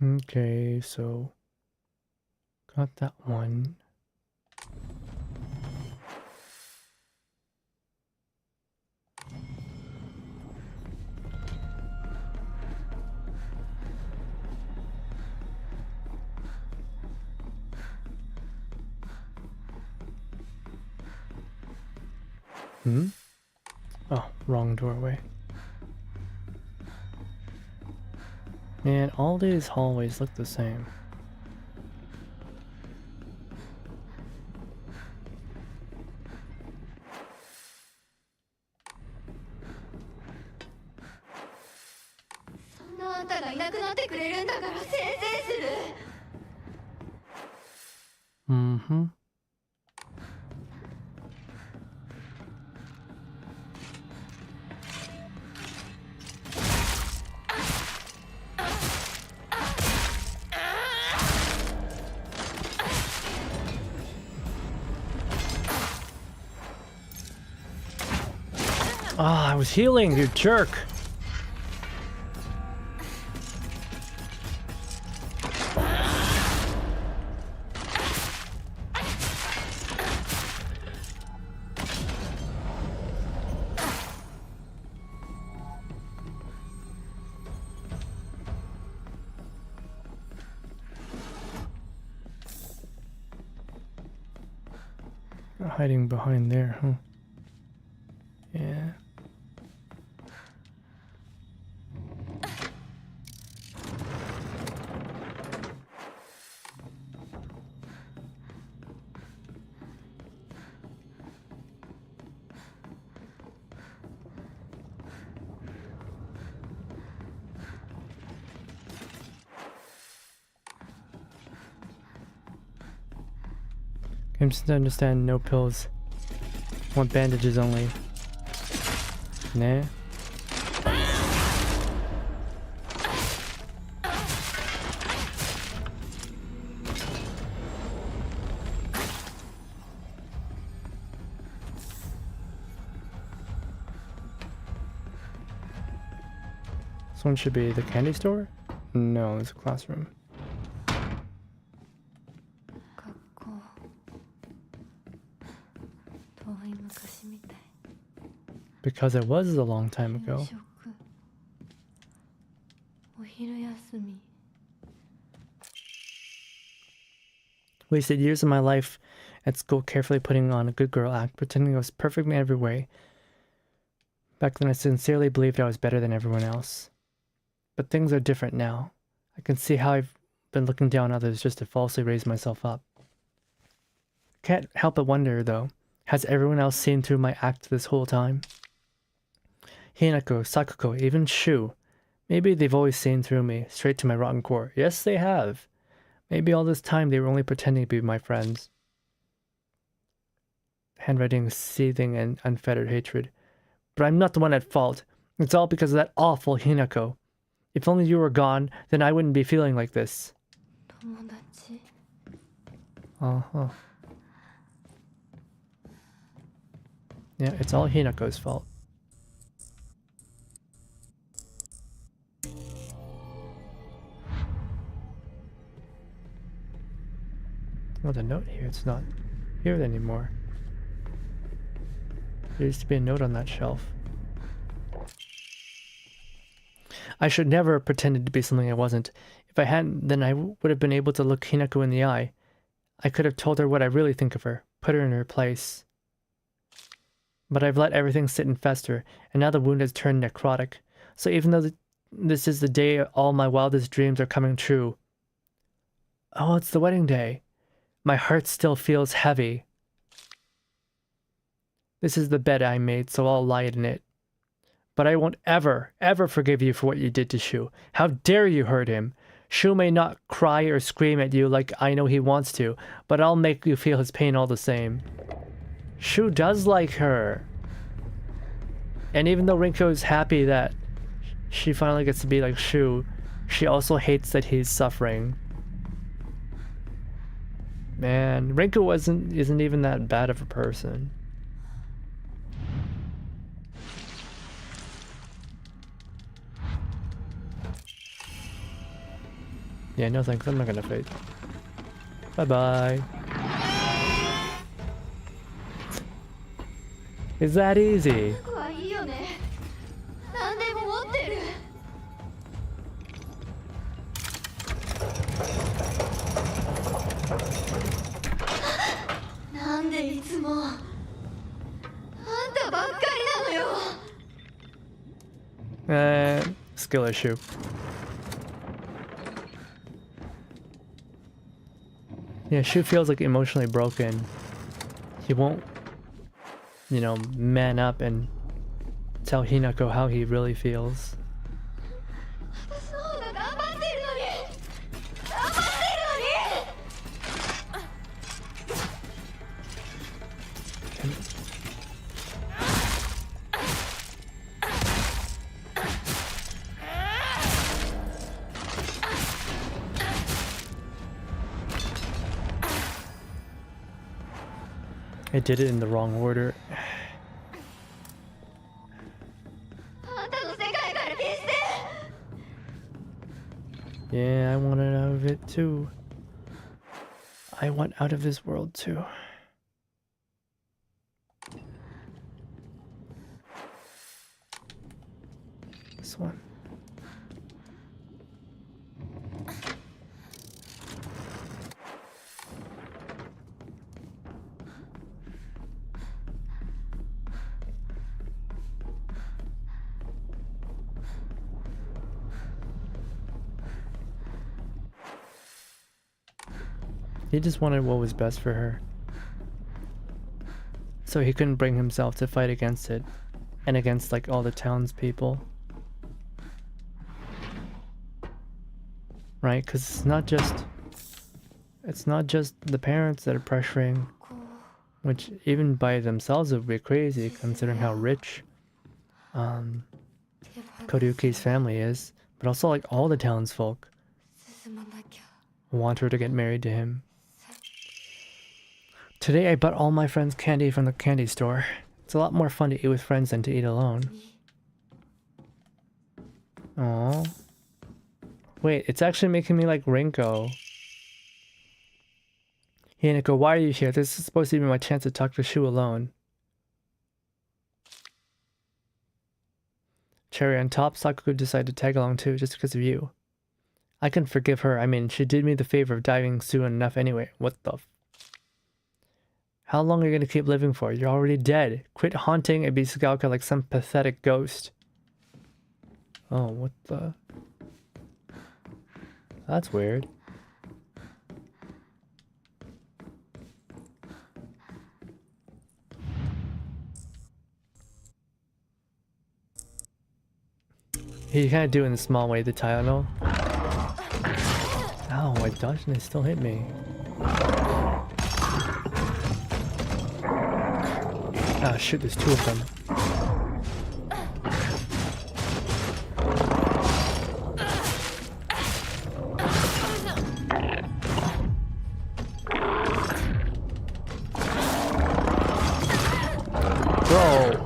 Okay, so got that one. Oh, wrong doorway. Man, all these hallways look the same. Mm-hmm. Ah, I was healing, you jerk. Hiding behind there, huh? Yeah. I'm just to understand, no pills. Want bandages only. Nah. This one should be the candy store? No, it's a classroom. Because it was a long time ago. Wasted years of my life at school carefully putting on a good girl act, pretending I was perfect in every way. Back then I sincerely believed I was better than everyone else. But things are different now. I can see how I've been looking down on others just to falsely raise myself up. Can't help but wonder, though, Has everyone else seen through my act this whole time? Hinako, Sakuko, even Shu. Maybe they've always seen through me, straight to my rotten core. Yes, they have. Maybe all this time they were only pretending to be my friends. Handwriting seething in unfettered hatred. But I'm not the one at fault. It's all because of that awful Hinako. If only you were gone, then I wouldn't be feeling like this. 友達 Uh-huh. Yeah, it's all Hinako's fault. Oh, the note here, it's not here anymore. There used to be a note on that shelf. I should never have pretended to be something I wasn't. If I hadn't, then I would have been able to look Hinako in the eye. I could have told her what I really think of her, put her in her place. But I've let everything sit and fester, and now the wound has turned necrotic. So even though this is the day all my wildest dreams are coming true... Oh, it's the wedding day. My heart still feels heavy. This is the bed I made, so I'll lie in it. But I won't ever, ever forgive you for what you did to Shu. How dare you hurt him? Shu may not cry or scream at you like I know he wants to, but I'll make you feel his pain all the same. Shu does like her. And even though Rinko is happy that she finally gets to be like Shu, she also hates that he's suffering. Man, Rinko isn't even that bad of a person. Yeah, no thanks, I'm not gonna fight. Bye-bye. Is that easy? はいいよね。何でも持ってる。なんでいつもあんたばっかりなのよ。Skill issue. Yeah, Shu feels like emotionally broken. He won't, you know, man up and tell Hinako how he really feels. 私の方が頑張ってるのに。頑張ってるのに。I did it in the wrong order. あんたの世界から消して。 Yeah, I want out of it too. I want out of this world too. This one. He just wanted what was best for her. So he couldn't bring himself to fight against it. And against like all the townspeople. Right? Because it's not just the parents that are pressuring. Which even by themselves would be crazy considering how rich Koryuki's family is. But also like all the townsfolk 進まなきゃ。 want her to get married to him. Today I bought all my friends candy from the candy store. It's a lot more fun to eat with friends than to eat alone. Aww. Wait, it's actually making me like Rinko. Hinako, why are you here? This is supposed to be my chance to talk to Shu alone. Cherry on top, Sakuko decided to tag along too, just because of you. I can forgive her. I mean, she did me the favor of diving soon enough anyway. What the f... How long are you gonna keep living for? You're already dead. Quit haunting Ibisugaoka like some pathetic ghost. Oh, what the... That's weird. He can't do it in a small way, the Tylenol. Ow, I dodged and it still hit me. Ah, shoot, there's two of them. Bro.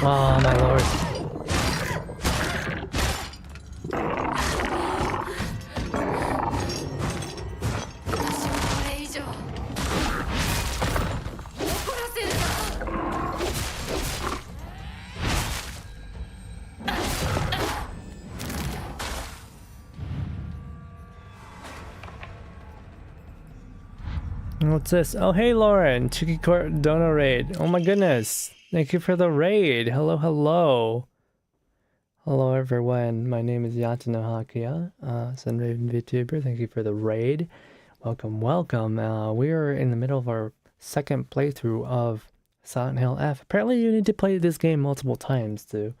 Oh my lord. What's this? Oh, hey, Lauren. Chiki Court Dono Raid. Oh my goodness. Thank you for the raid. Hello, hello. Hello, everyone. My name is Yatano Hakia, Sunraven Vtuber. Thank you for the raid. Welcome, welcome. We are in the middle of our second playthrough of Silent Hill F. Apparently, you need to play this game multiple times to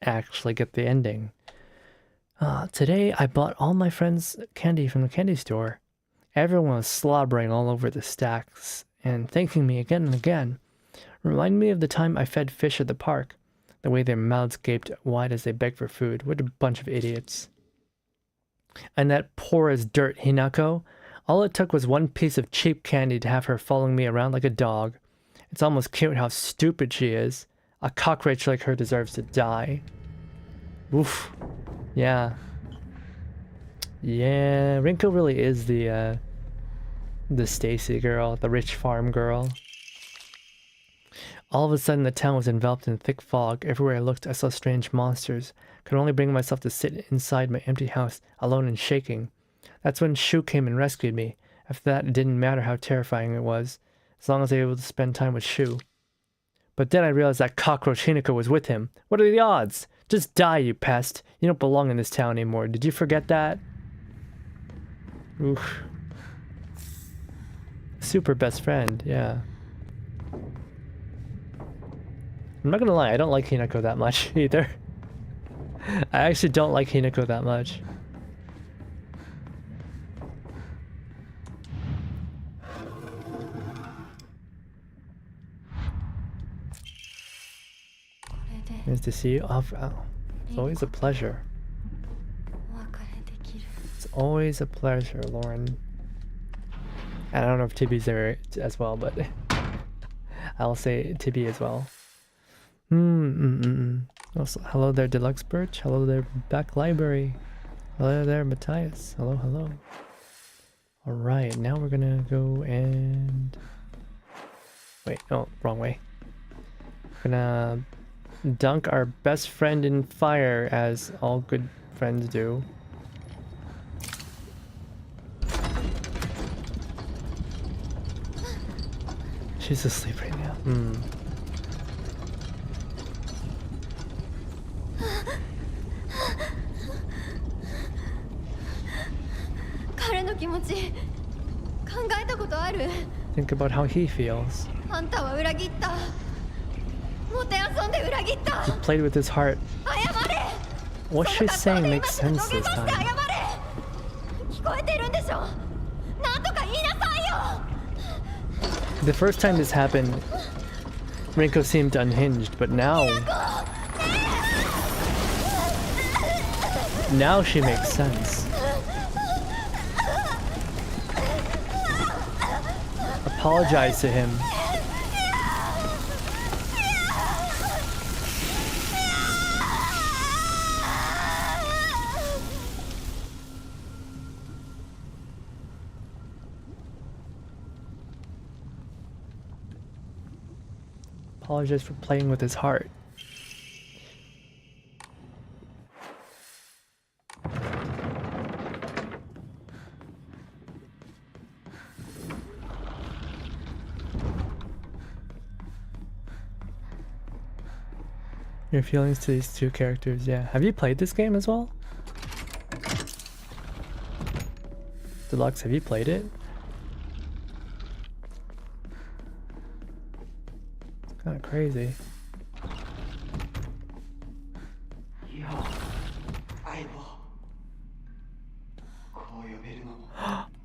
actually get the ending. Today, I bought all my friends candy from the candy store. Everyone was slobbering all over the stacks and thanking me again and again. Remind me of the time I fed fish at the park. The way their mouths gaped wide as they begged for food. What a bunch of idiots. And that poor as dirt Hinako. All it took was one piece of cheap candy to have her following me around like a dog. It's almost cute how stupid she is. A cockroach like her deserves to die. Oof. Yeah. Yeah, Rinko really is the Stacy girl, the rich farm girl. All of a sudden, the town was enveloped in thick fog. Everywhere I looked, I saw strange monsters. Could only bring myself to sit inside my empty house, alone and shaking. That's when Shu came and rescued me. After that, it didn't matter how terrifying it was, as long as I was able to spend time with Shu. But then I realized that cockroach Hinako was with him. What are the odds? Just die, you pest. You don't belong in this town anymore. Did you forget that? Oof. Super best friend, yeah. I'm not gonna lie, I don't like Hinako that much either. I actually don't like Hinako that much. Nice to see you. Oh, it's always a pleasure. It's always a pleasure, Lauren. And I don't know if Tibby's there as well, but I'll say Tibby as well. Also, hello there, Deluxe Birch. Hello there, Back Library. Hello there, Matthias. Hello, hello. Alright, now we're gonna go and... Wait, no, wrong way. We're gonna dunk our best friend in fire, as all good friends do. She's asleep right now. Think about how he feels. He played with his heart. What she's saying makes sense this time. The first time this happened, Rinko seemed unhinged, but now she makes sense. Apologize to him. Apologize for playing with his heart. Your feelings to these two characters, yeah. Have you played this game as well? Deluxe, have you played it? It's kind of crazy.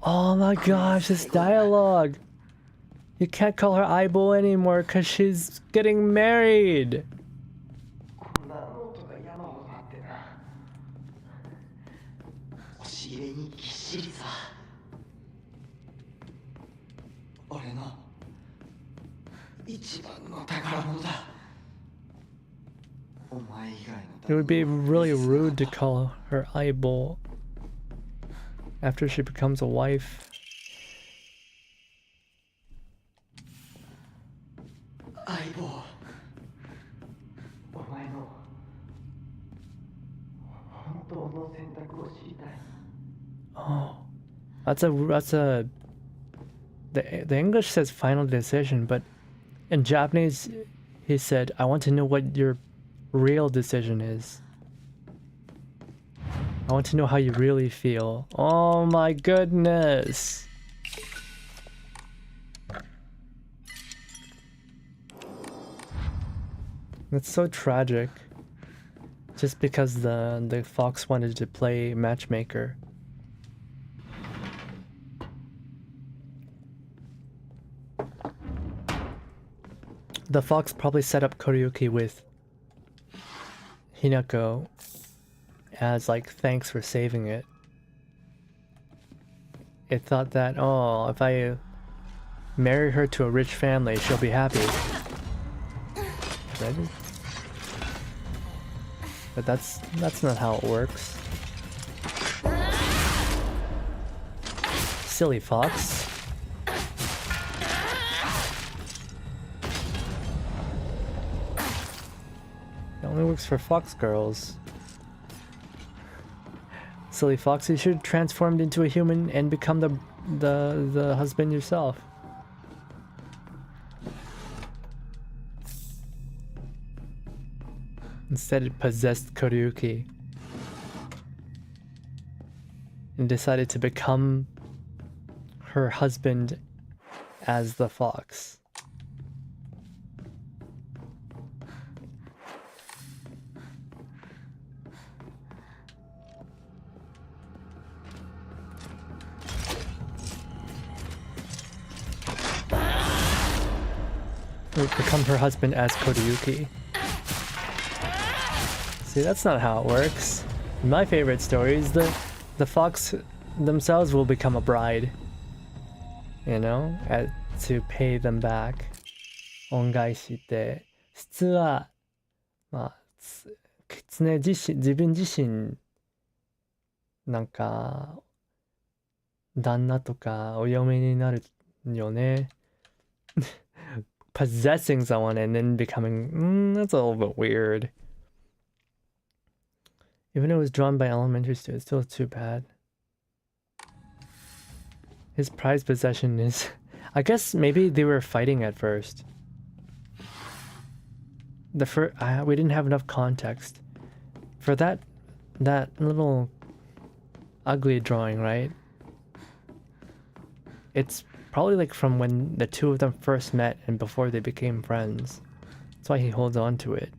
Oh my gosh, this dialogue! You can't call her Aibo anymore because she's getting married! It would be really rude to call her Aibo after she becomes a wife. Aibo. Oh, that's a. The English says final decision, but in Japanese, he said, "I want to know what your real decision is. I want to know how you really feel." Oh my goodness. That's so tragic. Just because the fox wanted to play matchmaker. The fox probably set up Koriyuki with Hinako as like thanks for saving it. It thought that, oh, if I marry her to a rich family, she'll be happy. But that's not how it works. Silly fox. It only works for fox girls. Silly fox, you should have transformed into a human and become the husband yourself. Instead it possessed Koriyuki and decided to become her husband as the fox. Or become her husband as Koriyuki. See, that's not how it works. In my favorite stories, the fox themselves will become a bride. You know, to pay them back. 恩返しって、実は、まあ、狐自分自身、なんか、旦那とかお嫁になるよね。Possessing someone and then becoming, that's a little bit weird. Even though it was drawn by elementary students, still too bad. His prized possession is... I guess maybe they were fighting at first. We didn't have enough context. For that little ugly drawing, right? It's probably like from when the two of them first met and before they became friends. That's why he holds on to it.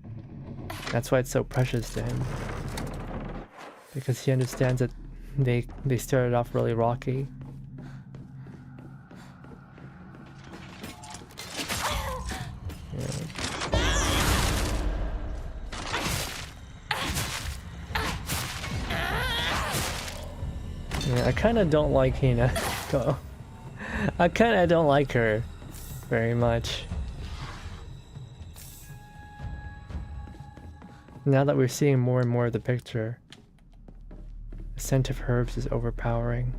That's why it's so precious to him. Because he understands that they started off really rocky. Yeah, I kind of don't like Hinako. I kind of don't like her very much. Now that we're seeing more and more of the picture, the scent of herbs is overpowering.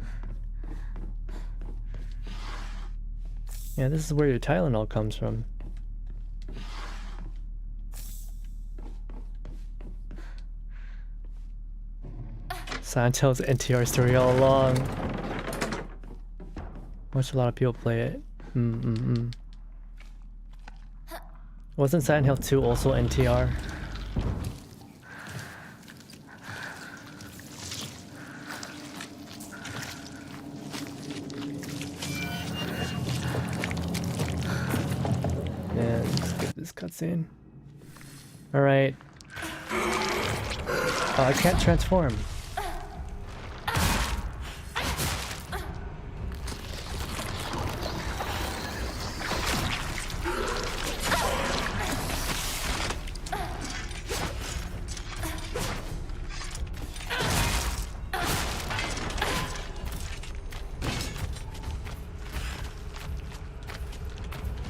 Yeah, this is where your Tylenol comes from. Silent Hill's NTR story all along. Watched a lot of people play it. Wasn't Silent Hill 2 also NTR? this cutscene. Alright. Oh, I can't transform.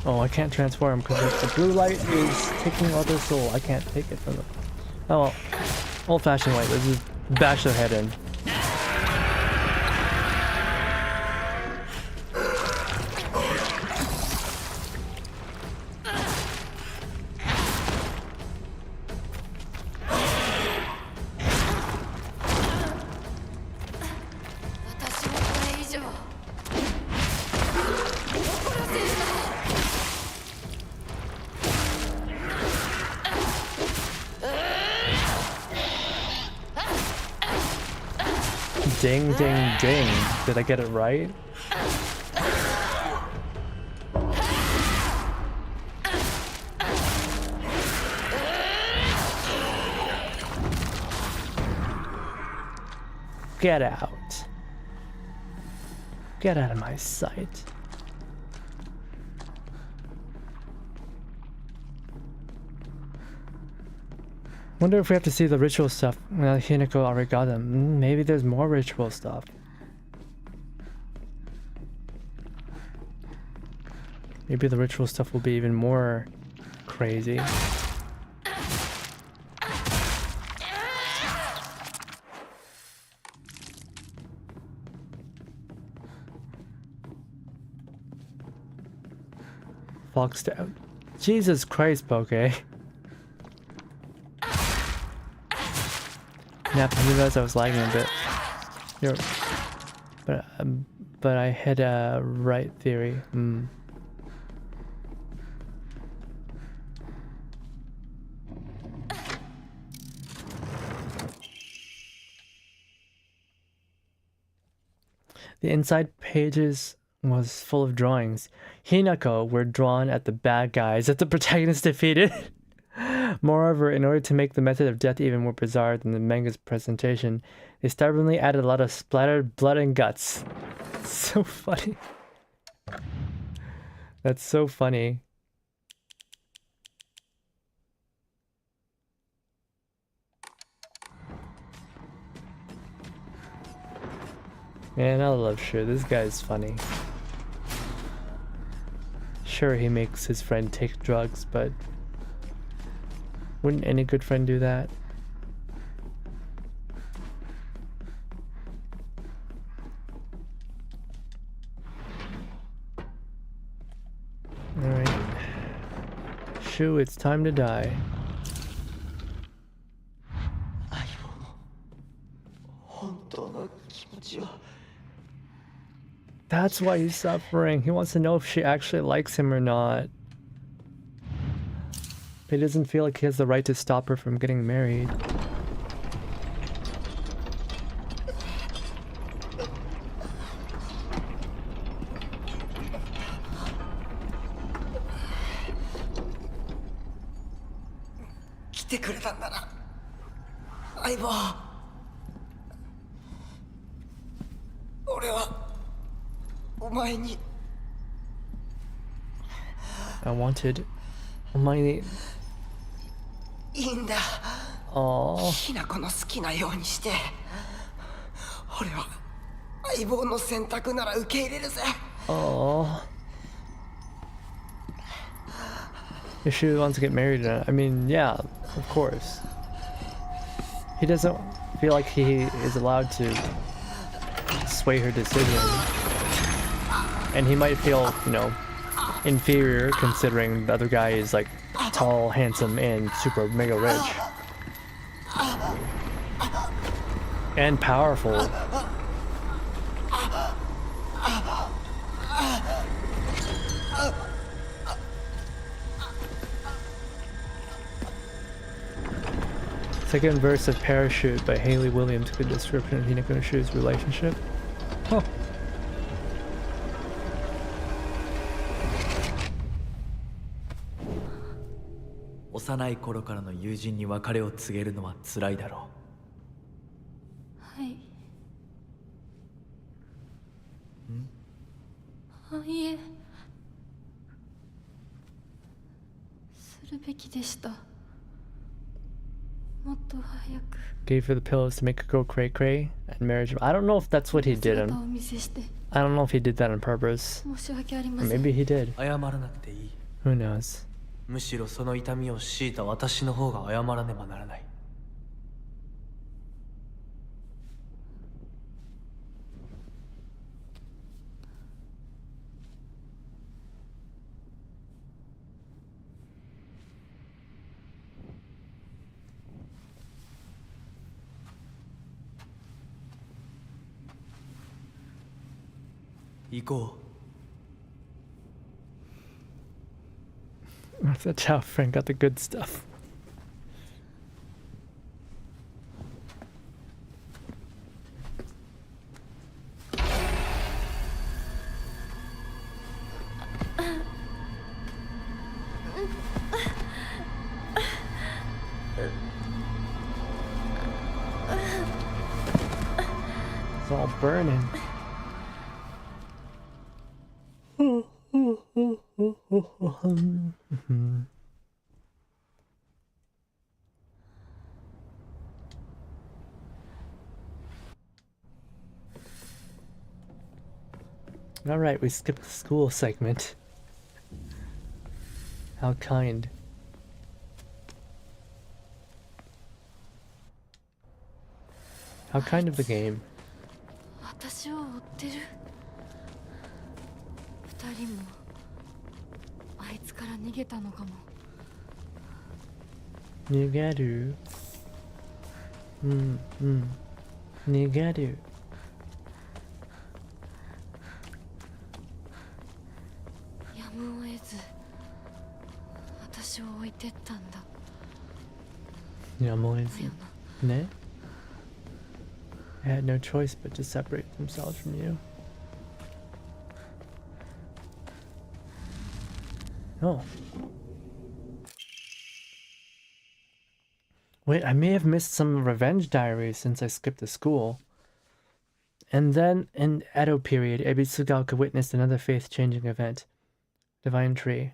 Oh, I can't transform because the blue light is taking all their soul. I can't take it from them. Oh well. Old-fashioned way. Let's just bash their head in. Ding, ding, ding. Did I get it right? Get out. Get out of my sight. Wonder if we have to see the ritual stuff. Well, Hinako already got them. Maybe there's more ritual stuff. Maybe the ritual stuff will be even more crazy. Foxtail. Jesus Christ, Poke. Yeah, I realized I was lagging a bit. But I had a right theory. The inside pages was full of drawings. Hinako were drawn at the bad guys that the protagonist defeated. Moreover, in order to make the method of death even more bizarre than the manga's presentation, they stubbornly added a lot of splattered blood and guts. So funny. That's so funny. Man, I love Sure. This guy's funny. Sure, he makes his friend take drugs, but wouldn't any good friend do that? Alright. Shoo, it's time to die. That's why he's suffering. He wants to know if she actually likes him or not. But he doesn't feel like he has the right to stop her from getting married. I wanted my... いいんだ。ひなこの好きなようにして。俺は相棒の選択なら受け入れるぜ。If she wants to get married, I mean, yeah, of course. He doesn't feel like he is allowed to sway her decision. And he might feel, you know, inferior considering the other guy is like tall, handsome, and super mega rich. And powerful. Second verse of Parachute by Haley Williams, good description of Hinako and Shu's relationship. Huh. 幼い頃からの友人に別れを告げるのは辛いだろはい。いえ、するべきでした。もっと早く Gave her the pills to make her go cray cray and marriage. I don't know if that's what he did. 姿をお見せして I don't know if he did that on purpose. 申し訳ありま Or せん。 maybe he did. う。謝らなくていい。 Who knows? むしろその痛みを強いた私の方が謝らねばならない。行こう。 That's how Frank got the good stuff. It's all burning. All right, we skipped the school segment. How kind. How kind of the game. 私を追ってる。二人もあいつから逃げたのかも。逃げる。逃げる。やむを得ず私を置いてったんだ。やむを得ず。だよね。I had no choice but to separate themselves from you. Oh. Wait, I may have missed some revenge diaries since I skipped the school. And then, in Edo period, Ebisugaoka witnessed another faith-changing event. Divine Tree.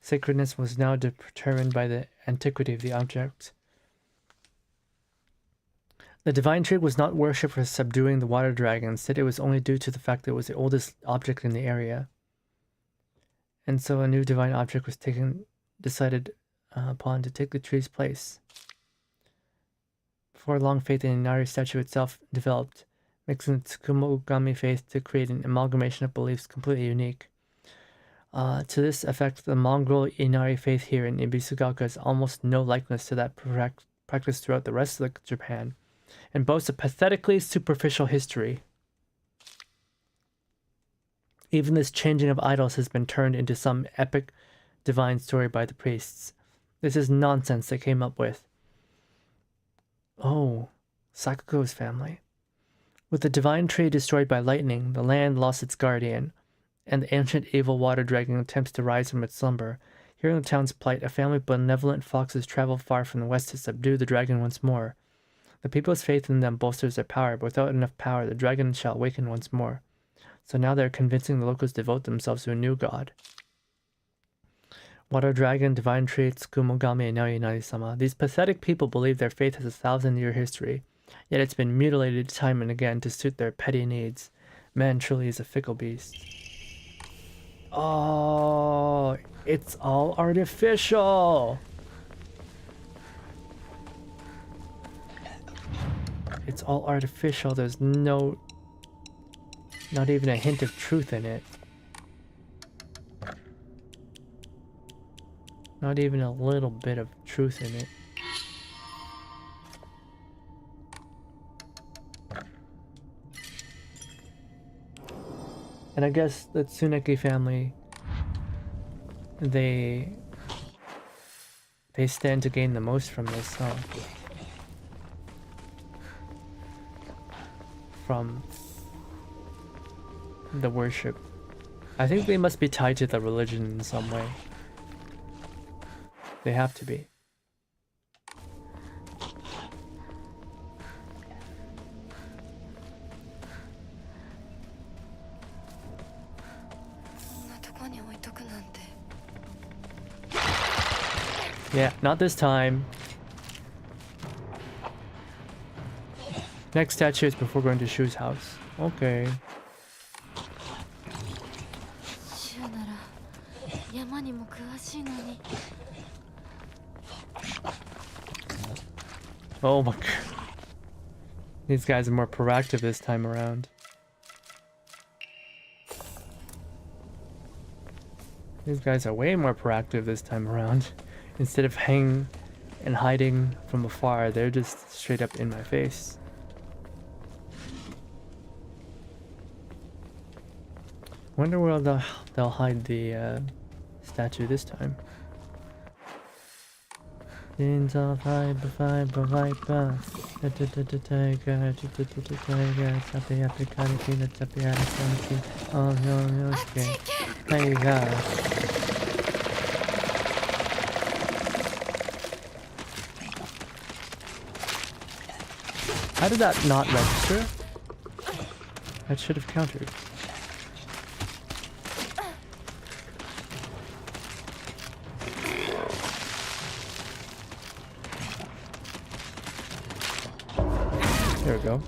Sacredness was now determined by the antiquity of the object. The divine tree was not worshipped for subduing the water dragon. Instead, it was only due to the fact that it was the oldest object in the area. And so a new divine object was decided upon to take the tree's place. Before long, faith in the Inari statue itself developed, mixing the Tsukumogami faith to create an amalgamation of beliefs completely unique. To this effect, the Mongol Inari faith here in Ibisugaoka has almost no likeness to that practiced throughout the rest of Japan, and boasts a pathetically superficial history. Even this changing of idols has been turned into some epic divine story by the priests. This is nonsense they came up with. Oh, Sakugo's family. With the divine tree destroyed by lightning, the land lost its guardian, and the ancient evil water dragon attempts to rise from its slumber. Hearing the town's plight, a family of benevolent foxes travel far from the west to subdue the dragon once more. The people's faith in them bolsters their power, but without enough power, the dragon shall awaken once more. So now they're convincing the locals to devote themselves to a new god. Water dragon, divine tree, Tsukumogami, and now Inari-sama. These pathetic people believe their faith has a 1,000-year history, yet it's been mutilated time and again to suit their petty needs. Man truly is a fickle beast. Oh, it's all artificial. It's all artificial. There's not even a hint of truth in it. Not even a little bit of truth in it. And I guess the Tsuneki family, they stand to gain the most from this, huh? From the worship. I think they must be tied to the religion in some way. They have to be. Yeah, not this time. Next statue is before going to Shu's house. Okay. Oh my god. These guys are more proactive this time around. These guys are way more proactive this time around. Instead of hanging and hiding from afar, they're just straight up in my face. Wonder where they'll hide the statue this time. How did that not register? That should have countered. There we go.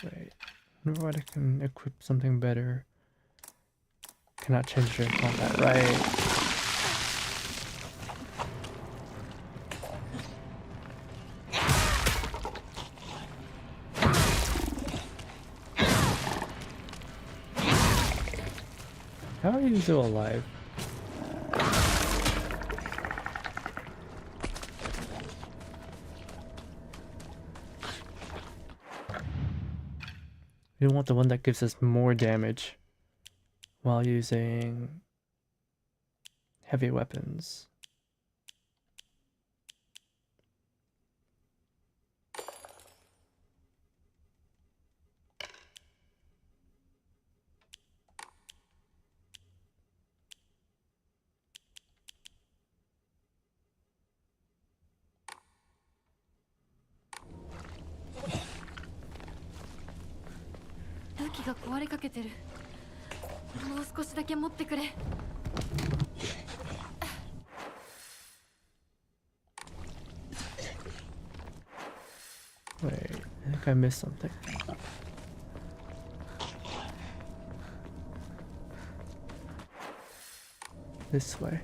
Wait, I wonder what I can equip something better. Cannot change your combat, right? How are you still alive? We want the one that gives us more damage while using heavy weapons. Wait, I think I missed something. This way.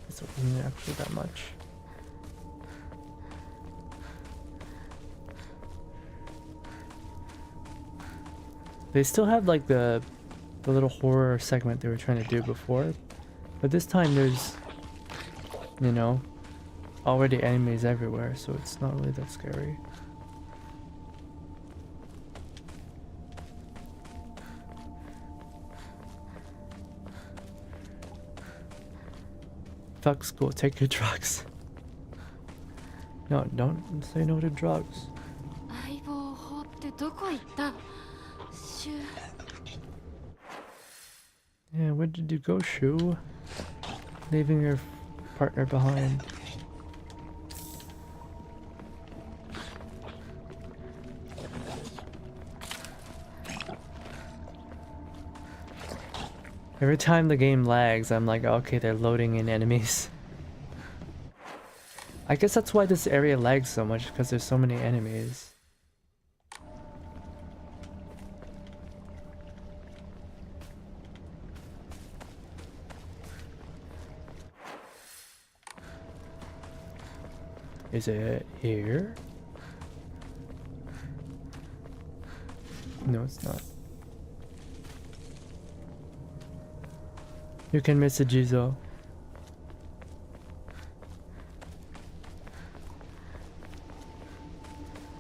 This wasn't actually that much. They still have like the little horror segment they were trying to do before, but this time there's, you know, already enemies everywhere, so it's not really that scary. Fuck school, take your drugs. No, don't say no to drugs. Yeah, where did you go, Shu? Leaving your partner behind. Every time the game lags, I'm like, okay, they're loading in enemies. I guess that's why this area lags so much, because there's so many enemies. Is it here? No, it's not. You can miss a Jizo.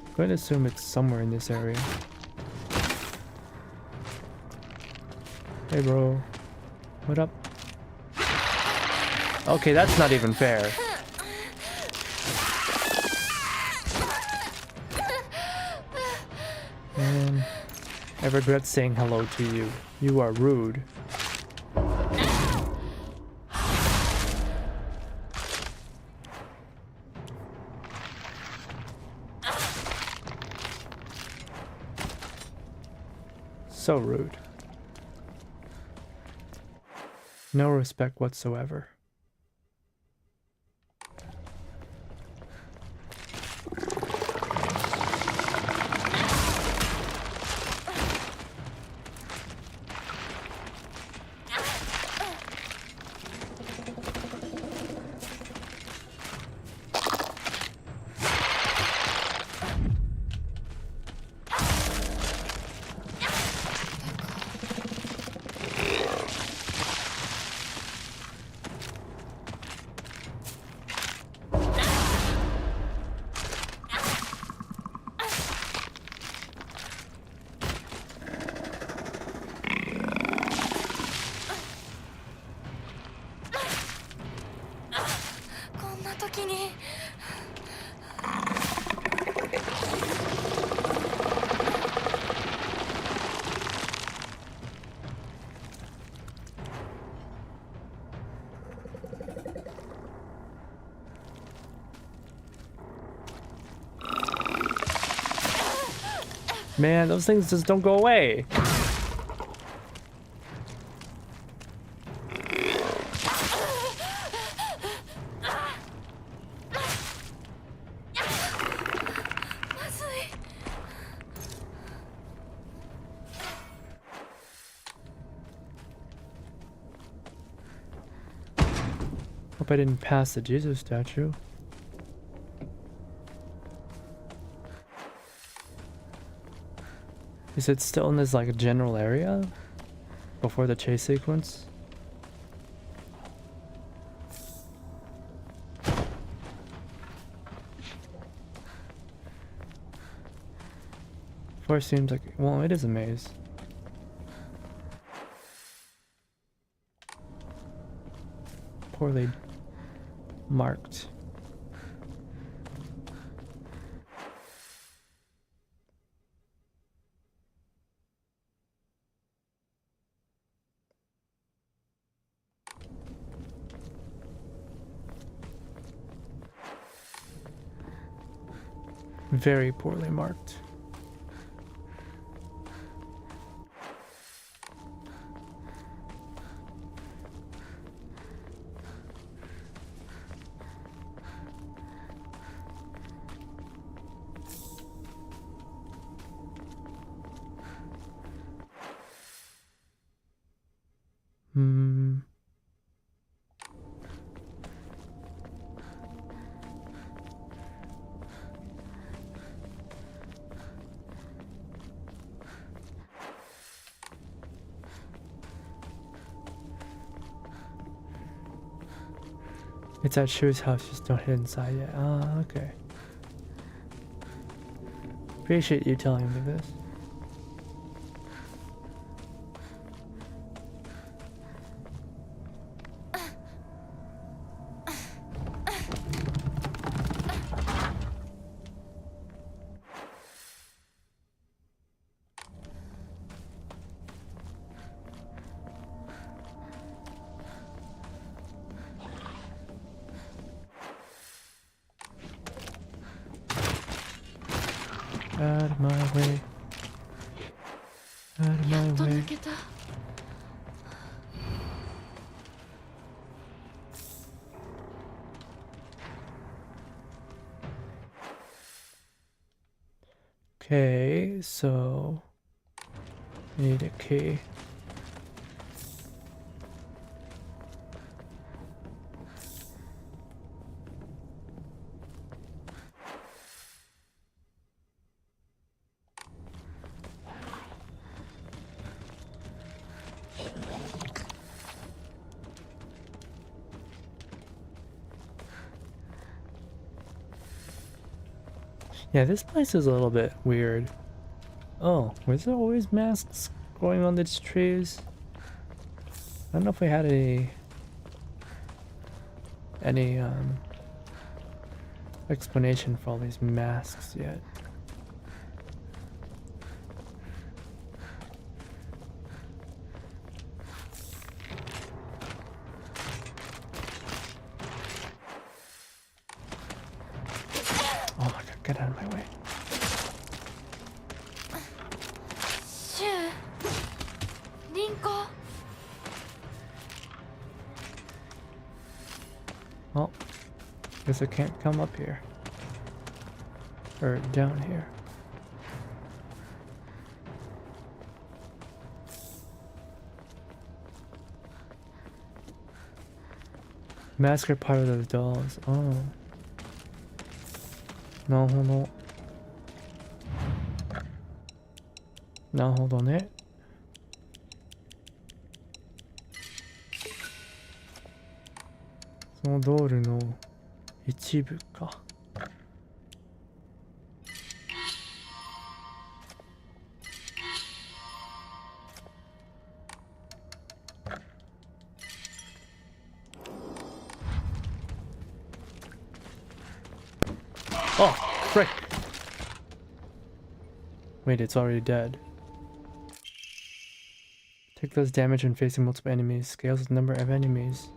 I'm going to assume it's somewhere in this area. Hey bro. What up? Okay, that's not even fair. Man, I regret saying hello to you. You are rude. So rude. No respect whatsoever. Man, those things just don't go away. Hope I didn't pass the Jesus statue. Is it still in this like general area before the chase sequence? Before it seems like, well, it is a maze. Poorly marked. Very poorly marked. It's at Shu's house, just don't hit inside yet. Ah, okay. Appreciate you telling me this. Out of my way. Out of my way. Okay, so need a key. Yeah, this place is a little bit weird. Oh, was there always masks growing on these trees? I don't know if we had any explanation for all these masks yet. Oh my god, get out of my way. シュウリンコ Well, guess I can't come up here. Or down here. Masks are part of those dolls. Oh. なるほど。なるほどね。そのドールの一部か。Oh, frick! Wait, it's already dead. Take less damage when facing multiple enemies. Scales the number of enemies.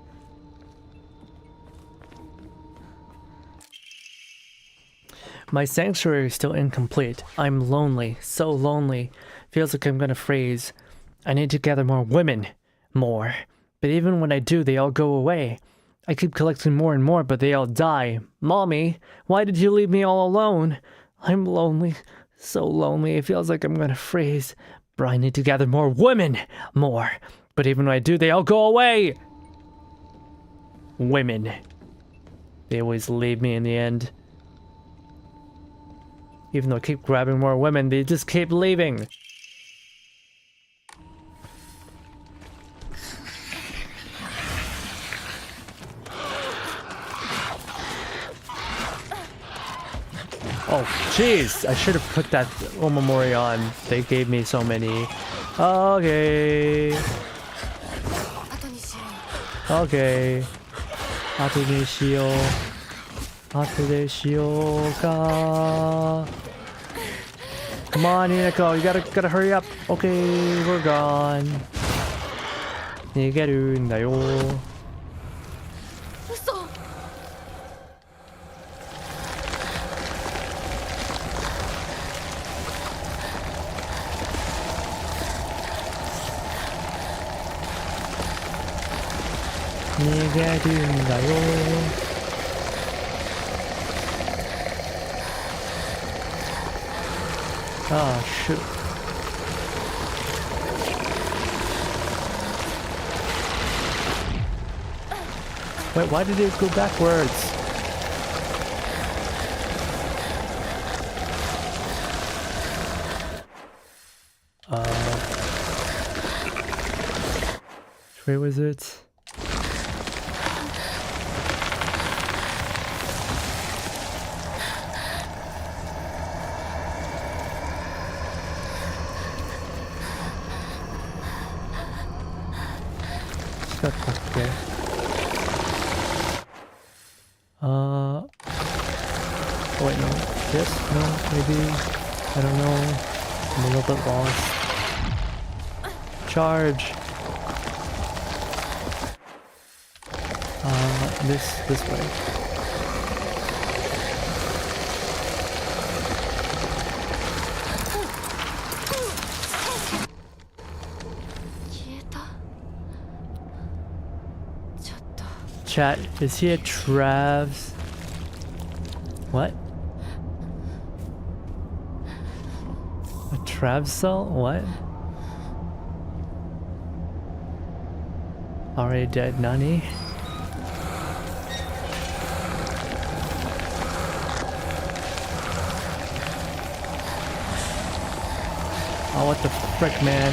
My sanctuary is still incomplete. I'm lonely, so lonely. Feels like I'm gonna freeze. I need to gather more women. More. But even when I do, they all go away. I keep collecting more and more, but they all die. Mommy, why did you leave me all alone? I'm lonely, so lonely. It feels like I'm gonna freeze. But I need to gather more women. More. But even when I do, they all go away. Women. They always leave me in the end. Even though I keep grabbing more women, they just keep leaving. Oh, jeez. I should have put that Omamori on. They gave me so many. Okay. 後にしよう Okay. 後にしよう。後でしようか。Come on, Hinako. You gotta hurry up. Okay, we're gone. 逃げるんだよ。嘘逃げるんだよ。Ah, shoot. Wait, why did it go backwards? Where was it? Wait, no. Yes? No? Maybe? I don't know. I'm a little bit lost. Charge! This way. Chat, is he a Travs? What? A Travsel? What? Already dead, Nani? Oh, what the frick, man?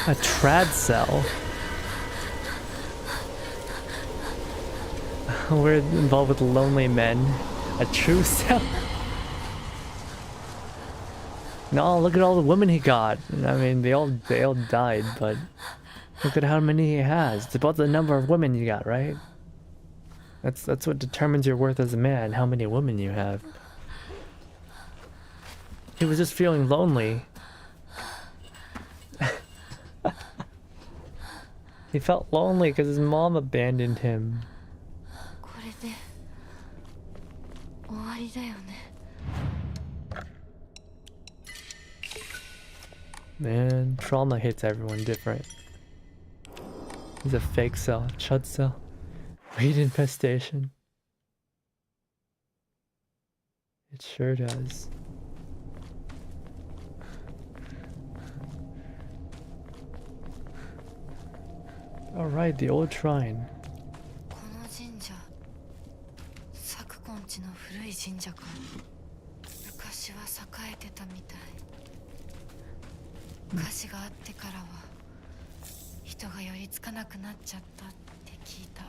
A trad cell. We're involved with lonely men. A true cell. No, look at all the women he got. I mean, they all died, but look at how many he has. It's about the number of women you got, right? That's what determines your worth as a man, how many women you have. He was just feeling lonely. He felt lonely because his mom abandoned him. これで終わりだよね。 Man, trauma hits everyone different. He's a fake cell, chud cell, weed infestation. It sure does. Alright, the old shrine. この神社、昨今地の古い神社か。昔は栄えてたみたい。火事があってからは人が寄りつかなくなっちゃったって聞いた。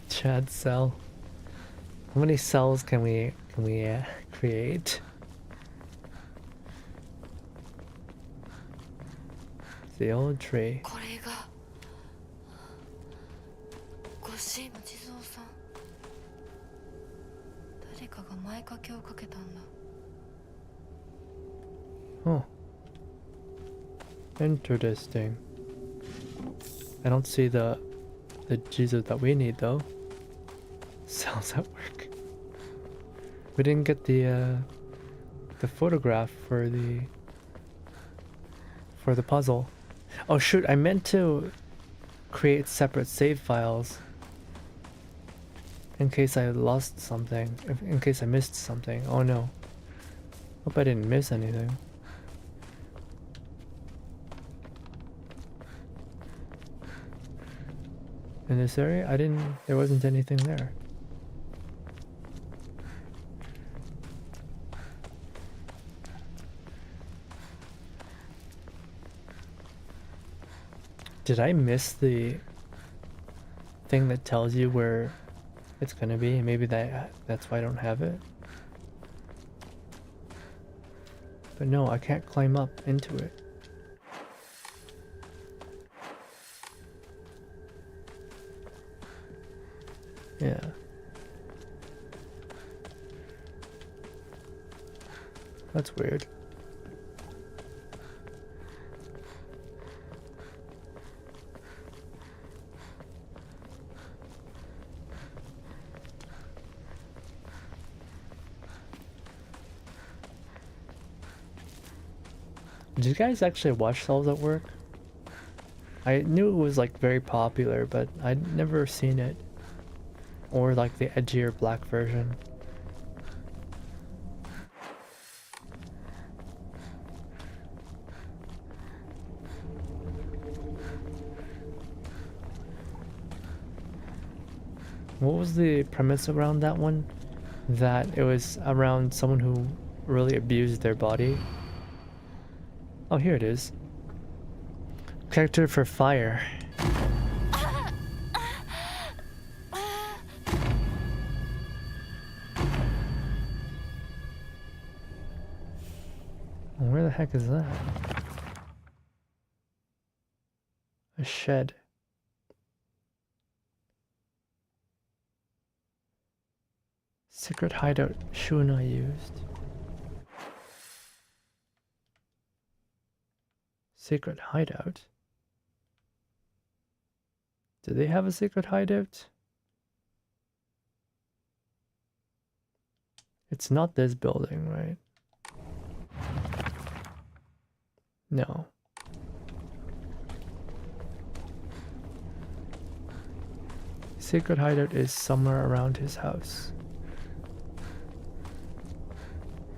Chad cell. How many cells can we create? The old tree. これがご神地蔵さん。誰かが前掛けをかけたんだ。 Oh. Interesting. I don't see the Jesus that we need though. Cells at work. We didn't get the photograph for the puzzle. Oh shoot, I meant to create separate save files in case I lost something, in case I missed something. Oh no. Hope I didn't miss anything. In this area, there wasn't anything there. Did I miss the thing that tells you where it's gonna be? Maybe that's why I don't have it. But no, I can't climb up into it. Yeah. That's weird. Did you guys actually watch Cells at Work? I knew it was like very popular, but I'd never seen it. Or like the edgier black version. What was the premise around that one? That it was around someone who really abused their body. Oh, here it is. Character for fire. Where the heck is that? A shed. Secret hideout Shuna used. Secret hideout? Do they have a secret hideout? It's not this building, right? No. Secret hideout is somewhere around his house.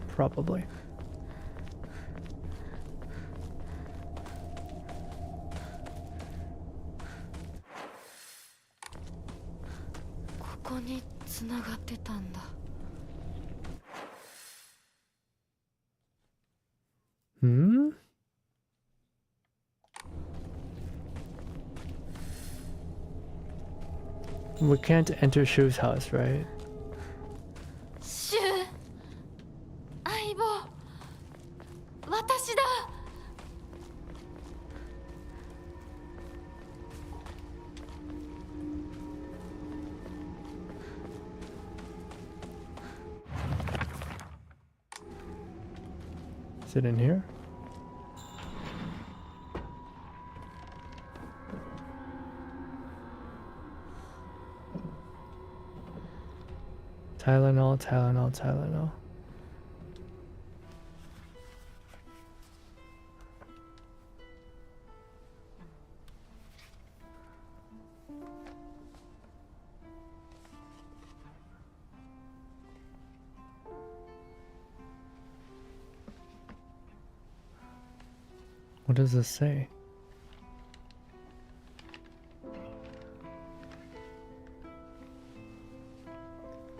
Probably. Hmm? We can't enter Shu's house, right? シュウ、相棒、私だ。Is it in here? Tylenol, Tylenol, Tylenol. What does this say?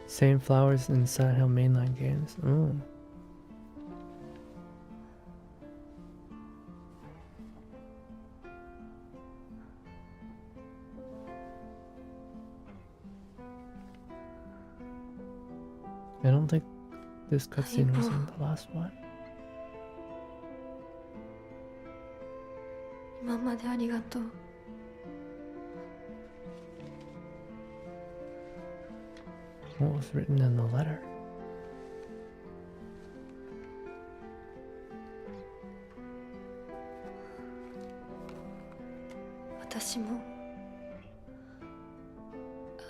Same flowers in Silent Hill mainline games. Ooh. I don't think this cutscene was in the last one. 今までありがとう。What was written in the letter? 私も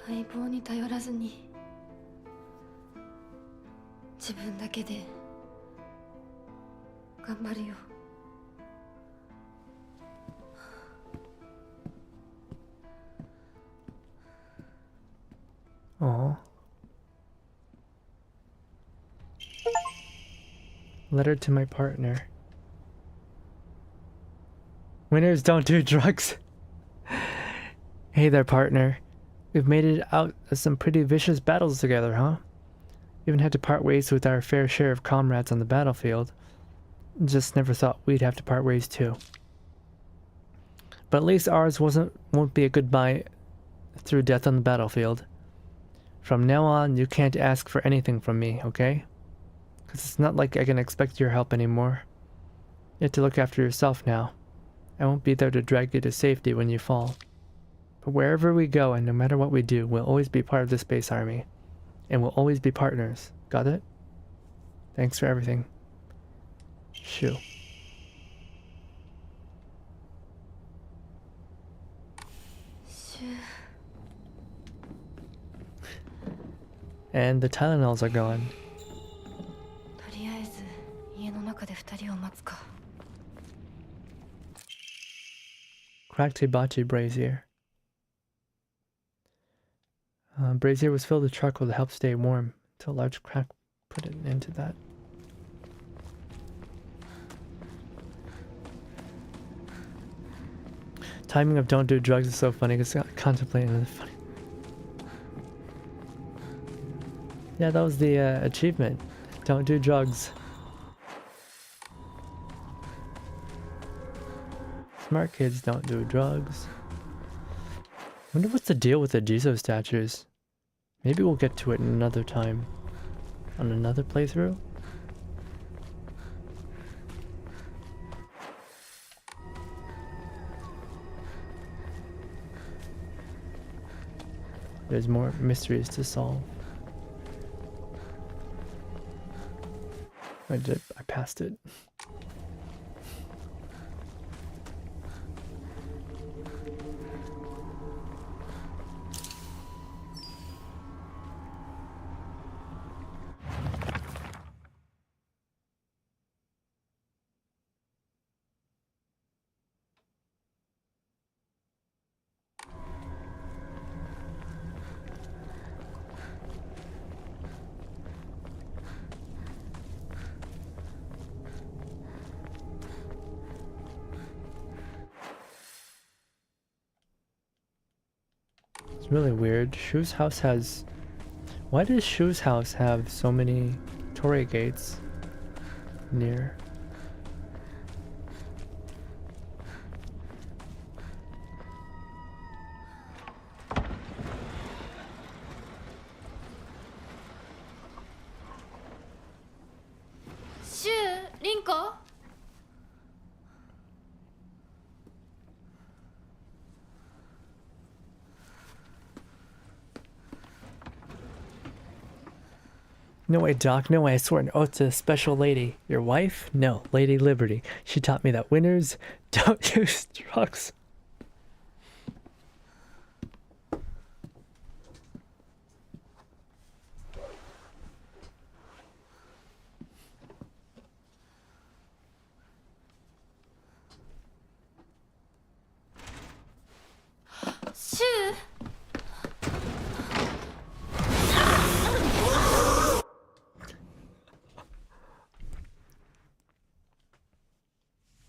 相棒に頼らずに自分だけで頑張るよ。Aww. Letter to my partner. Winners don't do drugs. Hey there, partner. We've made it out of some pretty vicious battles together, huh? We even had to part ways with our fair share of comrades on the battlefield. Just never thought we'd have to part ways too. But at least ours won't be a goodbye through death on the battlefield. From now on, you can't ask for anything from me, okay? Because it's not like I can expect your help anymore. You have to look after yourself now. I won't be there to drag you to safety when you fall. But wherever we go and no matter what we do, we'll always be part of the Space Army. And we'll always be partners. Got it? Thanks for everything. Shoo. And the Tylenols are gone. とりあえず家の中で2人を待つか。Cracked hibachi brazier. Brazier was filled with charcoal to help stay warm. Until a large crack put an end to that. Timing of don't do drugs is so funny because contemplating another funny. Yeah, that was the achievement. Don't do drugs. Smart kids don't do drugs. I wonder what's the deal with the Jizo statues. Maybe we'll get to it another time. On another playthrough? There's more mysteries to solve. I passed it. It's really weird. Shu's house has... Why does Shu's house have so many torii gates near? No way, Doc. No way. I swear. Oh, it's a special lady. Your wife? No, Lady Liberty. She taught me that winners don't use drugs.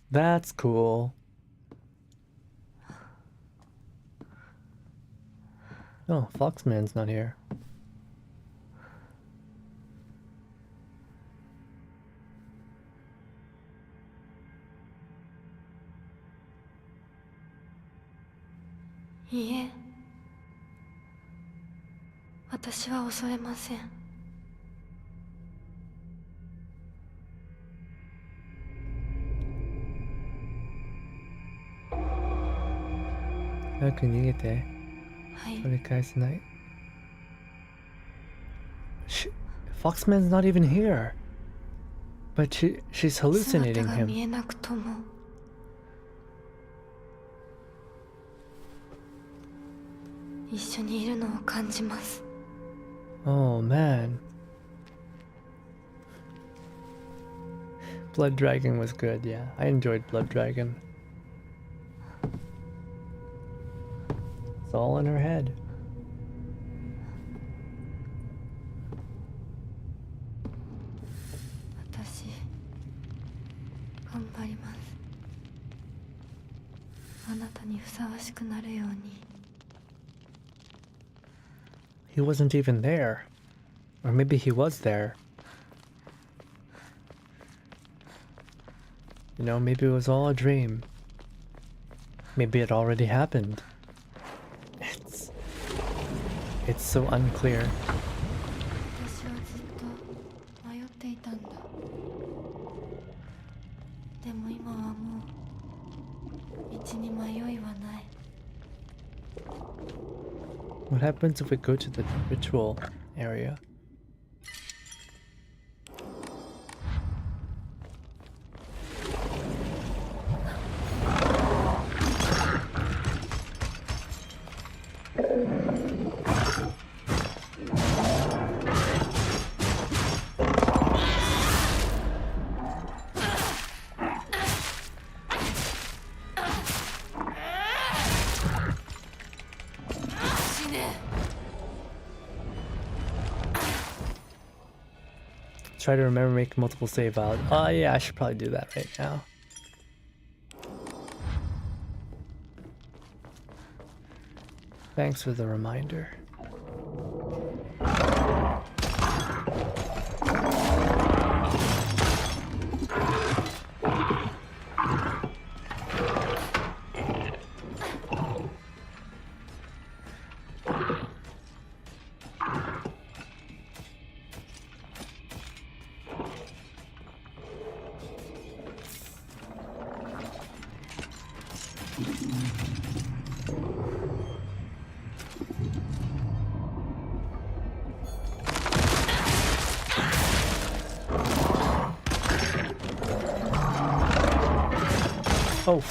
That's cool. Oh, Foxman's not here.いいえ、私は恐れません。早く逃げて。はい。取り返せない。Foxman's not even here. But she's hallucinating 姿が見 him. えなくとも一緒にいるのを感じます。Oh man. Blood Dragon was good, yeah. I enjoyed Blood Dragon. It's all in her head. He wasn't even there. Or maybe he was there. You know, maybe it was all a dream. Maybe it already happened. It's so unclear. 私はずっと迷っていたんだ。でも今はもう道に迷いはない。 What happens if we go to the ritual area? Try to remember make multiple save files. Oh yeah, I should probably do that right now. Thanks for the reminder. Oh.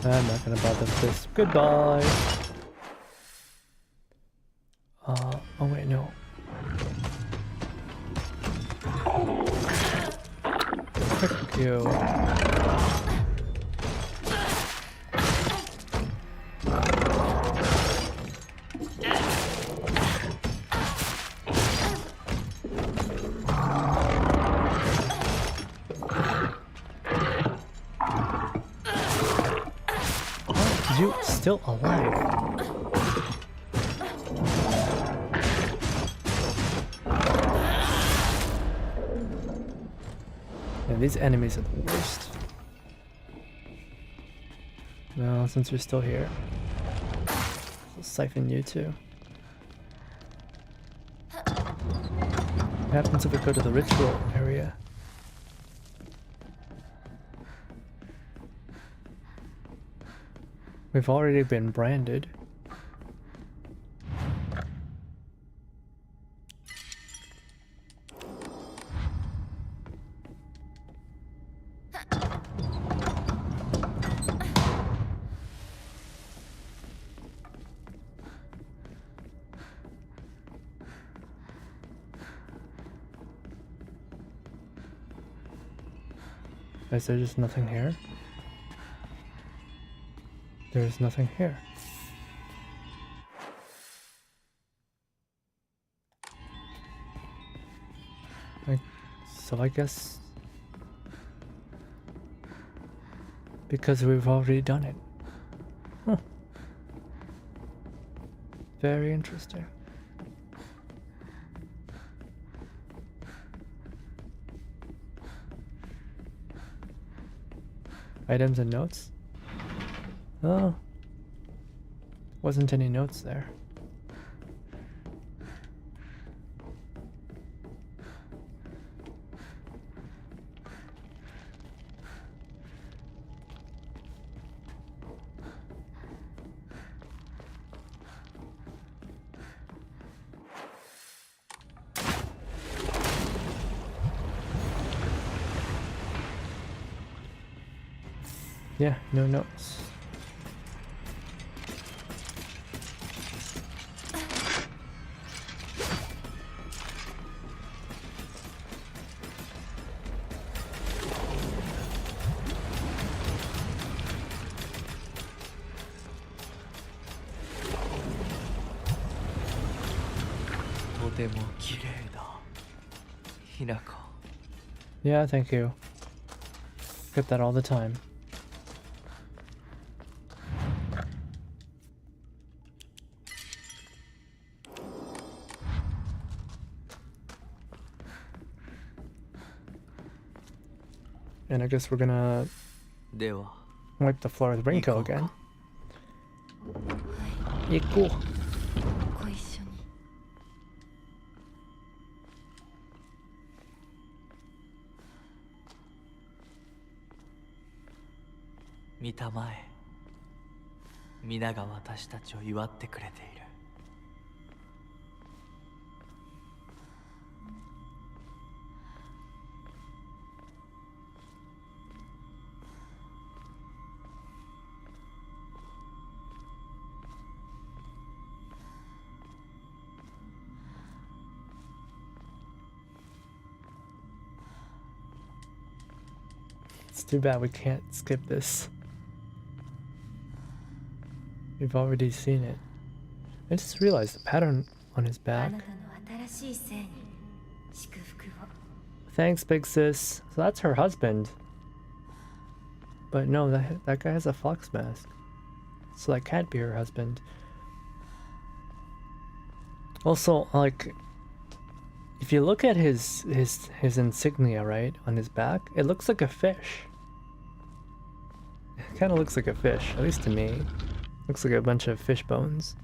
I'm not gonna bother with this. Goodbye. Oh wait, no. Frick you. You still alive? And these enemies are the worst. No, since you're still here, I'll siphon you too. What happens if we go to the ritual area? We've already been branded. Is there just nothing here? There's nothing here. So I guess because we've already done it. Huh. Very interesting. Items and notes? Oh. Wasn't any notes there. Yeah, no notes. Yeah, thank you. Get that all the time. And I guess we're gonna wipe the floor with Rinko again. Yeah, cool. ご一緒に。見たまえ、皆が私たちを祝ってくれている。It's too bad we can't skip this. We've already seen it. I just realized the pattern on his back. Thanks, big sis. So that's her husband. But no, that guy has a fox mask. So that can't be her husband. Also, like, if you look at his insignia, right, on his back, it looks like a fish. It kind of looks like a fish, at least to me. Looks like a bunch of fish bones.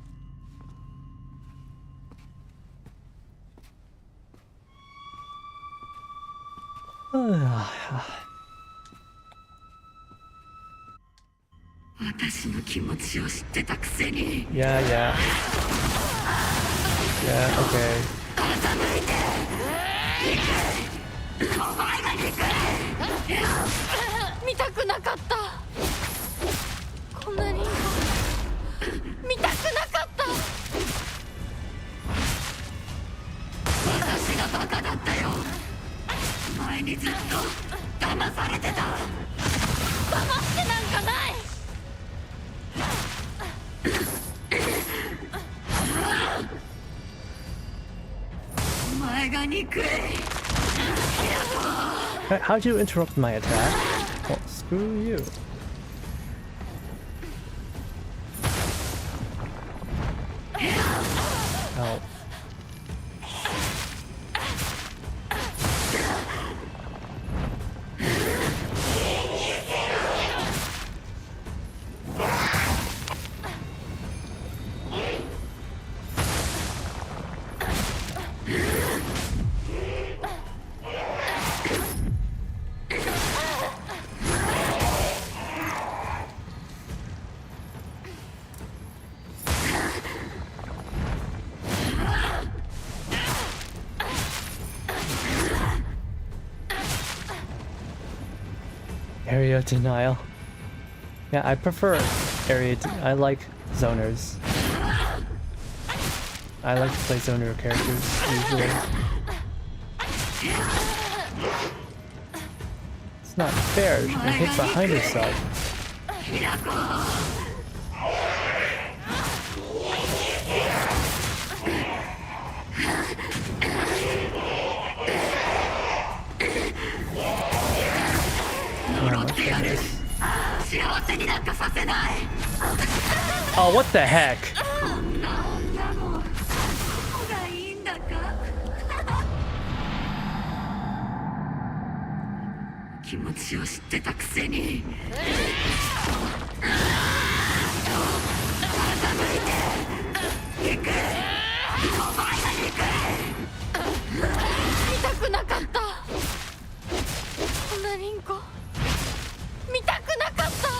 Yeah, yeah. Yeah, okay. 見たくなかった。こんなに見たくなかった。私がバカだったよ。前にずっと騙されてた。騙してなんかない。お前が憎い。How'd you interrupt my attack? Well, screw you. Oh. Area denial. Yeah, I prefer I like zoners. I like to play zoner characters usually. It's not fair. She can hit behind herself. Oh, what the heck? 気持ちを知ってたくせに見たくなかった。こんなリンコ見たくなかった。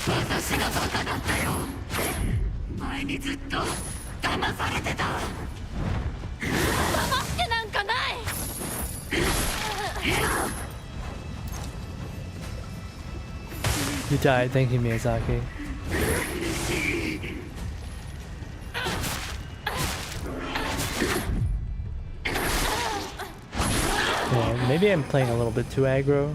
私がバカだったよ。前にずっと騙されてた。騙してなんかない。You died. Thank you, Miyazaki. Yeah, maybe I'm playing a little bit too aggro.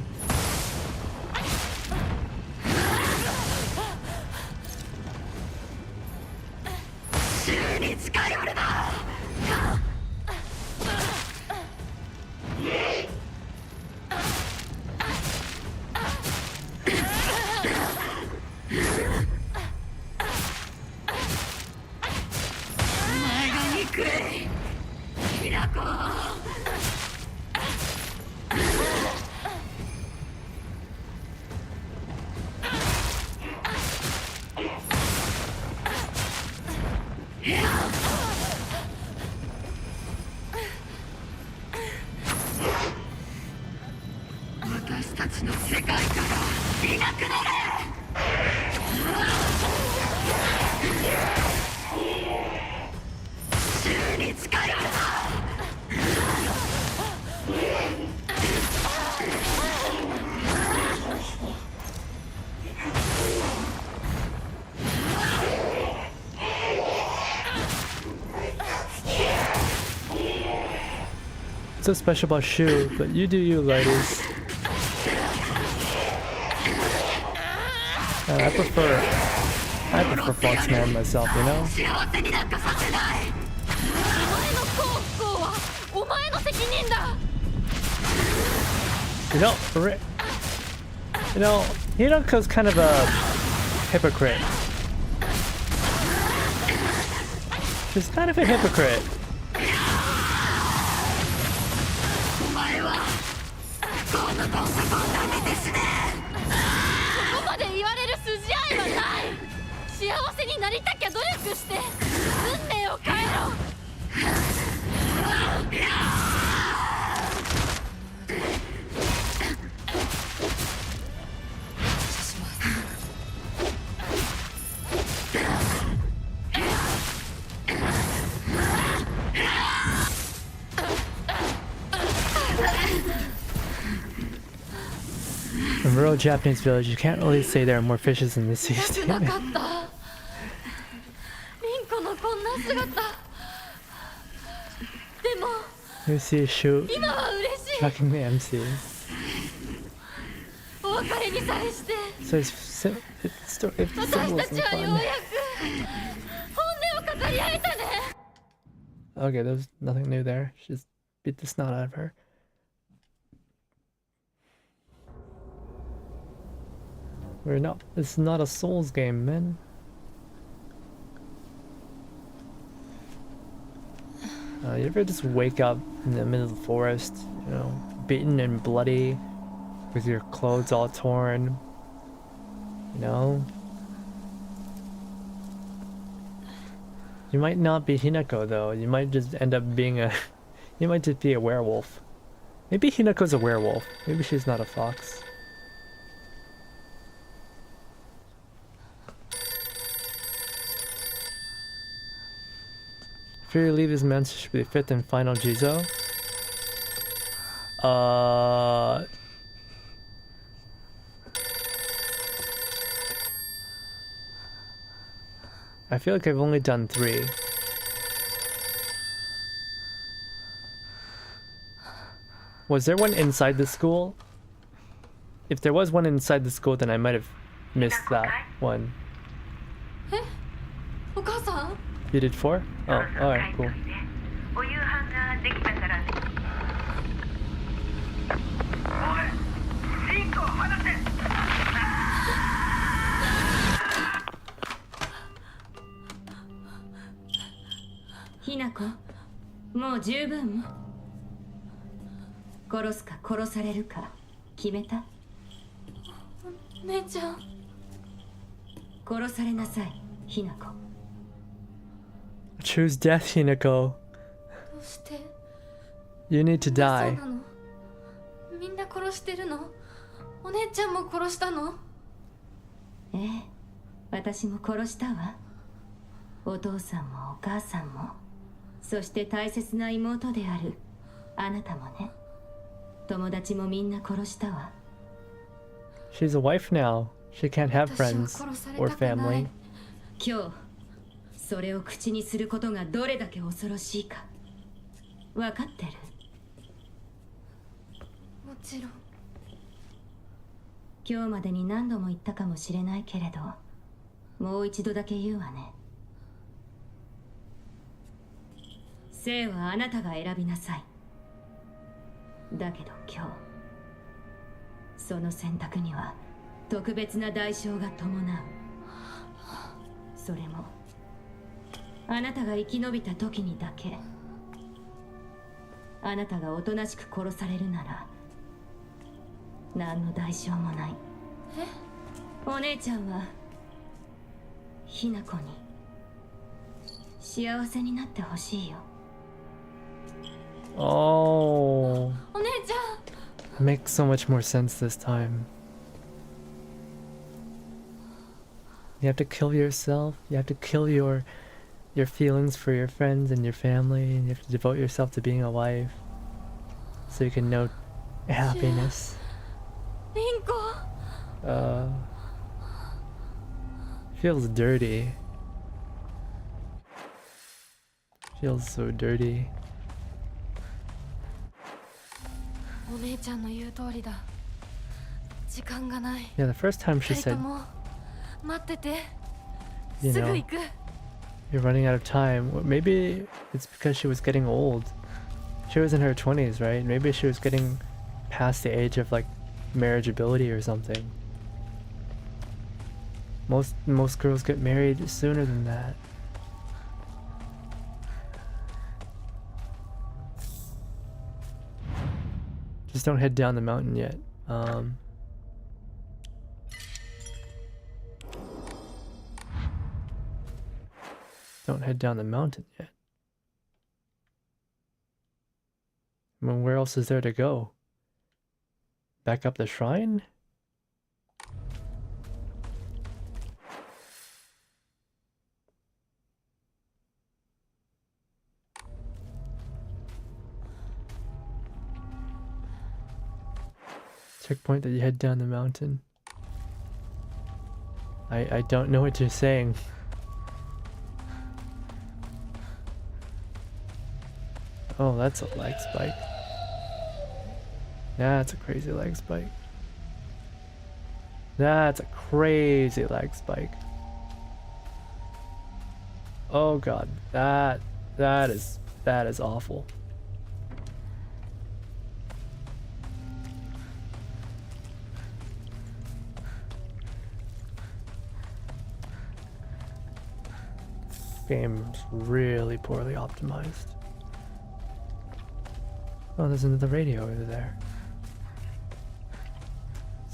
What's so special about Shu? But you do you, ladies. I prefer Foxman myself, you know? You know, Hinoko's kind of a hypocrite. She's kind of a hypocrite. In rural Japanese village, you can't really say there are more fishes in the sea. You see a shoot tracking the MC. So it's symbolism fun. Okay, there's nothing new there. She just beat the snot out of her. It's not a Souls game, man. You ever just wake up in the middle of the forest, you know, beaten and bloody, with your clothes all torn, you know? You might not be Hinako though, you might just end up being you might just be a werewolf. Maybe Hinako's a werewolf, maybe she's not a fox. After you leave this mansion should be the fifth and final Jizo. I feel like I've only done 3. Was there one inside the school? If there was one inside the school, then I might have missed that one. You did 4? Oh, alright, cool. Hinako, もう十分。殺すか殺されるか決めた？姉ちゃん。殺されなさい、Hinako。Choose death, Hinako. どうして？ You need to die. そうなの？みんな殺してるの？お姉ちゃんも殺したの？ええ、私も殺したわ。お父さんもお母さんも、そして大切な妹であるあなたもね。友達もみんな殺したわ。She's a wife now. She can't have friends or family. 今日、それを口にすることがどれだけ恐ろしいか、分かってる？もちろん。今日までに何度も言ったかもしれないけれど、もう一度だけ言うわね。生はあなたが選びなさい。だけど今日、その選択には特別な代償が伴う。それもあなたが生き延びた時にだけ。あなたがおとなしく殺されるなら何の代償もない。お姉ちゃんはひな子に幸せになってほしいよ。Oh. お姉ちゃん。 Makes so much more sense this time. You have to kill yourself. You have to kill your feelings for your friends and your family, and you have to devote yourself to being a wife, so you can know happiness. リンコ。Feels dirty. Feels so dirty. お姉ちゃんの言う通りだ。時間がない。 Yeah, the first time she 二人 said, とも待ってて。 you すぐ know, 行く。 you're running out of time. Well, maybe it's because she was getting old. She was in her 20s, right? Maybe she was getting past the age of like marriageability or something. Most girls get married sooner than that. Just don't head down the mountain yet. Don't head down the mountain yet. I mean, where else is there to go? Back up the shrine? Checkpoint that you head down the mountain. I don't know what you're saying. Oh, that's a leg spike. That's a crazy leg spike. That's a crazy leg spike. Oh god, that is awful. Game's really poorly optimized. Oh, there's another radio over there.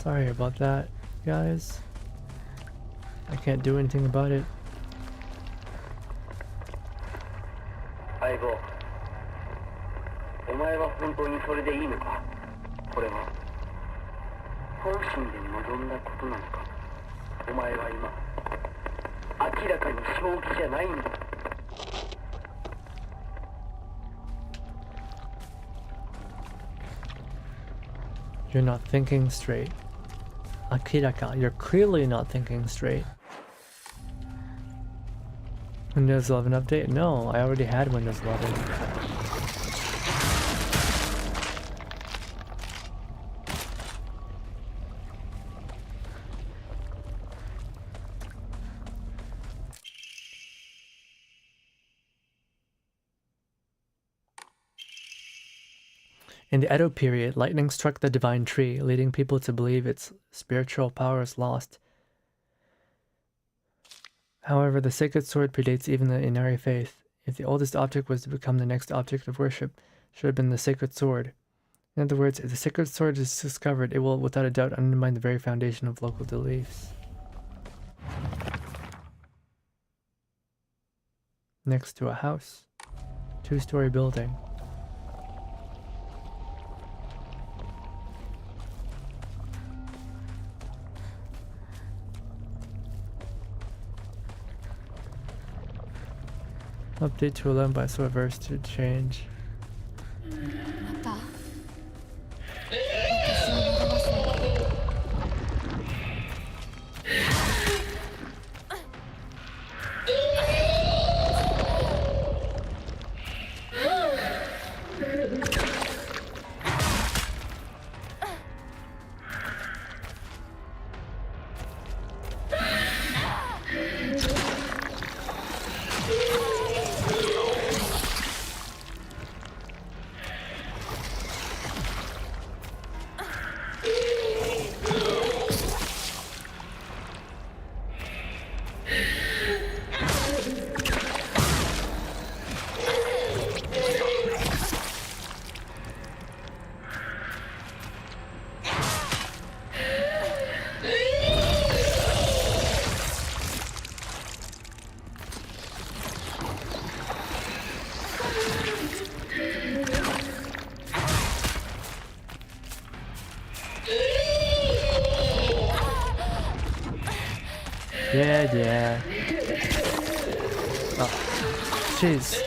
Sorry about that, guys. I can't do anything about it. 相棒、お前は本当にそれでいいのか？これは本心で望んだことなのか？お前は今明らかに正気じゃないんだ。You're not thinking straight. Akiraka, you're clearly not thinking straight. Windows 11 update? No, I already had Windows 11. In the Edo period, lightning struck the divine tree, leading people to believe its spiritual power is lost. However, the sacred sword predates even the Inari faith. If the oldest object was to become the next object of worship, it should have been the sacred sword. In other words, if the sacred sword is discovered, it will without a doubt undermine the very foundation of local beliefs. Next to a house. 2-story building. Update to 11 by so averse to change. またYeah. Oh, jeez.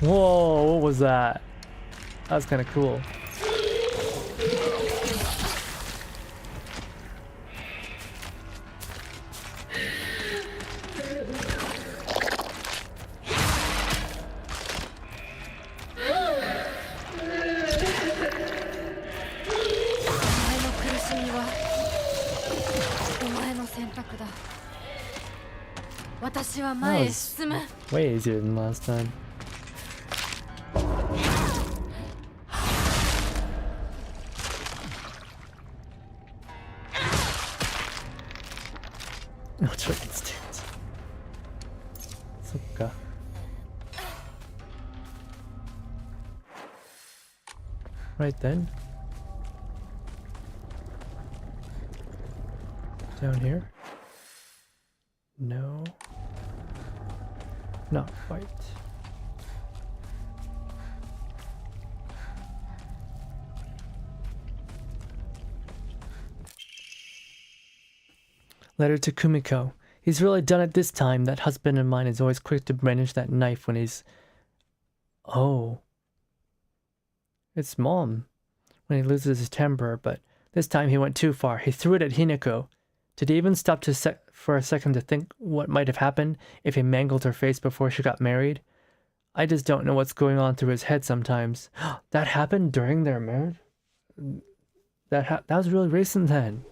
Whoa, what was that? That was kind of cool. That was way easier than last time. No choice instinct. Sokka. Right then. Down here? No. Not quite. Letter to Kumiko. He's really done it this time. That husband of mine is always quick to brandish that knife when he's... Oh. It's mom. When he loses his temper, but this time he went too far. He threw it at Hinako. Did he even stop for a second to think what might have happened if he mangled her face before she got married? I just don't know what's going on through his head sometimes. That happened during their marriage? That was really recent then.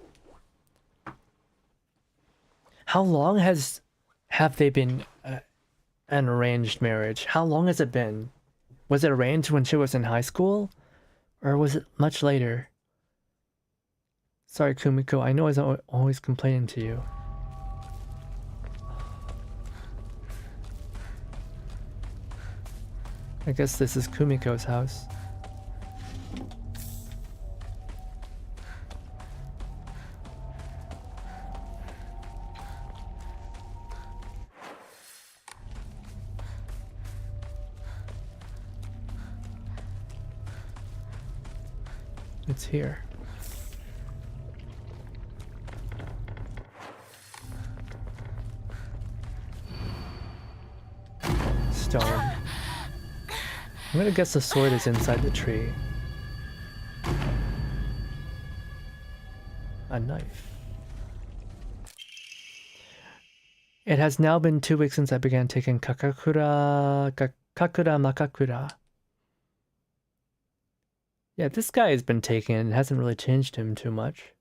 How long have they been an arranged marriage? How long has it been? Was it arranged when she was in high school? Or was it much later? Sorry, Kumiko, I know I was always complaining to you. I guess this is Kumiko's house. It's here. Stone. I'm gonna guess the sword is inside the tree. A knife. It has now been 2 weeks since I began taking Kakura Makakura. Yeah, this guy has been taking it. It hasn't really changed him too much.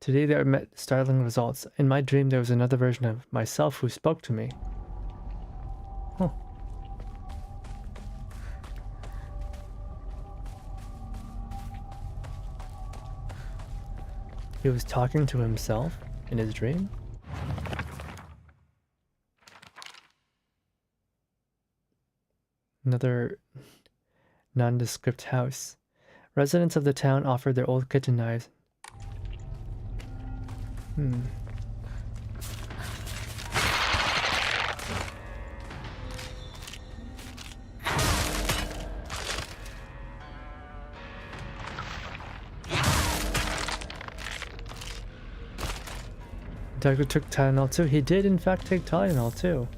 Today there met startling results. In my dream there was another version of myself who spoke to me. Huh. He was talking to himself in his dream? Another nondescript house. Residents of the town offered their old kitchen knives. Doctor took Tylenol too. He did in fact take Tylenol too.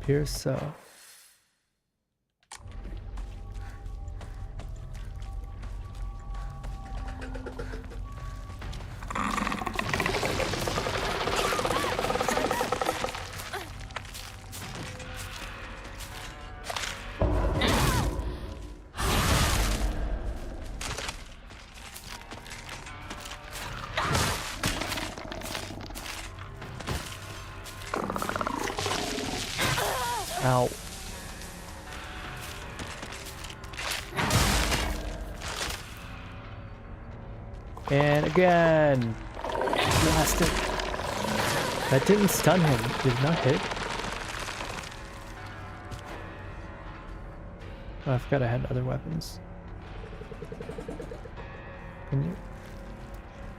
Appears so. Ow. And again. Blasted. That didn't stun him. Did not hit. Oh, I forgot I had other weapons. Can you?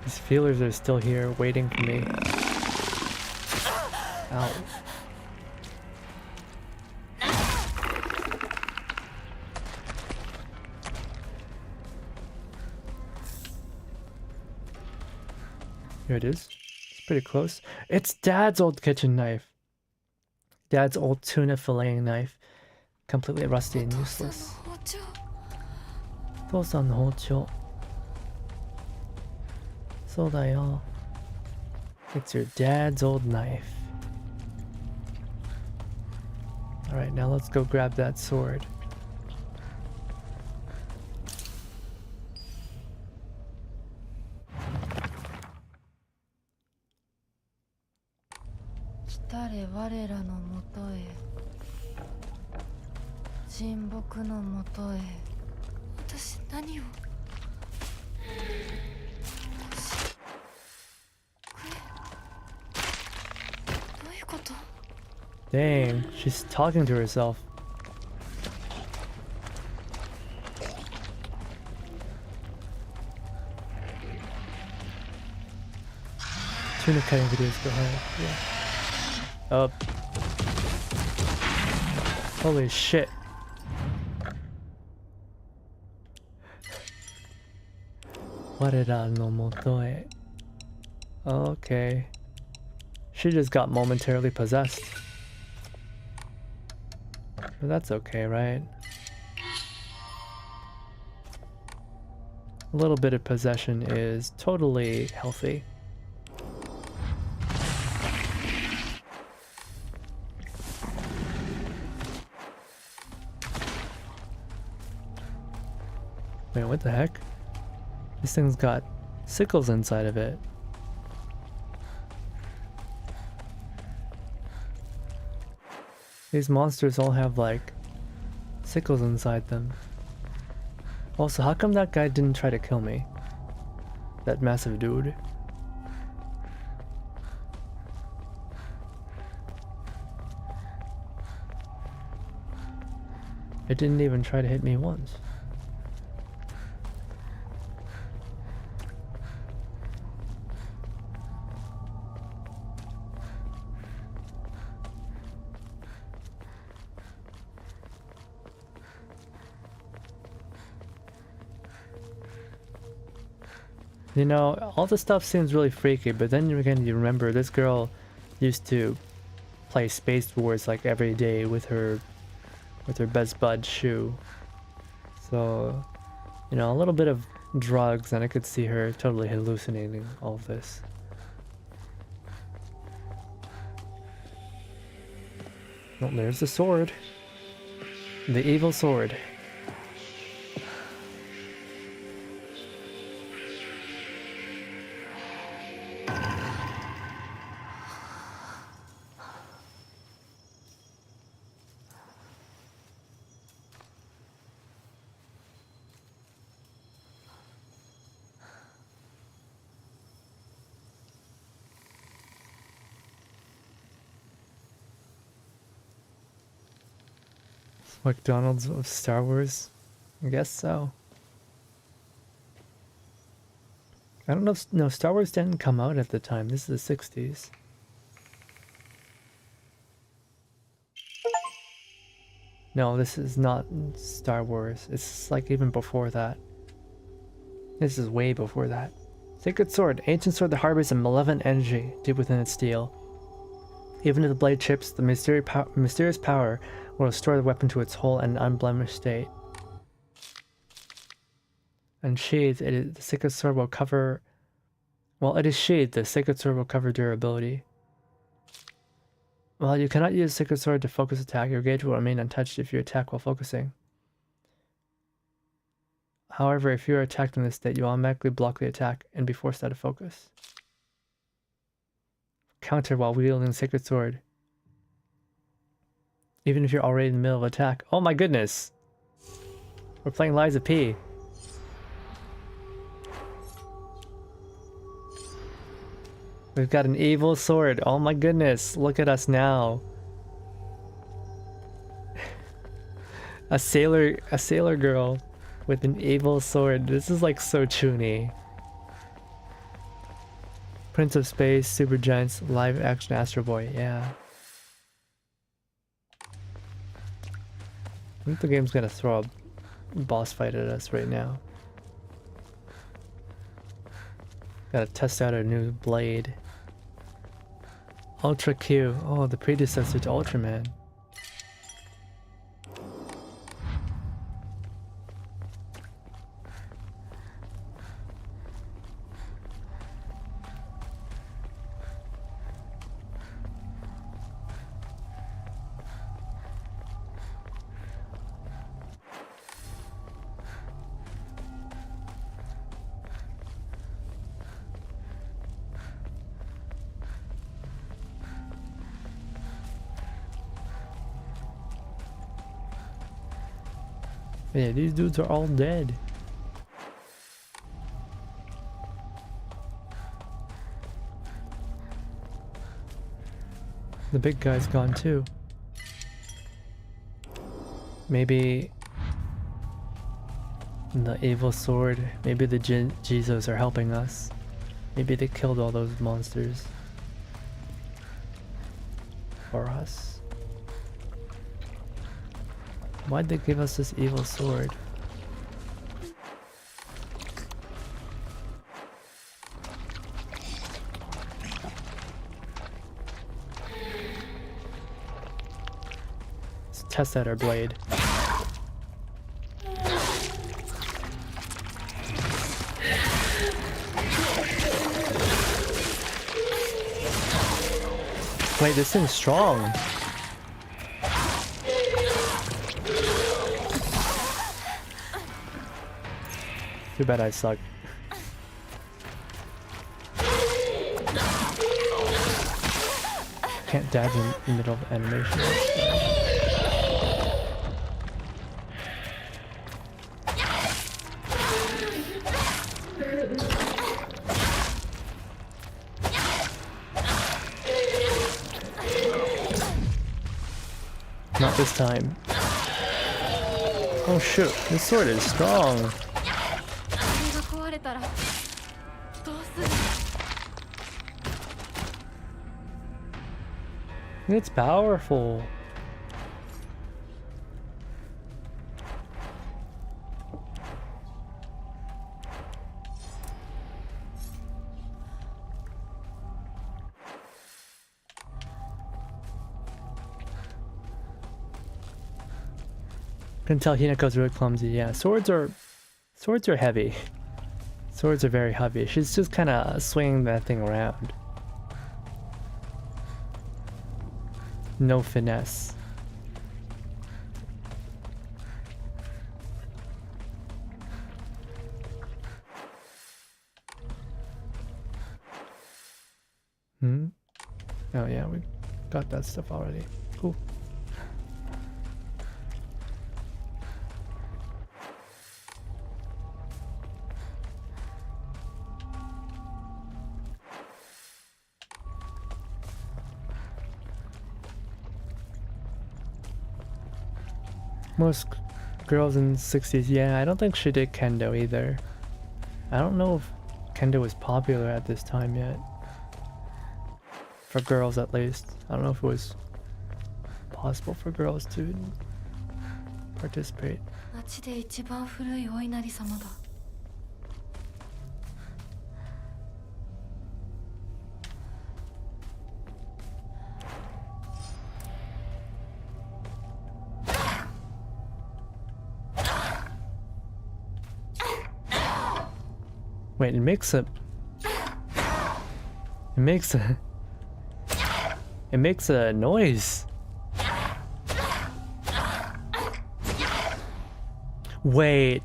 These feelers are still here waiting for me. Ow. Here it is. It's pretty close. It's Dad's old kitchen knife. Dad's old tuna filleting knife. Completely rusty and useless. 父さんの包丁。そうだよ。It's your dad's old knife. Alright, now let's go grab that sword. Dang, she's talking to herself. Tuna cutting videos behind. Yeah. Up. Holy shit. Warera no motoe. Okay. She just got momentarily possessed. But that's okay, right? A little bit of possession is totally healthy. Wait, what the heck? This thing's got sickles inside of it. These monsters all have like sickles inside them. Also, how come that guy didn't try to kill me? That massive dude. It didn't even try to hit me once. You know, all this stuff seems really freaky, but then again, you remember this girl used to play Space Wars like every day with her with her best bud Shu. So, you know, a little bit of drugs, and I could see her totally hallucinating all of this. Oh, there's the sword. The evil sword. McDonald's of Star Wars? I guess so. I don't know if... No, Star Wars didn't come out at the time. This is the 60s. No, this is not Star Wars. It's like even before that. This is way before that. Sacred Sword. Ancient sword that harbors a malevolent energy deep within its steel. Even if the blade chips, the mysterious power will restore the weapon to its whole and unblemished state. Unsheathed, the sacred sword will cover... While it is sheathed, the sacred sword will cover durability. While you cannot use sacred sword to focus attack, your gauge will remain untouched if you attack while focusing. However, if you are attacked in this state, you automatically block the attack and be forced out of focus. Counter while wielding sacred sword. Even if you're already in the middle of attack. Oh my goodness! We're playing Lies of P. We've got an evil sword. Oh my goodness, look at us now. a sailor girl with an evil sword. This is like so chuny. Prince of Space, Super Giants, live action Astro Boy, yeah. I think the game's gonna throw a boss fight at us right now. Gotta test out our new blade. Ultra Q. Oh, the predecessor to Ultraman. Yeah, these dudes are all dead. The big guy's gone too. Maybe the evil sword, maybe the Jizos are helping us. Maybe they killed all those monsters for us. Why'd they give us this evil sword? Let's test out our blade. Wait, this thing's strong. Too bad I suck. Can't dodge in the middle of animation. Not this time. Oh shoot, this sword is strong. It's powerful. Can tell Hinako's really clumsy. Yeah, swords are heavy. Swords are very heavy. She's just kind of swinging that thing around. No finesse. Oh yeah, we got that stuff already. Cool. Most girls in the 60s, yeah, I don't think she did kendo either. I don't know if kendo was popular at this time yet. For girls at least. I don't know if it was possible for girls to participate. 町で一番古いお稲荷様だ。Wait, it makes a noise. Wait.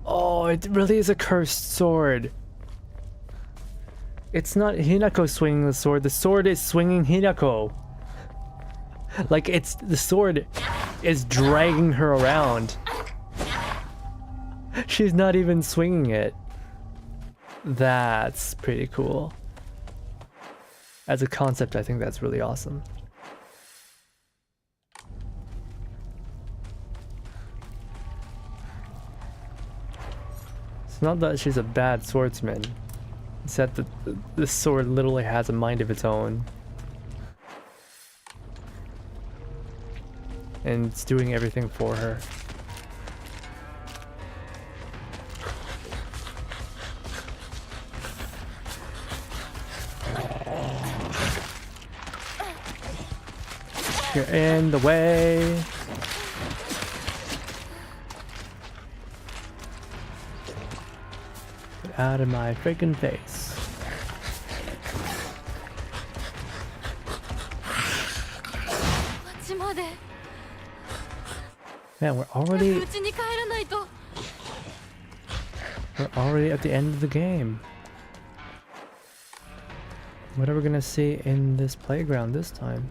Oh, it really is a cursed sword. It's not Hinako swinging the sword is swinging Hinako. Like the sword is dragging her around. She's not even swinging it. That's pretty cool. As a concept, I think that's really awesome. It's not that she's a bad swordsman. It's that the sword literally has a mind of its own. And it's doing everything for her. You're in the way. Get out of my freaking face. Man, we're already at the end of the game. What are we gonna see in this playground this time?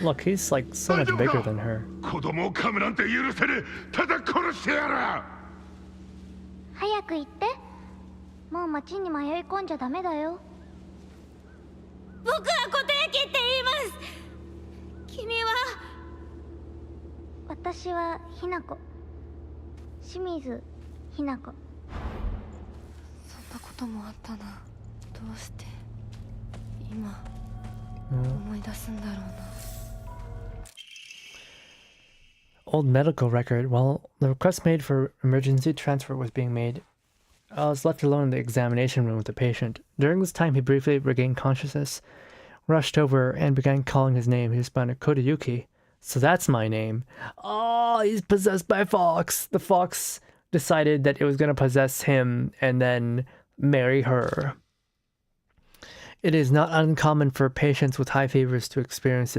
Look, he's like so much bigger than her. 子供を噛むなんて許せねえ。ただ殺してやる。早く行って。もう町に迷い込んじゃダメだよ。僕は固定機って言います。君は？私はひなこ。清水ひなこ。そんなこともあったな。どうして今思い出すんだろうな。Old medical record. While the request made for emergency transfer was being made, I was left alone in the examination room with the patient. During this time, he briefly regained consciousness, rushed over, and began calling his name. He responded, Kodayuki. So that's my name. Oh, he's possessed by Fox. The Fox decided that it was going to possess him and then marry her. It is not uncommon for patients with high fevers to experience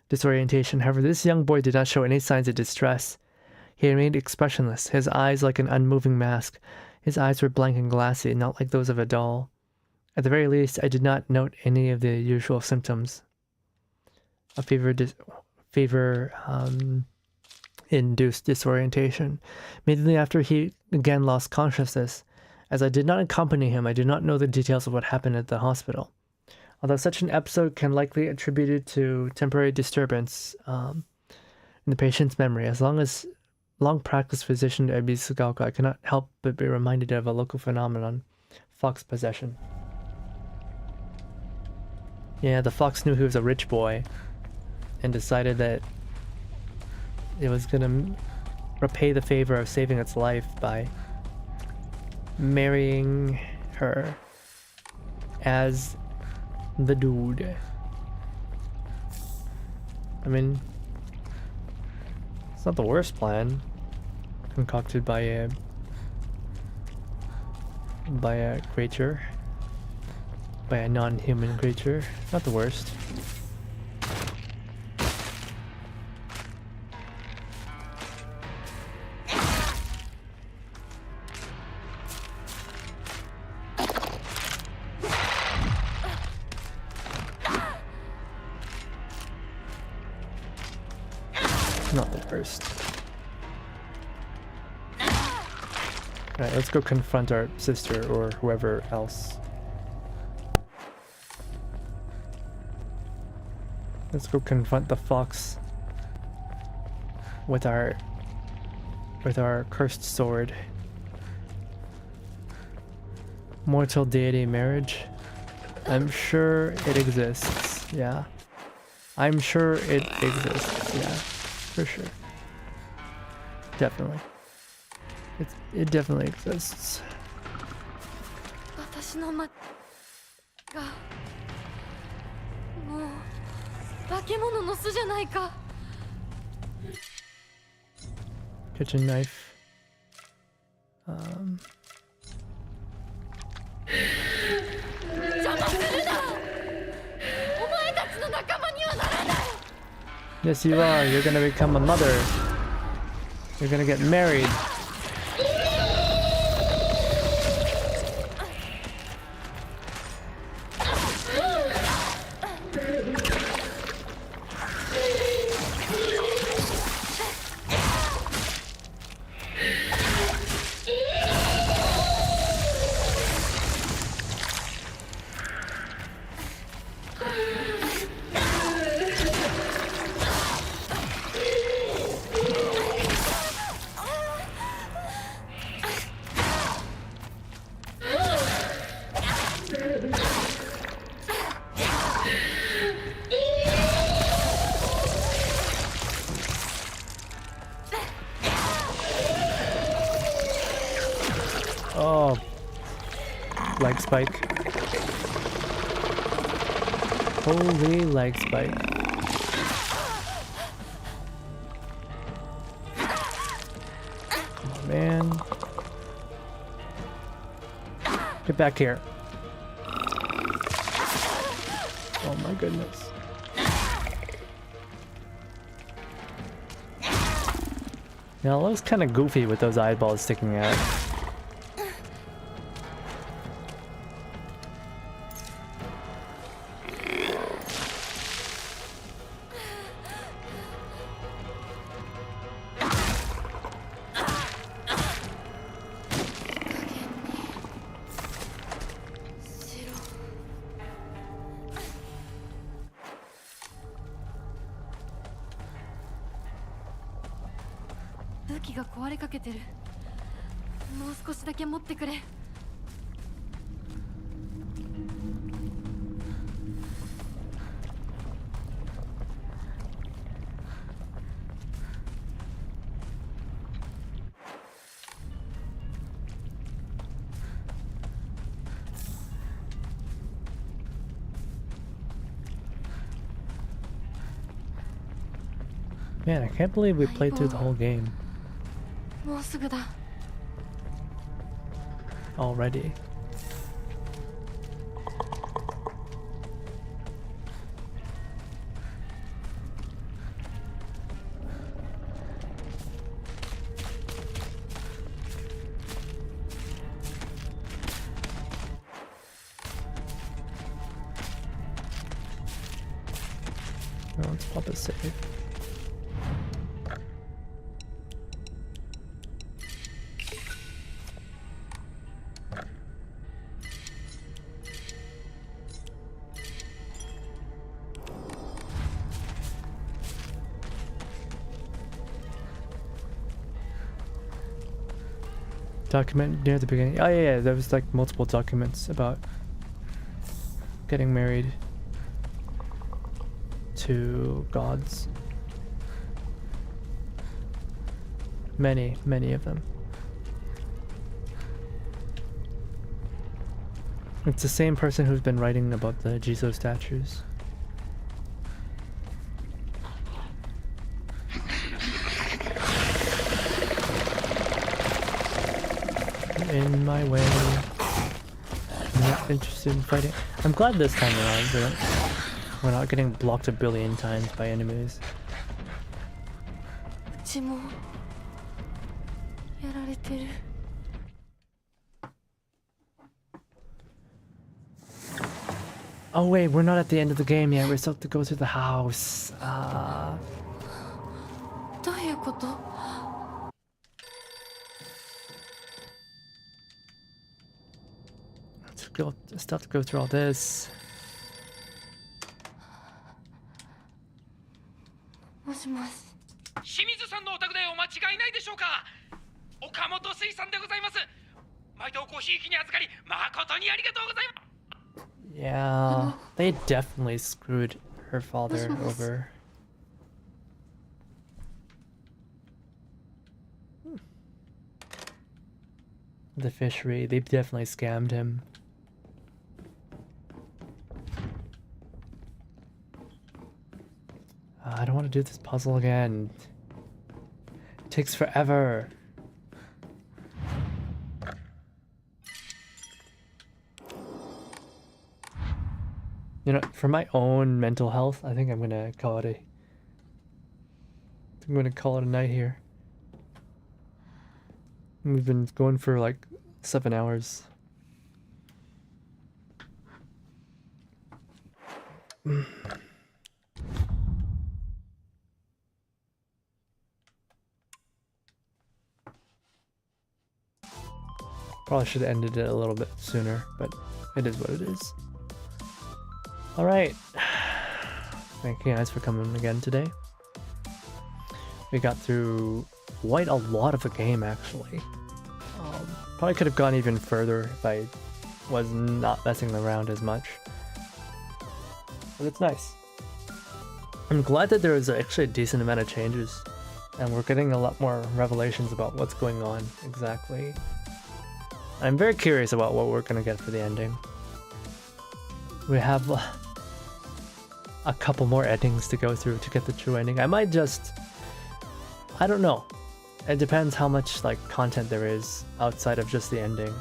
disorientation. However, this young boy did not show any signs of distress. He remained expressionless, his eyes like an unmoving mask. His eyes were blank and glassy, not like those of a doll. At the very least, I did not note any of the usual symptoms of fever-induced disorientation. Immediately after he again lost consciousness, As I did not accompany him, I do not know the details of what happened at the hospital. Although such an episode can likely be attributed to temporary disturbance in the patient's memory, as long practiced physician Ebisugaoka, I cannot help but be reminded of a local phenomenon, fox possession. Yeah, the fox knew he was a rich boy and decided that it was gonna repay the favor of saving its life by marrying her as the dude. I mean, it's not the worst plan concocted by a creature, by a non-human creature. Not the worst. Not the worst. Alright, let's go confront our sister or whoever else. Let's go confront the fox with our cursed sword. Mortal deity marriage. I'm sure it exists. Yeah. I'm sure it exists. Yeah. For sure. Definitely. It definitely exists. 私のがもう化け物の巣じゃないか。 Kitchen knife. 邪魔するな。お前たちの仲間にはならない。 Yes, you are. You're gonna become a mother. You're gonna get married. Oh, leg spike. Holy leg spike. Oh, man. Get back here. Oh my goodness. Yeah, it looks kind of goofy with those eyeballs sticking out. Man, I can't believe we played through the whole game. もうすぐだ。 Already. Let's pop a save. document near the beginning. Oh yeah, there was like multiple documents about getting married to gods. Many of them. It's the same person who's been writing about the Jizo statues. In my way. I'm not interested in fighting. I'm glad this time around we're not getting blocked a billion times by enemies. Oh wait, we're not at the end of the game yet. We're still have to go to the house. Still have to go through all this. もしもし。清水さんのお宅でお間違いないでしょうか。岡本水産でございます。毎度ごひいきに預かり誠にありがとうございます。 Yeah, they definitely screwed her father over. The fishery, they definitely scammed him. I don't want to do this puzzle again. It takes forever. You know, for my own mental health, I think I'm gonna call it a night here. We've been going for like 7 hours. Probably should have ended it a little bit sooner, but it is what it is. Alright. Thank you guys for coming again today. We got through quite a lot of the game actually. Probably could have gone even further if I was not messing around as much. But it's nice. I'm glad that there was actually a decent amount of changes. And we're getting a lot more revelations about what's going on exactly. I'm very curious about what we're gonna get for the ending. We have a couple more endings to go through to get the true ending. I might just... I don't know. It depends how much like content there is outside of just the ending.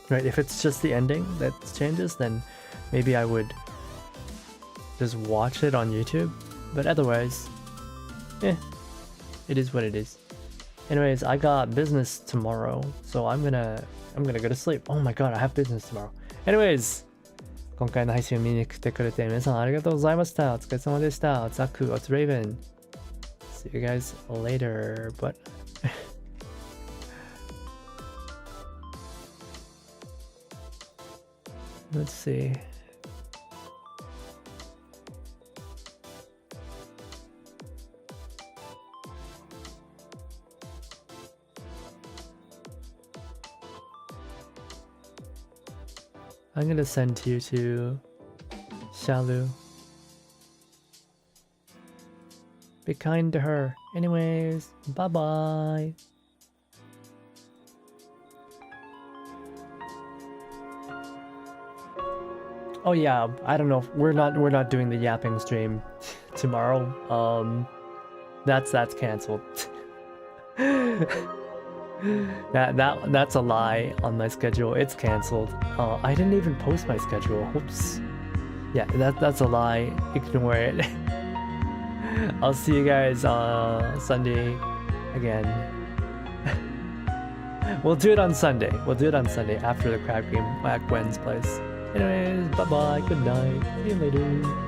Right, if it's just the ending that changes, then maybe I would just watch it on YouTube. But otherwise, it is what it is. Anyways, I got business tomorrow, so I'm gonna go to sleep. Oh my god, I have business tomorrow. Anyways, 今回の配信を見に来てくれて皆さんありがとうございました。お疲れ様でした。ザク、What's Raven? See you guys later, but... Let's see. I'm gonna send you to Shalu. Be kind to her. Anyways, bye bye. Oh yeah, I don't know. We're not doing the yapping stream tomorrow. That's canceled. That's a lie on my schedule. It's canceled. I didn't even post my schedule. Oops. Yeah, that's a lie. Ignore it. I'll see you guys Sunday again. We'll do it on Sunday. We'll do it on Sunday after the crab game at Gwen's place. Anyways, bye bye. Good night. See you later.